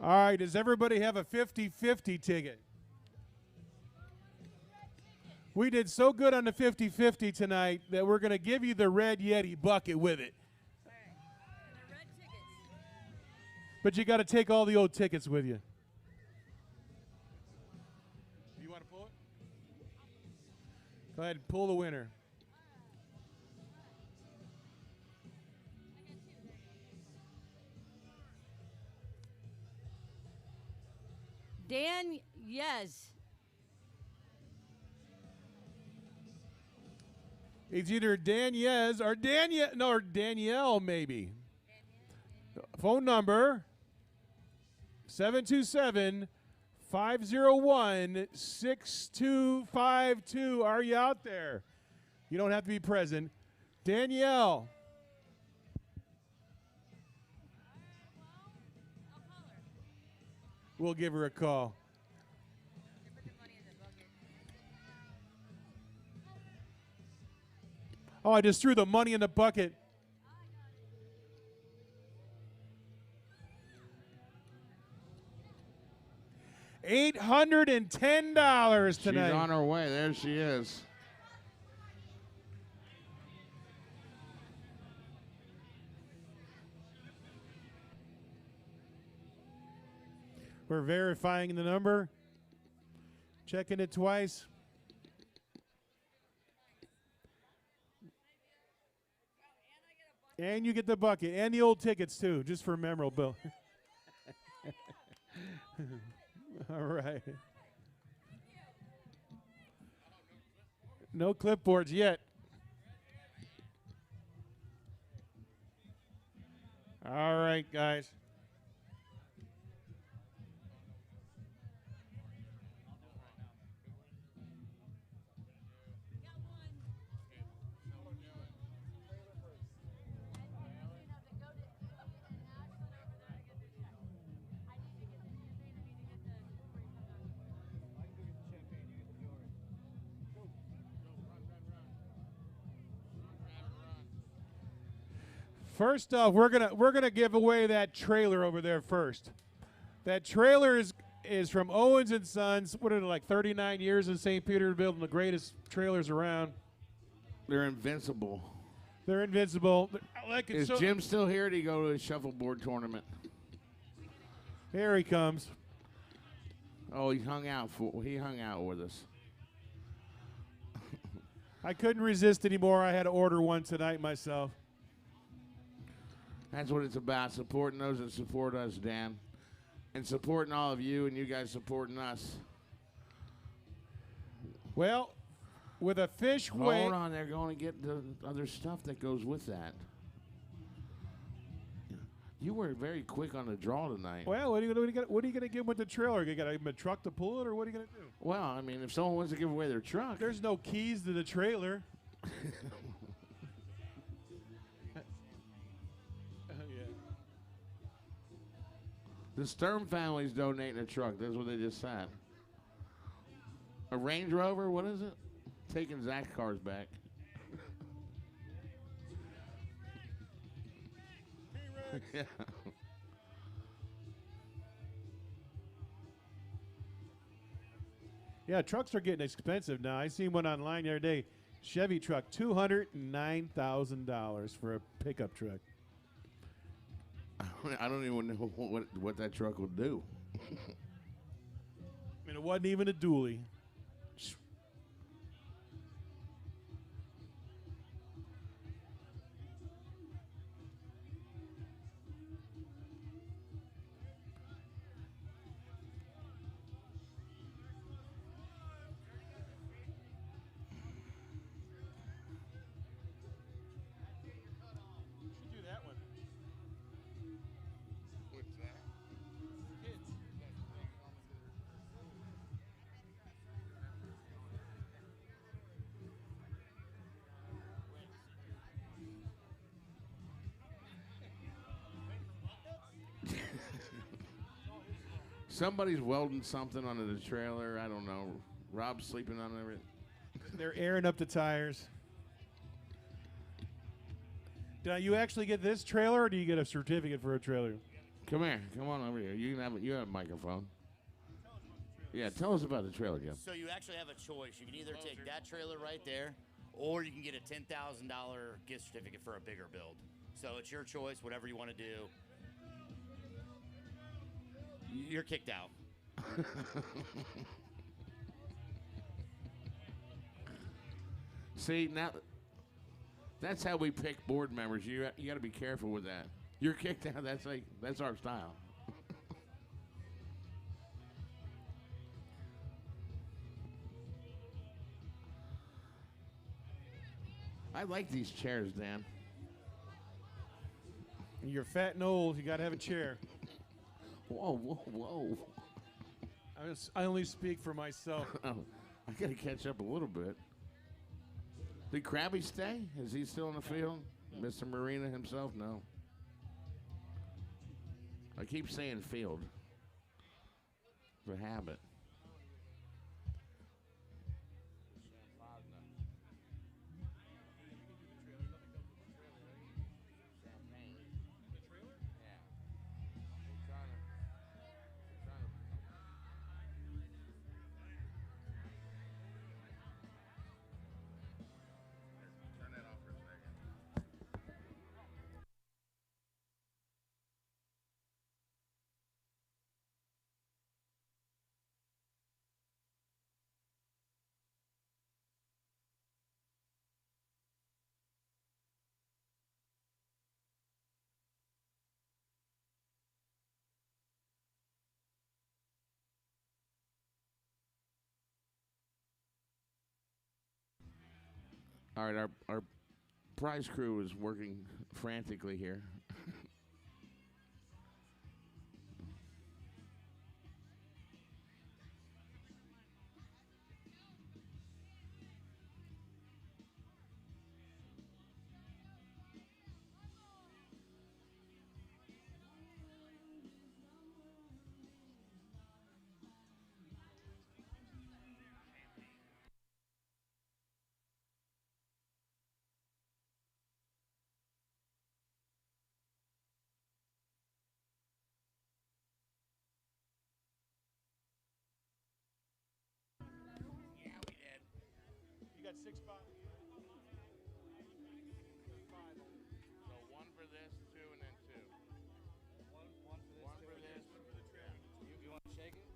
Speaker 13: All right, does everybody have a 50-50 ticket? We did so good on the 50-50 tonight that we're going to give you the Red Yeti bucket with it. But you got to take all the old tickets with you. You want to pull it? Go ahead and pull the winner.
Speaker 8: Dan Yes.
Speaker 13: It's either Danielle or Danielle maybe. Phone number 727-501-6252. Are you out there? You don't have to be present. Danielle. We'll give her a call. Oh, I just threw the money in the bucket. $810 tonight.
Speaker 3: She's on her way. There she is.
Speaker 13: We're verifying the number. Checking it twice. And you get the bucket and the old tickets too, just for memorable. All right. No clipboards yet. All right, guys. First off, we're gonna give away that trailer over there first. That trailer is from Owens and Sons. What are they, like 39 years in St. Peter, building the greatest trailers around.
Speaker 3: They're invincible.
Speaker 13: They're invincible.
Speaker 3: Is Jim still here? Did he go to a shuffleboard tournament?
Speaker 13: Here he comes.
Speaker 3: Oh, he hung out with us.
Speaker 13: I couldn't resist anymore. I had to order one tonight myself.
Speaker 3: That's what it's about, supporting those that support us, Dan. And supporting all of you and you guys supporting us.
Speaker 13: Well, with a fish weight.
Speaker 3: Hold on, they're going to get the other stuff that goes with that. You were very quick on the draw tonight.
Speaker 13: Well, what are you going to give with the trailer? You got to give him a truck to pull it, or what are you going to do?
Speaker 3: Well, I mean, if someone wants to give away their truck.
Speaker 13: There's no keys to the trailer.
Speaker 3: The Sturm family's donating a truck. That's what they just said. A Range Rover? What is it? Taking Zach's cars back. Yeah.
Speaker 13: Yeah, trucks are getting expensive now. I seen one online the other day. Chevy truck, $209,000 for a pickup truck.
Speaker 3: I don't even know what that truck will do.
Speaker 13: And it wasn't even a dually.
Speaker 3: Somebody's welding something onto the trailer. I don't know. Rob's sleeping on it.
Speaker 13: They're airing up the tires. Did you actually get this trailer, or do you get a certificate for a trailer?
Speaker 3: Come here. Come on over here. You have a microphone. Yeah, tell us about the trailer, Jim.
Speaker 8: So you actually have a choice. You can either take that trailer right there, or you can get a $10,000 gift certificate for a bigger build. So it's your choice, whatever you want to do. You're kicked out.
Speaker 3: See, now that's how we pick board members. You got to be careful with that. You're kicked out. That's our style. I like these chairs, Dan.
Speaker 13: You're fat and old. You got to have a chair.
Speaker 3: Whoa, whoa, whoa.
Speaker 13: I only speak for myself.
Speaker 3: I got to catch up a little bit. Did Krabby stay? Is he still in the field? Mr. Marina himself? No. I keep saying field. It's a habit. All right, our prize crew is working frantically here.
Speaker 16: You got 6 spots.
Speaker 3: So one for this, 2, and then 2.
Speaker 15: One for this,
Speaker 3: One for this.
Speaker 15: You want to shake it?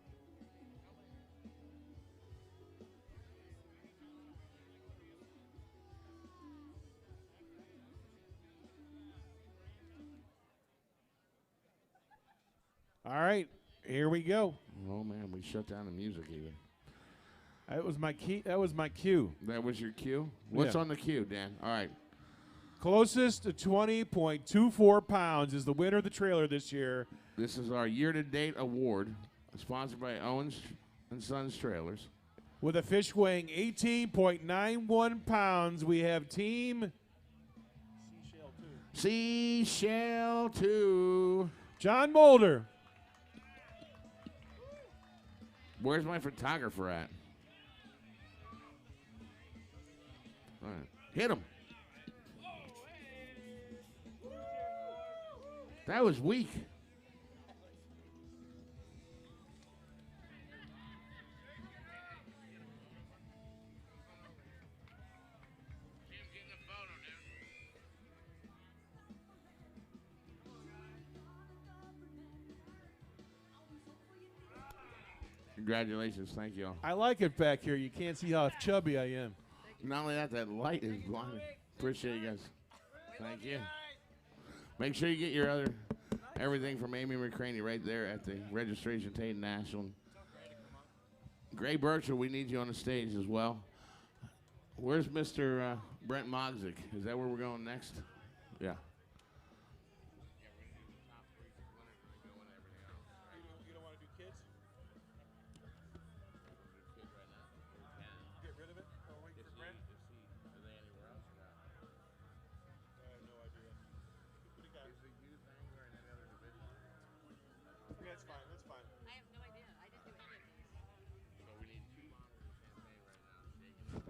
Speaker 13: All right, here we go.
Speaker 3: Oh man, we shut down the music even.
Speaker 13: That was my key. That was my cue.
Speaker 3: That was your cue? What's
Speaker 13: Yeah.
Speaker 3: on the cue, Dan? All right.
Speaker 13: Closest to 20.24 pounds is the winner of the trailer this year.
Speaker 3: This is our year-to-date award, sponsored by Owens and Sons Trailers.
Speaker 13: With a fish weighing 18.91 pounds, we have Team
Speaker 3: Seashell 2.
Speaker 13: John Mulder.
Speaker 3: Where's my photographer at? All right. Hit him. That was weak. Congratulations. Thank you all.
Speaker 13: I like it back here. You can't see how chubby I am.
Speaker 3: Not only that, that light is blinding. Appreciate you guys. Thank you. Make sure you get your other everything from Amy McCraney right there at the registration table national. Gray Birchall, we need you on the stage as well. Where's Mr. Brent Mogzik? Is that where we're going next? Yeah.
Speaker 16: You don't want to do kids? Get rid of it? Or wait for Brent?
Speaker 3: Are they anywhere else or not?
Speaker 16: I have no idea. What do you got?
Speaker 3: Is the youth angler in any other division?
Speaker 16: Yeah, it's fine. That's fine.
Speaker 21: I have no idea. I didn't do any of these.
Speaker 3: So we need 2 monitors of champagne right now. Shaking.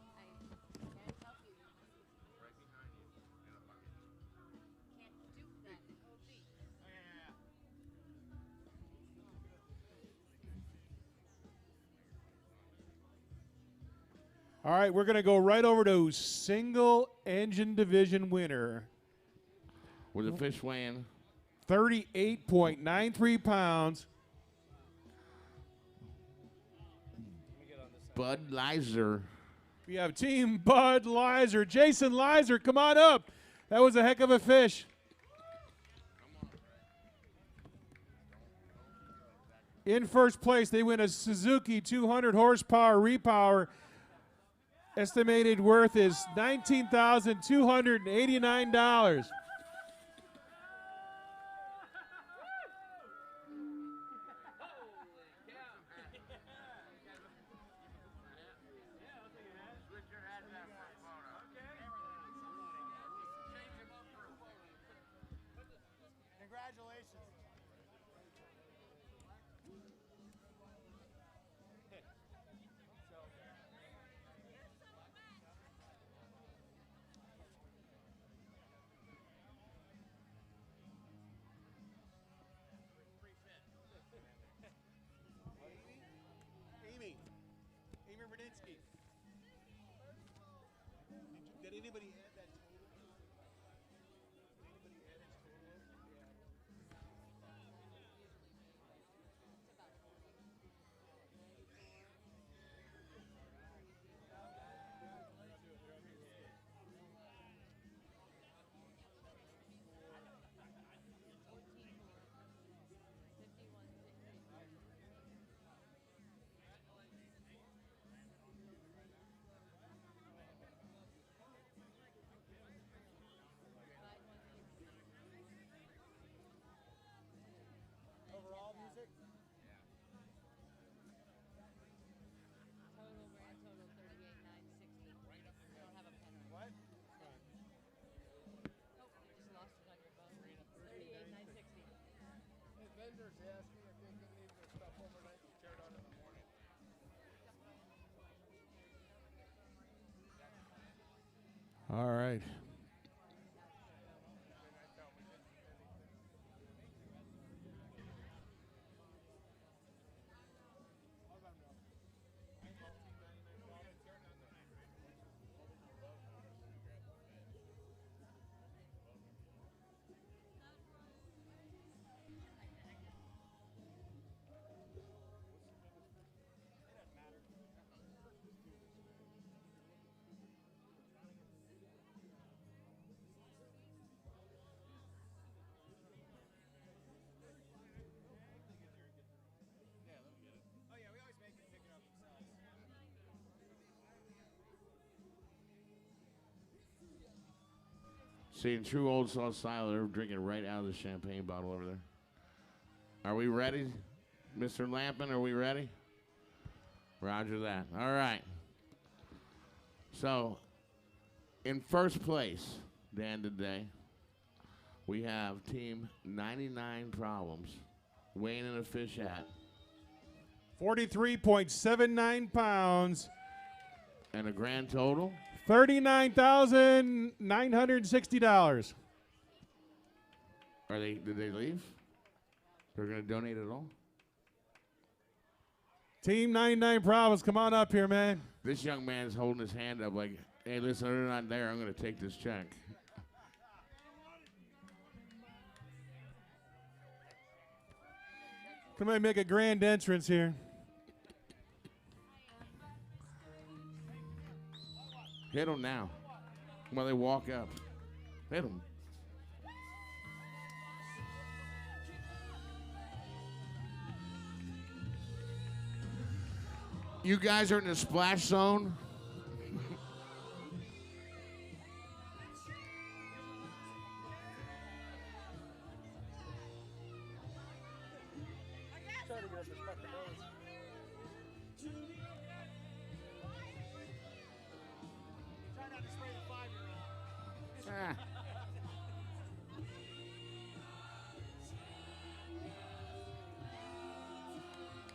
Speaker 21: I can't help you.
Speaker 13: All right, we're going to go right over to single engine division winner.
Speaker 3: With the fish weighing
Speaker 13: 38.93 pounds.
Speaker 3: Bud Lizer.
Speaker 13: We have Team Bud Lizer. Jason Lizer, come on up. That was a heck of a fish. In first place, they win a Suzuki 200 horsepower repower. Estimated worth is $19,289.
Speaker 16: Amy Verdinsky. Did anybody add that total? Did anybody add its total? Overall music?
Speaker 9: Total, grand total, 38,960. I don't have a pen.
Speaker 16: What?
Speaker 9: Oh, you just lost it on your phone. 38,960.
Speaker 16: Hey, vendors ask me if they can leave their stuff overnight and tear it out in the morning.
Speaker 13: All right.
Speaker 16: Oh yeah, we always make them pick it up themselves.
Speaker 3: See, in true old salt style, they're drinking right out of the champagne bottle over there. Are we ready, Mr. Lampin? Are we ready? Roger that. All right. So, in first place, Dan, today, we have Team 99 Problems weighing in a fish at
Speaker 13: 43.79 pounds.
Speaker 3: and a grand total.
Speaker 13: $39,960.
Speaker 3: Did they leave? They're going to donate it all?
Speaker 13: Team 99 Problems, come on up here, man.
Speaker 3: This young man is holding his hand up like, hey, listen, they're not there. I'm going to take this check.
Speaker 13: Come on, make a grand entrance here.
Speaker 3: Hit them now while they walk up. Hit them. You guys are in the splash zone.
Speaker 16: Try to get up as fucking nose. Try not to spray the 5-year-old.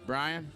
Speaker 3: Brian?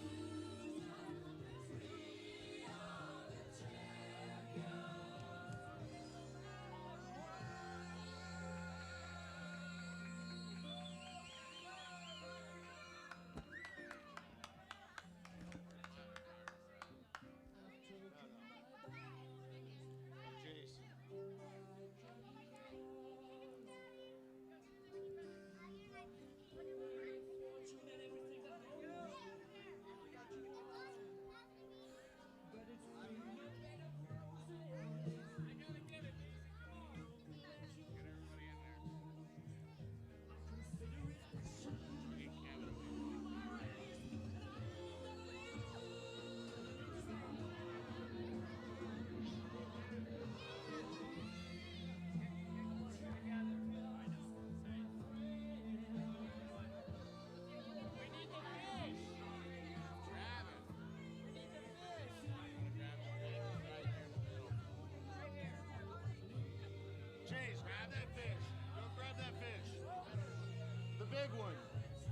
Speaker 2: big one.
Speaker 3: It's a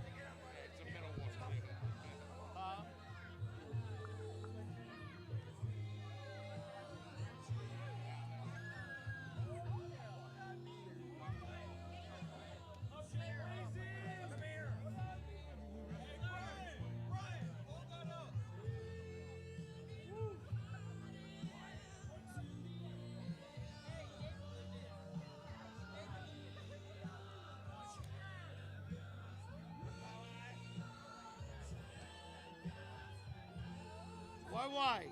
Speaker 3: middle one.
Speaker 2: Why?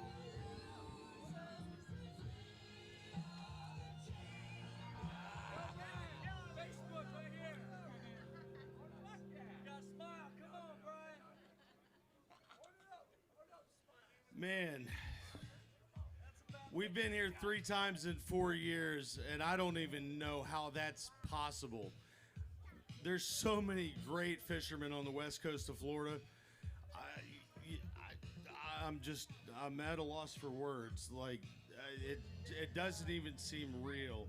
Speaker 5: Facebook right here. You gotta smile. Come on, Brian.
Speaker 10: Man, we've been here 3 times in 4 years, and I don't even know how that's possible. There's so many great fishermen on the west coast of Florida. I'm at a loss for words. Like, it doesn't even seem real.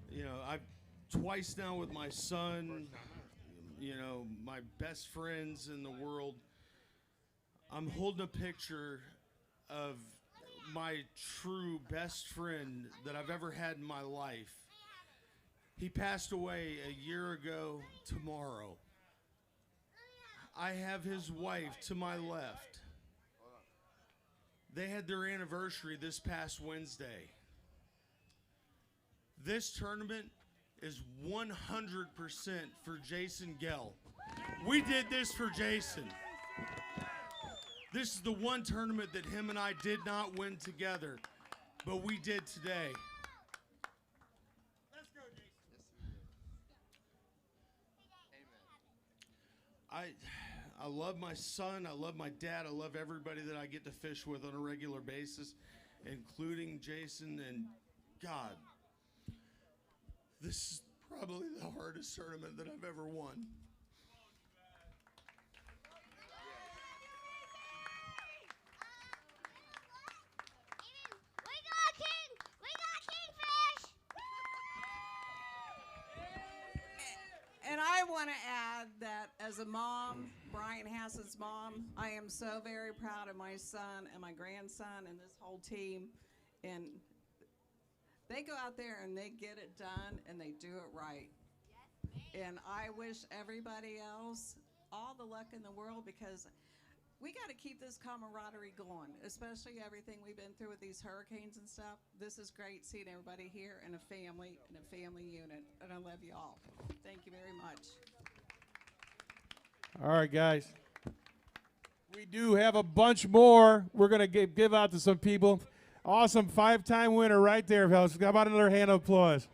Speaker 10: You know, I've twice now with my son, you know, my best friends in the world. I'm holding a picture of my true best friend that I've ever had in my life. He passed away a year ago tomorrow. I have his wife to my left. They had their anniversary this past Wednesday. This tournament is 100% for Jason Gell. We did this for Jason. This is the one tournament that him and I did not win together, but we did today.
Speaker 5: Let's go, Jason.
Speaker 10: I love my son, I love my dad, I love everybody that I get to fish with on a regular basis, including Jason, and God, this is probably the hardest tournament that I've ever won.
Speaker 22: And I want to add that as a mom, Brian Hass's mom, I am so very proud of my son and my grandson and this whole team. And they go out there and they get it done and they do it right. And I wish everybody else all the luck in the world, because we got to keep this camaraderie going, especially everything we've been through with these hurricanes and stuff. This is great seeing everybody here in a family unit, and I love you all. Thank you very much.
Speaker 13: All right, guys. We do have a bunch more we're going to give out to some people. Awesome 5-time winner right there, fellas. How about another hand of applause?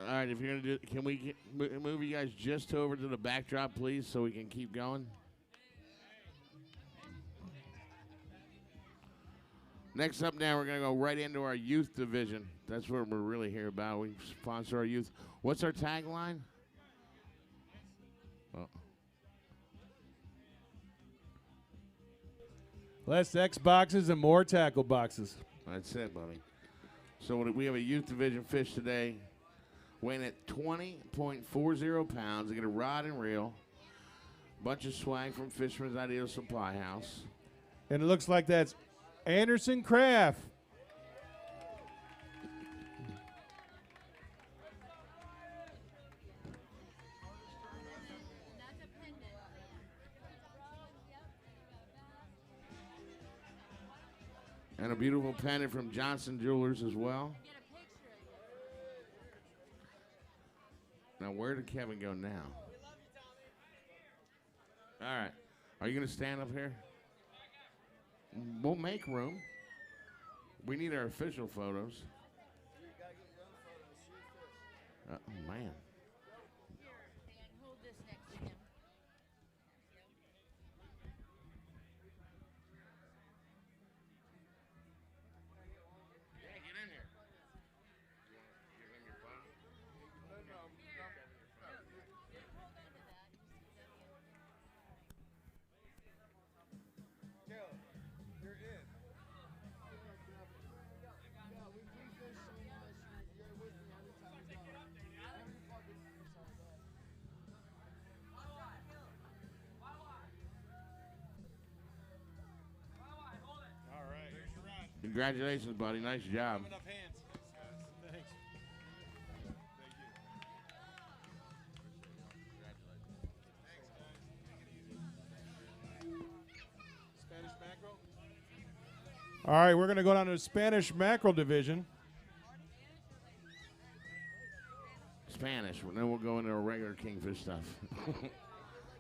Speaker 3: All right, if you're gonna do, can we move you guys just over to the backdrop, please, so we can keep going? Next up now, we're gonna go right into our youth division. That's what we're really here about. We sponsor our youth. What's our tagline? Oh.
Speaker 13: Less X boxes and more tackle boxes.
Speaker 3: That's it, buddy. So we have a youth division fish today, weighing at 20.40 pounds. They get a rod and reel, bunch of swag from Fisherman's Ideal Supply House.
Speaker 13: And it looks like that's Anderson Craft.
Speaker 3: And a beautiful pendant from Arnold Jewelers as well. Now, where did Kevin go now? All right. Are you going to stand up here? We'll make room. We need our official photos. Oh, man. Congratulations, buddy. Nice job.
Speaker 16: Thanks. Spanish mackerel.
Speaker 13: All right, we're going to go down to the Spanish mackerel division.
Speaker 3: Spanish. Then we'll go into our regular kingfish stuff.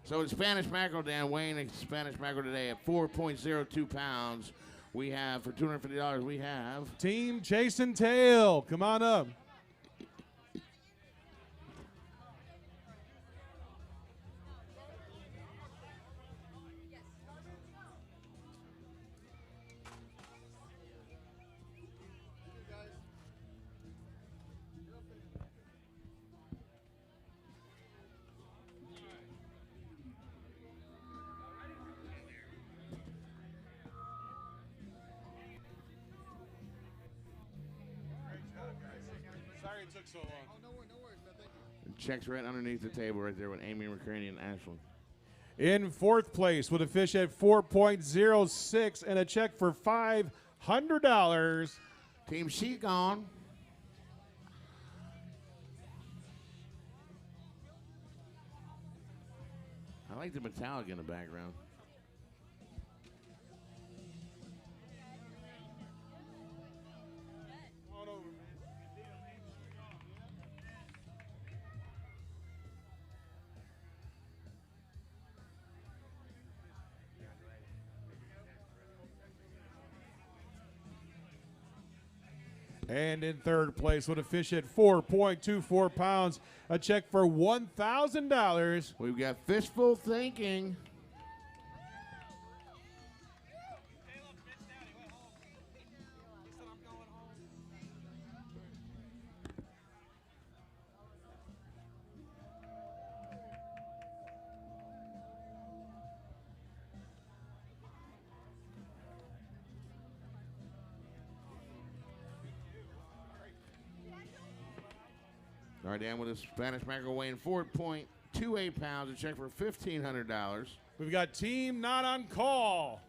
Speaker 3: So it's Spanish mackerel, Dan Wayne. It's Spanish mackerel today at 4.02 pounds. We have, for $250, we have
Speaker 13: Team Chase and Tail. Come on up.
Speaker 16: Sorry it took so long.
Speaker 19: Oh, no worries, man. Thank you.
Speaker 3: checks right underneath the table right there with Amy McCraney and Ashland.
Speaker 13: In fourth place with a fish at 4.06 and a check for $500.
Speaker 3: Team Sheet gone. I like the metallic in the background.
Speaker 13: And in third place with a fish at 4.24 pounds, a check for $1,000.
Speaker 3: We've got Fishful Thinking. All right, Dan with a Spanish mackerel weighing 4.28 pounds, a check for $1,500.
Speaker 13: We've got Team Not on Call.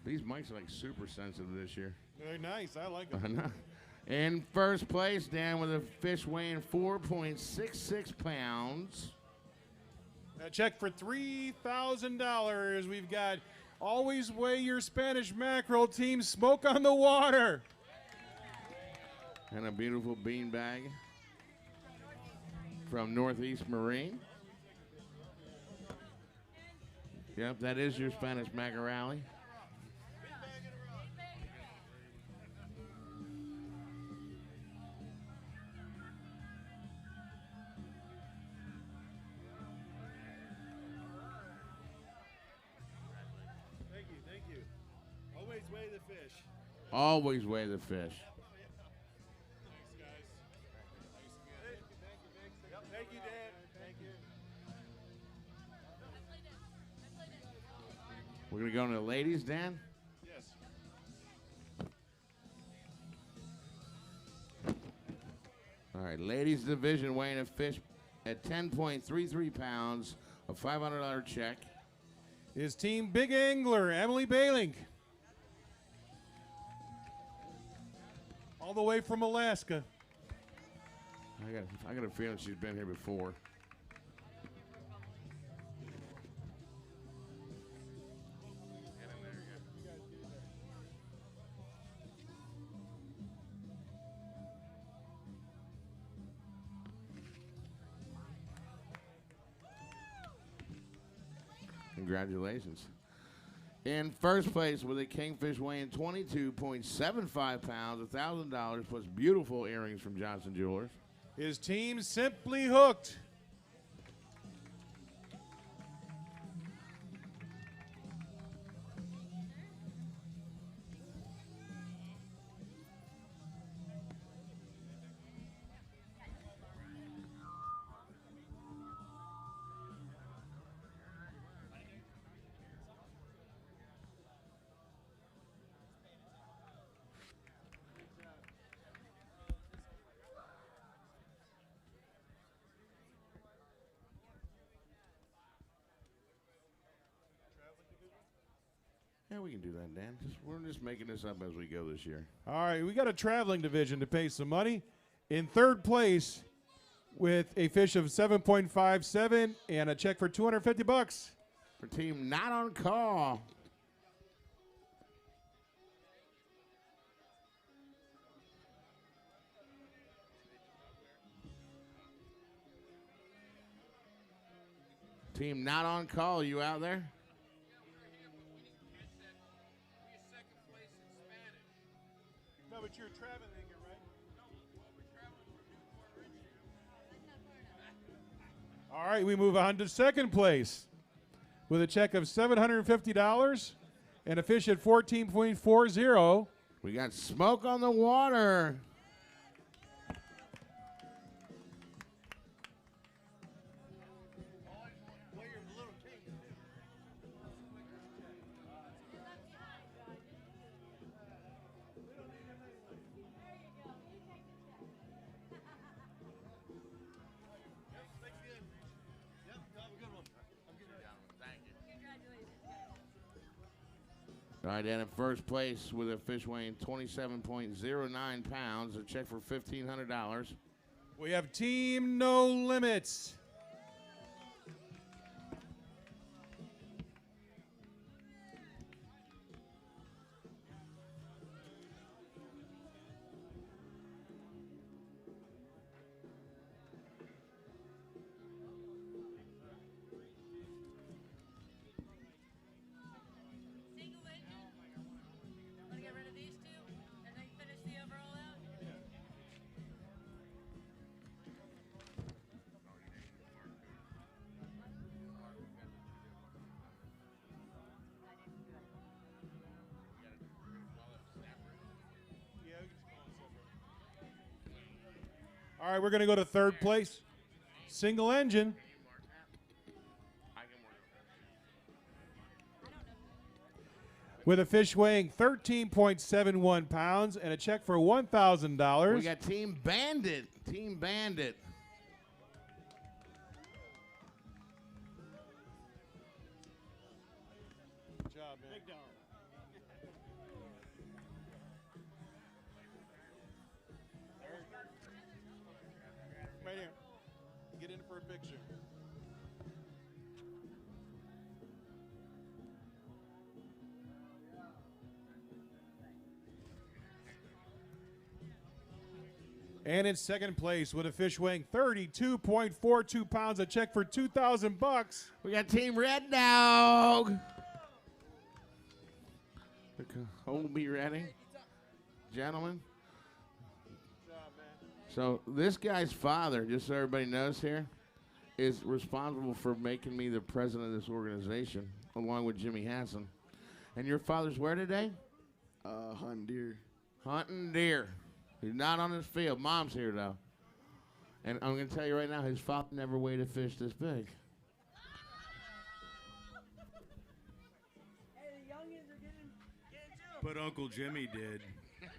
Speaker 3: These mics are like super sensitive this year.
Speaker 13: Very nice. I like them.
Speaker 3: I know. In first place, Dan, with a fish weighing 4.66 pounds.
Speaker 13: A check for $3,000. We've got Always Weigh Your Spanish Mackerel Team Smoke on the Water.
Speaker 3: And a beautiful bean bag from Northeast Marine. Yep, that is your Spanish Mackerel.
Speaker 16: Thank you. Always weigh the fish.
Speaker 3: Always weigh the fish.
Speaker 16: Thanks, guys. Thank you, Dan. Thank you.
Speaker 3: We're going to go into the ladies, Dan?
Speaker 16: Yes.
Speaker 3: All right, ladies division weighing a fish at 10.33 pounds, a $500 check.
Speaker 13: Is Team Big Angler, Emily Bailing. All the way from Alaska.
Speaker 3: I got a feeling she's been here before. Congratulations. In first place with a kingfish weighing 22.75 pounds, $1,000 plus beautiful earrings from Johnson Jewelers.
Speaker 13: His team Simply Hooked.
Speaker 3: Yeah, we can do that, Dan. We're just making this up as we go this year.
Speaker 13: All right, we got a traveling division to pay some money. In third place with a fish of 7.57 and a check for $250.
Speaker 3: For team Not on Call. Team Not on Call, you out there?
Speaker 16: No, but you're traveling here, right?
Speaker 13: All right, we move on to second place with a check of $750 and a fish at 14.40.
Speaker 3: We got Smoke on the Water. All right, and in first place with a fish weighing 27.09 pounds, a check for $1,500.
Speaker 13: We have Team No Limits. All right, we're going to go to third place. Single engine. With a fish weighing 13.71 pounds and a check for $1,000.
Speaker 3: We got Team Bandit. Team Bandit.
Speaker 16: Good job, man. Big dog.
Speaker 13: And in second place with a fish weighing 32.42 pounds, a check for $2,000.
Speaker 3: We got Team Red Dog. Hold me ready, gentlemen. So this guy's father, just so everybody knows here, is responsible for making me the president of this organization, along with Jimmy Hassan. And your father's where today?
Speaker 4: Hunting deer.
Speaker 3: Hunting deer. He's not on his field. Mom's here, though. And I'm going to tell you right now, his father never weighed a fish this big.
Speaker 10: But Uncle Jimmy did.
Speaker 4: Thank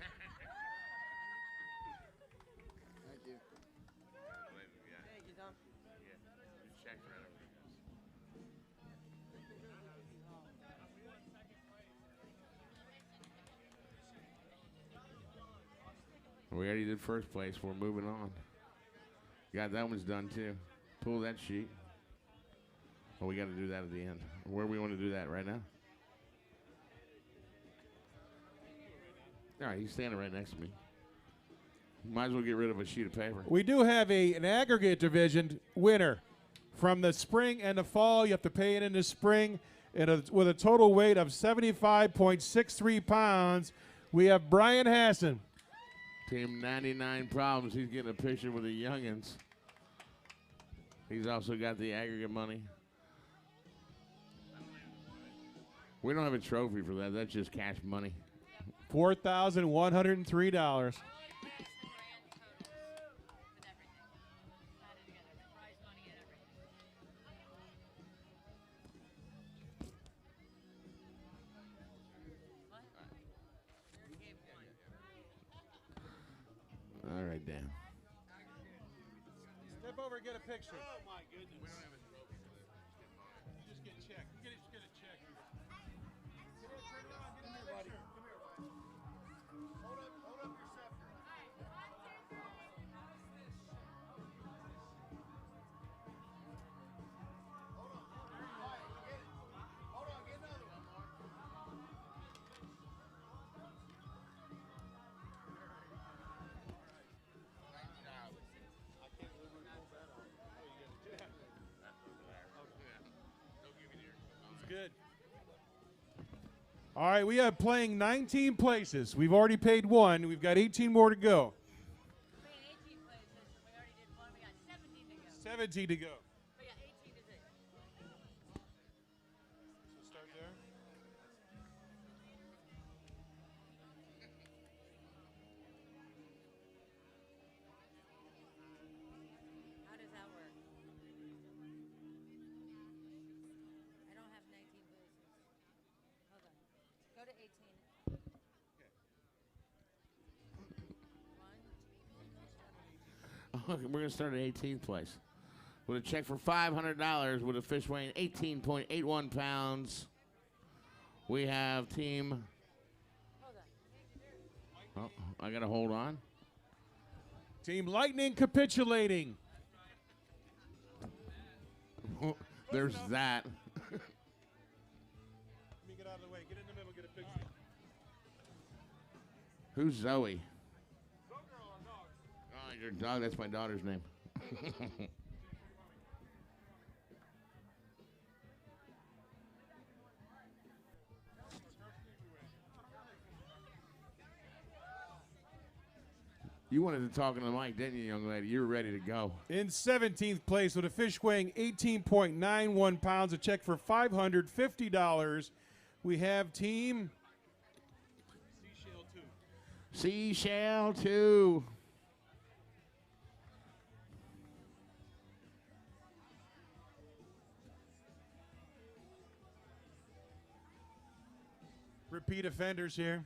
Speaker 4: you.
Speaker 6: Thank you, Tom.
Speaker 3: We already did first place. We're moving on. Yeah, that one's done too. Pull that sheet. Oh, we got to do that at the end. Where we want to do that right now? All right, he's standing right next to me. Might as well get rid of a sheet of paper.
Speaker 13: We do have an aggregate division winner. From the spring and the fall, you have to pay it in the spring. With a total weight of 75.63 pounds, we have Brian Hassan.
Speaker 3: Team 99 Problems. He's getting a picture with the youngins. He's also got the aggregate money. We don't have a trophy for that. That's just cash money.
Speaker 13: $4,103.
Speaker 3: All right, Dan.
Speaker 13: Step over and get a picture.
Speaker 16: Oh, my goodness. We don't have a trophy for that. Just get checked. Just get a check. Come here, turn around. Get a picture. Come here, buddy. Hold up your scepter. Hold on, get another one.
Speaker 13: Good. All right, we are playing 19 places. We've already paid one. We've got 18 more to go. 17 to go.
Speaker 16: Start there.
Speaker 9: How does that work? I don't have 19 places. Hold on. Go to 18.
Speaker 3: We're going to start at 18th place. With a check for $500 with a fish weighing 18.81 pounds. We have team. Oh, I got to hold on.
Speaker 13: Team Lightning capitulating.
Speaker 3: There's that.
Speaker 16: Let me get out of the way. Get in the middle, get a picture.
Speaker 3: Who's Zoe? Oh, your dog. That's my daughter's name. You wanted to talk to the mic, didn't you, young lady? You were ready to go.
Speaker 13: In 17th place with a fish weighing 18.91 pounds, a check for $550. We have team
Speaker 3: Seashell 2.
Speaker 13: repeat offenders here.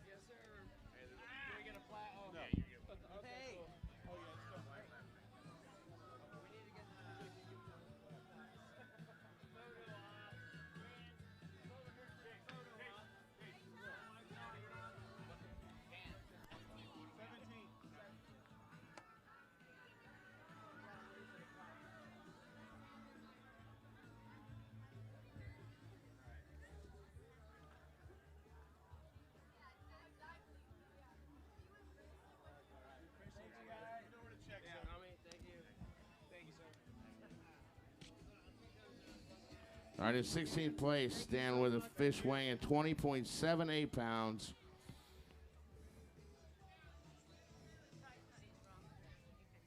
Speaker 3: All right, in 16th place, Dan with a fish weighing 20.78 pounds.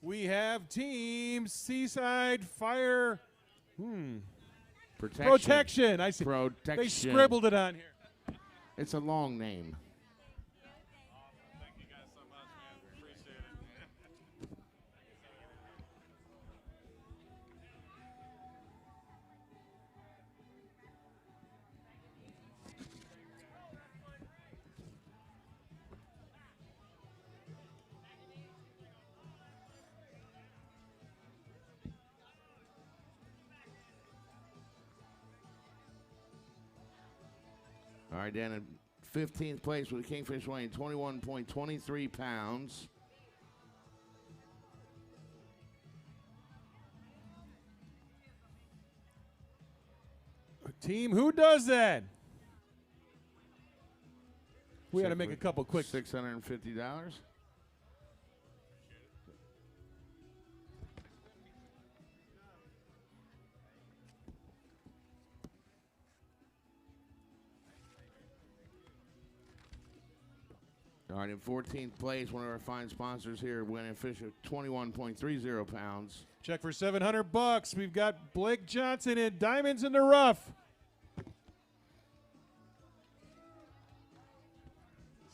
Speaker 13: We have Team Seaside Fire. Protection. I see.
Speaker 3: Protection.
Speaker 13: They scribbled it on here.
Speaker 3: It's a long name.
Speaker 16: Thank you guys so much, man. Appreciate it.
Speaker 3: All right, Dan in 15th place with a kingfish weighing 21.23 pounds.
Speaker 13: Team, who does that? We got to make a couple quick.
Speaker 3: $650. All right, in 14th place, one of our fine sponsors here, winning fish at 21.30 pounds.
Speaker 13: Check for $700. We've got Blake Johnson in Diamonds in the Rough.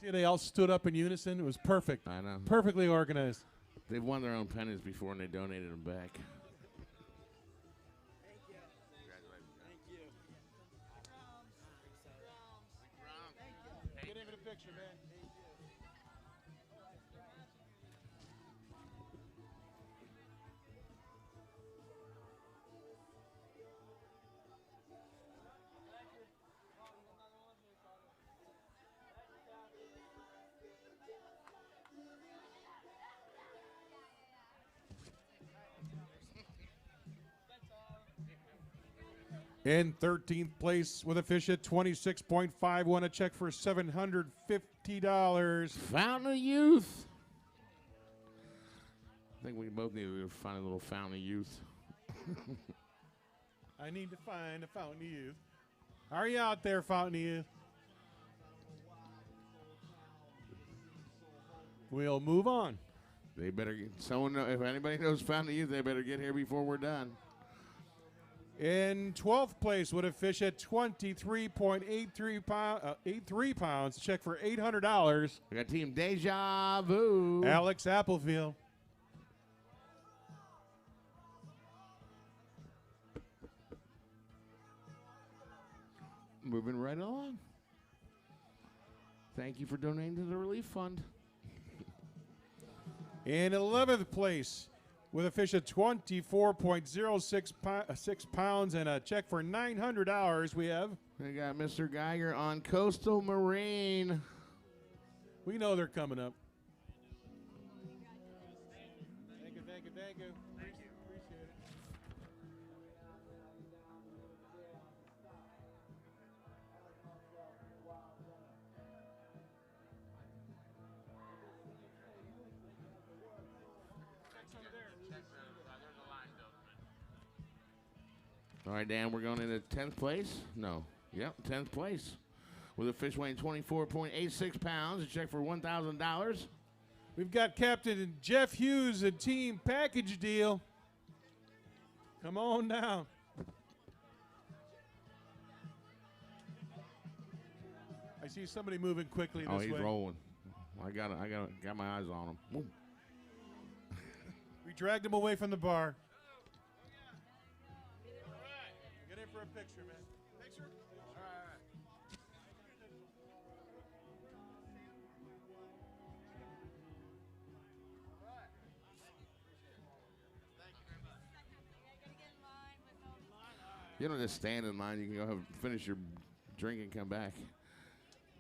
Speaker 13: See, they all stood up in unison. It was perfect.
Speaker 3: I know.
Speaker 13: Perfectly organized.
Speaker 3: They've won their own pennies before, and they donated them back.
Speaker 13: Get him in a picture, man. In 13th place with a fish at 26.51, a check for $750.
Speaker 3: Fountain of Youth. I think we both need to find a little Fountain of Youth.
Speaker 13: I need to find a Fountain of Youth. Are you out there, Fountain of Youth? We'll move on.
Speaker 3: They better get someone. If anybody knows Fountain of Youth, they better get here before we're done.
Speaker 13: In 12th place with a fish at 23.83 pounds, check for $800.
Speaker 3: We got Team Deja Vu.
Speaker 13: Alex Applefield.
Speaker 3: Moving right along. Thank you for donating to the relief fund.
Speaker 13: In 11th place with a fish at 24.06 pounds and a check for $900, we have.
Speaker 3: We got Mr. Geiger on Coastal Marine.
Speaker 13: We know they're coming up. Thank you, thank you, thank you. Thank you. Appreciate it.
Speaker 3: All right, Dan, we're going into 10th place. No. Yep, 10th place. With a fish weighing 24.86 pounds, a check for $1,000.
Speaker 13: We've got Captain Jeff Hughes and Team Package Deal. Come on down. I see somebody moving quickly this way.
Speaker 3: Oh, he's rolling. I got my eyes on him. Boom.
Speaker 13: We dragged him away from the bar. Get in for a picture, man. Picture? All right.
Speaker 3: You don't just stand in line. You can go finish your drink and come back.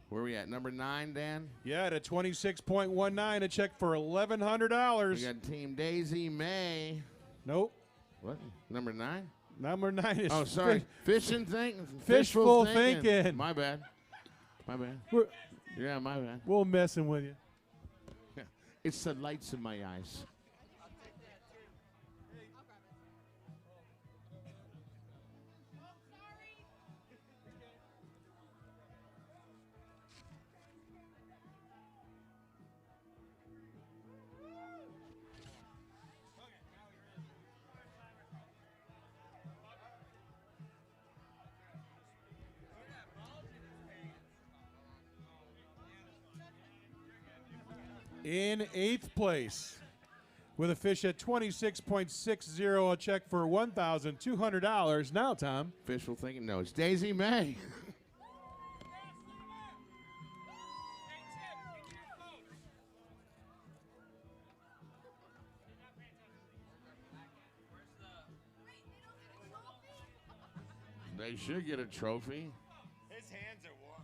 Speaker 3: Where are we at? Number 9, Dan?
Speaker 13: Yeah, at a 26.19, a check for $1,100.
Speaker 3: We got Team Daisy May.
Speaker 13: Nope.
Speaker 3: What? Number 9?
Speaker 13: Number 9 is.
Speaker 3: Oh, sorry. Fishing thing.
Speaker 13: Fishful thinking.
Speaker 3: My bad. My bad. Yeah, my bad.
Speaker 13: We're messing with you.
Speaker 3: Yeah. It's the lights in my eyes.
Speaker 13: In 8th place, with a fish at 26.60, a check for $1,200. Now, Tom.
Speaker 3: Official thinking, no, it's Daisy May. They should get a trophy.
Speaker 1: His hands are warm.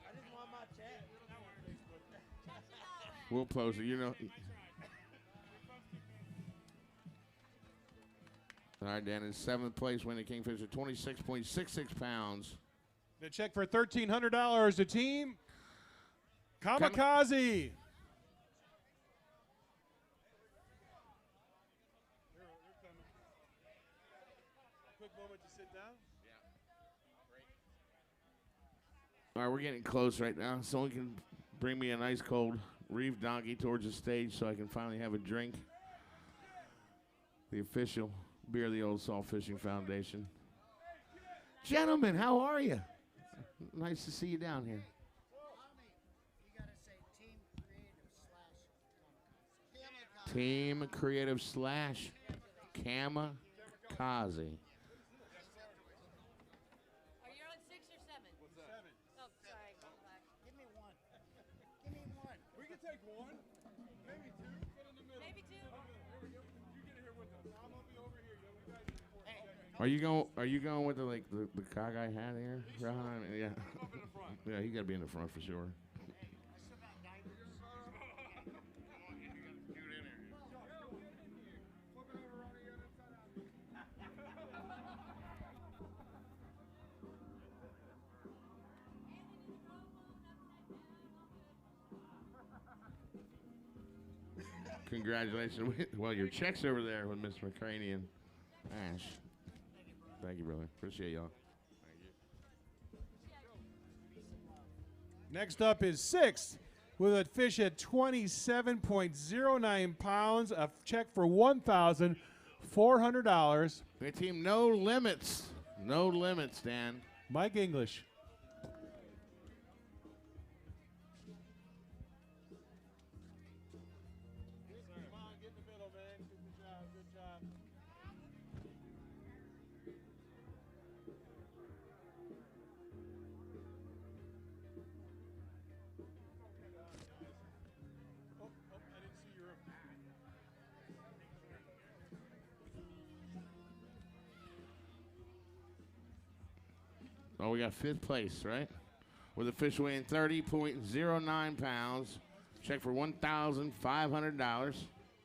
Speaker 6: I just want my check.
Speaker 3: We'll post it, you know. All right, Dan, in 7th place, winning Kingfisher, 26.66 pounds.
Speaker 13: The check for $1,300 to Team Kamikaze. Quick moment to sit down.
Speaker 3: All right, we're getting close right now. Someone can bring me a nice cold reef donkey towards the stage so I can finally have a drink. The official beer of the Old Salt Fishing Foundation. Gentlemen, how are you? Nice to see you down here. Team Creative slash Kamikaze.
Speaker 9: Are you on 6 or 7?
Speaker 16: What's that? 7.
Speaker 9: Oh, sorry. Go back.
Speaker 16: Give me one. Give me one. We can take one. Maybe 2. Get in the middle.
Speaker 9: Maybe 2.
Speaker 16: Here we go. You get here with us. I'm gonna be over here. You guys
Speaker 3: Are you going with the cockeye hat here? Rohan? Yeah. Yeah, you gotta be in the front for sure. Congratulations. Well, your check's over there with Mr. McCraney and Ash. Thank you, brother. Appreciate y'all.
Speaker 13: Next up is 6th, with a fish at 27.09 pounds, a check for $1,400.
Speaker 3: The team No Limits. No Limits, Dan.
Speaker 13: Mike English.
Speaker 3: Oh, we got 5th place, right? With a fish weighing 30.09 pounds. Check for $1,500.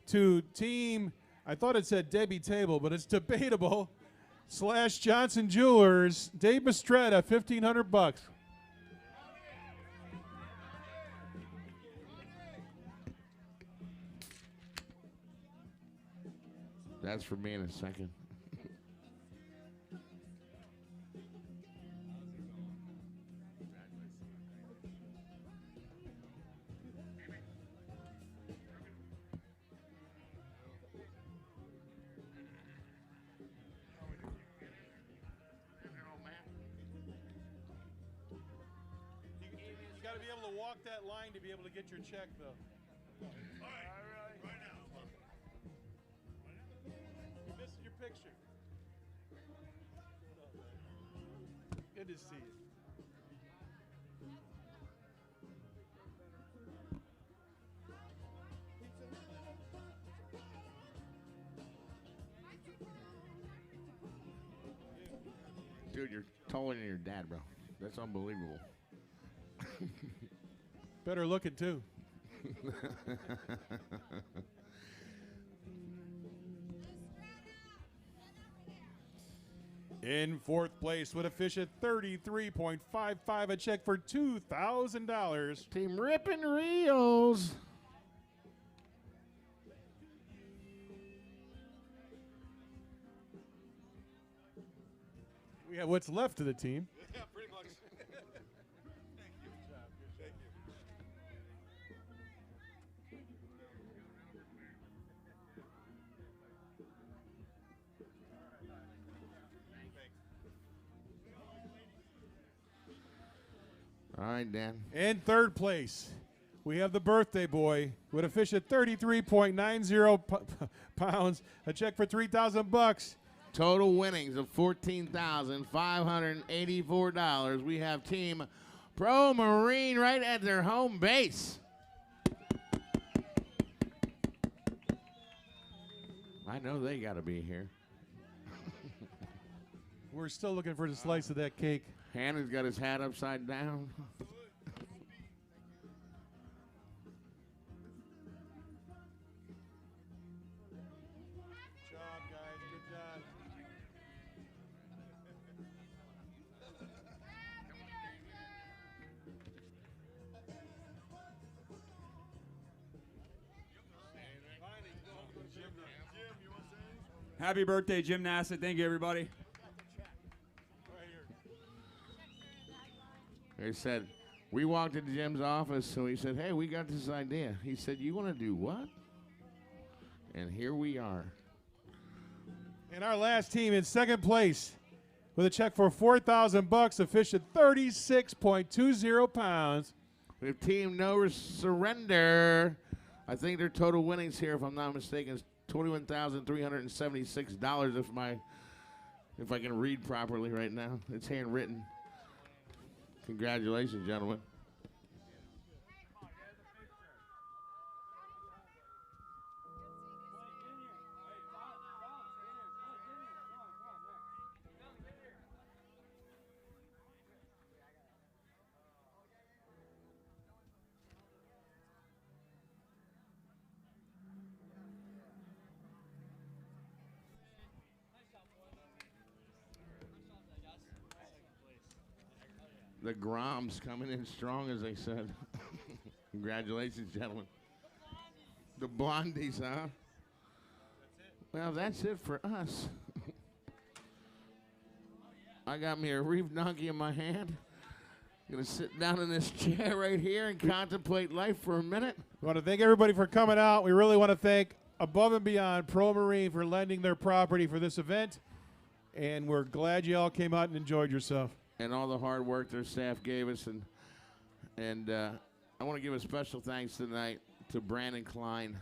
Speaker 13: To Team, I thought it said Debbie Table, but it's Debatable / Johnson Jewelers. Dave Mistretta, $1,500.
Speaker 3: That's for me in a second.
Speaker 13: You got to be able to walk that line to be able to get your check, though.
Speaker 16: All right. Right now.
Speaker 13: You missed your picture. Good to see you.
Speaker 3: Dude, you're taller than your dad, bro. That's unbelievable.
Speaker 13: Better looking, too. In 4th place with a fish at 33.55, a check for $2,000.
Speaker 3: Team Rippin' Reels.
Speaker 13: We We have what's left of the team.
Speaker 16: Yeah, pretty much. Thank you. Good job. Thank you.
Speaker 3: All right, Dan.
Speaker 13: In third place, we have the birthday boy with a fish at 33.90 pounds. A check for $3,000.
Speaker 3: Total winnings of $14,584. We have Team Pro Marine right at their home base. I know they got to be here.
Speaker 13: We're still looking for the slice of that cake.
Speaker 3: Hannah's got his hat upside down.
Speaker 13: Good job, guys. Good job.
Speaker 14: Happy birthday, Jim Nassett. Thank you, everybody.
Speaker 3: They said, we walked into Jim's office, so he said, hey, we got this idea. He said, you want to do what? And here we are.
Speaker 13: And our last team in second place with a check for $4,000, a fish at 36.20 pounds.
Speaker 3: We have Team No Surrender. I think their total winnings here, if I'm not mistaken, is $21,376 if I can read properly right now. It's handwritten. Congratulations, gentlemen. The Groms coming in strong, as they said. Congratulations, gentlemen. The Blondies, huh? Well, that's it for us. I got me a reef donkey in my hand. Gonna sit down in this chair right here and contemplate life for a minute.
Speaker 13: We want to thank everybody for coming out. We really want to thank Above and Beyond Pro Marine for lending their property for this event. And we're glad you all came out and enjoyed yourself.
Speaker 3: And all the hard work their staff gave us. And I want to give a special thanks tonight to Brandon Klein.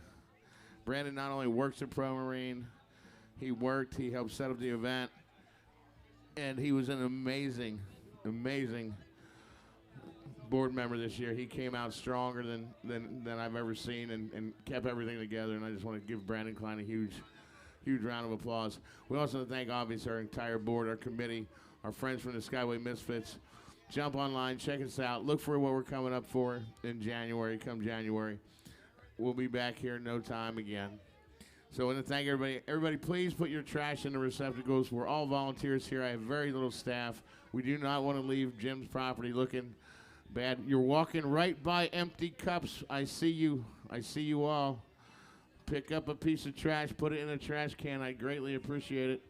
Speaker 3: Brandon not only works at Pro Marine, he helped set up the event, and he was an amazing, amazing board member this year. He came out stronger than I've ever seen and kept everything together, and I just want to give Brandon Klein a huge round of applause. We also want to thank, obviously, our entire board, our committee, our friends from the Skyway Misfits. Jump online, check us out. Look for what we're coming up for in January, come January. We'll be back here in no time again. So I want to thank everybody. Everybody, please put your trash in the receptacles. We're all volunteers here. I have very little staff. We do not want to leave Jim's property looking bad. You're walking right by empty cups. I see you. I see you all. Pick up a piece of trash, put it in a trash can. I greatly appreciate it.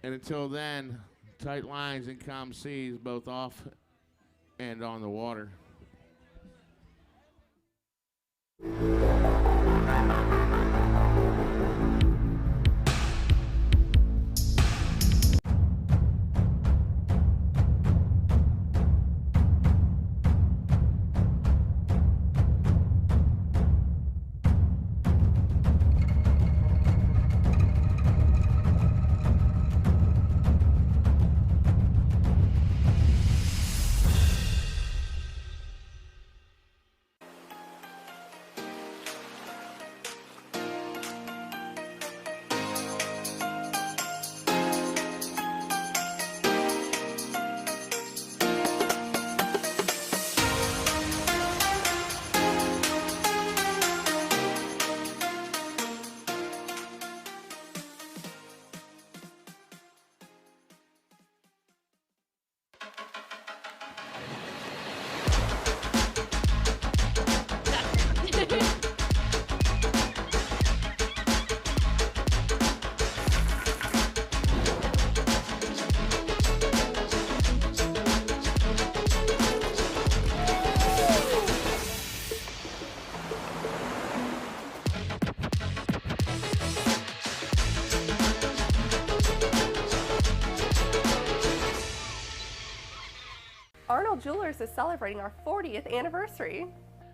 Speaker 3: And until then, tight lines and calm seas, both off and on the water.
Speaker 12: Arnold Jewelers is celebrating our 40th anniversary.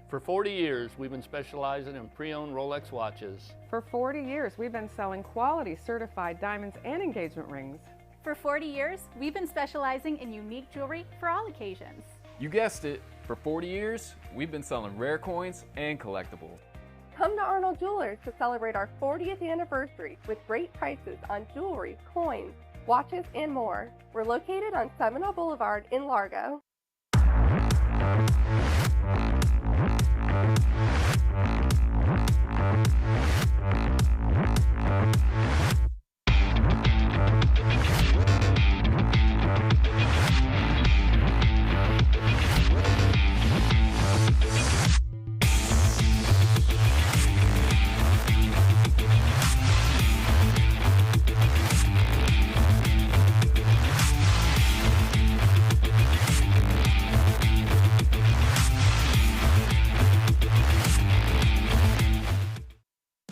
Speaker 20: For 40 years, we've been specializing in pre-owned Rolex watches.
Speaker 23: For 40 years, we've been selling quality certified diamonds and engagement rings.
Speaker 24: For 40 years, we've been specializing in unique jewelry for all occasions.
Speaker 25: You guessed it, for 40 years, we've been selling rare coins and collectibles.
Speaker 12: Come to Arnold Jewelers to celebrate our 40th anniversary with great prices on jewelry, coins, watches, and more. We're located on Seminole Boulevard in Largo.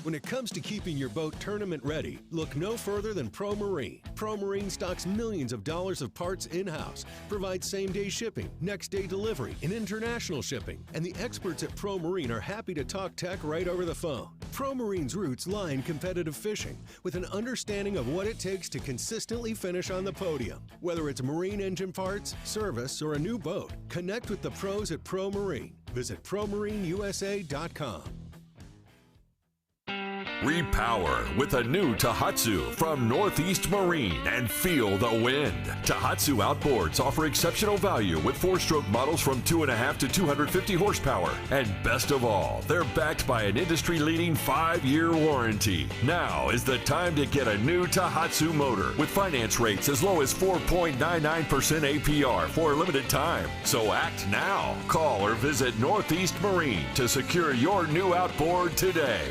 Speaker 26: When it comes to keeping your boat tournament ready, look no further than Pro Marine. Pro Marine stocks millions of dollars of parts in-house, provides same-day shipping, next-day delivery, and international shipping. And the experts at Pro Marine are happy to talk tech right over the phone. Pro Marine's roots lie in competitive fishing, with an understanding of what it takes to consistently finish on the podium. Whether it's marine engine parts, service, or a new boat, connect with the pros at Pro Marine. Visit ProMarineUSA.com.
Speaker 27: Repower with a new Tohatsu from Northeast Marine and feel the wind. Tohatsu outboards offer exceptional value with 4-stroke models from 2.5 to 250 horsepower. And best of all, they're backed by an industry-leading 5-year warranty. Now is the time to get a new Tohatsu motor with finance rates as low as 4.99% APR for a limited time. So act now. Call or visit Northeast Marine to secure your new outboard today.